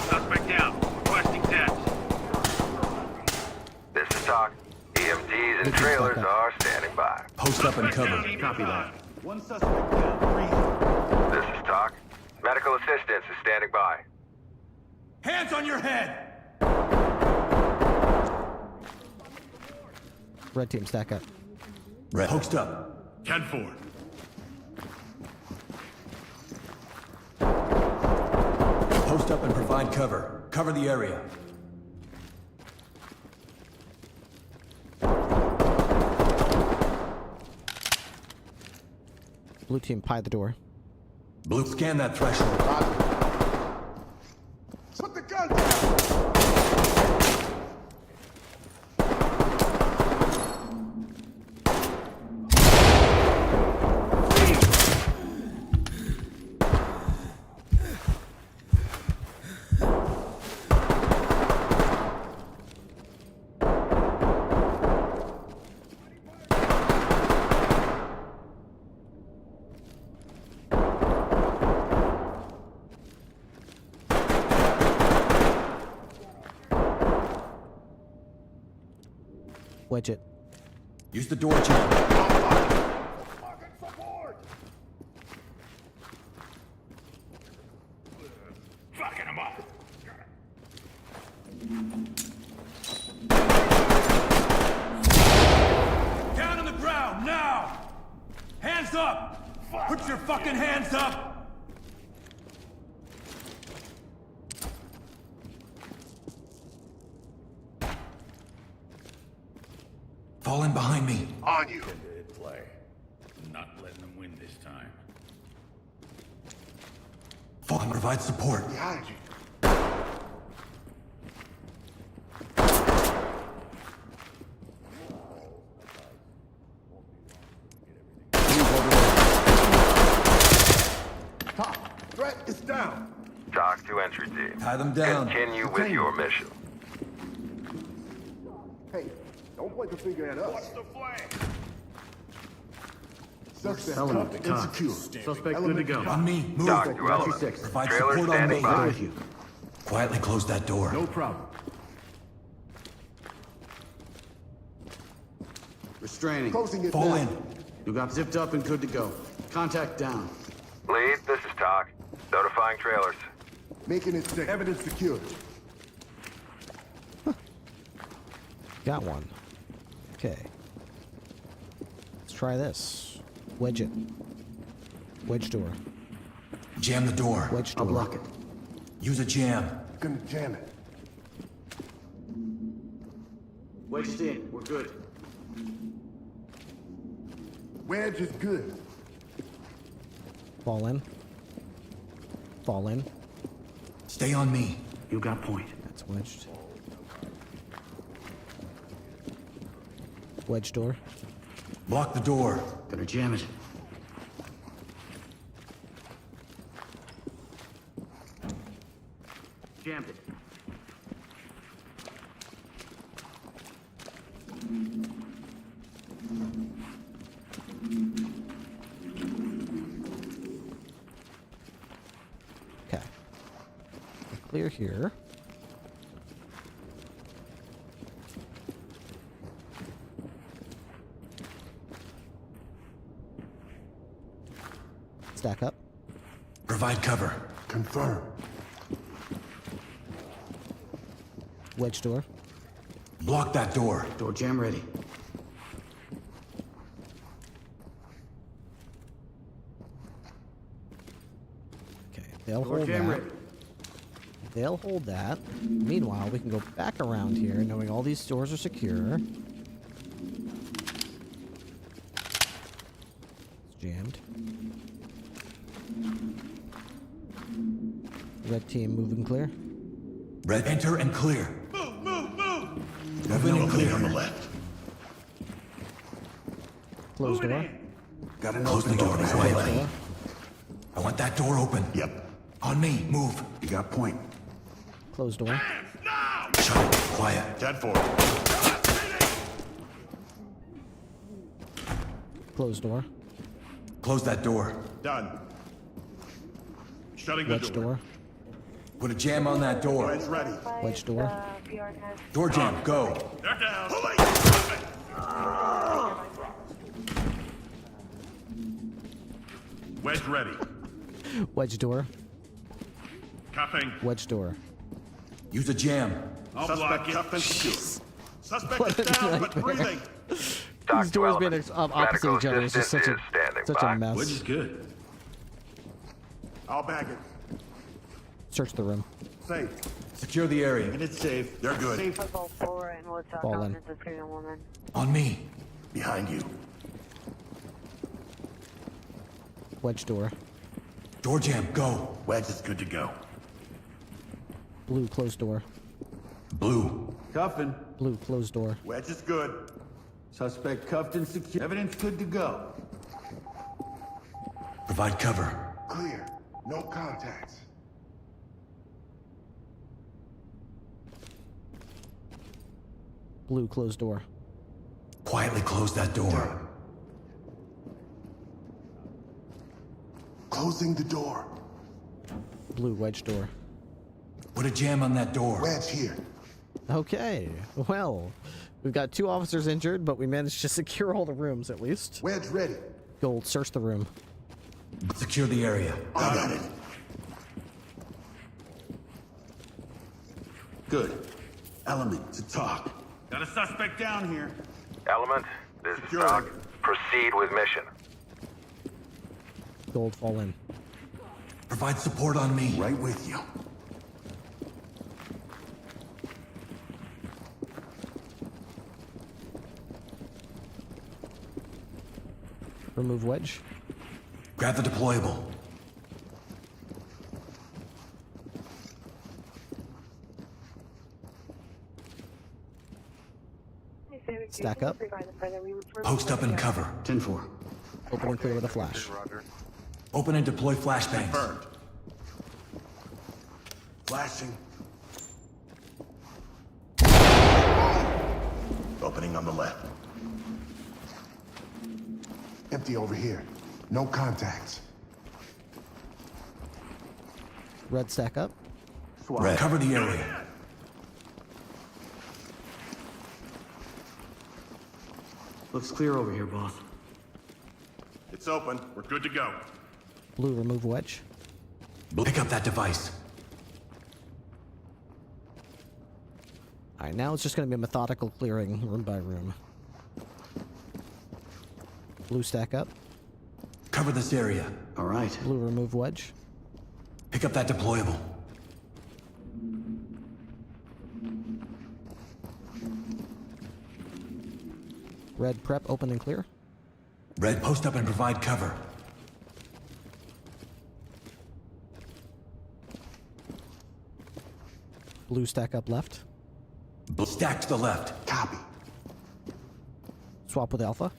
Suspect down. Requesting taps. This is Doc. EMTs and trailers are standing by. Post up and cover. Copy that. One suspect down. This is Doc. Medical assistance is standing by. Hands on your head! Red team, stack up. Red. Post up. 10-4. Post up and provide cover. Cover the area. Blue team, pie the door. Blue, scan that threshold. Put the gun down! Wedge it. Use the door jam. Fucking him up. Down on the ground, now! Hands up! Put your fucking hands up! Fall in behind me. On you. Play. Not letting them win this time. Fall and provide support. Behind you. Top. Threat is down. Talk to entry team. Tie them down. Continue with your mission. Hey, don't point the finger at us. What's the flag? Suspect Element cuffed to and talk. secure. Suspect good to go. On me. Move. Talk to element. 96. Provide Trailer support on standing me. by. With you. Quietly close that door. No problem. Restraining. Closing it Fall now. in. You got zipped up and good to go. Contact down. Lead, this is Talk. Notifying trailers. Making it safe. Evidence secured. Got one. Okay. Let's try this. Wedge it. Wedge door. Jam the door. Wedge I'll door. block it. Use a jam. Gonna jam it. Wedged in. We're good. Wedge is good. Fall in. Fall in. Stay on me. You got point. That's wedged. Wedge door. Block the door. Gonna jam it. Jammed it. Okay. Clear here. Stack up. Provide cover. Confirm. Wedge door. Block that door. Door jam ready. Okay, they'll Door hold jam that. ready. They'll hold that. Meanwhile, we can go back around here, knowing all these doors are secure. It's jammed. Red team moving clear. Red, enter and clear. Move, move, move! Moving and clear on the left. Closed door. Gotta close the door quietly. I want that door open. Yep. On me, move. You got point. Closed door. Shut it, quiet. Dead for. Closed door. Close that door. Done. Shutting Wedge door. Put a jam on that door. It's ready. Wedge door. Door jam, go. They're down. Wedge ready. Wedge door. Cuffing. Wedge door. Use a jam. I'll block it. Suspect What is a down, but nightmare. breathing. These doors being opposite each other is just such a mess. Wedge is good. I'll bag it. Search the room. Safe. Secure the area. And it's safe. They're good. Safe level 4 and Woodstock Fall in. Office of Freedom Woman. On me. Behind you. Wedge door. Door jam, go. Wedge is good to go. Blue closed door. Blue. Cuffing. Blue closed door. Wedge is good. Suspect cuffed and secure. Evidence good to go. Provide cover. Clear. No contacts. Blue closed door. Quietly close that door. Closing the door. Blue wedge door. Put a jam on that door. Wedge here. Okay. Well, we've got 2 officers injured, but we managed to secure all the rooms at least. Wedge ready. Gold, search the room. Secure the area. I got it. Good. Element to talk. Got a suspect down here. Element, this is Security. Talk. Proceed with mission. Gold, fall in. Provide support on me. Right with you. Remove wedge. Grab the deployable. Stack up. Post up and cover. 10-4. Open and clear with a flash. Open and deploy flashbangs. Confirmed. Flashing. Opening on the left. Empty over here. No contacts. Red, stack up. Red. Cover the area. Looks clear over here, boss. It's open. We're good to go. Blue, remove wedge. Pick up that device. Alright, now it's just going to be a methodical clearing, room by room. Blue, stack up. Cover this area. All right. Blue, remove wedge. Pick up that deployable. Red, prep, open and clear. Red, post up and provide cover. Blue, stack up left. Stack to the left. Copy. Swap with Alpha.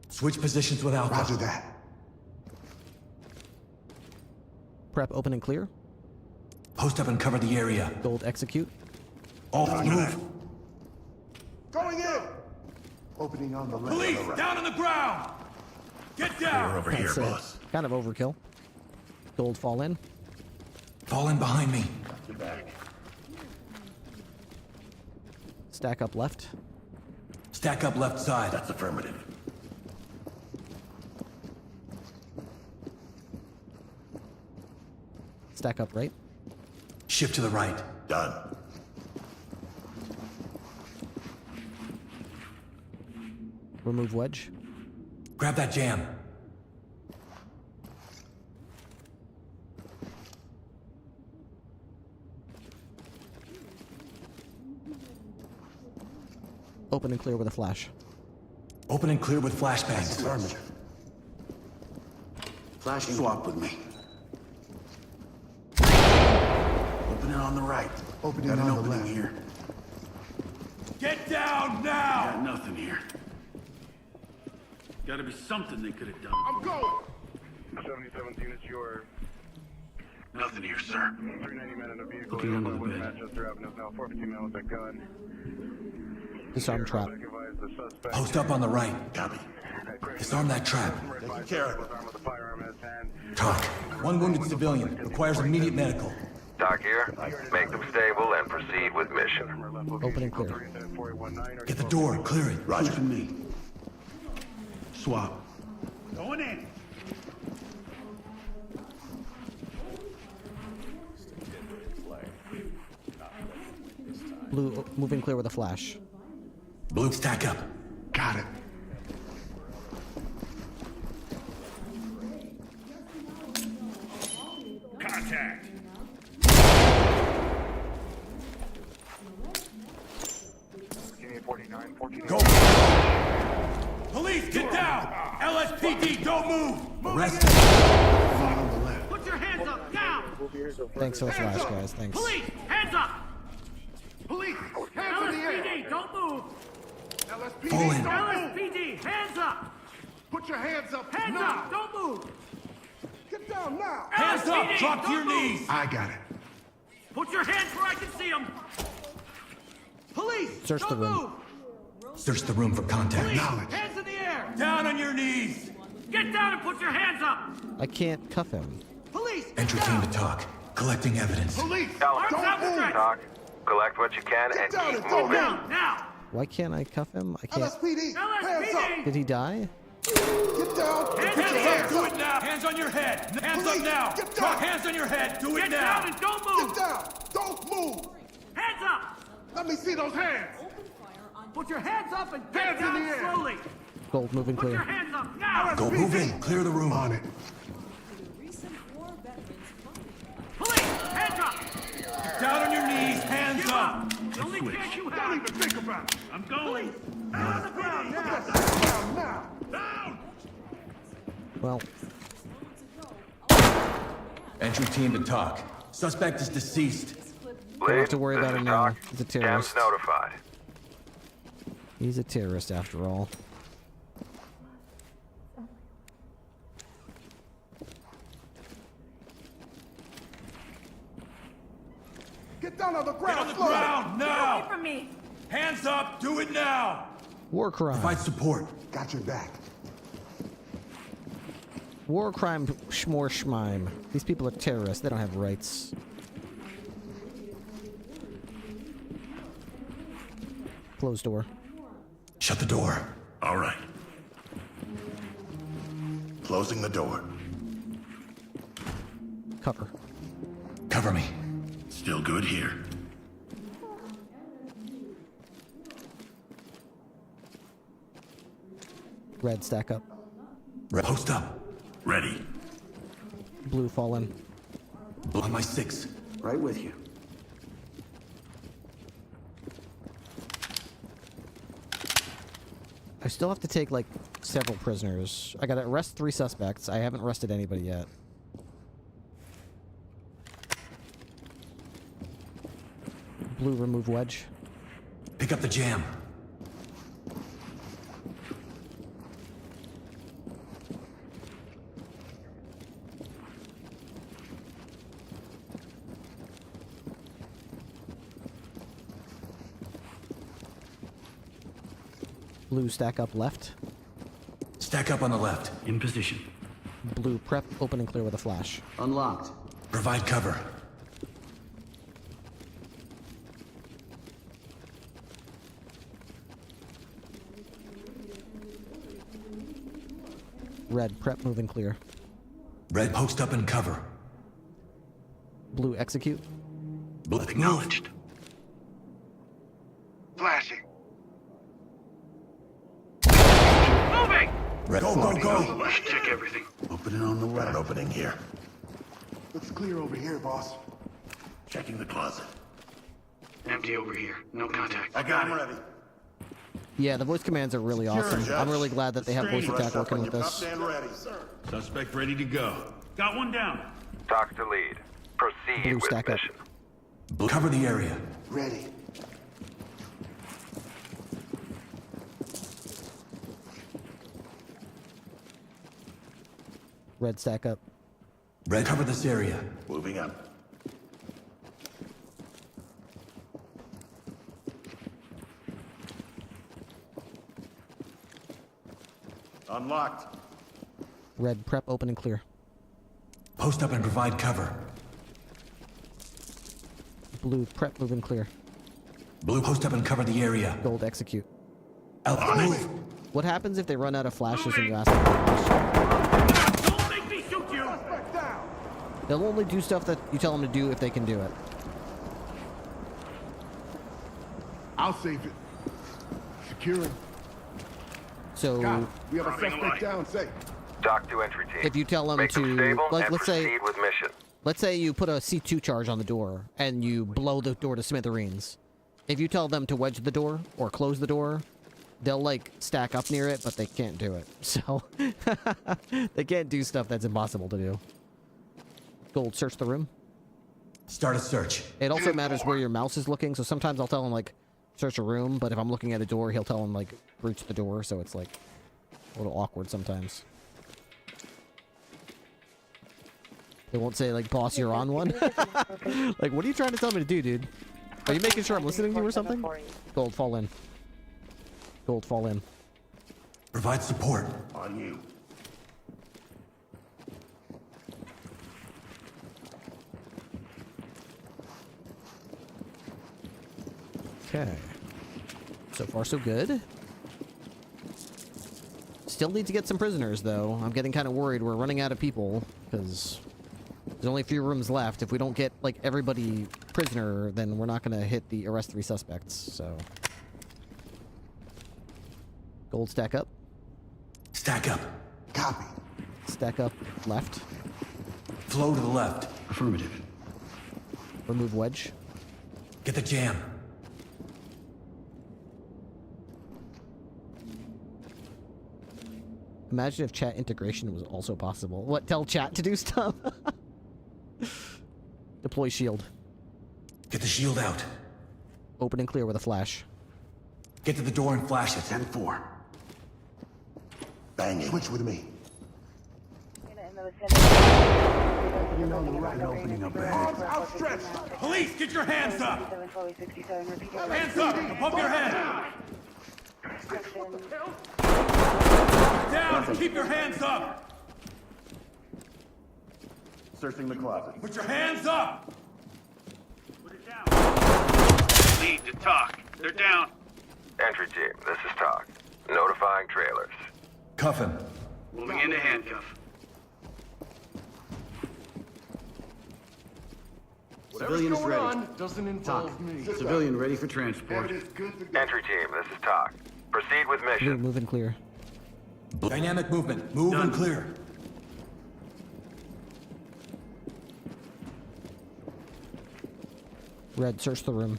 Switch positions with Alpha. Roger that. Prep, open and clear. Post up and cover the area. Gold, execute. All move. Going in. Opening on the left. Police, down on the ground! Get down! We're over here, boss. Kind of overkill. Gold, fall in. Fall in behind me. Get back. Stack up left. Stack up left side. That's affirmative. Stack up right. Shift to the right. Done. Remove wedge. Grab that jam. Open and clear with a flash. Open and clear with flashbangs. Affirmative. Flashing. Swap with me. Opening on the right. Opening on the left. Here. Get down now! Got nothing here. Gotta be something they could have done. I'm going. 77 units, your Nothing here, sir. 390 men in a vehicle. Looking under the bed. Manchester Avenue now 415 men with a gun. Disarm trap. Post up on the right. Copy. Disarm that trap. Taking care of it. Talk. One wounded civilian. Requires immediate medical. Doc here. Make them stable and proceed with mission. Open and clear. Get the door. Clear it. Roger. Pushing me. Swap. Going in! Blue, moving clear with a flash. Blue, stack up. Got it. Contact! Go! Police, get down! LSPD, don't move! Arrest On the left. Put your hands up, down! Thanks for the flash, guys. Thanks. Police, hands up! Police, hands in the air. LSPD, don't move! LSPD, Fall in. don't move. LSPD, hands up! Put your hands up Hands now. up, don't move! Get down now. Hands up! LSPD, Drop to your don't move. knees! I got it. Put your hands where I can see them! Police, Search the don't room. move! Search the room for contact. Police, Knowledge. hands in the air! Down on your knees! Get down and put your hands up! I can't cuff him. Police, Entry team to talk. Collecting evidence. Police, Alpha, don't move. Doc, collect what you can Get and down keep and go moving. down. now! Why can't I cuff him? I can't. LSPD, hands up. Did he die? Get down. Hands Put in your the hands Do up. it now! Hands on your head! Hands Police, up now! get Drop down. hands on your head! Do it Get now! down and don't move! Get down. Don't move. Hands up! Let me see those hands. Put your hands up and get Hands in down the air. slowly! Gold, moving Put your clear. hands up now! Go move in. Clear the room. On it. Police, hands up! Down on your knees! Hands Give up! up! The only chance you Don't have! even think about it. I'm going! On the ground now! Down now. Down! Well. Entry team to talk. Suspect is deceased. Don't have to worry about him now. He's a terrorist. Cam's notified. He's a terrorist after all. Get down on the ground! Get on the ground now! Get away from me! Hands up! Do it now! War crime. Provide support. Got your back. War crime schmore schmime. These people are terrorists. They don't have rights. Closed door. Shut the door. All right. Closing the door. Cover. Cover me. Still good here. Red, stack up. Red, post up. Ready. Blue, fall in. Blue on my 6. Right with you. I still have to take, like, several prisoners. I gotta arrest 3 suspects. I haven't arrested anybody yet. Blue, remove wedge. Pick up the jam. Blue, stack up left. Stack up on the left. In position. Blue, prep, open and clear with a flash. Unlocked. Provide cover. Red, prep, move and clear. Red, post up and cover. Blue, execute. Blue, acknowledged. Flashing. Moving! Red, go. Let's check everything. Opening on the right. Opening here. Looks clear over here, boss. Checking the closet. Empty over here. No contact. I got it. Ready. Yeah, the voice commands are really awesome. I'm really glad that they have voice attack working with this. Ready, sir. Suspect ready to go. Got one down. Talk to lead. Proceed Blue, with stack up. mission. Blue, cover the area. Ready. Red, stack up. Red, cover this area. Moving up. Unlocked. Red, prep, open and clear. Post up and provide cover. Blue, prep, move and clear. Blue, post up and cover the area. Gold, execute. Alpha, move. What happens if they run out of flashes and you ask them a question? Don't make me shoot you! They'll only do stuff that you tell them to do if they can do it. I'll save it. Securing. So, We have a suspect down, safe. Talk to entry team. if you tell them Make to, them stable like, and let's say, proceed with mission. let's say you put a C2 charge on the door and you blow the door to smithereens. If you tell them to wedge the door or close the door, they'll like stack up near it, but they can't do it. So they can't do stuff that's impossible to do. Gold, search the room. Start a search. It also matters where your mouse is looking, so sometimes I'll tell him like search a room, but if I'm looking at a door, he'll tell him like breach the door, so it's like a little awkward sometimes. They won't say like, boss, you're on one. Like, what are you trying to tell me to do, dude? Are you making sure I'm listening to you or something? Gold, fall in. Gold, fall in. Provide support. On you. Okay. So far, so good. Still need to get some prisoners, though. I'm getting kind of worried we're running out of people, because there's only a few rooms left. If we don't get, like, everybody prisoner, then we're not going to hit the arrest 3 suspects, so... Gold, stack up. Stack up. Copy. Stack up left. Flow to the left. Affirmative. Remove wedge. Get the jam. Imagine if chat integration was also possible. What, tell chat to do stuff? Deploy shield. Get the shield out. Open and clear with a flash. Get to the door and flash it. 10-4. Bang it. Switch with me. Opening up arms outstretched. Police, get your hands up. Hands up above your head. Down. Keep your hands up. Searching the closet. Put your hands up. Put it down. Lead to talk. They're down. Entry team, this is Talk. Notifying trailers. Cuff him. Moving into handcuff. Civilian is ready. Doesn't involve me. Civilian ready for transport. Entry team, this is Talk. Proceed with mission. Move and clear. Dynamic movement. Move and clear. Red, search the room.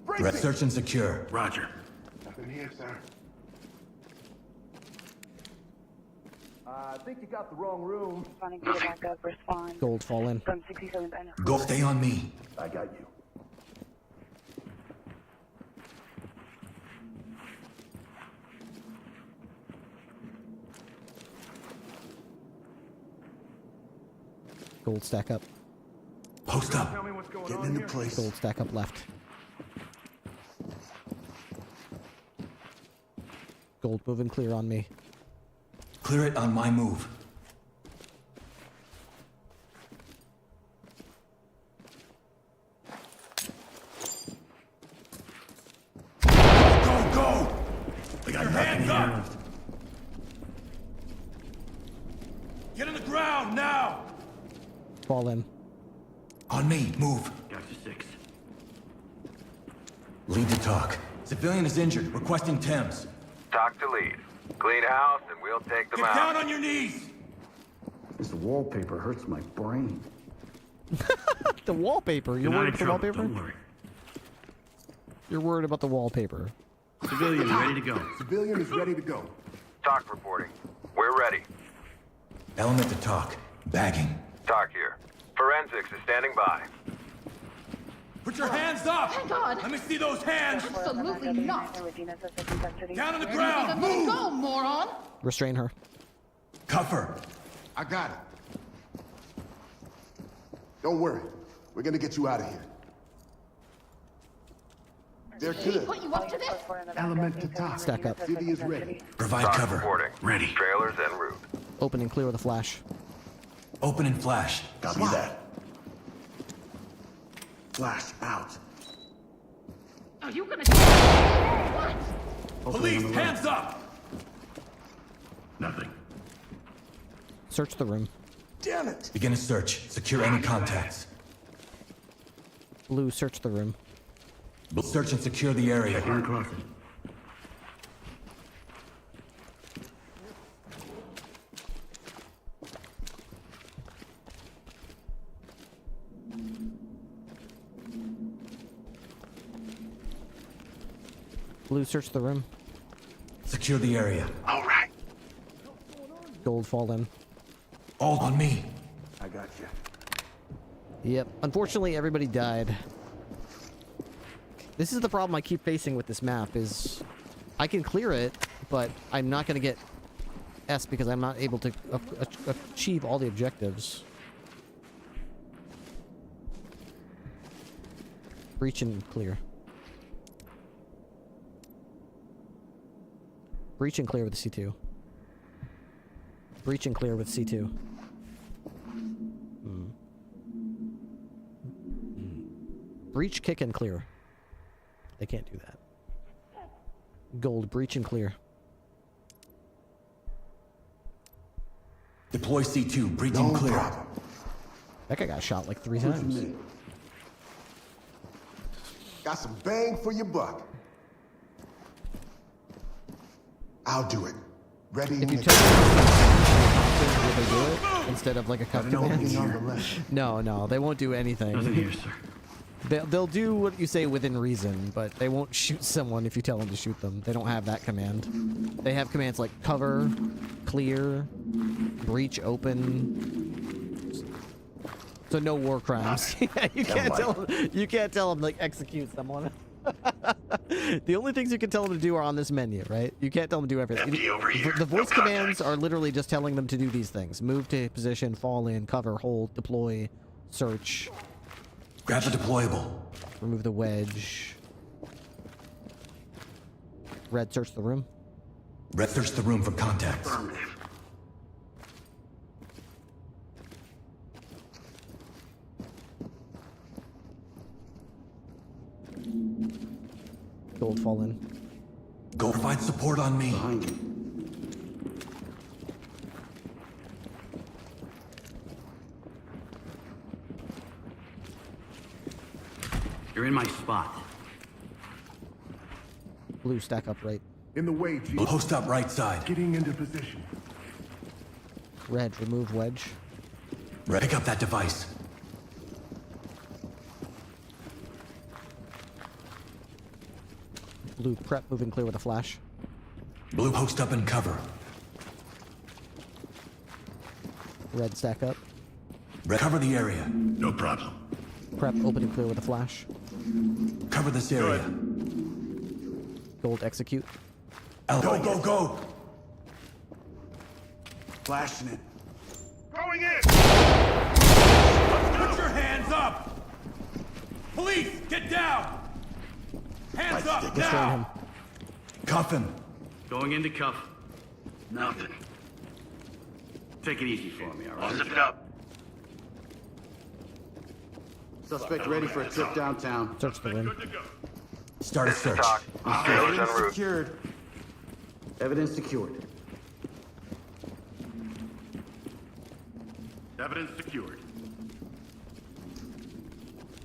Red, search and secure. Roger. Nothing here, sir. I think you got the wrong room. Gold, fall in. Go, stay on me. I got you. Gold, stack up. Post up. Getting into place. Gold, stack up left. Gold, move and clear on me. Clear it on my move. Go! I got Your hands up. Get on the ground now. Fall in. On me, move. Gotcha 6. Lead to talk. Civilian is injured, requesting Thames. Talk to lead. Clean house and we'll take them Get down out. on your knees. This wallpaper hurts my brain. The wallpaper. You're worried about the wallpaper? Don't worry. You're worried about the wallpaper. Civilian ready to go. Civilian is ready to go. Talk reporting. We're ready. Element to talk. Bagging. Talk here. Forensics is standing by. Put your hands up. Hang on. Let me see those hands. Absolutely not. Down on the Where ground. do you think I'm Move. gonna go, moron? Restrain her. Cuff her. I got it. Don't worry. We're gonna get you out of here. They're He good. put you up to this? Element to top. Stack up. City is ready. Provide Talk cover. reporting. Ready. Trailers en route. Open and clear with a flash. Open and flash. Copy that. Flash out. Are you gonna do what? Police, hands up. Nothing. Search the room. Damn it. Begin a search. Secure any contacts. Blue, search the room. Search and secure the area. Check in closet. Blue, search the room. Secure the area. All right. Gold, fall in. All on me. I got you. Yep. Unfortunately, everybody died. This is the problem I keep facing with this map, is I can clear it, but I'm not going to get S because I'm not able to achieve all the objectives. Breach and clear. Breach and clear with C2. Breach and clear with C2. Breach, kick, and clear. They can't do that. Gold, breach, and clear. Deploy C2. Breach and clear. Problem. That guy got shot like 3 times. Got some bang for your buck. I'll do it. Ready? If you tell will they do it instead of like a cup command? No, they won't do anything. Nothing here, sir. They'll do what you say within reason, but they won't shoot someone if you tell them to shoot them. They don't have that command. They have commands like cover, clear, breach open. So no war crimes. Yeah, you can't tell them like execute someone. The only things you can tell them to do are on this menu, right? You can't tell them to do everything. The voice commands are literally just telling them to do these things. Move to position, fall in, cover, hold, deploy, search. Grab the deployable. Remove the wedge. Red, search the room. Red, search the room for contacts. Gold, fall in. Go find support on me. Behind you. You're in my spot. Blue, stack up right. In the way, Chief. Post up right side. Getting into position. Red, remove wedge. Red, pick up that device. Blue, prep, moving clear with a flash. Blue, post up and cover. Red, stack up. Red, cover the area. No problem. Prep, open and clear with a flash. Cover this area. Gold, execute. Go, go, go! Flashing it. Going in! Put your hands up! Police, get down! Hands up, now! Cuff him. Going into cuff. Nothing. Take it easy for me, all right? I'll zip it up. Suspect ready for a trip downtown. Search the room. Start a search. Evidence secured. Evidence secured. Evidence secured.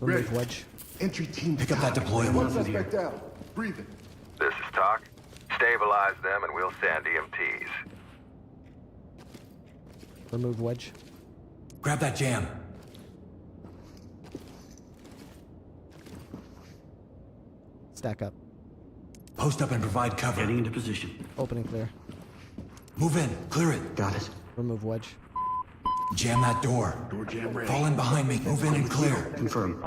Remove wedge. Entry team. Pick up that deployable. One suspect down. Breathing. This is Talk. Stabilize them and we'll send EMTs. Remove wedge. Grab that jam. Stack up. Post up and provide cover. Getting into position. Open and clear. Move in. Clear it. Got it. Remove wedge. Jam that door. Door jam ready. Fall in behind me. Move in and clear. Confirm.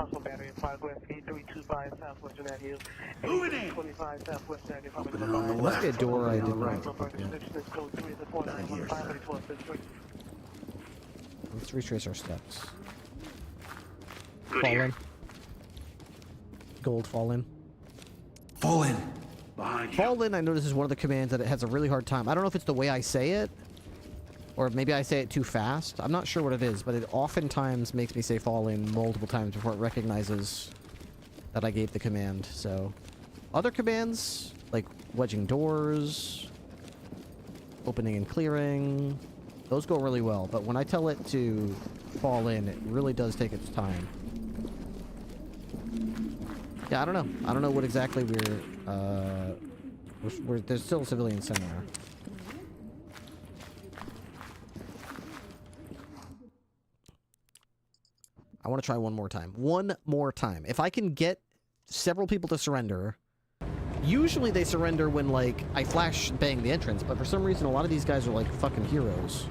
Moving in! Must be a door I didn't Right. Let's retrace our steps. Good Fall here. in. Gold, fall in. Fall in. Behind you. Fall in, I notice, is one of the commands that it has a really hard time. I don't know if it's the way I say it, or maybe I say it too fast. I'm not sure what it is, but it oftentimes makes me say fall in multiple times before it recognizes that I gave the command. So, other commands, like wedging doors, opening and clearing, those go really well. But when I tell it to fall in, it really does take its time. Yeah, I don't know. I don't know what exactly there's still civilians somewhere. I want to try one more time. One more time. If I can get several people to surrender, usually they surrender when, like, I flash bang the entrance, but for some reason a lot of these guys are like fucking heroes.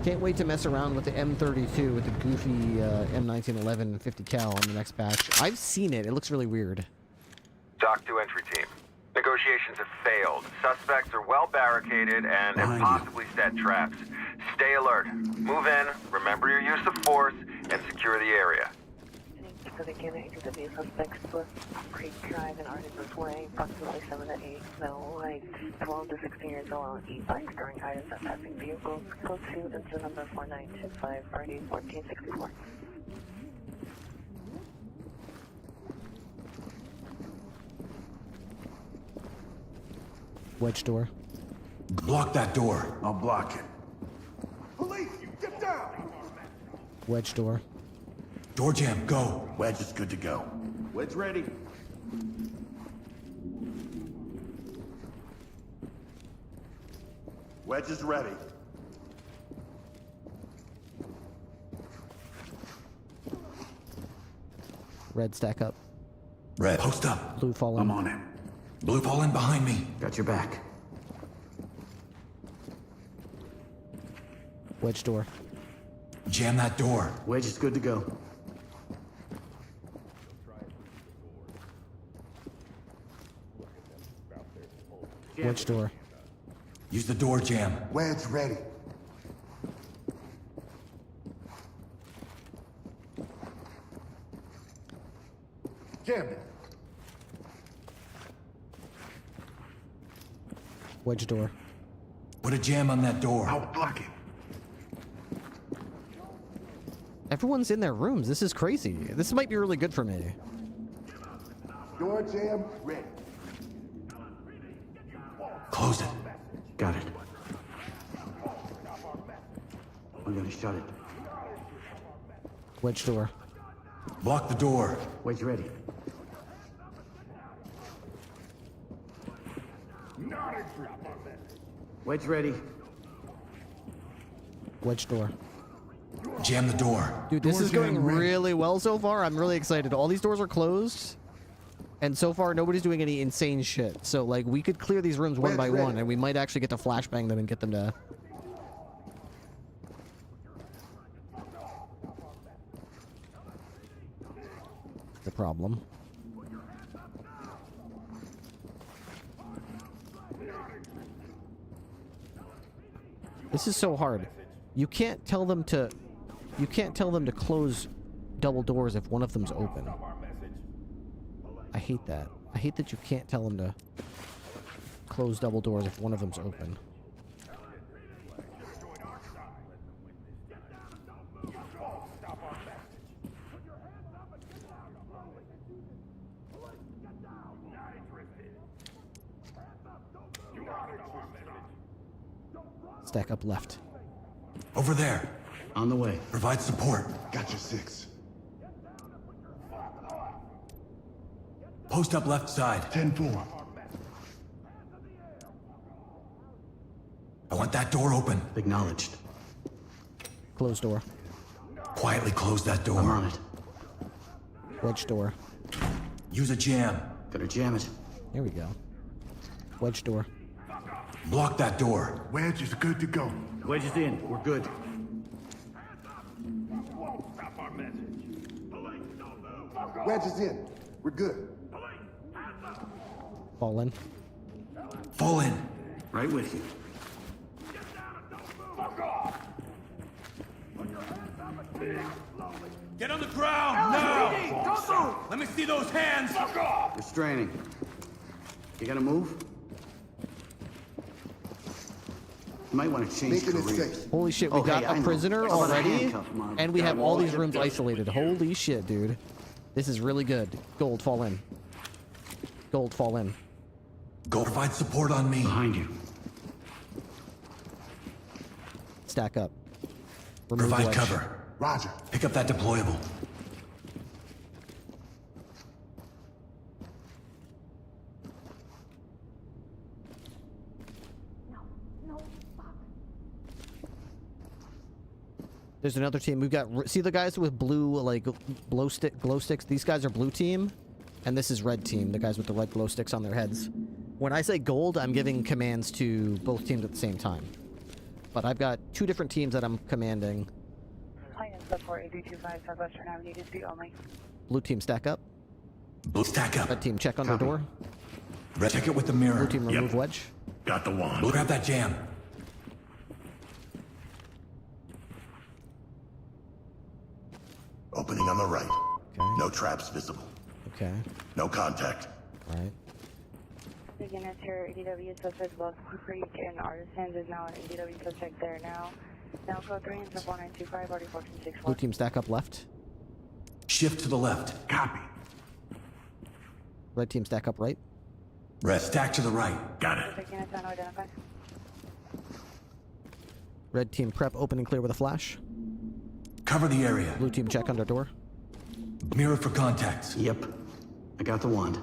Can't wait to mess around with the M32 with the goofy M1911 50 cal on the next batch. I've seen it. It looks really weird. Talk to entry team. Negotiations have failed. Suspects are well barricaded and have possibly set traps. Stay alert. Move in, remember your use of force, and secure the area. Suspects with Creek Drive and Artisans Way, approximately 7 to 8, no light, 12 to 16 years old on e-bike storing items at passing vehicles. Code 2 into number 4925, RD 1464. Wedge door. Block that door. I'll block it. Police, you get down! Wedge door. Door jam, go. Wedge is good to go. Wedge ready. Wedge is ready. Red, stack up. Red, post up. Blue, fall in. I'm on it. Blue, fall in behind me. Got your back. Wedge door. Jam that door. Wedge is good to go. Wedge door. Use the door jam. Wedge ready. Jam it. Wedge door. Put a jam on that door. I'll block it. Everyone's in their rooms. This is crazy. This might be really good for me. Door jam ready. Close it. Got it. I'm gonna shut it. Wedge door. Block the door. Wedge ready. Wedge ready. Wedge door. Jam the door. Dude, this Door is going jam ready. really well so far. I'm really excited. All these doors are closed. And so far, nobody's doing any insane shit. So, like, we could clear these rooms one by one, and we might actually get to flashbang them and get them to... The problem. This is so hard. You can't tell them to... You can't tell them to close double doors if one of them's open. I hate that. I hate that you can't tell them to close double doors if one of them's open. Stack up left. Over there. On the way. Provide support. Got your 6. Post up left side. 10-4. I want that door open. Acknowledged. Closed door. Quietly close that door. I'm on it. Wedge door. Use a jam. Gotta jam it. There we go. Wedge door. Block that door. Wedge is good to go. Wedge is in. We're good. Wedge is in. We're good. Fall in. Fall in. Right with you. Get on the ground now! Don't move! Let me see those hands! Restraining. You gonna move? You might want to change Making it careers. safe. Holy shit, we got a prisoner How about a already, handcuff, Mom? and we Got have 'em all all these hipped rooms up. isolated. Holy shit, dude. This is really good. Gold, fall in. Gold, fall in. Go provide support on me. Behind you. Stack up. Remove Provide wedge. cover. Roger. Pick up that deployable. There's another team. We've got... See the guys with blue, like, glow sticks? These guys are blue team, and this is red team, the guys with the red glow sticks on their heads. When I say gold, I'm giving commands to both teams at the same time. But I've got 2 different teams that I'm commanding. Plane support 8325 Southwestern Avenue, dispute only. Blue team, stack up. Blue stack up. Red team, check under Copy. door. Red, check it with the mirror. Blue team, remove wedge. Got the wand. Blue, grab that jam. Opening on the right. Okay. No traps visible. Okay. No contact. Alright. Beginner Terror, ADW suspect Block Creek and Artisans is now an ADW suspect there now. Now code 3 and 4925, already 1461. Blue team, stack up left. Shift to the left. Copy. Red team, stack up right. Red, stack to the right. Got it. Suspect units on identify. Red team, prep, open and clear with a flash. Cover the area. Blue team, check under door. Mirror for contacts. Yep. I got the wand.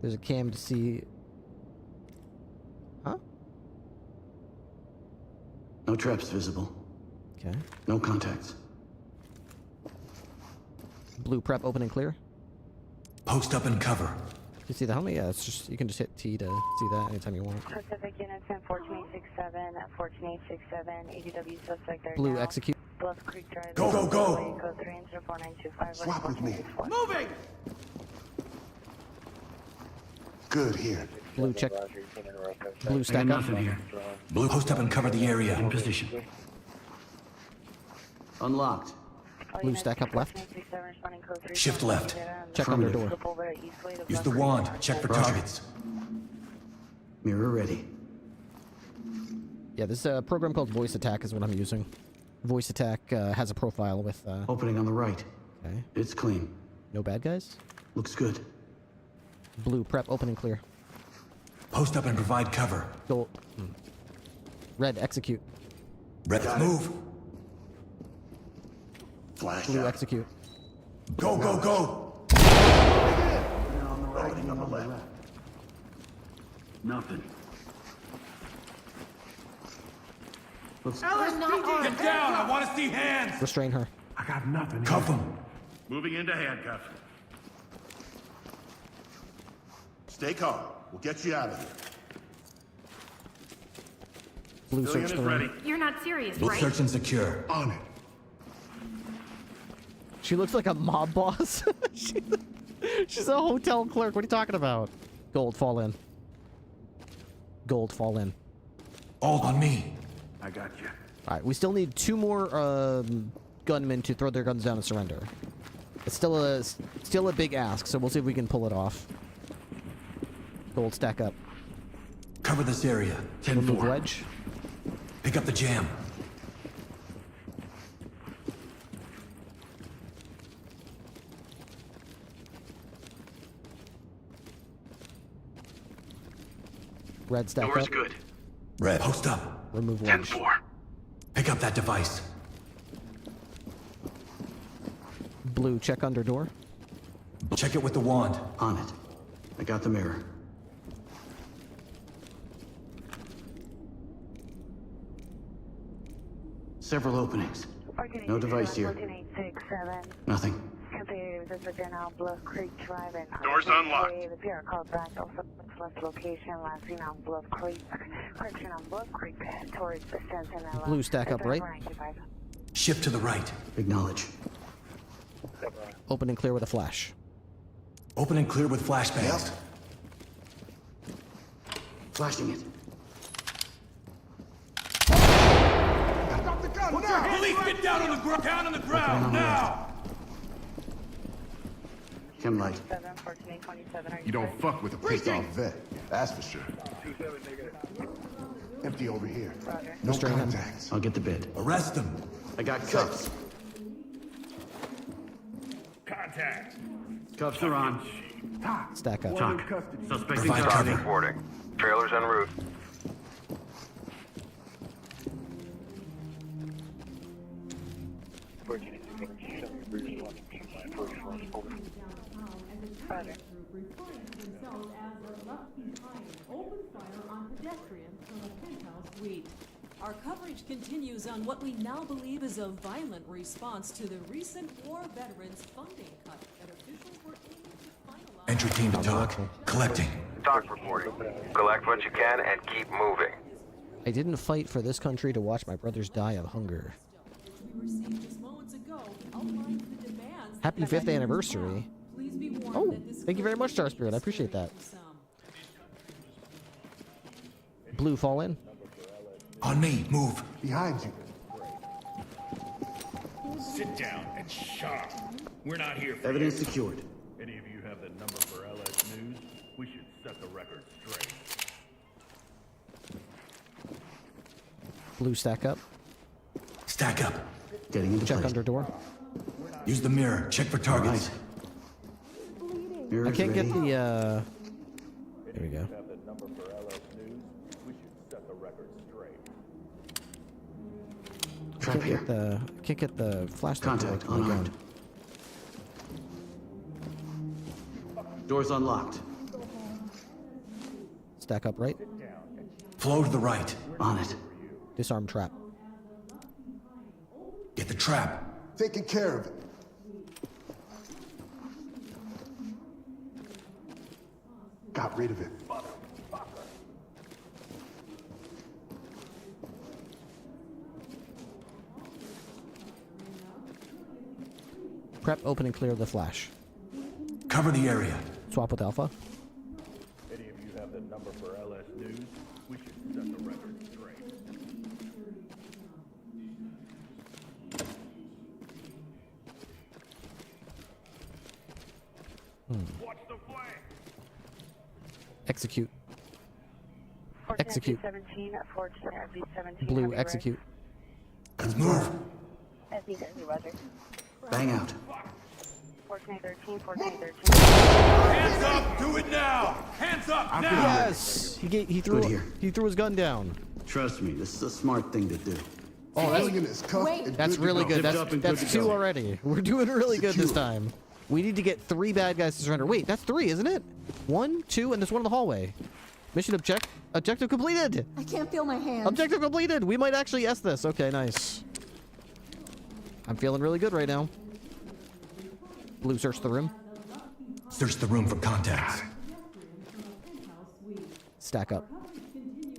There's a cam to see... Huh? No traps visible. Okay. No contacts. Blue prep, open and clear. Post up and cover. You see the helmet? Yeah, it's just, you can just hit T to see that anytime you want. Pacific units in 14867, 14867, ADW suspect there Blue, now. execute. Bluff Creek Drive. Go, go, go! Code 34925. Swap with me. Moving! Good here. Blue, check. Blue, I got stack up. nothing here. Blue, post up and cover the area. In position. Unlocked. Blue, stack up left. Shift left. Check under door. Use the wand. Check for targets. Mirror ready. Yeah, this program called Voice Attack is what I'm using. Voice Attack has a profile with... Opening on the right. Okay. It's clean. No bad guys? Looks good. Blue, prep, open and clear. Post up and provide cover. Gold. Red, execute. Red, move. Flash Blue, out. execute. Go, go, go! Loading on the left. Nothing. Let's Get down! I want to see hands! Restrain her. I got nothing. Cuff him. Moving into handcuff. Stay calm. We'll get you out of here. Blue, Civilian search is the ready. room. You're not serious, Blue, right? search and secure. On it. She looks like a mob boss. She's a hotel clerk. What are you talking about? Gold, fall in. Gold, fall in. All on me. I got you. Alright, we still need 2 more gunmen to throw their guns down and surrender. It's still a big ask, so we'll see if we can pull it off. Gold, stack up. Cover this area. Remove 10-4. wedge. Pick up the jam. Red, stack Door's up. good. Red, post up. Remove wedge. 10-4. Pick up that device. Blue, check under door. Check it with the wand. On it. I got the mirror. Several openings. No device here. 14867. Nothing. Bluff Creek Drive and Doors unlocked. The PR called back also left location last seen on Bluff Creek. Correction on Bluff Creek towards the Sentinel. Blue, stack up right. Shift to the right. Acknowledge. Open and clear with a flash. Open and clear with flashbangs. Flashing it. Drop the gun Police, now! get down on the ground! Down on the ground, now! Chem light. 1427. You don't fuck with a pissed-off vet. That's for sure. Empty over here. No Restrain him. contacts. I'll get the bid. Arrest them. I got cuffs. Contact. Cuffs are on. Stack up. Talk. Suspect in Provide custody. cover. Reporting. Trailers en route. Our coverage continues on what we now believe is a violent response to the recent war veterans funding cut that officials were aiming to finalize. Entry team to talk. Collecting. Talk reporting. Collect what you can and keep moving. I didn't fight for this country to watch my brothers die of hunger. We received just moments ago outlined the demands. Happy 5th anniversary. Please be warned Oh, that this thank you very much, Star Spirit. I appreciate that. Blue, fall in. On me. Move. Behind you. Sit down and sharp. We're not here for Evidence secured. Any of you have the number for LS News? We should set the record straight. Blue, stack up. Stack up. Getting into Check place. under door. Use the mirror. Check for targets. Mirror's I can't get ready. the, there we go. Have the number for LS News? We should set the record straight. Trap here. Can't get the flashlight. to Contact work. Oh my unarmed. Doors unlocked. Stack up right. Flow to the right. On it. Disarm trap. Get the trap. Taking care of it. Got rid of it. Prep, open, and clear the flash. Cover the area. Swap with Alpha. Any of you have the number for LS News? We should set the record straight. Watch the flag. Execute. Execute. 17 at Fort 17. Blue, execute. Let's move. Roger. Bang out. 1413. Hands up! Do it now! Hands up now! Yes! He threw his gun down. Trust me, this is a smart thing to do. Oh, that's really good. That's 2 already. We're doing really good this time. We need to get 3 bad guys to surrender. Wait, that's 3, isn't it? 1, 2, and there's 1 in the hallway. Mission objective completed. I can't feel my hands. Objective completed. We might actually S this. Okay, nice. I'm feeling really good right now. Blue, search the room. Search the room for contacts. Stack up.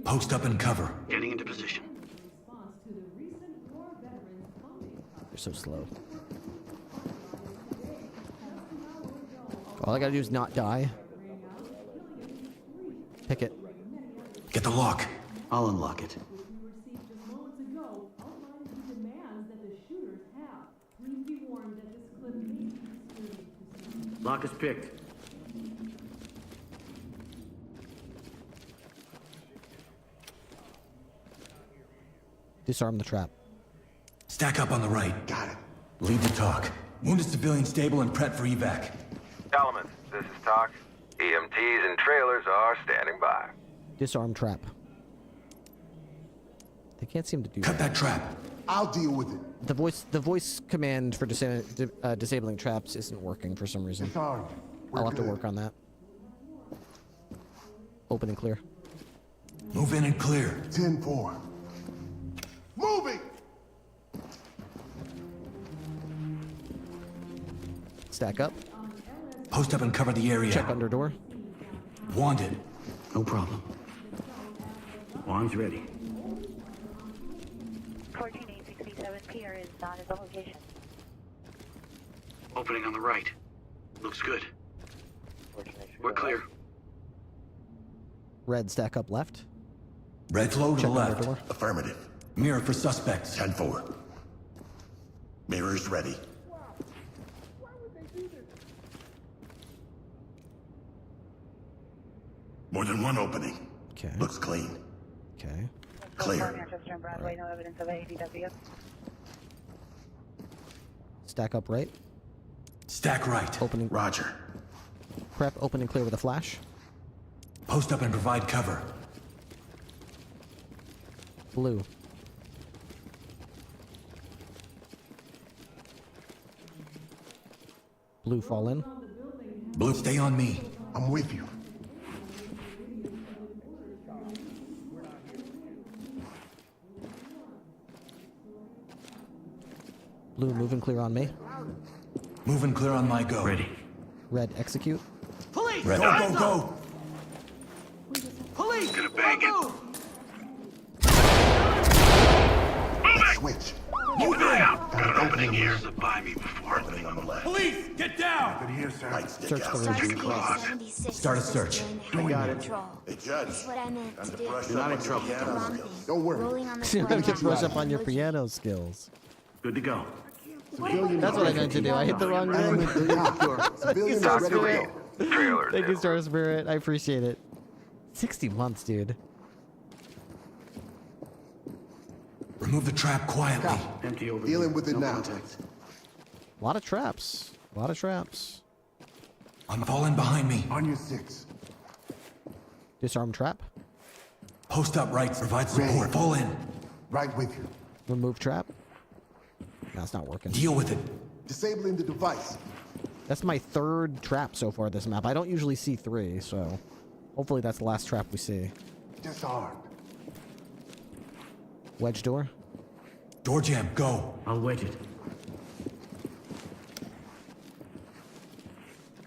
Post up and cover. Getting into position. They're so slow. All I gotta do is not die. Pick it. Get the lock. I'll unlock it. Lock is picked. Disarm the trap. Stack up on the right. Got it. Lead the talk. Wounded civilian stable and prep for evac. Elements, this is talk. EMTs and trailers are standing by. Disarm trap. They can't seem to do Cut that trap. I'll deal with it. The voice command for disabling traps isn't working for some reason. Disarmed. I'll have to work on that. Open and clear. Move in and clear. 10-4. Moving! Stack up. Post up and cover the area. Check under door. Wanted. No problem. Arms ready. 14867 PR is not his location. Opening on the right. Looks good. We're clear. Red, stack up left. Red flow to the Check under left. door. Affirmative. Mirror for suspects. 10-4. Mirrors ready. More than one opening. Okay. Looks clean. Okay. Clear. Manchester and Broadway, no evidence of ADW. Stack up right. Stack right. Opening. Roger. Prep, open and clear with a flash. Post up and provide cover. Blue. Blue, fall in. Blue, stay on me. I'm with you. Blue, move and clear on me. Move and clear on my go. Ready. Red, execute. Police! Red. Go, go, go! Police! Gonna bang it. Switch. Keep an eye out. Got an opening here. By me before. Opening on the left. Police, get down! Good here, sir. Light stick Search out. the room. Taking claws. Start a search. I got it. Hey, Judge. That's what I meant Time to to do. brush You're up not in on trouble. your The piano wrong skills. thing. Don't worry. Rolling on the You floor. have to brush up on your piano skills. Good to go. That's what I meant to do. I hit the wrong thing. Civilian Star is ready to Spirit. go. Trailer. Thank you, Star Spirit. I appreciate it. 60 months, dude. Remove the trap quietly. Empty over Dealing here. with it No now. contact. A lot of traps. A lot of traps. I'm falling behind me. On your 6. Disarm trap. Post up right. Provide support. Fall in. Right with you. Remove trap. No, it's not working. Deal with it. Disabling the device. That's my 3rd trap so far this map. I don't usually see 3, so hopefully that's the last trap we see. Disarmed. Wedge door. Door jam. Go. I'll wedge it.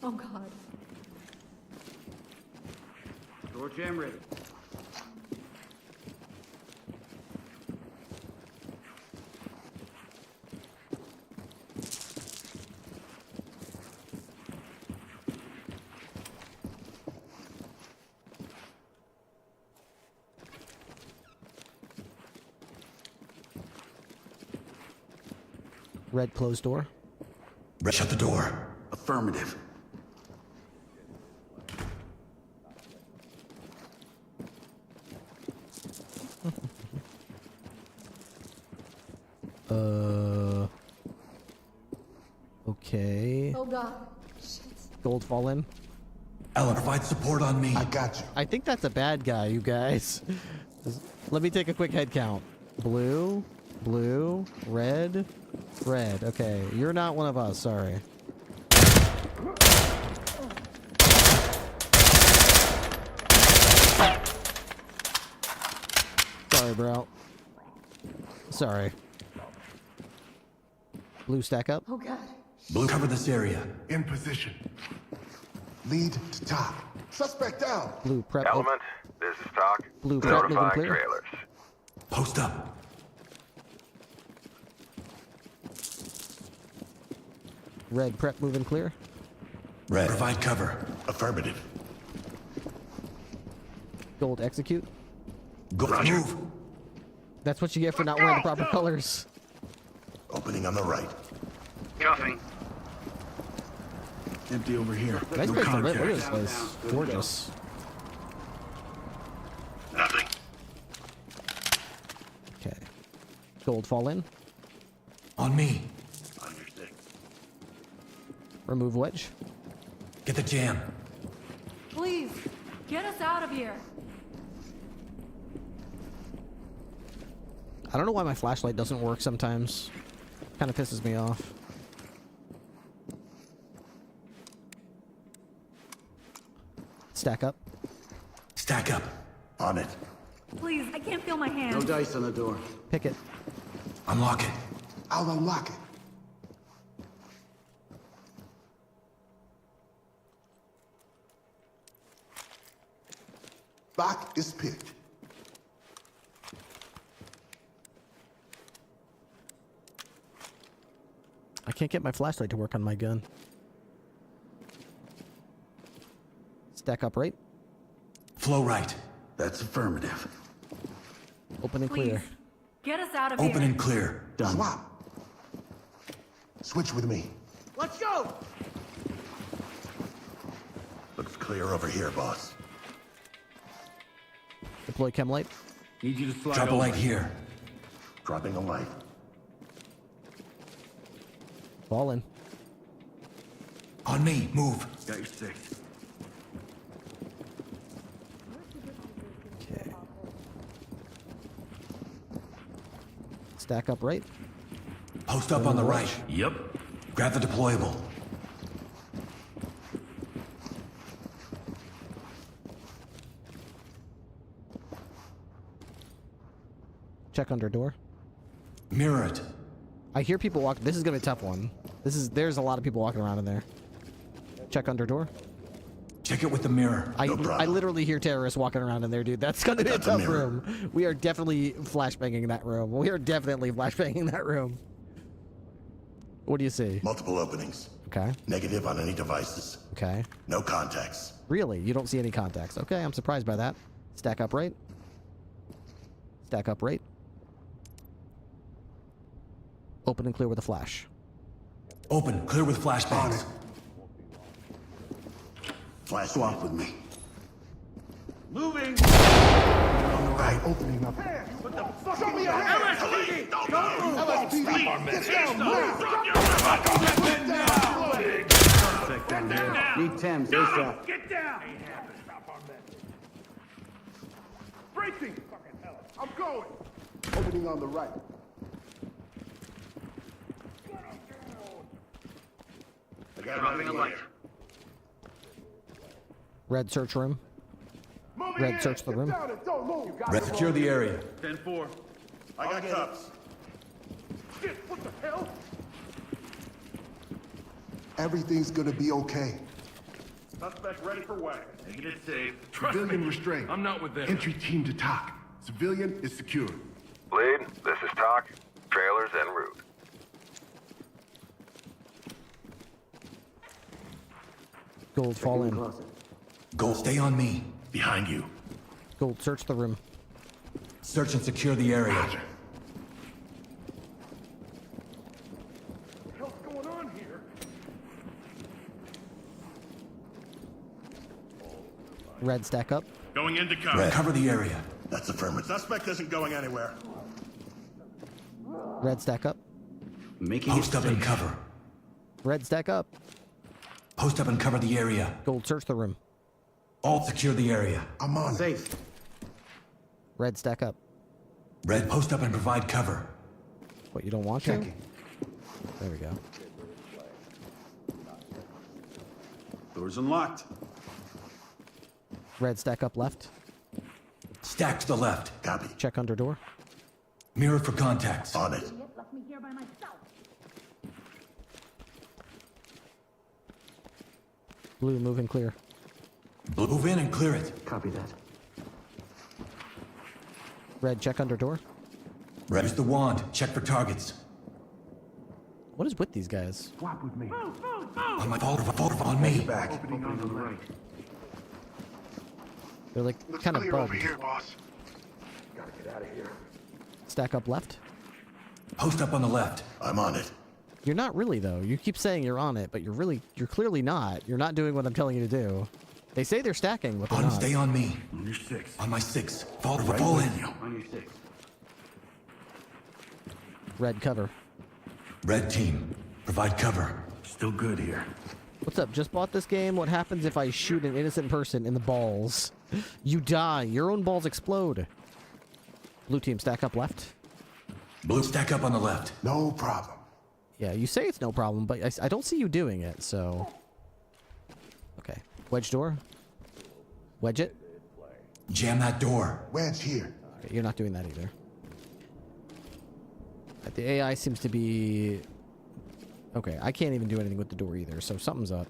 Oh God. jam ready. Red closed door. Red, shut the door. Affirmative. Okay. Oh god. Shit. Gold fall in. Ellen, provide support on me. I got you. I think that's a bad guy, you guys. Let me take a quick head count. Blue, blue, red, red. Okay, you're not one of us, sorry. Sorry, bro. Sorry. Blue stack up. Oh god. Blue, cover this area. In position. Lead to top. Suspect down. Blue prep. Element, this is Talk. Blue prep moving Notifying clear. trailers. Post up. Red prep moving clear. Red, provide cover. Affirmative. Gold execute. Go, move. That's what you get for not wearing the proper colors. Opening on the right. Cuffing. Empty over here. Nice No place to live. Look at contact. this place. Gorgeous. Nothing. Okay. Gold fall in. On me. Understood. Remove wedge. Get the jam. Please, get us out of here. I don't know why my flashlight doesn't work sometimes. Kind of pisses me off. Stack up. Stack up. On it. Please, I can't feel my hands. No dice on the door. Pick it. Unlock it. I'll unlock it. Lock is picked. I can't get my flashlight to work on my gun. Stack up right. Flow right. That's affirmative. Open and Please, clear. get us out of Open here. and clear. Done. Swap. Switch with me. Let's go! Looks clear over here, boss. Deploy chem light. Need you to slide Drop a over. light here. Dropping a light. Fall in. On me. Move. Got your six. Okay. Stack up right. Post up on the right. Yep. Grab the deployable. Check under door. Mirror it. I hear people walk. This is gonna be a tough one. There's a lot of people walking around in there. Check under door. Check it with the mirror. I No problem. I literally hear terrorists walking around in there, dude. That's gonna be a That's a tough mirror. room. We are definitely flashbanging that room. We are definitely flashbanging that room. What do you see? Multiple openings. Okay. Negative on any devices. Okay. No contacts. Really? You don't see any contacts? Okay, I'm surprised by that. Stack up right. Stack up right. Open and clear with a flash. Open. Clear with flashbangs. Flash Swap with me. Moving! On the right, opening up. What the fuck? Show me your hands! LSPD! Don't Don't move! LSPD, get down, move! Drop your weapon now! Suspect down Get there. down! Need Thames ASAP. Get down! Ain't happening. Stop on that. Breaking! Fucking hell. I'm going. Opening on the right. I got Dropping a light. Red search room. Move Red in. search the Get room. down and don't move. Red, secure the area. 10-4. I got cups. Shit, what the hell? Everything's gonna be okay. Suspect ready for way. Taking it safe. Trust Civilian me. restrained. I'm not with them. Entry team to TOC. Civilian is secure. Lead, this is TOC. Trailers en route. Gold, fall in. Gold, stay on me. Behind you. Gold, search the room. Search and secure the area. Roger. What's going on here? Red, stack up. Going into cover. Red, cover the area. That's affirmative. Suspect isn't going anywhere. Red, stack up. Post up and cover. Red, stack up. Post up and cover the area. Gold, search the room. All secure the area. I'm on Safe. Red, stack up. Red, post up and provide cover. What, you don't want to? There we go. Doors unlocked. Red, stack up left. Stack to the left. Copy. Check under door. Mirror for contacts. On it. Blue, move and clear. Move in and clear it. Copy that. Red, check under door. Red, use the wand. Check for targets. What is with these guys? Swap with me. On my fault on me. Back. Opening on the right. They're like kind of bugged. boss. Gotta get out of here. Stack up left. Post up on the left. I'm on it. You're not really though. You keep saying you're on it, but you're clearly not. You're not doing what I'm telling you to do. They say they're stacking, but they're not. Stay on me. On your 6. On my 6. Fall in. On your 6. Red, cover. Red team, provide cover. Still good here. What's up? Just bought this game. What happens if I shoot an innocent person in the balls? You die. Your own balls explode. Blue team, stack up left. Blue, stack up on the left. No problem. Yeah, you say it's no problem, but I don't see you doing it, so... Okay. Wedge door. Wedge it. Jam that door. Wedge here. Okay, you're not doing that either. The AI seems to be... Okay, I can't even do anything with the door either, so something's up.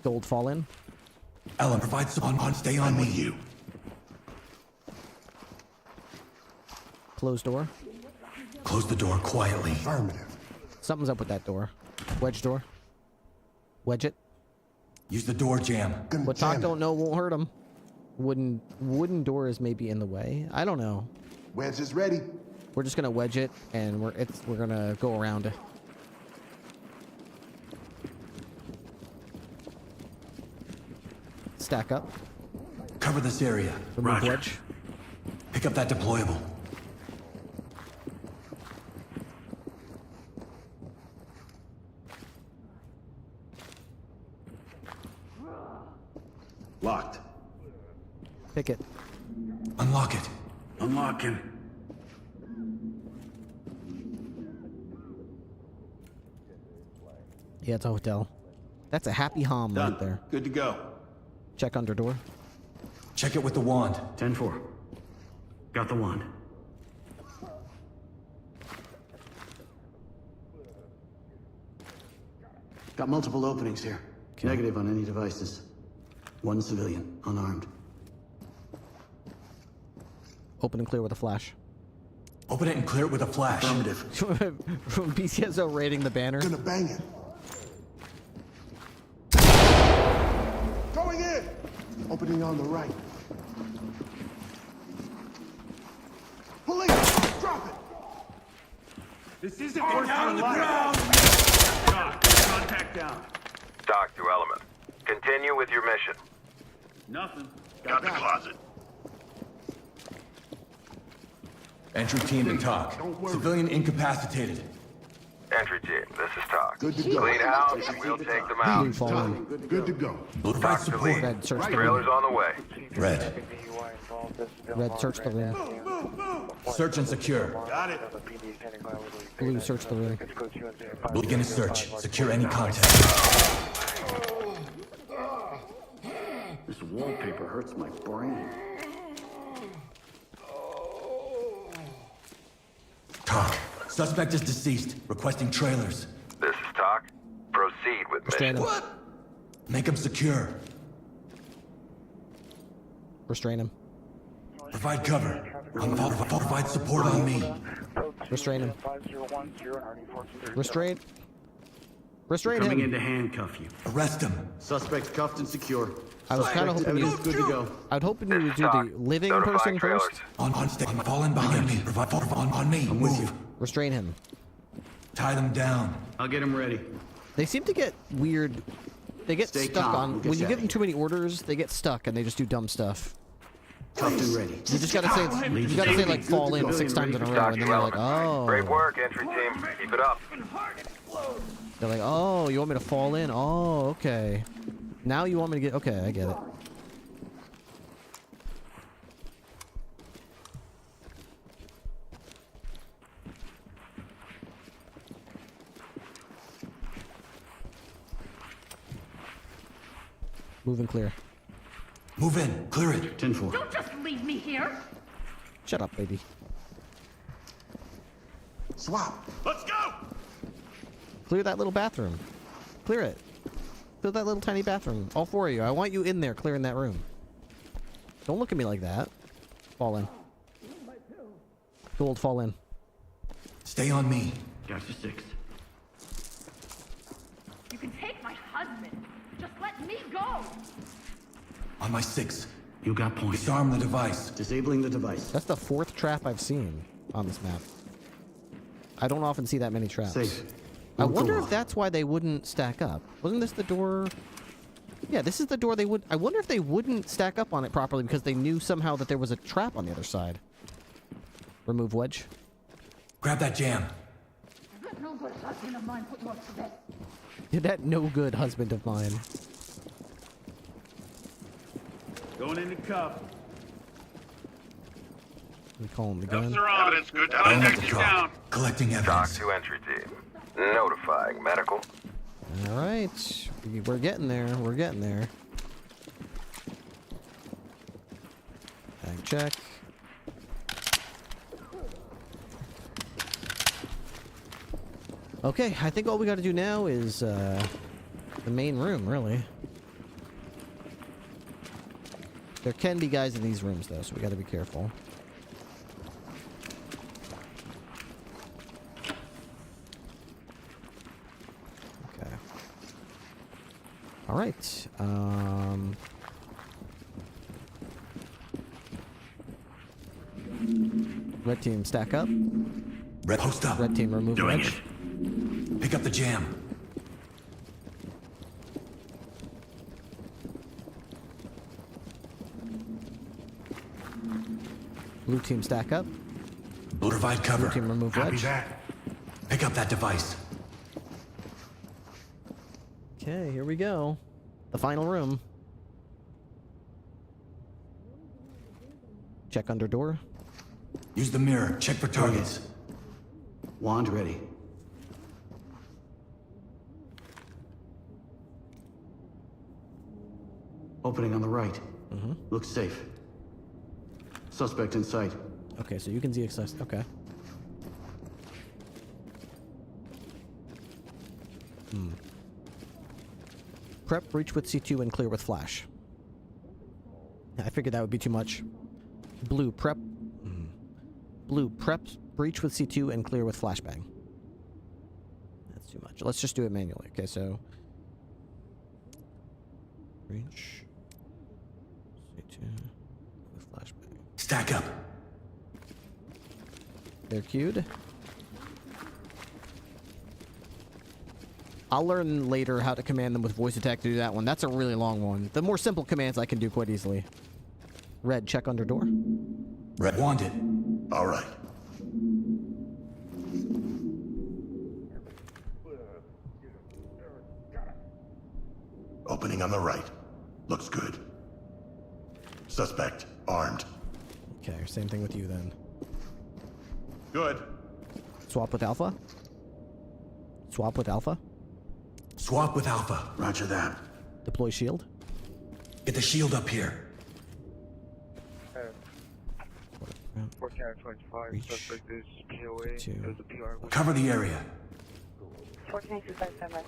Gold, fall in. Ellen, provide on stay on me. You. Close door. Close the door quietly. Affirmative. Something's up with that door. Wedge door. Wedge it. Use the door jam. What Talk don't know won't hurt him. Wooden door is maybe in the way. I don't know. Wedge is ready. We're just gonna wedge it, and we're gonna go around it. Stack up. Cover this area. Remove wedge. Pick up that deployable. Locked. Pick it. Unlock it. Unlocking. Yeah, it's a hotel. That's a happy hom right there. Good to go. Check under door. Check it with the wand. 10-4. Got the wand. Got multiple openings here. Okay. Negative on any devices. One civilian, unarmed. Open and clear with a flash. Open it and clear it with a flash. Affirmative. BCSO rating the banner. Gonna bang it. Going in. Opening on the right. Police, drop it. This isn't worth down on the ground. Contact down. Dock to element. Continue with your mission. Nothing. Got the closet. Entry team to TOC. Civilian incapacitated. Entry team, this is TOC. Good to go. Clean house, we'll take them out. Blue, fall in. Good to go. Blue, provide TOC to support. lead. Red, search the Trailers room. on the way. Red. Red, search the room. Search and secure. Got it. Blue, search the room. Blue, begin a search. Secure any contact. This wallpaper hurts my brain. TOC. Suspect is deceased. Requesting trailers. This is TOC. Proceed with Straight mission. up. Make him secure. Restrain him. Provide cover. Provide support on me. Restrain him. Restrain. Restrain Coming him. in to handcuff you. Arrest him. Suspects cuffed and secure. I was kind of hoping you. Good to go. I'd hoping you would do the living person first. On stay. Fall in behind me. Provide on me. I'm with you. Restrain him. Tie them down. I'll get him ready. They seem to get weird. They get Stay stuck calm. on We'll get when you you give out them of too many orders. They get stuck and they just do dumb stuff. Cuffed and ready. You just gotta say, you gotta say like fall in 6 times in a row, and then you're like, oh. Great work, entry team. Keep it up. They're like, oh, you want me to fall in? Oh, okay. Now you want me to get, okay, I get it. Move and clear. Move in. Clear it. 10-4. Don't just leave me here. Shut up, baby. Swap. Let's go! Clear that little bathroom. Clear it. Clear that little tiny bathroom. All 4 of you. I want you in there clearing that room. Don't look at me like that. Fall in. Gold, fall in. Stay on me. Got you 6. You can take my husband. Just let me go. On my 6. You got points. Disarm the device. Disabling the device. That's the 4th trap I've seen on this map. I don't often see that many traps. Safe. I wonder if that's why they wouldn't stack up. Wasn't this the door? Yeah, this is the door they would... I wonder if they wouldn't stack up on it properly because they knew somehow that there was a trap on the other side. Remove wedge. Grab that jam. That no good husband of mine put you up to bed. That no good husband of mine. Going into cuff. We call him again. Evidence good. Contact you down. Collecting Talk evidence. to entry team. Notifying medical. All right, we're getting there. We're getting there. Bag check. Okay, I think all we got to do now is the main room, really. There can be guys in these rooms, though, so we got to be careful. Okay. All right. Red team, stack up. Red, post up. Red team, remove Doing wedge. it. Pick up the jam. Blue team, stack up. Provide cover. Blue team, remove Copy wedge. that. Pick up that device. Okay, here we go. The final room. Check under door. Use the mirror. Check for targets. Wand ready. Opening on the right. Mm-hmm. Looks safe. Suspect in sight. Okay, so you can see access. Okay. Prep, breach with C2 and clear with flash. I figured that would be too much. Blue, prep. Blue, prep, breach with C2 and clear with flashbang. That's too much. Let's just do it manually. Okay, so... Breach. C2 with flashbang. Stack up. They're queued. I'll learn later how to command them with voice attack to do that one. That's a really long one. The more simple commands I can do quite easily. Red, check under door. Red, wand it. All right. Opening on the right. Looks good. Suspect armed. Okay, same thing with you then. Good. Swap with Alpha. Swap with Alpha. Swap with Alpha. Roger that. Deploy shield. Get the shield up here. 1425, suspect is POA. There's a PR. Cover the area. 14257.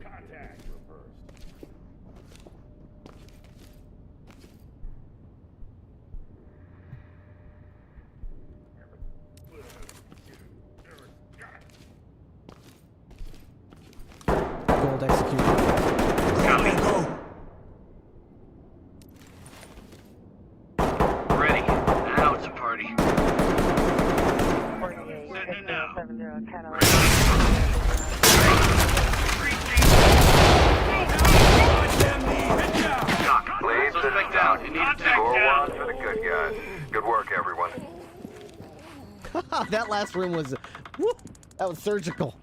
Contact. Reversed. Gold execution. Copy, go! Ready. Now it's a party. 48, Sending now. 70 Cadillac. Lead system down. Score one for the good guys. Good work, everyone. That last room was, whoop, that was surgical.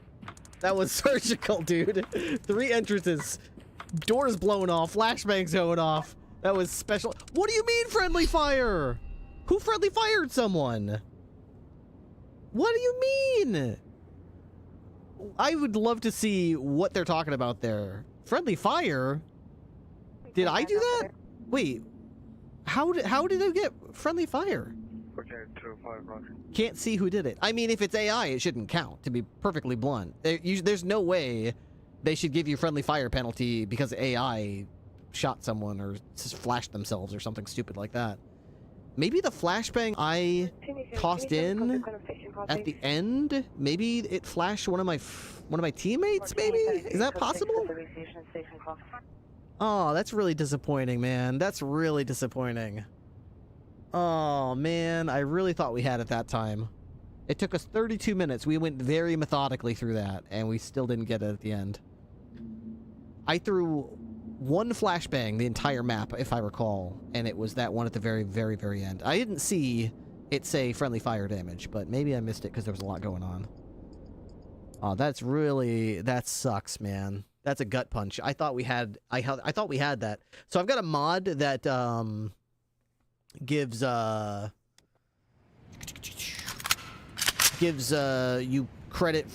That was surgical, dude. 3 entrances, doors blown off, flashbangs going off. That was special. What do you mean friendly fire? Who friendly fired someone? What do you mean? I would love to see what they're talking about there. Friendly fire? Did I do that? Wait, how did I get friendly fire? Can't see who did it. I mean, if it's AI, it shouldn't count, to be perfectly blunt. There's no way they should give you friendly fire penalty because AI shot someone or just flashed themselves or something stupid like that. Maybe the flashbang I tossed in at the end, maybe it flashed one of my teammates, maybe? Is that possible? Oh, that's really disappointing, man. That's really disappointing. Oh, man. I really thought we had it that time. It took us 32 minutes. We went very methodically through that, and we still didn't get it at the end. I threw one flashbang the entire map, if I recall, and it was that one at the very, very, very end. I didn't see it say friendly fire damage, but maybe I missed it because there was a lot going on. Oh, that's really... That sucks, man. That's a gut punch. I thought we had... I thought we had that. So I've got a mod that, gives you credit.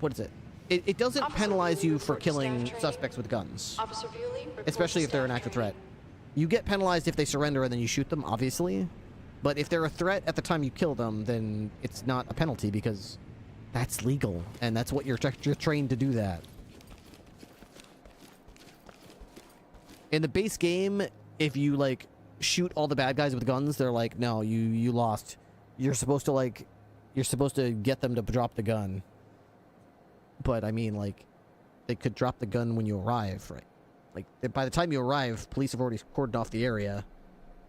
What is it? It doesn't penalize you for killing suspects with guns, especially if they're an active threat. You get penalized if they surrender and then you shoot them, obviously. But if they're a threat at the time you kill them, then it's not a penalty because that's legal and that's what you're trained to do that. In the base game, if you like shoot all the bad guys with guns, they're like, no, you lost. You're supposed to get them to drop the gun. But I mean, like, they could drop the gun when you arrive, right? Like, by the time you arrive, police have already cordoned off the area.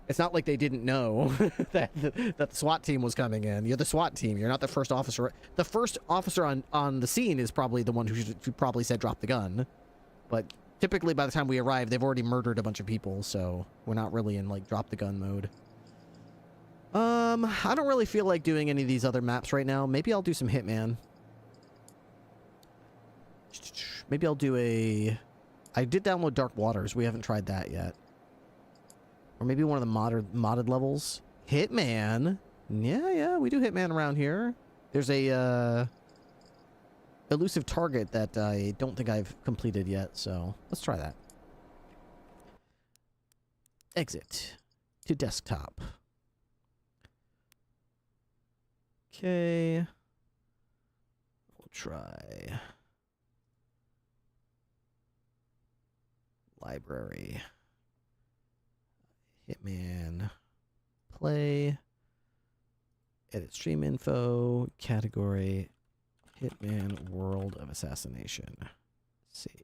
It's not like they didn't know that the SWAT team was coming in. You're the SWAT team. You're not the first officer. The first officer on the scene is probably the one who probably said drop the gun. But typically, by the time we arrive, they've already murdered a bunch of people, so we're not really in, like, drop the gun mode. I don't really feel like doing any of these other maps right now. Maybe I'll do some Hitman. Maybe I'll do a... I did download Dark Waters. We haven't tried that yet. Or maybe one of the modded levels. Hitman. Yeah, we do Hitman around here. There's a, elusive target that I don't think I've completed yet, so let's try that. Exit to desktop. Okay. We'll try library. Hitman. Play. Edit stream info. Category. Hitman World of Assassination. Save.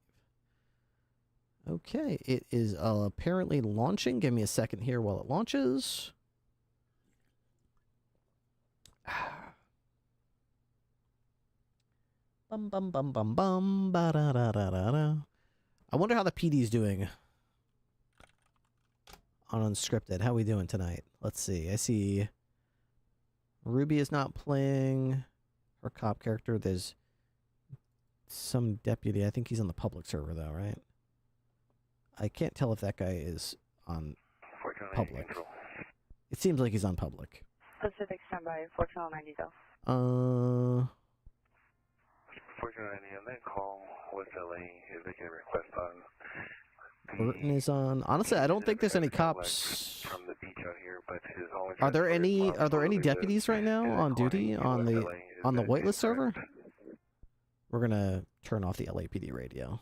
Okay, it is apparently launching. Give me a second here while it launches. Bum bum bum bum bum ba da da da da da. I wonder how the PD's doing on Unscripted. How are we doing tonight? Let's see. I see Ruby is not playing her cop character. There's some deputy. I think he's on the public server though, right? I can't tell if that guy is on public. It seems like he's on public. Pacific standby, 1490 go. Unfortunately, on that call with LA, is making a request on. Burton is on. Honestly, I don't think there's any cops. From the beach out here, but his only Are there any deputies right now on duty on the whitelist server? We're gonna turn off the LAPD radio.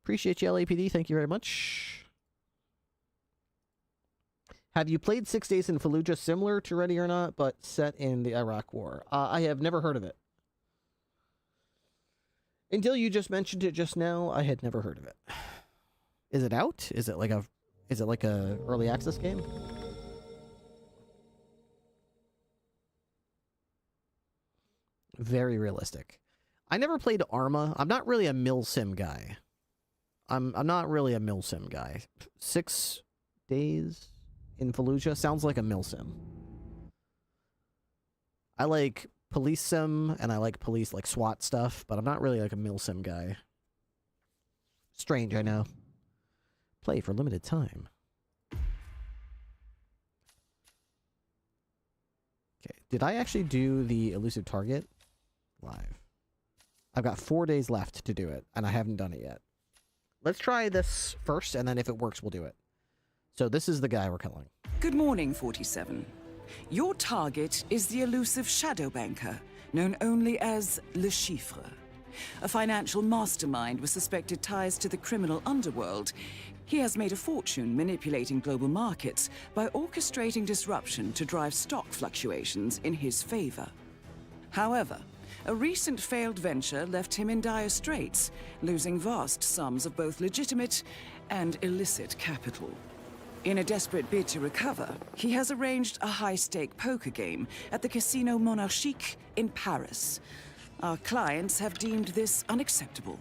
Appreciate you, LAPD. Thank you very much. Have you played 6 Days in Fallujah, similar to Ready or Not, but set in the Iraq War? I have never heard of it. Until you just mentioned it just now, I had never heard of it. Is it out? Is it like a early access game? Very realistic. I never played Arma. I'm not really a milsim guy. I'm not really a milsim guy. 6 Days in Fallujah sounds like a milsim. I like police sim and I like police like SWAT stuff, but I'm not really like a milsim guy. Strange, I know. Play for limited time. Okay, did I actually do the elusive target live? I've got 4 days left to do it, and I haven't done it yet. Let's try this first, and then if it works, we'll do it. So this is the guy we're killing. Good morning, 47. Your target is the elusive shadow banker, known only as Le Chiffre. A financial mastermind with suspected ties to the criminal underworld. He has made a fortune manipulating global markets by orchestrating disruption to drive stock fluctuations in his favor. However, a recent failed venture left him in dire straits, losing vast sums of both legitimate and illicit capital. In a desperate bid to recover, he has arranged a high-stake poker game at the Casino Monarchique in Paris. Our clients have deemed this unacceptable.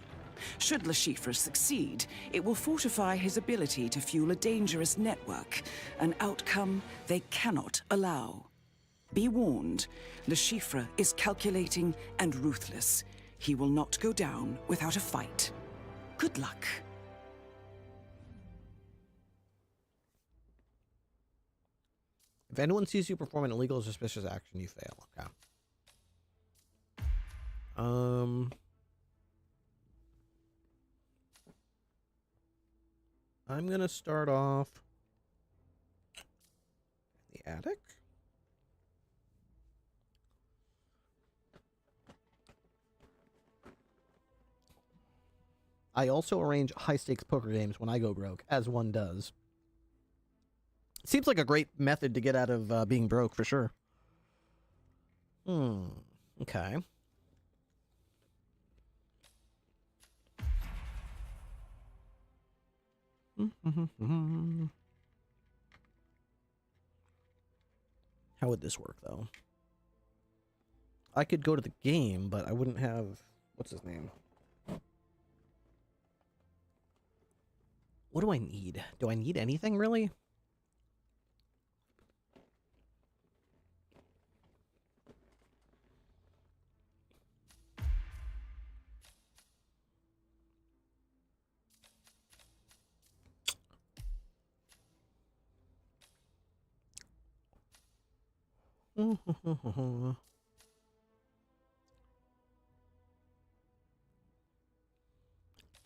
Should Le Chiffre succeed, it will fortify his ability to fuel a dangerous network, an outcome they cannot allow. Be warned, Le Chiffre is calculating and ruthless. He will not go down without a fight. Good luck. If anyone sees you perform an illegal or suspicious action, you fail. Okay. I'm gonna start off in the attic. I also arrange high-stakes poker games when I go broke, as one does. Seems like a great method to get out of being broke, for sure. Okay. How would this work, though? I could go to the game, but I wouldn't have... What's his name? What do I need? Do I need anything, really?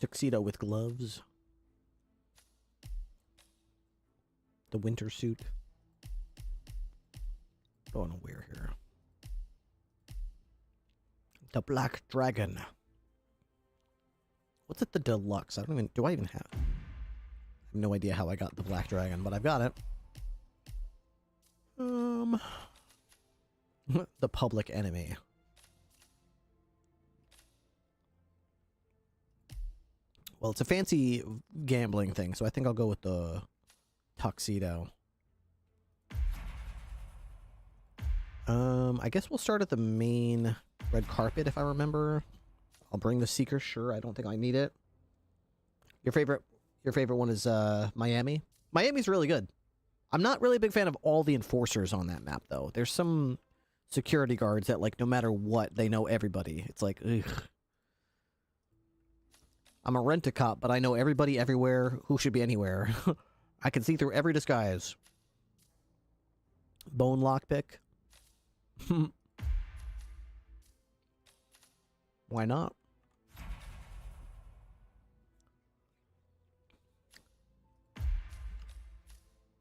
Tuxedo with gloves. The winter suit. What do I want to wear here? The Black Dragon. What's it, the deluxe? Do I even have? I have no idea how I got the Black Dragon, but I've got it. The Public Enemy. Well, it's a fancy gambling thing, so I think I'll go with the tuxedo. I guess we'll start at the main red carpet, if I remember. I'll bring the Seeker, sure. I don't think I need it. Your favorite one is Miami? Miami's really good. I'm not really a big fan of all the enforcers on that map, though. There's some security guards that, like, no matter what, they know everybody. It's like, ugh. I'm a rent-a-cop, but I know everybody everywhere who should be anywhere. I can see through every disguise. Bone lockpick. Why not?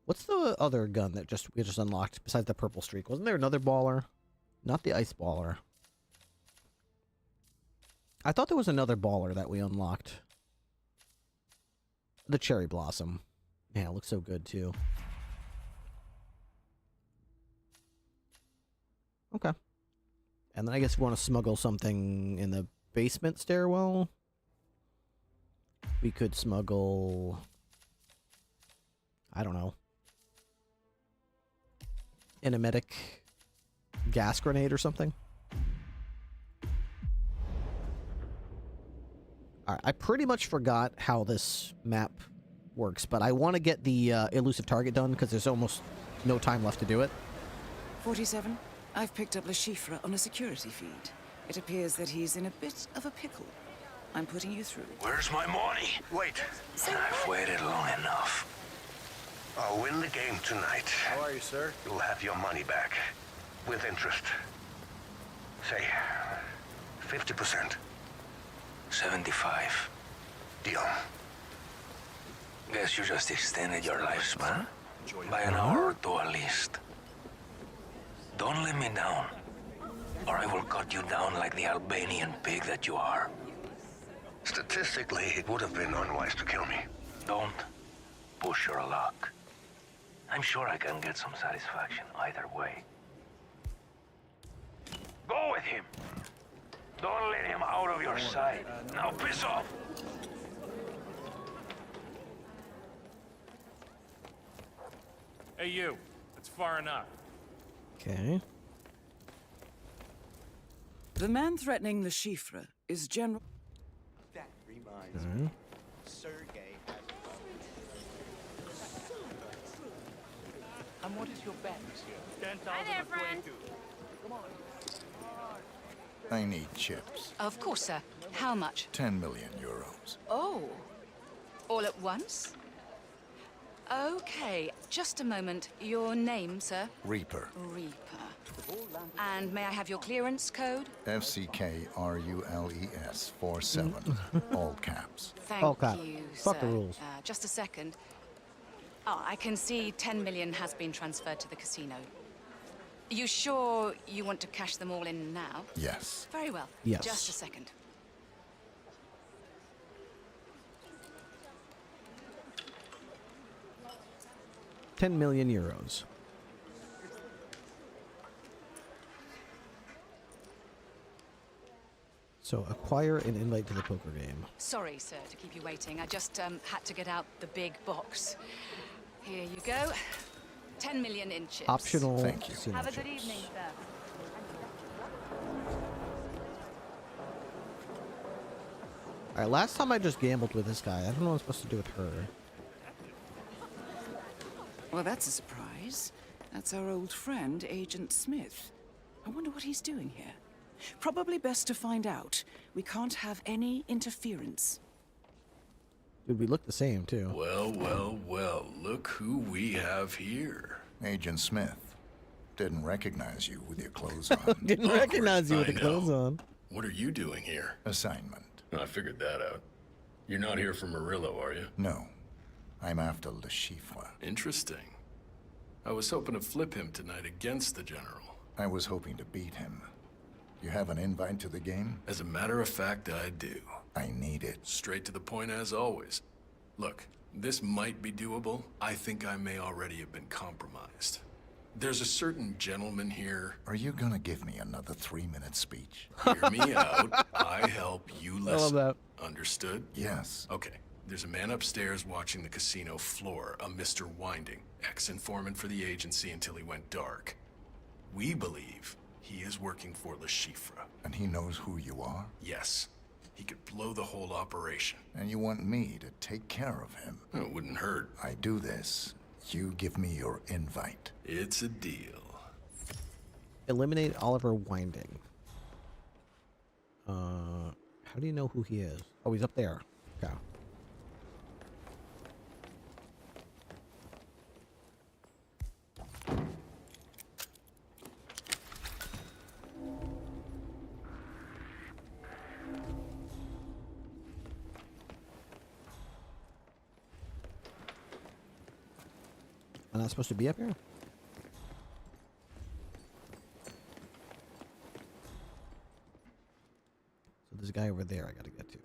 What's the other gun that we just unlocked besides the purple streak? Wasn't there another baller? Not the ice baller. I thought there was another baller that we unlocked. The cherry blossom. Man, it looks so good too. Okay. And then I guess we want to smuggle something in the basement stairwell. We could smuggle... I don't know. An emetic gas grenade or something. Alright, I pretty much forgot how this map works, but I want to get the elusive target done because there's almost no time left to do it. 47, I've picked up Le Chiffre on a security feed. It appears that he's in a bit of a pickle. I'm putting you through. Where's my money? Wait. I've waited long enough. I'll win the game tonight. How are you, sir? You'll have your money back. With interest. Say, 50%. 75. Deal. Guess you just extended your lifespan by an hour or two at least. Don't let me down, or I will cut you down like the Albanian pig that you are. Statistically, it would have been unwise to kill me. Don't push your luck. I'm sure I can get some satisfaction either way. Go with him. Don't let him out of your sight. Now piss off. Hey, you. It's far enough. Okay. The man threatening Le Chiffre is General... That reminds me. Sergei has... And what is your bet, monsieur? 10,000. Hi there, friend. Come on. I need chips. Of course, sir. How much? 10 million euros. Oh. All at once? Okay, just a moment. Your name, sir? Reaper. Reaper. And may I have your clearance code? FCKRULES 47. All caps. Thank All caps. you, Fuck sir. the rules. Just a second. Oh, I can see 10 million has been transferred to the casino. You sure you want to cash them all in now? Yes. Very well. Yes. Just a second. €10 million. So acquire an invite to the poker game. Sorry, sir, to keep you waiting. I just had to get out the big box. Here you go. 10 million in chips. Optional. Thank you. Have a good evening, sir. Alright, last time I just gambled with this guy. I don't know what I'm supposed to do with her. Well, that's a surprise. That's our old friend, Agent Smith. I wonder what he's doing here. Probably best to find out. We can't have any interference. Dude, we look the same, too. Well, well, well, look who we have here. Agent Smith. Didn't recognize you with your clothes on. Didn't recognize you with the I clothes know. on. What are you doing here? Assignment. I figured that out. You're not here for Murillo, are you? No. I'm after Le Chiffre. Interesting. I was hoping to flip him tonight against the General. I was hoping to beat him. You have an invite to the game? As a matter of fact, I do. I need it. Straight to the point as always. Look, this might be doable. I think I may already have been compromised. There's a certain gentleman here. Are you gonna give me another 3-minute speech? Hear me out. I help you listen. I love that. Understood? Yes. Okay. There's a man upstairs watching the casino floor, a Mr. Winding, ex-informant for the agency until he went dark. We believe he is working for Le Chiffre. And he knows who you are? Yes. He could blow the whole operation. And you want me to take care of him? It wouldn't hurt. I do this. You give me your invite. It's a deal. Eliminate Oliver Winding. How do you know who he is? Oh, he's up there. Okay. I'm not supposed to be up here? So there's a guy over there I gotta get to.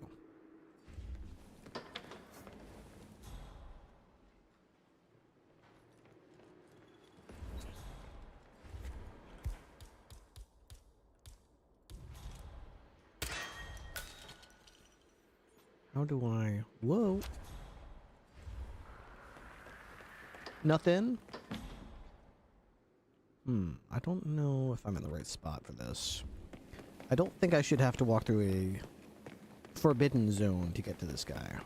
How do I... Whoa. Nothing? I don't know if I'm in the right spot for this. I don't think I should have to walk through a forbidden zone to get to this guy.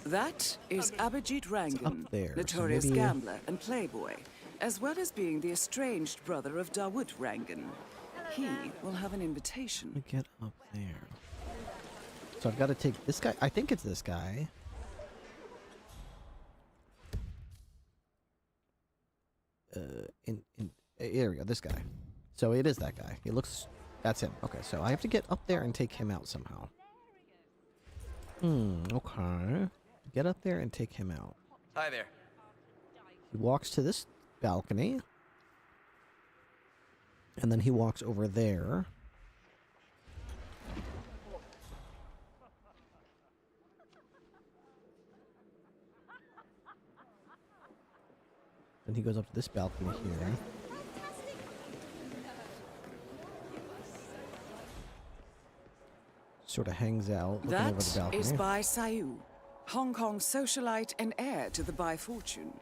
That is Abhijit Rangan, there, so notorious maybe- gambler and playboy, as well as being the estranged brother of Dawood Rangan. He will have an invitation. Let me get up there. So I've got to take this guy. I think it's this guy. Here we go. This guy. So it is that guy. He looks. That's him. Okay. So I have to get up there and take him out somehow. Okay. Get up there and take him out. Hi there. He walks to this balcony. And then he walks over there. Then he goes up to this balcony here. Sort of hangs out, looking over the That balcony. is Bai Sayu, Hong Kong socialite and heir to the Bai fortune.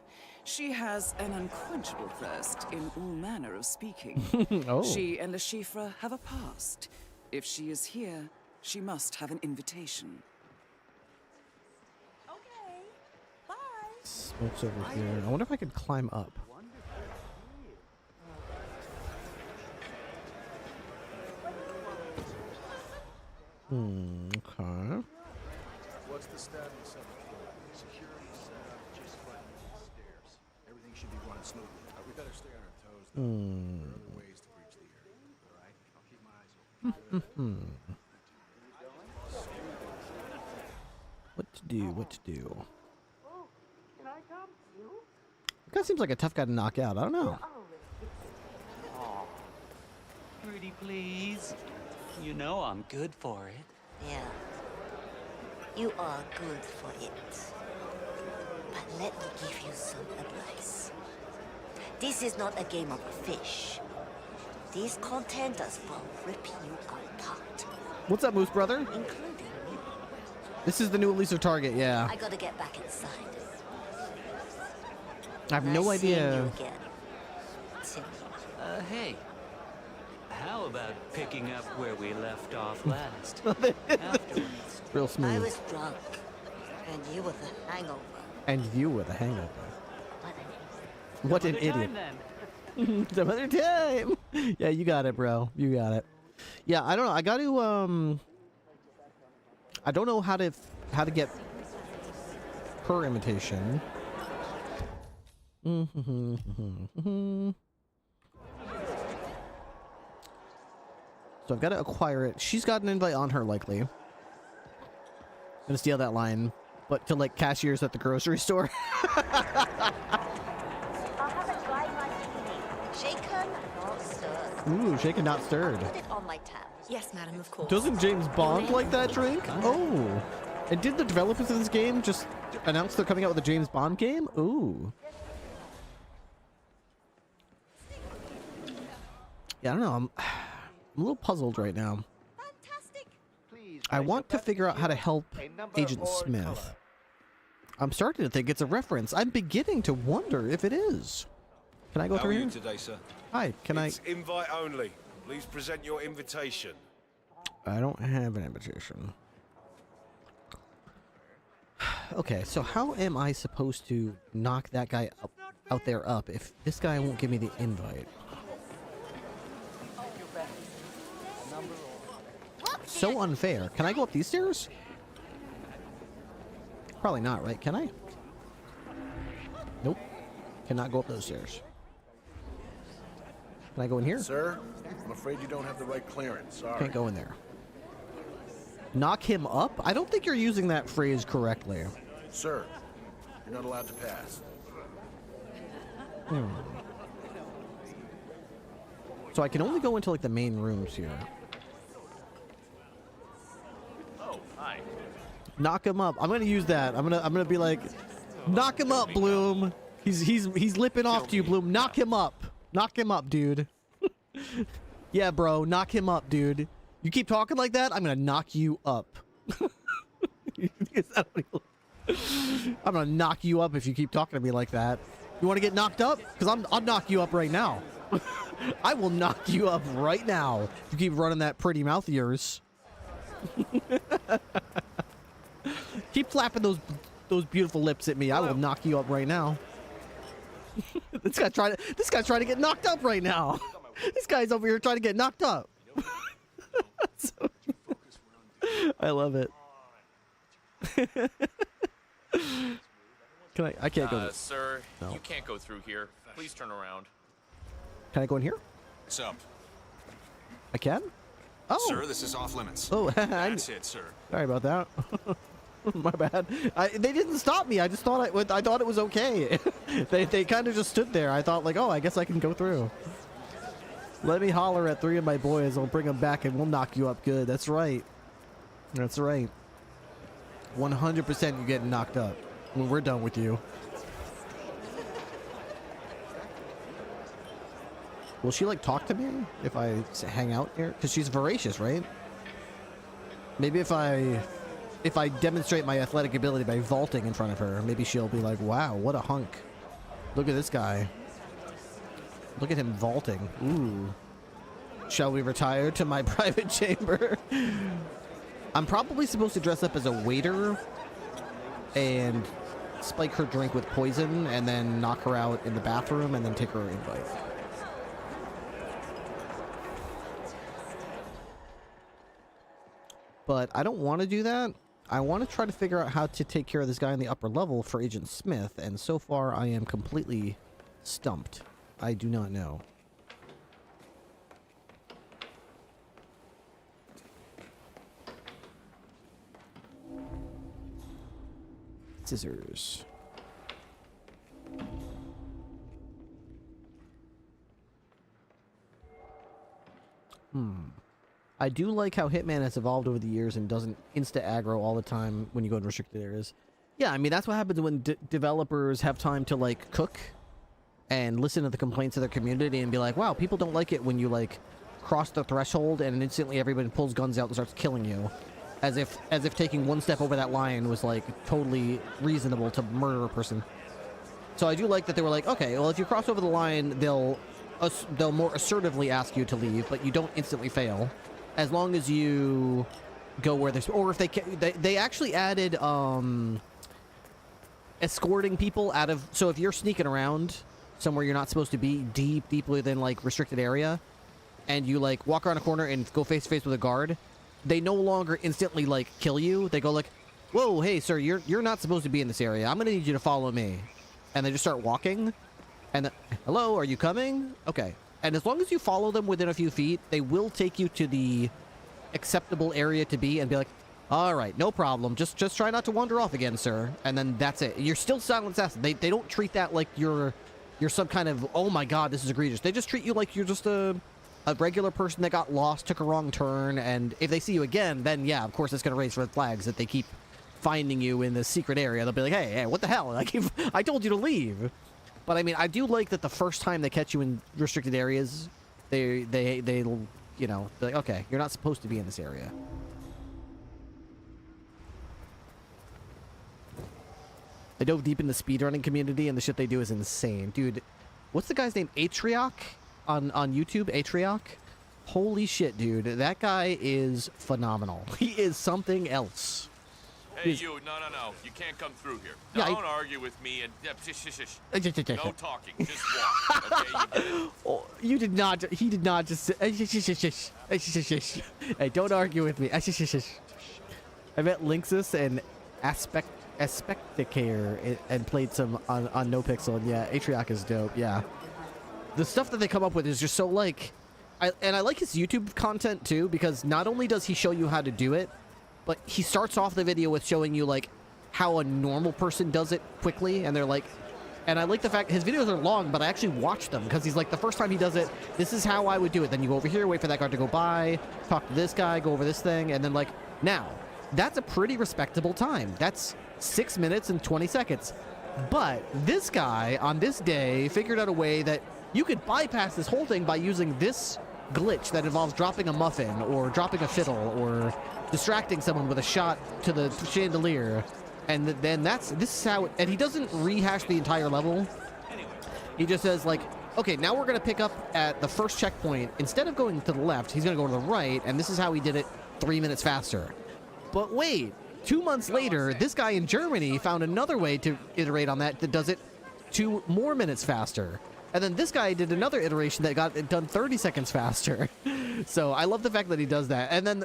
She has an unquenchable thirst in all manner of speaking. Oh. She and Le Chiffre have a past. If she is here, she must have an invitation. Smoke's over here. I wonder if I could climb up. Okay. What's the status of it? Security set up just right near the stairs. Everything should be running smoothly. We better stay on our toes, though. There are other ways to breach the area. All right? I'll keep my eyes open. What to do? What to do? Can I come too? Guy seems like a tough guy to knock out. I don't know. Oh, pretty please. You know I'm good for it. Yeah. You are good for it. But let me give you some advice. This is not a game of fish. This contenders will rip you apart. What's up, Moose Brother? Including you. This is the new elusive target, yeah. I gotta get back inside. I have no Nice seeing idea. you again. Timmy. Hey. How about picking up where we left off last? Afterwards. Real I smooth. was drunk, and you were the hangover. And you with a hangover. What an idiot. Some other time. Yeah, you got it, bro. You got it. Yeah, I don't know. I got to I don't know how to get her invitation. So I've got to acquire it. She's got an invite on her, likely. I'm gonna steal that line, but to like cashiers at the grocery store. I'll have a dry martini. Shaken, not stirred. Ooh, shaken, not stirred. Put it on my tab. Yes, madam, of course. Doesn't James Bond like that drink? Oh. And did the developers of this game just announce they're coming out with a James Bond game? Ooh. Yeah, I don't know. I'm a little puzzled right now. I want to figure out how to help Agent Smith. I'm starting to think it's a reference. I'm beginning to wonder if it is. Can I go How through are here? you today, sir? Hi, can It's invite only. Please present your invitation. I don't have an invitation. Okay, so how am I supposed to knock that guy out there up if this guy won't give me the invite? So unfair. Can I go up these stairs? Probably not, right? Can I? Nope. Cannot go up those stairs. Can I go in here? Sir, I'm afraid you don't have the right clearance. Sorry. Can't go in there. Knock him up? I don't think you're using that phrase correctly. Sir, you're not allowed to pass. So I can only go into like the main rooms here. Oh, hi. Knock him up. I'm gonna use that. I'm gonna be like, knock him up, Bloom. He's lipping off to you, Bloom. Knock him up. Knock him up, dude. Yeah, bro. Knock him up, dude. You keep talking like that, I'm gonna knock you up. I'm gonna knock you up if you keep talking to me like that. You want to get knocked up? Because I'll knock you up right now. I will knock you up right now if you keep running that pretty mouth of yours. Keep flapping those beautiful lips at me. I will knock you up right now. This guy's trying to get knocked up right now. This guy's over here trying to get knocked up. I love it. Can I can't go. Sir, no. You can't go through here. Please turn around. Can I go in here? What's up? I can? Oh. Sir, this is off limits. Oh, That's it, sir. Sorry about that. My bad. They didn't stop me. I just thought I thought it was okay. they kind of just stood there. I thought like, oh, I guess I can go through. Let me holler at 3 of my boys. I'll bring them back and we'll knock you up good. That's right. That's right. 100% you're getting knocked up when we're done with you. Will she like talk to me if I hang out here? Because she's voracious, right? Maybe if I demonstrate my athletic ability by vaulting in front of her, maybe she'll be like, wow, what a hunk. Look at this guy. Look at him vaulting. Ooh. Shall we retire to my private chamber? I'm probably supposed to dress up as a waiter and spike her drink with poison and then knock her out in the bathroom and then take her invite. But I don't want to do that. I want to try to figure out how to take care of this guy in the upper level for Agent Smith, and so far I am completely stumped. I do not know. Scissors. I do like how Hitman has evolved over the years and doesn't insta-aggro all the time when you go in restricted areas. Yeah, I mean, that's what happens when developers have time to, like, cook and listen to the complaints of their community and be like, wow, people don't like it when you, like, cross the threshold and instantly everybody pulls guns out and starts killing you. As if taking one step over that line was, like, totally reasonable to murder a person. So I do like that they were like, okay, well, if you cross over the line, they'll more assertively ask you to leave, but you don't instantly fail. As long as you go where there's... Or if they actually added escorting people out of... So if you're sneaking around somewhere you're not supposed to be, deep within, like, restricted area, and you, like, walk around a corner and go face-to-face with a guard, they no longer instantly, like, kill you. They go like, whoa, hey, sir, you're not supposed to be in this area. I'm going to need you to follow me. And they just start walking. And hello, are you coming? Okay. And as long as you follow them within a few feet, they will take you to the acceptable area to be and be like, all right, no problem. Just try not to wander off again, sir. And then that's it. You're still silent assassin. They don't treat that like you're some kind of, oh my god, this is egregious. They just treat you like you're just a regular person that got lost, took a wrong turn, and if they see you again, then yeah, of course it's going to raise red flags that they keep finding you in this secret area. They'll be like, hey, what the hell? I told you to leave. But I mean, I do like that the first time they catch you in restricted areas, they you know, they're like, okay, you're not supposed to be in this area. I dove deep in the speedrunning community, and the shit they do is insane. Dude, what's the guy's name? Atrioc on YouTube? Atrioc? Holy shit, dude. That guy is phenomenal. He is something else. Hey, you, no. You can't come through here. Yeah, Don't argue with me and... No talking, just walk, okay? Oh, you did not... He did not just... Hey, don't argue with me. I met Linksys and Aspecticare and played some on NoPixel. And yeah, Atrioc is dope, yeah. the stuff that they come up with is just so like, and I like his YouTube content too, because not only does he show you how to do it, but he starts off the video with showing you like how a normal person does it quickly, and they're like, and I like the fact his videos are long, but I actually watch them because he's like, the first time he does it, this is how I would do it. Then you go over here, wait for that guard to go by, talk to this guy, go over this thing, and then like, now, that's a pretty respectable time. That's 6 minutes and 20 seconds. But this guy, on this day, figured out a way that you could bypass this whole thing by using this glitch that involves dropping a muffin, or dropping a fiddle, or distracting someone with a shot to the chandelier. And then this is how, and he doesn't rehash the entire level. He just says like, okay, now we're gonna pick up at the first checkpoint. Instead of going to the left, he's gonna go to the right, and this is how he did it 3 minutes faster. But wait, 2 months later, this guy in Germany found another way to iterate on that does it 2 more minutes faster. And then this guy did another iteration that got it done 30 seconds faster. So I love the fact that he does that. And then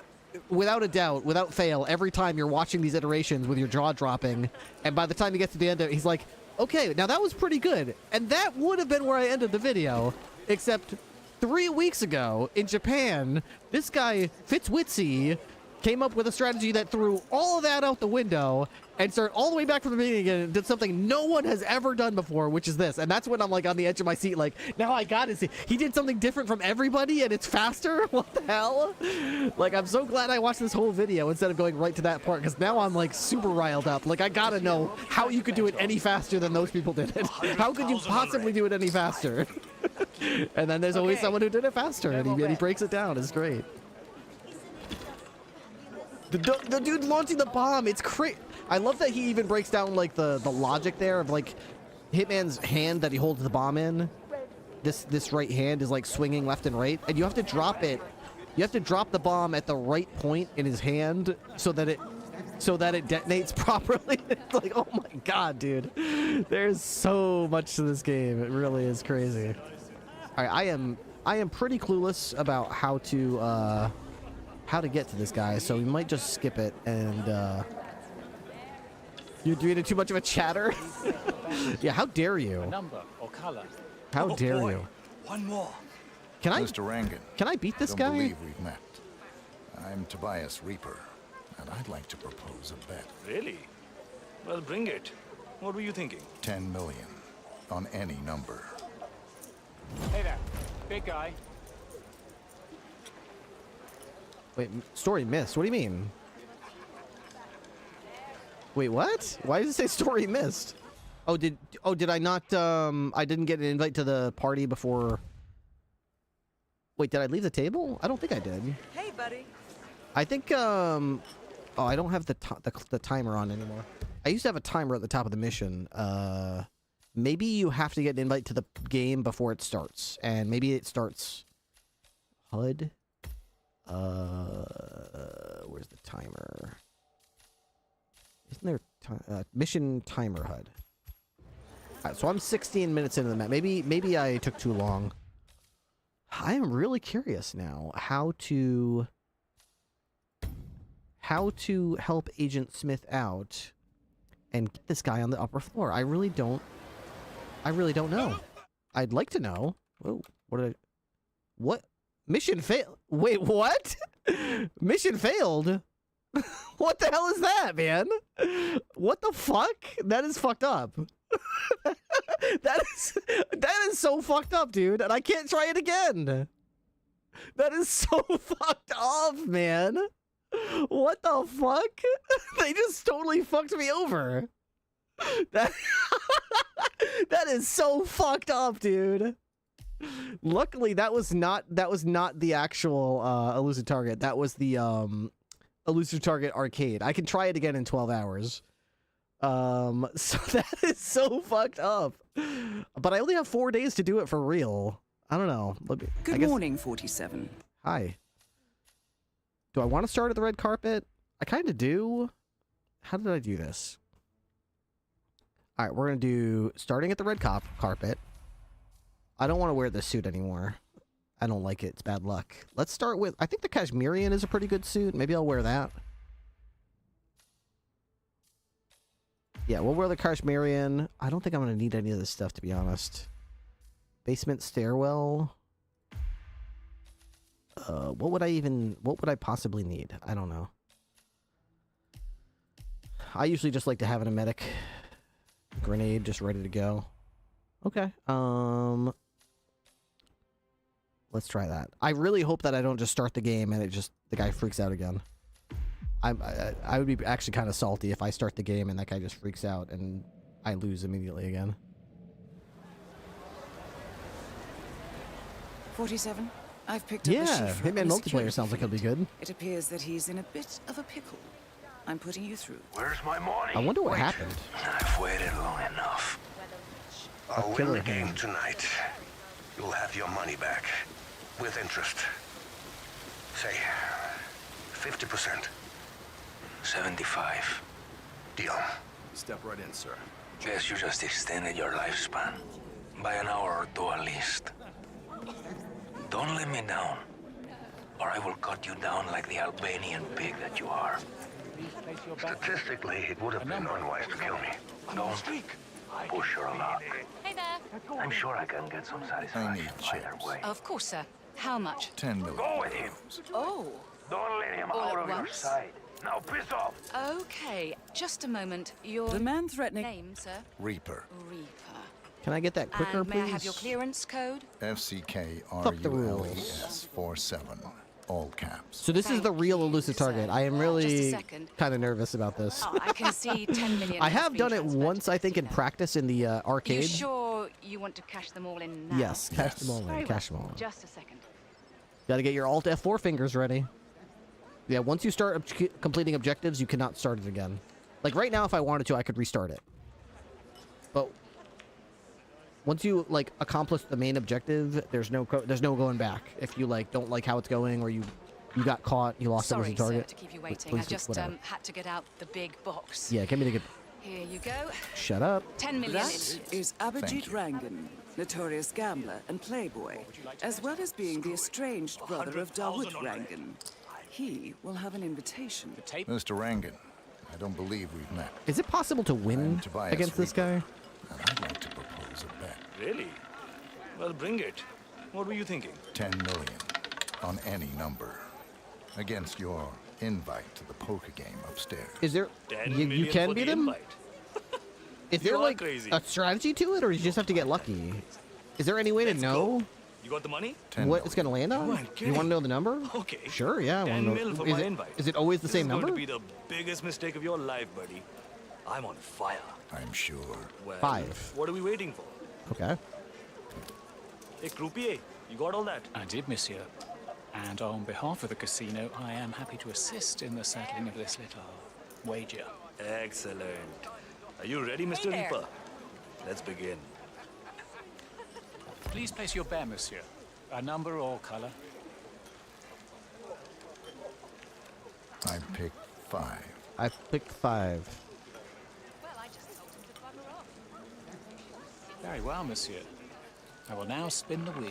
without a doubt, without fail, every time you're watching these iterations with your jaw dropping, and by the time he gets to the end of it, he's like, okay, now that was pretty good. And that would have been where I ended the video, except 3 weeks ago in Japan, this guy, Fitzwitsy, came up with a strategy that threw all of that out the window and started all the way back from the beginning again and did something no one has ever done before, which is this. And that's when I'm like on the edge of my seat, like, now I gotta see. He did something different from everybody and it's faster? What the hell? Like, I'm so glad I watched this whole video instead of going right to that part, because now I'm like super riled up. Like, I gotta know how you could do it any faster than those people did it. How could you possibly do it any faster? And then there's always someone who did it faster, and he breaks it down. It's great. The dude launching the bomb, it's crazy. I love that he even breaks down like the logic there of like Hitman's hand that he holds the bomb in. This right hand is like swinging left and right, and you have to drop it. You have to drop the bomb at the right point in his hand so that it detonates properly. It's like, oh my god, dude. There's so much to this game. It really is crazy. All right, I am pretty clueless about how to get to this guy, so we might just skip it. And you're doing too much of a chatter. Yeah, how dare you? Number or color. How dare you? One more. Can I, Mr. Rangan, can I beat this guy? Don't believe we've met. I'm Tobias Reaper, and I'd like to propose a bet. Really? Well, bring it. What were you thinking? 10 million on any number. Hey there, big guy. Wait, story missed. What do you mean? Wait, what? Why does it say story missed? Oh, did I not, I didn't get an invite to the party before. Wait, did I leave the table? I don't think I did. Hey, buddy. I think, oh, I don't have the timer on anymore. I used to have a timer at the top of the mission. Maybe you have to get an invite to the game before it starts. And maybe it starts HUD. Where's the timer? Isn't there mission timer HUD? Alright, so I'm 16 minutes into the map. Maybe I took too long. I am really curious now how to help Agent Smith out and get this guy on the upper floor. I really don't know. I'd like to know. Whoa, what? Mission failed. Wait, what? Mission failed? What the hell is that, man? What the fuck? That is fucked up. That is so fucked up, dude. And I can't try it again. That is so fucked up, man. What the fuck? They just totally fucked me over. That is so fucked up, dude. Luckily, that was not the actual elusive target. That was the elusive target arcade. I can try it again in 12 hours. So that is so fucked up. But I only have 4 days to do it for real. I don't know. Good morning, 47. Hi. Do I want to start at the red carpet? I kind of do. How did I do this? All right, we're going to do starting at the red carpet. I don't want to wear this suit anymore. I don't like it. It's bad luck. Let's start with, I think the Kashmirian is a pretty good suit. Maybe I'll wear that. Yeah, we'll wear the Kashmirian. I don't think I'm going to need any of this stuff, to be honest. Basement stairwell. What would I possibly need? I don't know. I usually just like to have a medic grenade just ready to go. Okay. Let's try that. I really hope that I don't just start the game and the guy freaks out again. I would be actually kind of salty if I start the game and that guy just freaks out and I lose immediately again. 47. I've picked up Yeah, Lashifra Hitman on a multiplayer security sounds like it'll be good. It appears that he's in a bit of a pickle. I'm putting you through. Where's my money? I wonder what happened. I've waited long enough. I'll win killer the game hand. tonight. You'll have your money back. With interest. Say, 50%. 75. Deal. Step right in, sir. Guess you just extended your lifespan. By an hour or two at least. Don't let me down, or I will cut you down like the Albanian pig that you are. Statistically, it would have been unwise to kill me. Don't push your luck. Hey there. I'm sure I can get some satisfaction either way. Of course, sir. How much? 10 million. Go with him. Oh. Don't let him All out at of your once? sight. Now piss off. Okay, just a moment. Your The man threatening name, sir? Reaper. Reaper. Can I get that quicker, And may please? I have your clearance code? Fuck the rules. FCKRULES 47. All caps. So this is the real elusive target. I am really second. kind of nervous about this. Oh, I can see 10 million. I has have been done it transferred once, to I think, in casino. practice in the You arcade. sure you want to cash them all in now? Yes, cash them all Very in. well. Cash them all in. Just a second. Gotta get your Alt F4 fingers ready. Yeah, once you start completing objectives, you cannot start it again. Like right now, if I wanted to, I could restart it. But once you like accomplish the main objective, there's no going back. If you like don't like how it's going, or you got caught, you lost Sorry, the target. sir, to keep you waiting. Please, I just whatever. had to get out the big box. Yeah, give me the good. Here you go. Shut up. 10 million. That is Abhijit Rangan, notorious gambler and playboy, as well as being the estranged brother of Dawood Rangan. He will have an invitation. Mr. Rangan, I don't believe we've met. Is it possible to win Tobias against this guy? And I'd like to propose a bet. Really? Well, bring it. What were you thinking? 10 million on any number. Against your invite to the poker game upstairs. Is there? 10 You million can for beat the him. invite. Is there You are like crazy. a strategy to it, or you just have to get lucky? Is there any way to know You got the money? what it's going to land on? You ain't You want kidding. to know the number? Okay. Sure, yeah. I wanna 10 know. mil for is my it, invite. Is it always the This same is number? going to be the biggest mistake of your life, buddy. I'm on fire. I'm sure. Well, 5. What are we waiting for? Okay. Hey, croupier, you got all that? I did, monsieur. And on behalf of the casino, I am happy to assist in the settling of this little wager. Excellent. Are you ready, Mr. there. Reaper? Let's begin. Please place your bet, monsieur. A number or color? I pick 5. I picked 5. Very well, monsieur. I will now spin the wheel.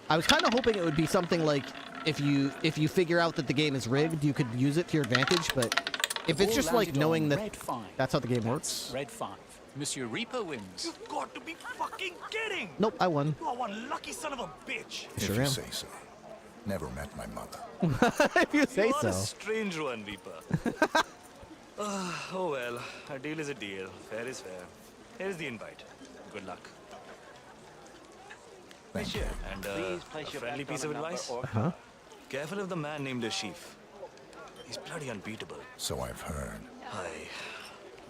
I was kind of hoping it would be something like if you figure out that the game is rigged, you could use it to your advantage. But if it's All just like landed knowing on that red 5. that's how the game works. Red 5. Monsieur Reaper wins. You've got to be fucking kidding! Nope, I won. You are one lucky son of a bitch! If Sure you am. say so. Never met my mother. If you say You are a so. strange one, Reaper. Oh well, a deal is a deal. Fair is fair. Here's the invite. Good luck. Thank you. And Please a place your friendly bet piece on of a number advice? or Huh? Careful of the man named Ashif. He's bloody unbeatable. So I've heard. I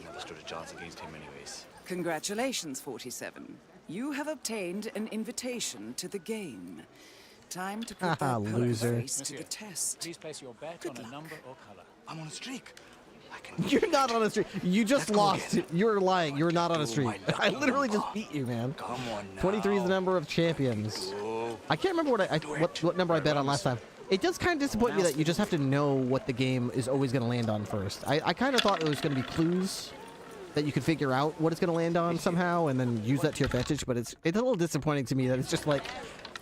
never stood a chance against him anyways. Congratulations, 47. You have obtained an invitation to the game. Time to put that Haha, poker loser. face to the Monsieur, test. Please place your bet Good on a luck. number or color. I'm on a streak. I can You're not on a streak. You just Let's go lost. again. You're lying. You're not on a Go, streak. my I lucky literally number. just beat you, man. Come on now. 23 is the number of champions. Go. I can't remember what number I bet on last time. It does kind of disappoint me that you just have to know what the game is always going to land on first. I kind of thought it was going to be clues that you could figure out what it's going to land on somehow and then use that to your advantage, but it's a little disappointing to me that it's just like,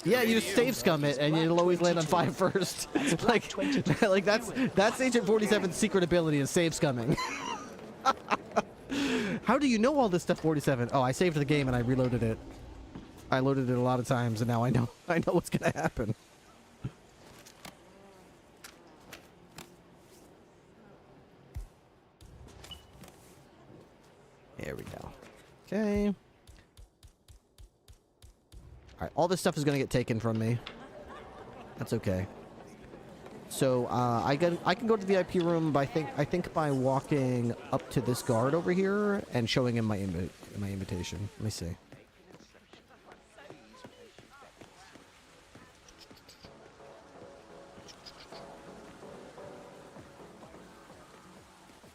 yeah, you just save scum it and it'll always land on 5 first. like that's Agent 47's secret ability is save scumming. How do you know all this stuff, 47? Oh, I saved the game and I reloaded it. I loaded it a lot of times and now I know what's gonna happen. There we go. Okay. Alright, all this stuff is gonna get taken from me. That's okay. So I can go to the VIP room by I think by walking up to this guard over here and showing him my invitation. Let me see.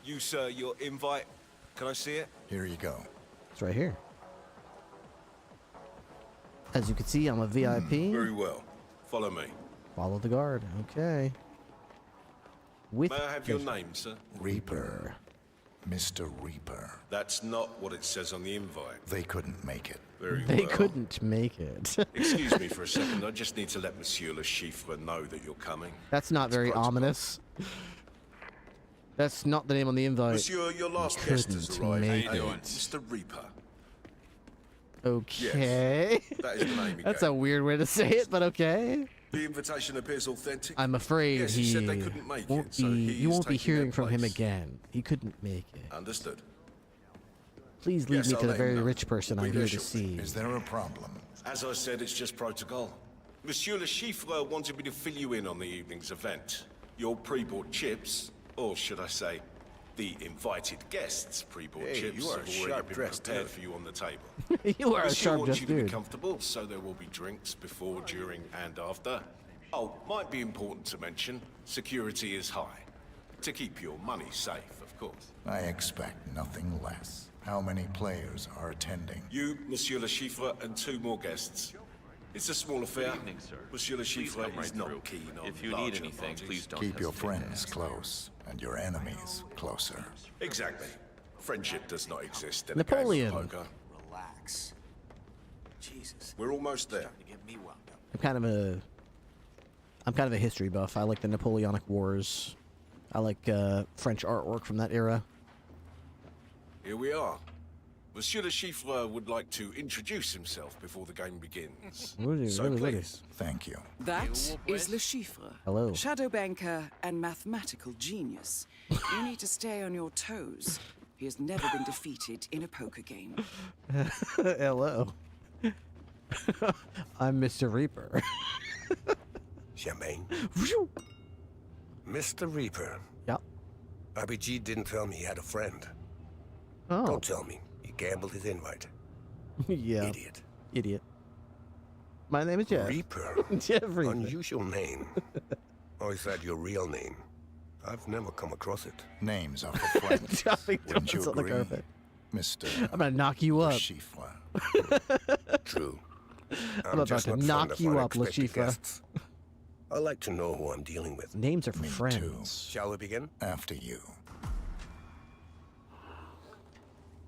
You, sir, your invite. Can I see it? Here you go. It's right here. As you can see, I'm a VIP. Very well. Follow me. Follow the guard. Okay. With May I have your name, sir? Reaper. Mr. Reaper. That's not what it says on the invite. They couldn't make it. Very They well. couldn't make it. Excuse me for a second. I just need to let Monsieur Le Chiffre know that you're coming. That's not very ominous. That's not the name on the invite. Monsieur, your last They guest has couldn't arrived. make How you doing? it. Mr. Reaper. Okay. Yes, that is the name he That's gave. a weird way to say it, but okay. The invitation appears authentic. I'm afraid yes, he said they couldn't make won't it, so be. he You is won't be taking their hearing from him place. again. He couldn't make it. Understood. Please lead Yes, me I'll to the let him very know. rich person We'll I'm be here there to shortly. see. Is there a problem? As I said, it's just protocol. Monsieur Le Chiffre wanted me to fill you in on the evening's event. Your pre-bought chips, or should I say, the invited guests' pre-bought Hey, chips you are have already sharp been dressed, prepared too. for you on the table. You are a Monsieur sharp wants dressed you to be dude. comfortable, so there will be drinks before, during, and after. Oh, might be important to mention, security is high. To keep your money safe, of course. I expect nothing less. How many players are attending? You, Monsieur Le Chiffre, and 2 more guests. It's a small affair. evening, sir. Monsieur Le Please Chiffre come right is not through. keen on If you need larger anything, parties. please don't Keep your hesitate to friends ask. close and your enemies closer. Exactly. Friendship does not exist in Napoleon. a game of poker. Relax. Jesus. We're almost there. To get me wound up. I'm kind of a history buff. I like the Napoleonic Wars. I like French artwork from that era. Here we are. Monsieur Le Chiffre would like to introduce himself before the game begins. Woody, So Woody, Woody. please. Thank you. That is Le Chiffre. Hello. Shadow banker and mathematical genius. You need to stay on your toes. He has never been defeated in a poker game. Hello. I'm Mr. Reaper. Champagne. Mr. Reaper. Yep. RBG didn't tell me he had a friend. Oh. Don't tell me. He gambled his invite. Yeah. Idiot. Idiot. My name is Jeff. Reaper. Jeff Reaper. Unusual name. Or is that your real name? I've never come across it. Names are for friends. Dropping Wouldn't you donuts on the agree, carpet. Mr. I'm gonna knock you up. Chiffre? True. I'm about just to not fond knock of you up, Le unexpected Chiffre. guests. I like to know who I'm dealing with. Names are for Me friends. Shall we begin? After you.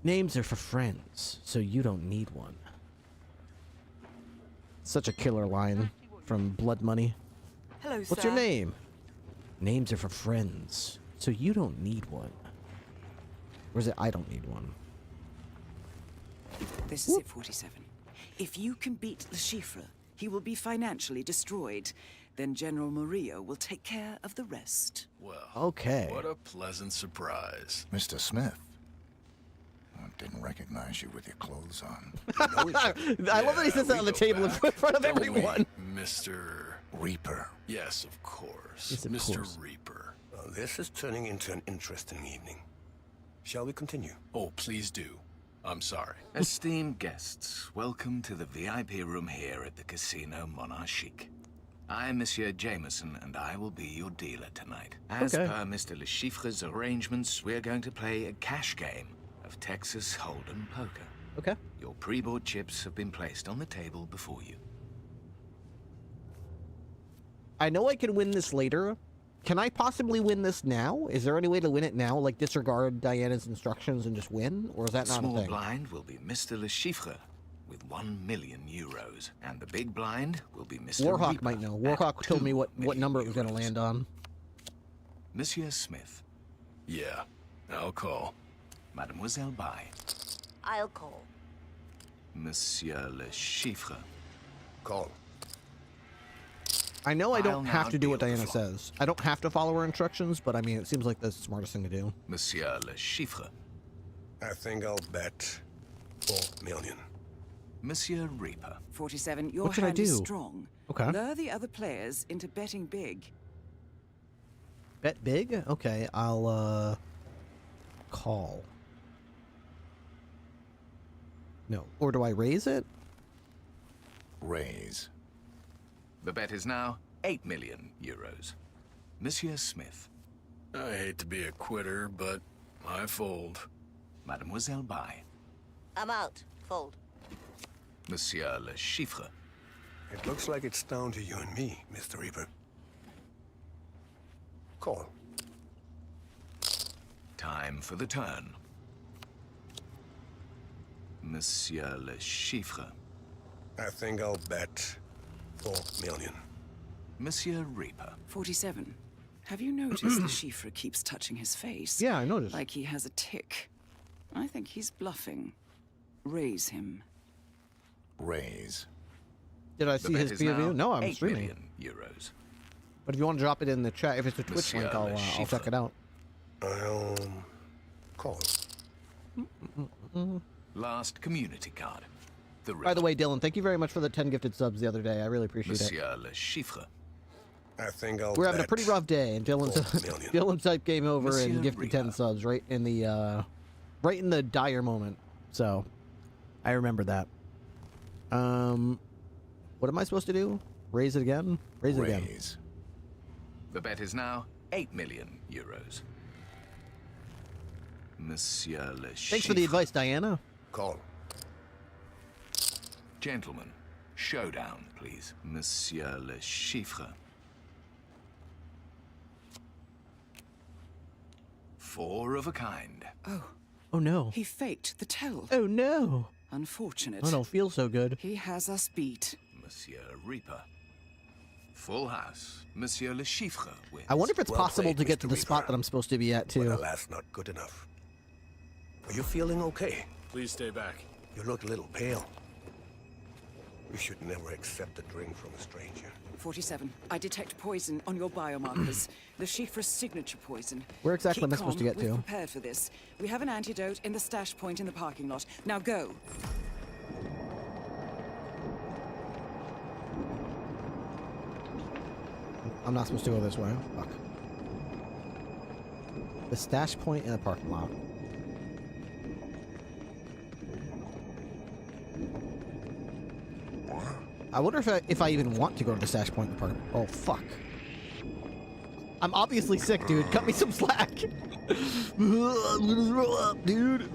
Names are for friends, so you don't need one. Such a killer line from Blood Money. Hello, What's sir. your name? Names are for friends, so you don't need one. Or is it I don't need one? This is it, 47. If you can beat Le Chiffre, he will be financially destroyed. Then General Murillo will take care of the rest. Well, Okay. what a pleasant surprise. Mr. Smith. I didn't recognize you with your clothes on. I love that he says that on the table in front of Don't we, everyone. Mr. Reaper. Yes, of course. Yes, of Mr. course. Reaper. Well, this is turning into an interesting evening. Shall we continue? Oh, please do. I'm sorry. Esteemed guests, welcome to the VIP room here at the Casino Monarchique. I'm Monsieur Jameson, and I will be your dealer tonight. As Okay. per Mr. Le Chiffre's arrangements, we're going to play a cash game of Texas Hold'em poker. Okay. Your pre-bought chips have been placed on the table before you. I know I can win this later. Can I possibly win this now? Is there any way to win it now? Like disregard Diana's instructions and just win? Or is that not a Small thing? blind will be Mr. Le Chiffre with 1 million euros, and the big blind will be Mr. Warhawk Reaper might know. at Warhawk told 2 me what million number it was going to euros. land on. Monsieur Smith. Yeah, I'll call. Mademoiselle Bai. I'll call. Monsieur Le Chiffre. Call. I know I I'll don't have now to do what deal the Diana floor. says. I don't have to follow her instructions, but I mean, it seems like the smartest thing to do. Monsieur Le Chiffre. I think I'll bet 4 million. Monsieur Reaper. 47, your What should I hand is do? strong. Okay. Lure the other players into betting big. Bet big? Okay, I'll, call. No. Or do I raise it? Raise. The bet is now 8 million euros. Monsieur Smith. I hate to be a quitter, but I fold. Mademoiselle Bai. I'm out. Fold. Monsieur Le Chiffre. It looks like it's down to you and me, Mr. Reaper. Call. Time for the turn. Monsieur Le Chiffre. I think I'll bet 4 million. Monsieur Reaper. 47, have you noticed the Chiffre keeps touching his face? Yeah, I noticed. Like he has a tick. I think he's bluffing. Raise him. Raise. Did I The see bet his is POV? now No, I'm 8 streaming. million euros. But if you want to drop it in the chat, if it's a Twitch Monsieur link, Le I'll Chiffre. check it out. I'll call. Last community card. The By the way, Dylan, thank you very much for the 10 gifted subs the other day. I really appreciate it. Monsieur Le Chiffre. I think I'll We're having a bet pretty rough day, and Dylan's 4 million. Dylan typed game over Monsieur and gifted 10 subs right in the dire moment. So I remember that. What am I supposed to do? Raise it again? Raise it again. Raise. The bet is now 8 million euros. Monsieur Le Chiffre. Thanks for the advice, Diana. Call. Gentlemen, showdown, please. Monsieur Le Chiffre. 4 of a kind. Oh, Oh no. he faked the tell. Oh no. Unfortunate. I don't feel so good. He has us beat. Monsieur Reaper. Full house. Monsieur Le Chiffre wins. I wonder if it's Well possible played, to get Mr. to the spot Reaper. that I'm supposed to be at, But too. alas, not good enough. Are you feeling okay? Please stay back. You look a little pale. You should never accept a drink from a stranger. 47, I detect poison on your biomarkers. Le Chiffre's signature poison. Where exactly Keep am I supposed to calm. get We've to? prepared for this. We have an antidote in the stash point in the parking lot. Now go. I'm not supposed to go this way. Fuck. The stash point in the parking lot. I wonder if I even want to go to the stash point in the parking. Oh fuck. I'm obviously sick, dude. Cut me some slack. I'm gonna throw up, dude.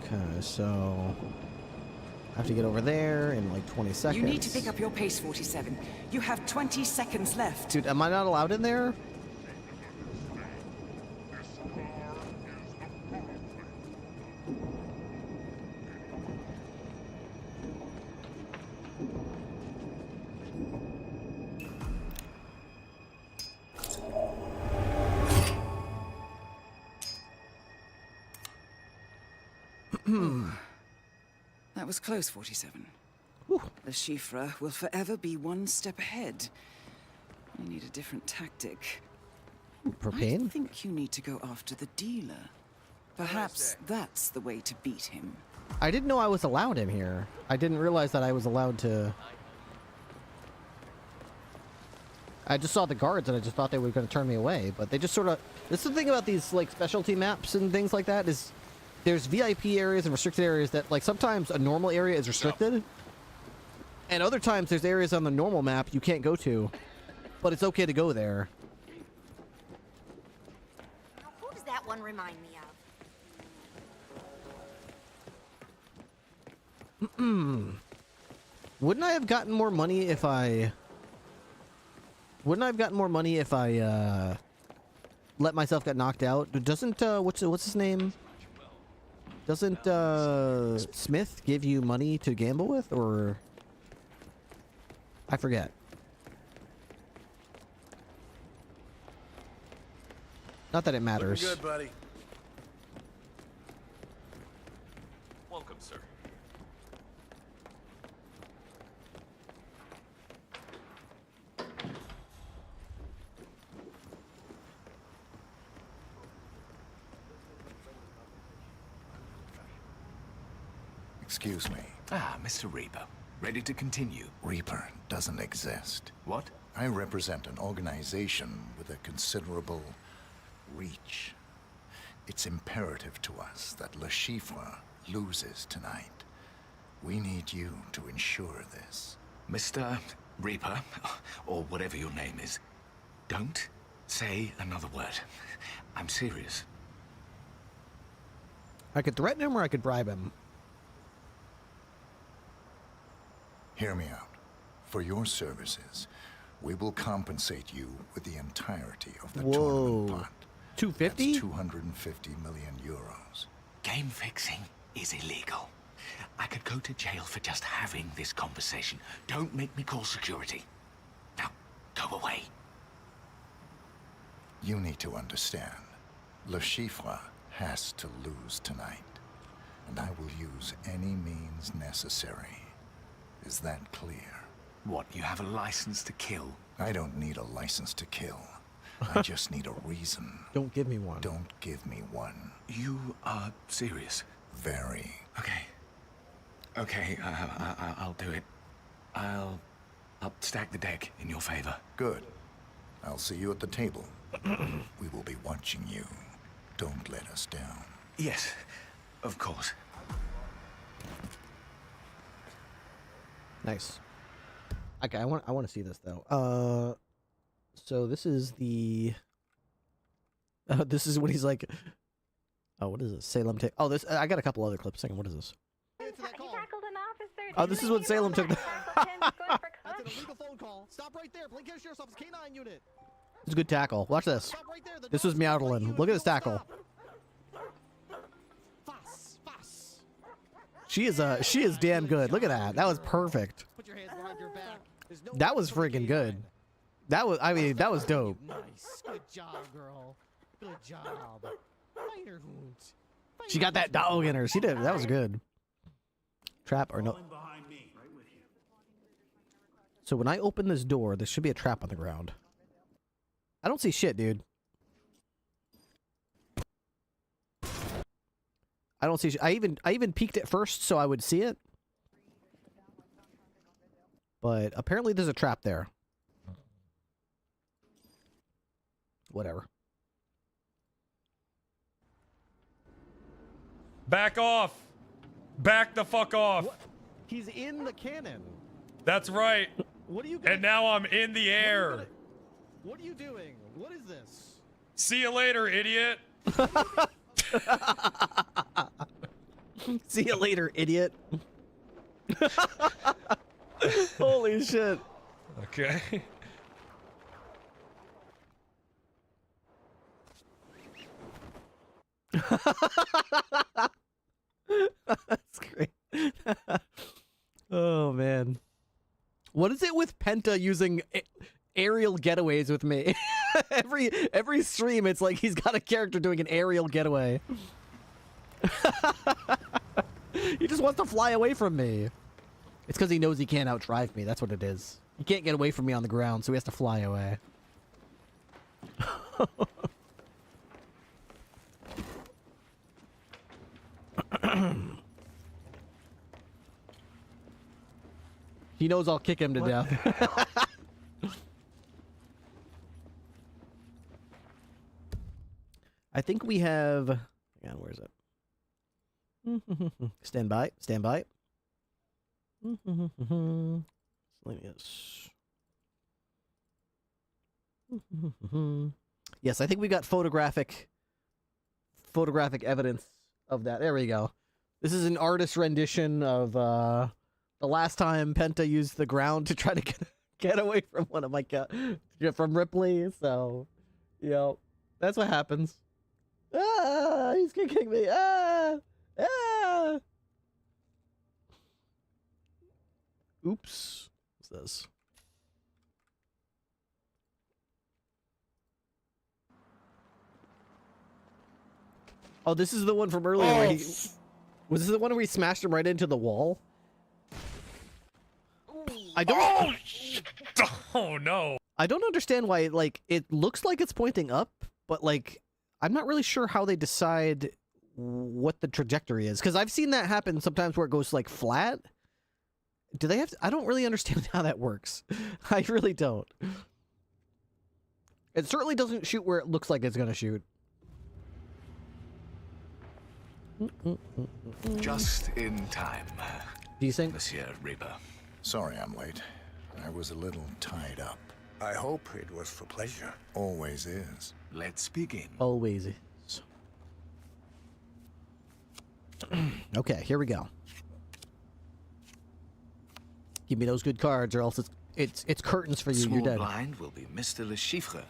Okay, so I have to get over there in like 20 seconds. You need to pick up your pace, 47. You have 20 seconds left. Dude, am I not allowed in there? That was close, 47. The Chiffre will forever be one step ahead. You need a different tactic. Propane? I think you need to go after the dealer. Perhaps that's the way to beat him. I didn't know I was allowed in here. I didn't realize that I was allowed to... I just saw the guards and I just thought they were going to turn me away, but they just sort of... This is the thing about these, like, specialty maps and things like that is there's VIP areas and restricted areas that, like, sometimes a normal area is restricted, and other times there's areas on the normal map you can't go to, but it's okay to go there. Who does that one remind me of? Wouldn't I have gotten more money if I... let myself get knocked out. Doesn't what's his name? Doesn't Smith give you money to gamble with, or I forget. Not that it matters. Looking good, buddy. Welcome, sir. Excuse me. Ah, Mr. Reaper. Ready to continue? Reaper doesn't exist. What? I represent an organization with a considerable reach. It's imperative to us that Le Chiffre loses tonight. We need you to ensure this. Mr. Reaper, or whatever your name is, don't say another word. I'm serious. I could threaten him or I could bribe him. Hear me out. For your services, we will compensate you with the entirety of the tournament pot. 250? That's 250 million euros. Game fixing is illegal. I could go to jail for just having this conversation. Don't make me call security. Now, go away. You need to understand. Le Chiffre has to lose tonight. And I will use any means necessary. Is that clear? What, you have a license to kill? I don't need a license to kill. I just need a reason. Don't give me one. Don't give me one. You are serious? Very. Okay. Okay, I'll do it. I'll stack the deck in your favor. Good. I'll see you at the table. We will be watching you. Don't let us down. Yes, of course. Nice. Okay, I want to see this though. So this is the. This is when he's like. Oh, what is this? Salem take. Oh, this. I got a couple other clips. Hang on, what is this? He tackled an officer. Oh, this is when Salem took the. That's an illegal phone call. Stop right there. Blink Sheriff's Office K9 unit. It's a good tackle. Watch this. Right there. This was Meowdlin. Look at this tackle. She is damn good. Look at that. That was perfect. Put your hands behind your back. That was freaking good. That was, I mean, that was dope. Nice. Good job, girl. Good job. She got that dog in her. She did. That was good. Trap or no? So when I open this door, there should be a trap on the ground. I don't see shit, dude. I don't see. I even peeked it first so I would see it. But apparently there's a trap there. Whatever. Back off. Back the fuck off. What? He's in the cannon. That's right. What are you gonna, and now I'm in the air. What are you doing? What is this? See you later, idiot. See you later, idiot. Holy shit. Okay. That's great. Oh man. What is it with Penta using aerial getaways with me? every stream it's like he's got a character doing an aerial getaway. He just wants to fly away from me. It's because he knows he can't outdrive me. That's what it is. He can't get away from me on the ground, so he has to fly away. He knows I'll kick him to death. I think we have... Hang on, where is it? Stand by. Stand by. Yes, I think we got photographic evidence of that. There we go. This is an artist rendition of the last time Penta used the ground to try to get away from one of my from Ripley. So, you know, That's what happens. Ah, he's gonna kick me. Ah, ah. Oops. What's this? Oh, this is the one from earlier. Where he, was this the one where he smashed him right into the wall? I don't. Oh no! I don't understand why. Like, it looks like it's pointing up, but like, I'm not really sure how they decide what the trajectory is, because I've seen that happen sometimes where it goes like flat. Do they have to, I don't really understand how that works. I really don't. It certainly doesn't shoot where it looks like it's gonna shoot. Just in time. Do you think? Monsieur Reaper. Sorry I'm late. I was a little tied up. I hope it was for pleasure. Always is. Let's begin. Always is. Okay, here we go. Give me those good cards, or else it's curtains for you. Small You're dead. blind will be Mr. Le Chiffre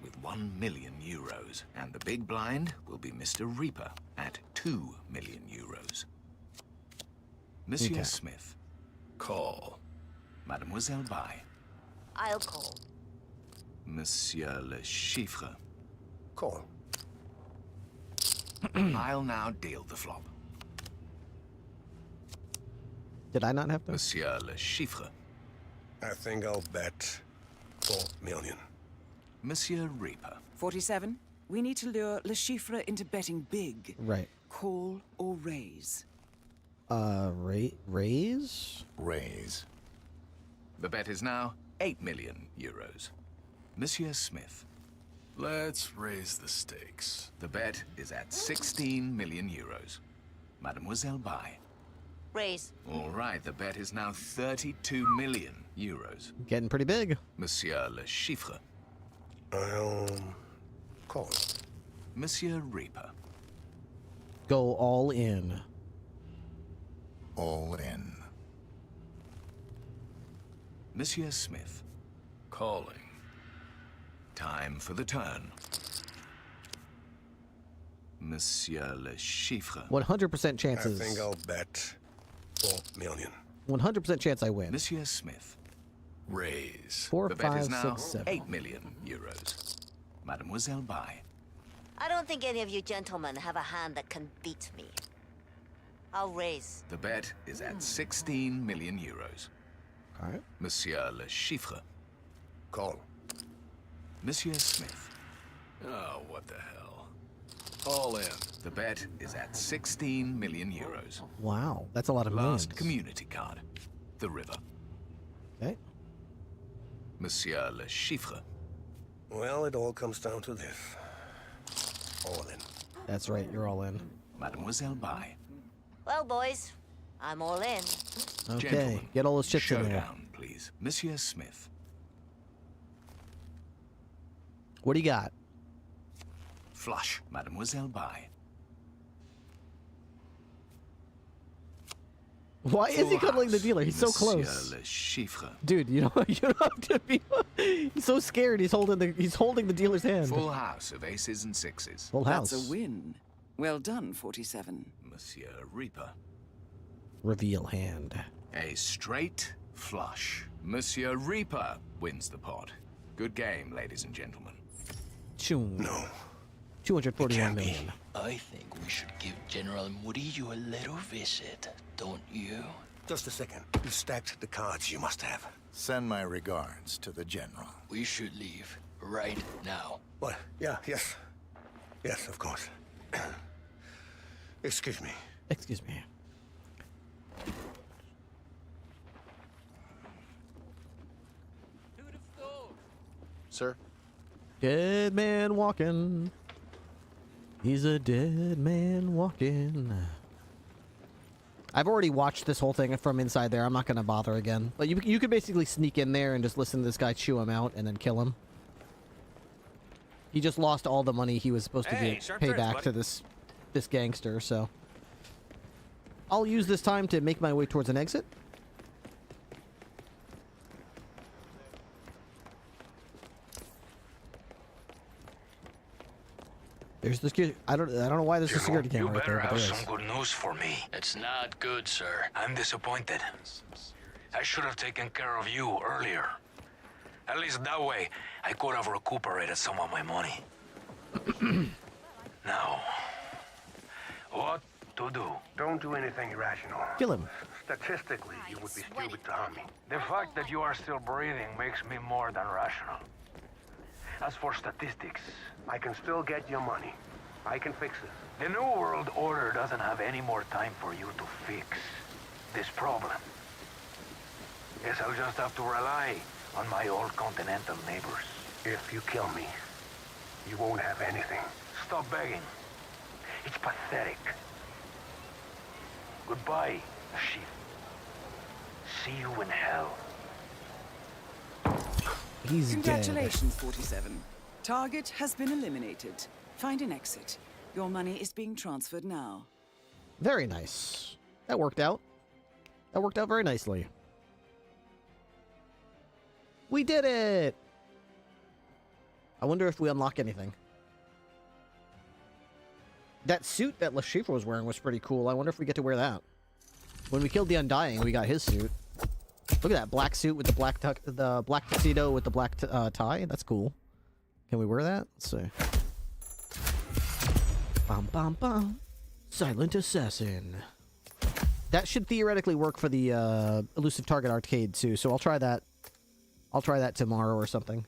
with 1 million euros, and the big blind will be Mr. Reaper at 2 million euros. Monsieur Okay. Smith, call. Mademoiselle Bai, I'll call. Monsieur Le Chiffre. Call. I'll now deal the flop. Did I not have to? Monsieur Le Chiffre. I think I'll bet 4 million. Monsieur Reaper. 47. We need to lure Le Chiffre into betting big. Right. Call or raise. Raise? Raise. The bet is now 8 million euros. Monsieur Smith. Let's raise the stakes. The bet is at 16 million euros. Mademoiselle Bai. Raise. All right, the bet is now 32 million euros. Getting pretty big. Monsieur Le Chiffre. I'll call. Monsieur Reaper. Go all in. All in. Monsieur Smith. Calling. Time for the turn. Monsieur Le Chiffre. 100% chances. I think I'll bet 4 million. 100% chance I win. Monsieur Smith. Raise. 4, The bet 5, is now 6, 7. 8 million euros. Mademoiselle Bai. I don't think any of you gentlemen have a hand that can beat me. I'll raise. The bet is at 16 million euros. All right. Monsieur Le Chiffre. Call. Monsieur Smith. Oh, what the hell. All in. The bet is at 16 million euros. Wow, that's a lot of millions. Last community card. The river. Okay. Monsieur Le Chiffre. Well, it all comes down to this. All in. That's right, you're all in. Mademoiselle Bai. Well, boys, I'm all in. Okay, Gentlemen, get all those chips in there. showdown, please. Monsieur Smith. What do you got? Flush, Mademoiselle Bai. Why is he Full cuddling the house, dealer? He's so Monsieur close. Le Chiffre. Dude, you don't have to be. He's so scared. He's holding the dealer's hand. Full house of aces and sixes. Full house. That's a win. Well done, 47. Monsieur Reaper. Reveal hand. A straight flush. Monsieur Reaper wins the pot. Good game, ladies and gentlemen. No. 241 million. I think we should give General Moody you a little visit, don't you? Just a second. You stacked the cards you must have. Send my regards to the General. We should leave right now. What? Yeah, yes. Yes, of course. Excuse me. Excuse me. Sir? Dead man walking. He's a dead man walking. I've already watched this whole thing from inside there. I'm not going to bother again. But you could basically sneak in there and just listen to this guy chew him out and then kill him. He just lost all the money he was supposed to pay back to this gangster, so. I'll use this time to make my way towards an exit. There's the security. I don't know why there's a security You camera right better there, but have there some is. good news for me. It's not good, sir. I'm disappointed. I should have taken care of you earlier. At least that way, I could have recuperated some of my money. Now, what to do? Don't do anything irrational. Kill him. Statistically, you would be stupid to harm me. The fact that you are still breathing makes me more than rational. As for statistics, I can still get your money. I can fix it. the New World Order doesn't have any more time for you to fix this problem. Guess I'll just have to rely on my old continental neighbors. If you kill me, you won't have anything. Stop begging. It's pathetic. Goodbye, Chief. See you in hell. He's Congratulations, 47. Target has been eliminated. Find an exit. Your money is being transferred now. Very nice. That worked out. That worked out very nicely. We did it! I wonder if we unlock anything. That suit that Le Chiffre was wearing was pretty cool. I wonder if we get to wear that. When we killed the Undying, we got his suit. Look at that black suit with the black tuxedo with the black tie. That's cool. Can we wear that? Let's see. Bum bum bum. Silent Assassin. That should theoretically work for the Elusive Target arcade too. So I'll try that. I'll try that tomorrow or something.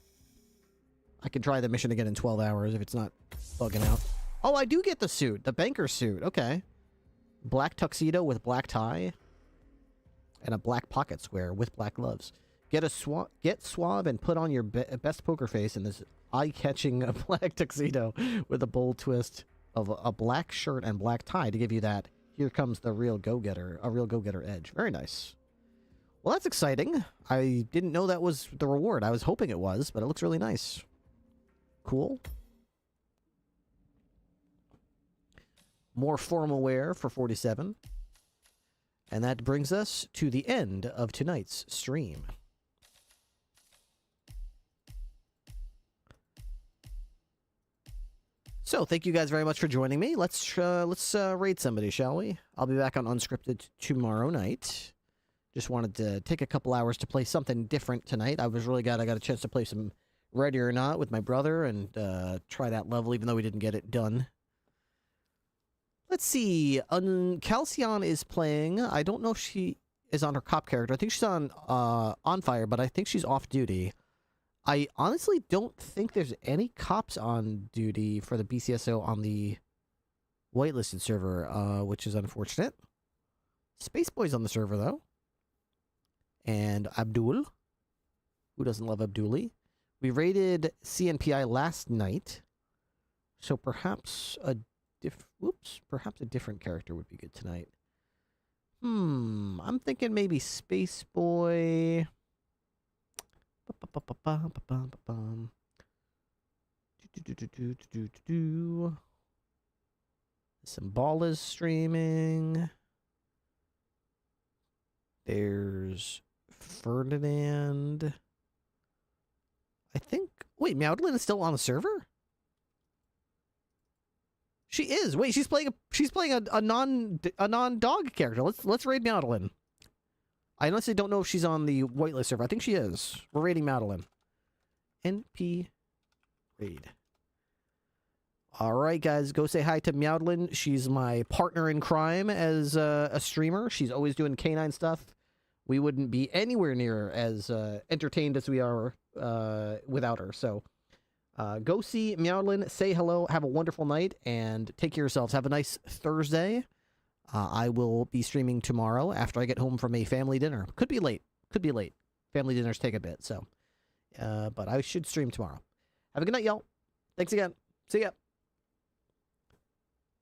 I can try the mission again in 12 hours if it's not bugging out. Oh, I do get the suit. The banker suit. Okay. Black tuxedo with black tie. And a black pocket square with black gloves. Get suave and put on your best poker face in this eye-catching black tuxedo with a bold twist of a black shirt and black tie to give you that here comes the real go-getter, a real go-getter edge. Very nice. Well, that's exciting. I didn't know that was the reward. I was hoping it was, but it looks really nice. Cool. More formal wear for 47. And that brings us to the end of tonight's stream. So, thank you guys very much for joining me. Let's raid somebody, shall we? I'll be back on Unscripted tomorrow night. Just wanted to take a couple hours to play something different tonight. I was really glad I got a chance to play some Ready or Not with my brother and try that level, even though we didn't get it done. Let's see. Calcion is playing. I don't know if she is on her cop character. I think she's on fire, but I think she's off duty. I honestly don't think there's any cops on duty for the BCSO on the whitelisted server, which is unfortunate. Spaceboy's on the server, though. And Abdul. Who doesn't love Abduli? We raided CNPI last night. So perhaps perhaps a different character would be good tonight. I'm thinking maybe Spaceboy. Symbol streaming. There's Ferdinand. I think. Wait, Meowdlin is still on the server? She is. Wait, she's playing a non-dog character. Let's raid Meowdlin. I honestly don't know if she's on the whitelist server. I think she is. We're raiding Meowdlin. NP raid. All right, guys, go say hi to Meowdlin. She's my partner in crime as a streamer. She's always doing canine stuff. We wouldn't be anywhere near as entertained as we are without her. So go see Meowdlin, say hello, have a wonderful night, and take care of yourselves. Have a nice Thursday. I will be streaming tomorrow after I get home from a family dinner. Could be late. Could be late. Family dinners take a bit, so. But I should stream tomorrow. Have a good night, y'all. Thanks again. See ya.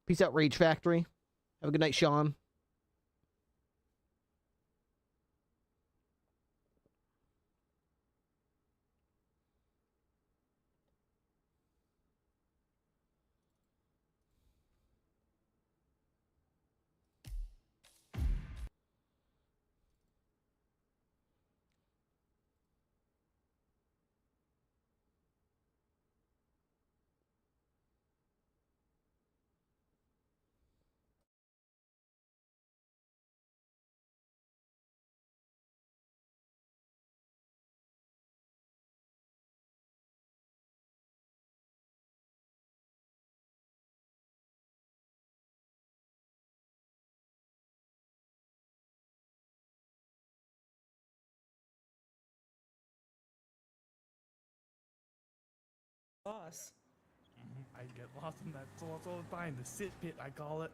Peace out, Rage Factory. Have a good night, Sean. boss. I get lost in that all the time. The sit pit, I call it.